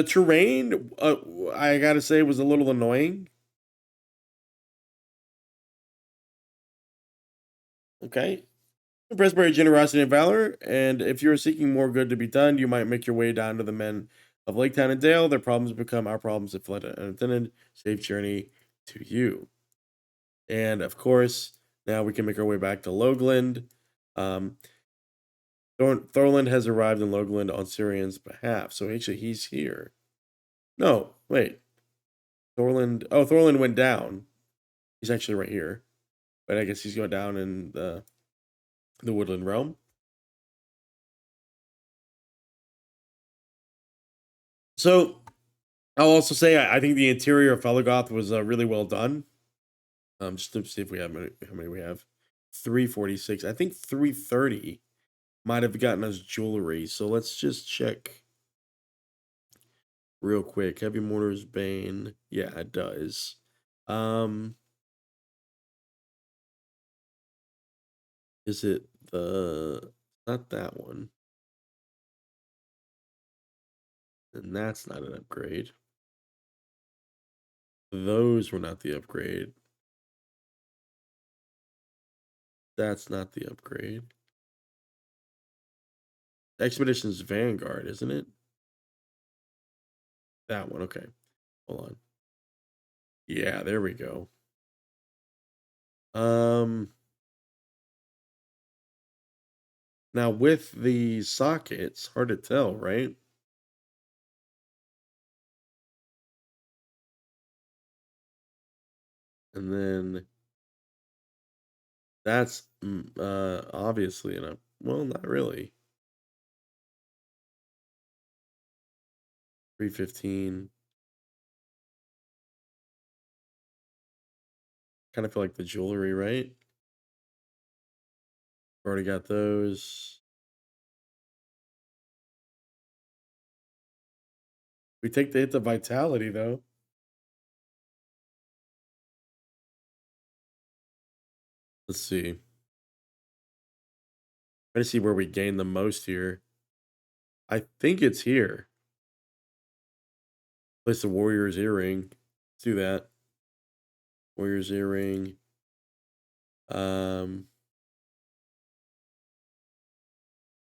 Speaker 1: terrain, I gotta say, was a little annoying. Okay. Impressed by your generosity and valor, and if you are seeking more good to be done, you might make your way down to the men of Lake Town and Dale. Their problems become our problems if led unattended. Safe journey to you. And of course, now we can make our way back to Logland. Thorlind has arrived in Logland on Syrian's behalf, so actually he's here. No, wait. Thorlind went down. He's actually right here. But I guess he's going down in the Woodland Realm. So I'll also say I think the interior of Felegoth was really well done. Just to see if we have how many we have. 346. I think 330 might have gotten us jewelry. So let's just check real quick. Heavy Mortar's Bane. Yeah, it does. Is it not that one? And that's not an upgrade. Those were not the upgrade. That's not the upgrade. Expedition's Vanguard, isn't it? That one, okay. Hold on. Yeah, there we go. Now with the sockets, hard to tell, right? And then that's obviously well, not really. 315. Kind of feel like the jewelry, right? Already got those. We take the hit to vitality though. Let's see. Trying to see where we gain the most here. I think it's here. Place the Warrior's Earring. Let's do that. Warrior's Earring.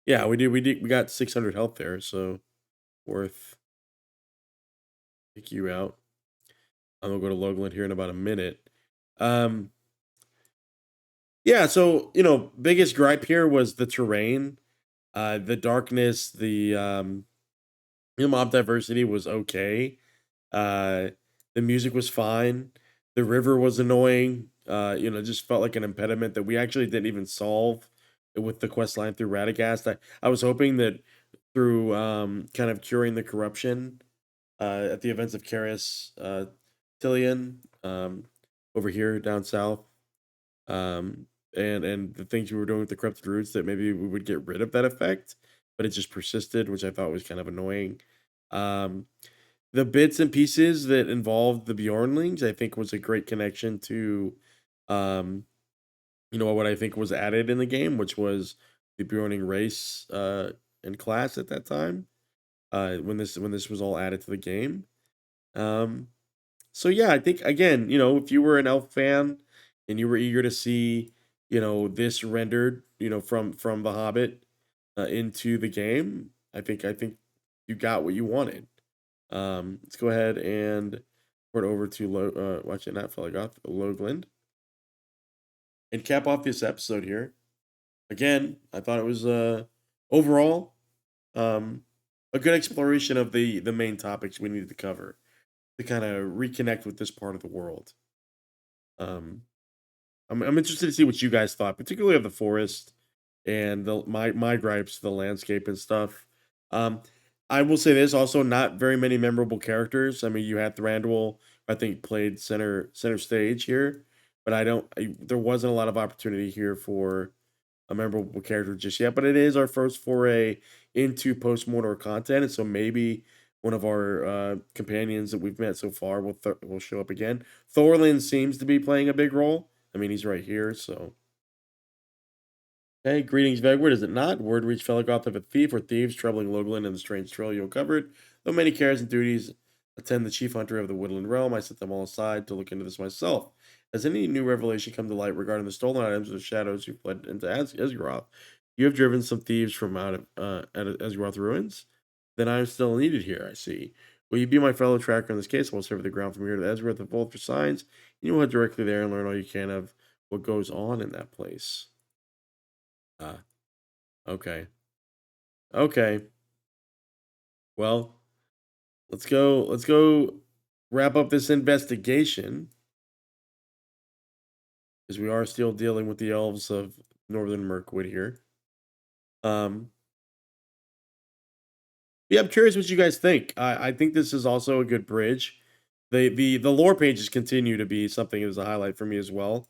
Speaker 1: Yeah, we got 600 health there, so worth. Take you out. I'm gonna go to Logland here in about a minute. Yeah, so biggest gripe here was the terrain, the darkness, the mob diversity was okay. Uh, the music was fine. The river was annoying. Just felt like an impediment that we actually didn't even solve with the quest line through Radagast. I was hoping that through kind of curing the corruption at the events of Caras Tilion over here down south, and the things we were doing with the corrupted roots, that maybe we would get rid of that effect, but it just persisted, which I thought was kind of annoying. Um, the bits and pieces that involved the Beornings, I think, was a great connection to, um, what I think was added in the game, which was the Beorning race and class at that time. When this was all added to the game. Um, so yeah, I think again, if you were an elf fan and you were eager to see, this rendered, from The Hobbit into the game, I think you got what you wanted. Let's go ahead and port over to watch it, not Felegoth, Logland, and cap off this episode here. Again, I thought it was overall a good exploration of the main topics we needed to cover to kind of reconnect with this part of the world. Um, I'm interested to see what you guys thought, particularly of the forest and my gripes, the landscape and stuff. Um, I will say this also, not very many memorable characters. I mean, you had Thranduil, I think, played center stage here, but there wasn't a lot of opportunity here for a memorable character just yet. But it is our first foray into post-mortem content, and so maybe one of our companions that we've met so far will show up again. Thorlind seems to be playing a big role. I mean, he's right here, so. Hey, greetings, Vegward, is it not? Word reached Felegoth of a thief or thieves troubling Logland and the strange trail you uncovered. Though many cares and duties attend the chief hunter of the woodland realm, I set them all aside to look into this myself. Has any new revelation come to light regarding the stolen items or shadows you fled into Esgaroth? You have driven some thieves from out of Esgaroth ruins? Then I am still needed here, I see. Will you be my fellow tracker in this case? I will survey the ground from here to Esgaroth and both for signs, and you will head directly there and learn all you can of what goes on in that place. Ah, okay. Okay. Well, let's go wrap up this investigation, because we are still dealing with the elves of northern Mirkwood here. Yeah, I'm curious what you guys think. I think this is also a good bridge. The lore pages continue to be something that is a highlight for me as well.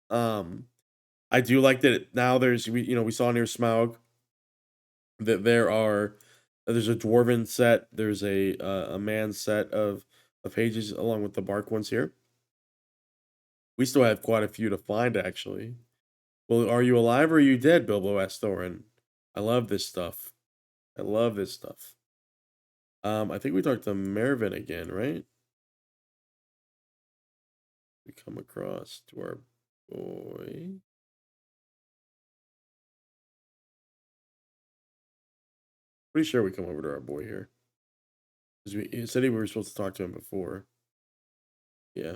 Speaker 1: I do like that now we saw near Smaug that there's a dwarven set, there's a man set of pages along with the bark ones here. We still have quite a few to find, actually. Well, are you alive or are you dead? Bilbo asked Thorin. I love this stuff. I love this stuff. I think we talked to Mervyn again, right? We come across to our boy. Pretty sure we come over to our boy here. Because he said we were supposed to talk to him before. Yeah.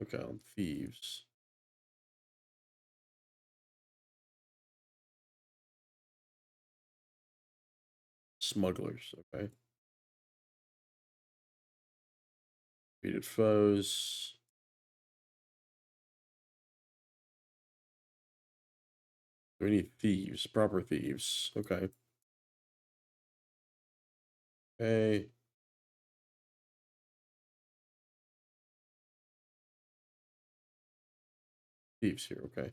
Speaker 1: Okay, on thieves. Smugglers, okay. Defeated foes. We need thieves, proper thieves. Okay. Okay. Thieves here, okay.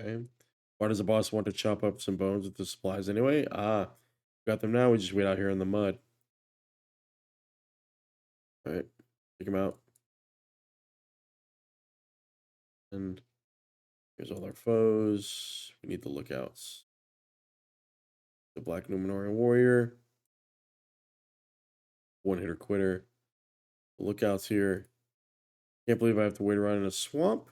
Speaker 1: Okay. Why does the boss want to chop up some bones with the supplies anyway? Ah, got them now. We just wait out here in the mud. All right, take them out. And here's all our foes. We need the lookouts. The Black Numenorian Warrior. One hitter quitter. The lookouts here. Can't believe I have to wait around in a swamp.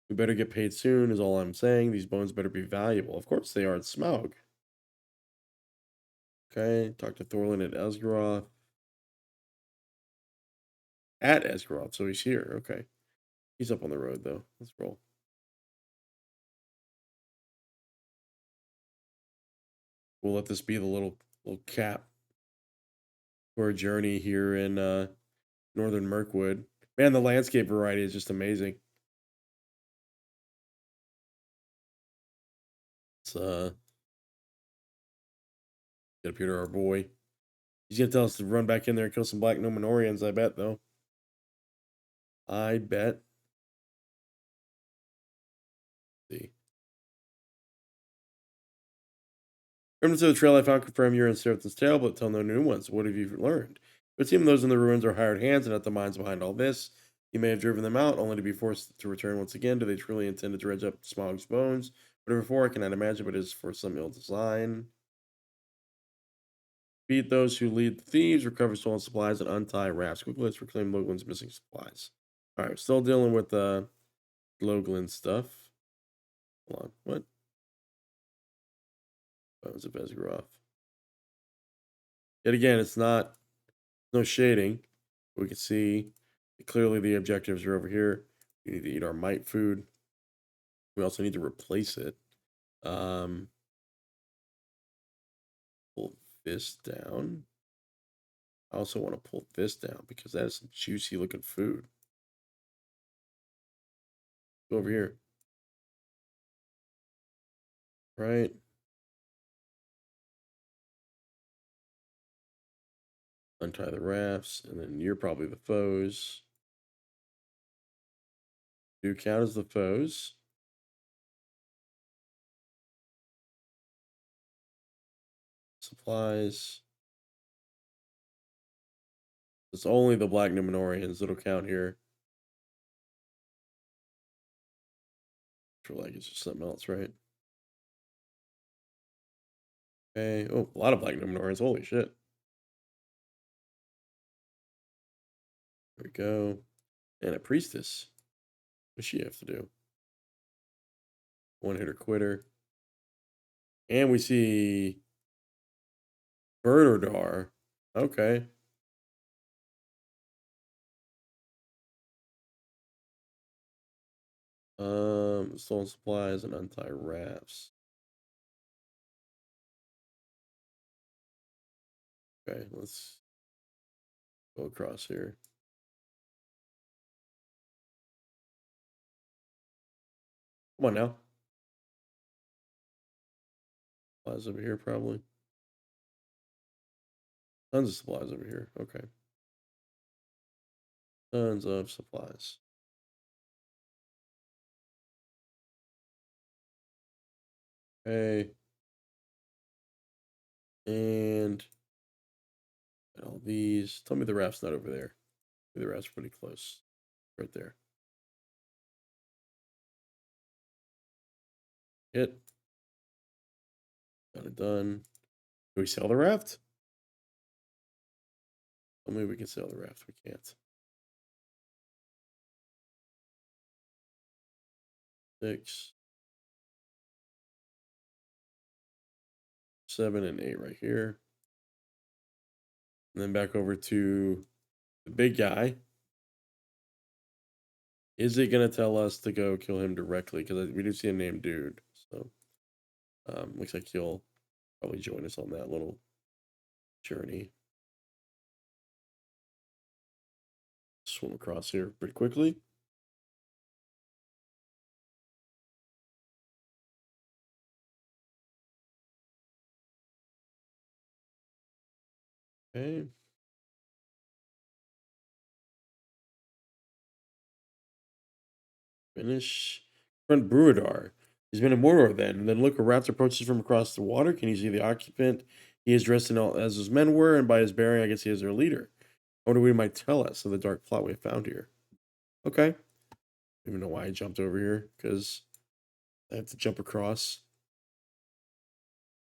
Speaker 1: We better get paid soon, is all I'm saying. These bones better be valuable. Of course they are. It's Smaug. Okay, talk to Thorlind at Esgaroth. At Esgaroth, so he's here. Okay. He's up on the road, though. Let's roll. We'll let this be the little cap for a journey here in northern Mirkwood. Man, the landscape variety is just amazing. It's get up here to our boy. He's gonna tell us to run back in there and kill some Black Numenorians, I bet, though. I bet. Let's see. Remnants of the trail I found confirm you're in Seraph's tale, but tell no new ones. What have you learned? It seems those in the ruins are hired hands and not the minds behind all this. You may have driven them out, only to be forced to return once again. Do they truly intend to dredge up Smaug's bones? Whatever for, I cannot imagine, but it is for some ill design. Beat those who lead the thieves, recover stolen supplies, and untie rafts. Quickly, let's reclaim Loglin's missing supplies. All right, still dealing with Loglin stuff. Hold on, what? Bones of Esgaroth. Yet again, it's not no shading. We can see clearly the objectives are over here. We need to eat our might food. We also need to replace it. Pull this down. I also want to pull this down because that is some juicy looking food. Go over here. Right. Untie the rafts, and then you're probably the foes. Do count as the foes. Supplies. It's only the Black Numenorians that'll count here. For like it's just something else, right? Okay. Oh, a lot of Black Numenorians. Holy shit. There we go. And a priestess. What does she have to do? One hitter quitter. And we see Bernardar. Okay. Stolen supplies and untie rafts. Okay, let's go across here. Come on now. Supplies over here, probably. Tons of supplies over here. Okay. Tons of supplies. Okay. And all these. Tell me the raft's not over there. The raft's pretty close. Right there. Hit. Got it done. Do we sell the raft? Tell me we can sell the raft. We can't. 6, 7, and 8 right here. And then back over to the big guy. Is it going to tell us to go kill him directly? Because we do see a named dude. So, looks like he'll probably join us on that little journey. Swim across here pretty quickly. Okay. Finish. Front Bruidar. He's been in Mordor then. And then look, a raft approaches from across the water. Can you see the occupant? He is dressed in all as his men were, and by his bearing, I guess he is their leader. I wonder what he might tell us of the dark plot we have found here. Okay. I don't even know why I jumped over here, because I have to jump across.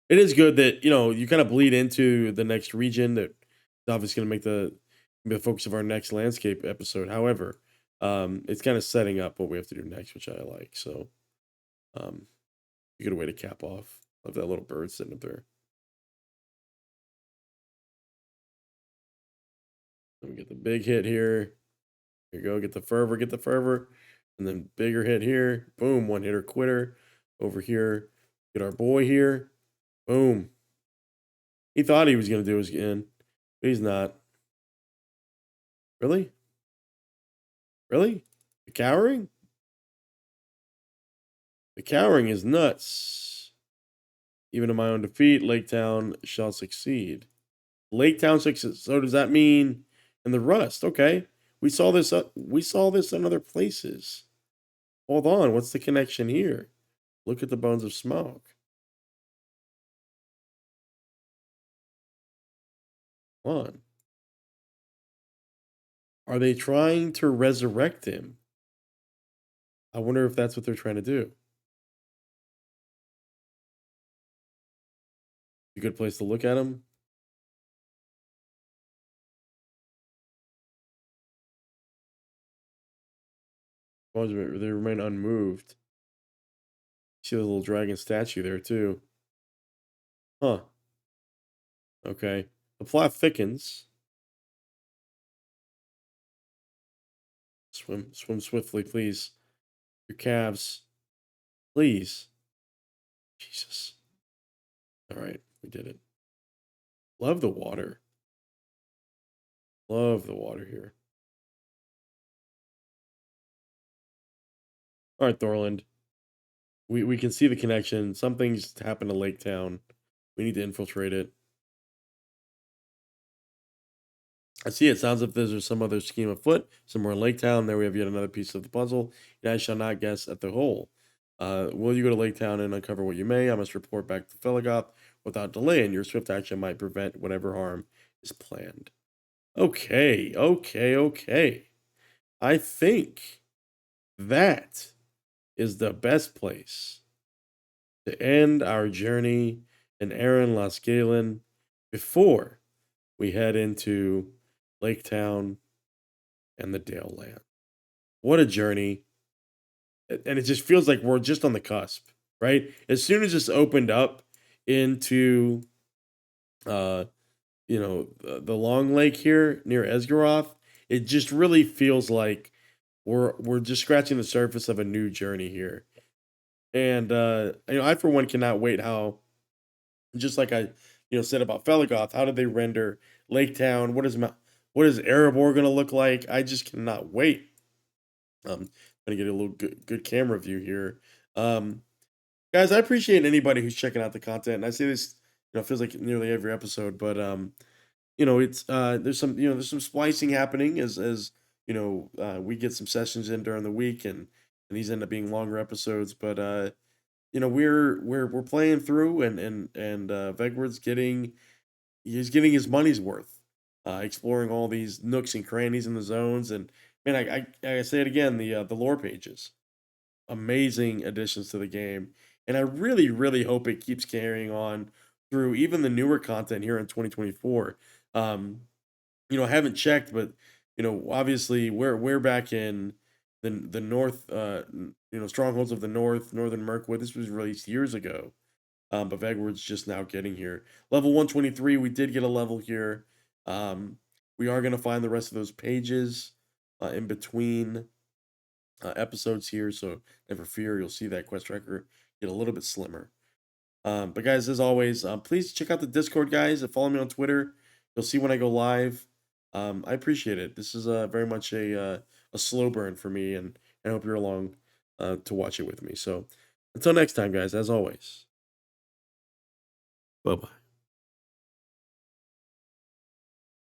Speaker 1: It is good that, you kind of bleed into the next region that is obviously going to make the focus of our next landscape episode. However, it's kind of setting up what we have to do next, which I like. So, a good way to cap off. Love that little bird sitting up there. Let me get the big hit here. Here you go. Get the fervor. And then bigger hit here. Boom. One hitter quitter. Over here. Get our boy here. Boom. He thought he was going to do his in, but he's not. Really? Really? The cowering? The cowering is nuts. Even in my own defeat, Lake Town shall succeed. Lake Town succeeds. So does that mean in the rust? Okay. We saw this in other places. Hold on. What's the connection here? Look at the bones of smoke. On. Are they trying to resurrect him? I wonder if that's what they're trying to do. A good place to look at him. They remain unmoved. See the little dragon statue there too. Huh. Okay. The plot thickens. Swim swiftly, please. Your calves. Please. Jesus. All right, we did it. Love the water. Love the water here. All right, Thorlind. We can see the connection. Something's happened to Lake Town. We need to infiltrate it. I see it. Sounds like there's some other scheme afoot. Somewhere in Lake Town. There we have yet another piece of the puzzle. I shall not guess at the whole. Will you go to Lake Town and uncover what you may? I must report back to Felegoth without delay, and your swift action might prevent whatever harm is planned. Okay. I think that is the best place to end our journey in Eryn Lasgalen before we head into Lake Town and the Dale Land. What a journey. And it just feels like we're just on the cusp, right? As soon as this opened up into the Long Lake here near Esgaroth, it just really feels like we're just scratching the surface of a new journey here. And I for one cannot wait how, just like I said about Felegoth, how did they render Lake Town? What is Erebor gonna look like? I just cannot wait. I'm gonna get a little good camera view here. Guys, I appreciate anybody who's checking out the content. And I say this, feels like nearly every episode, but it's there's some splicing happening as we get some sessions in during the week, and these end up being longer episodes. But we're playing through, and Vegward's getting his money's worth, exploring all these nooks and crannies in the zones. And man, I say it again, the lore pages, amazing additions to the game, and I really hope it keeps carrying on through even the newer content here in 2024. I haven't checked, but obviously we're back in the north, strongholds of the northern Mirkwood. This was released years ago, but Vegward's just now getting here. Level 123, we did get a level here. We are going to find the rest of those pages in between episodes here, so never fear, you'll see that quest tracker get a little bit slimmer. But guys, as always, please check out the Discord, guys, and follow me on Twitter. You'll see when I go live. I appreciate it. This is very much a slow burn for me, and I hope you're along to watch it with me. So until next time, guys, as always, bye-bye.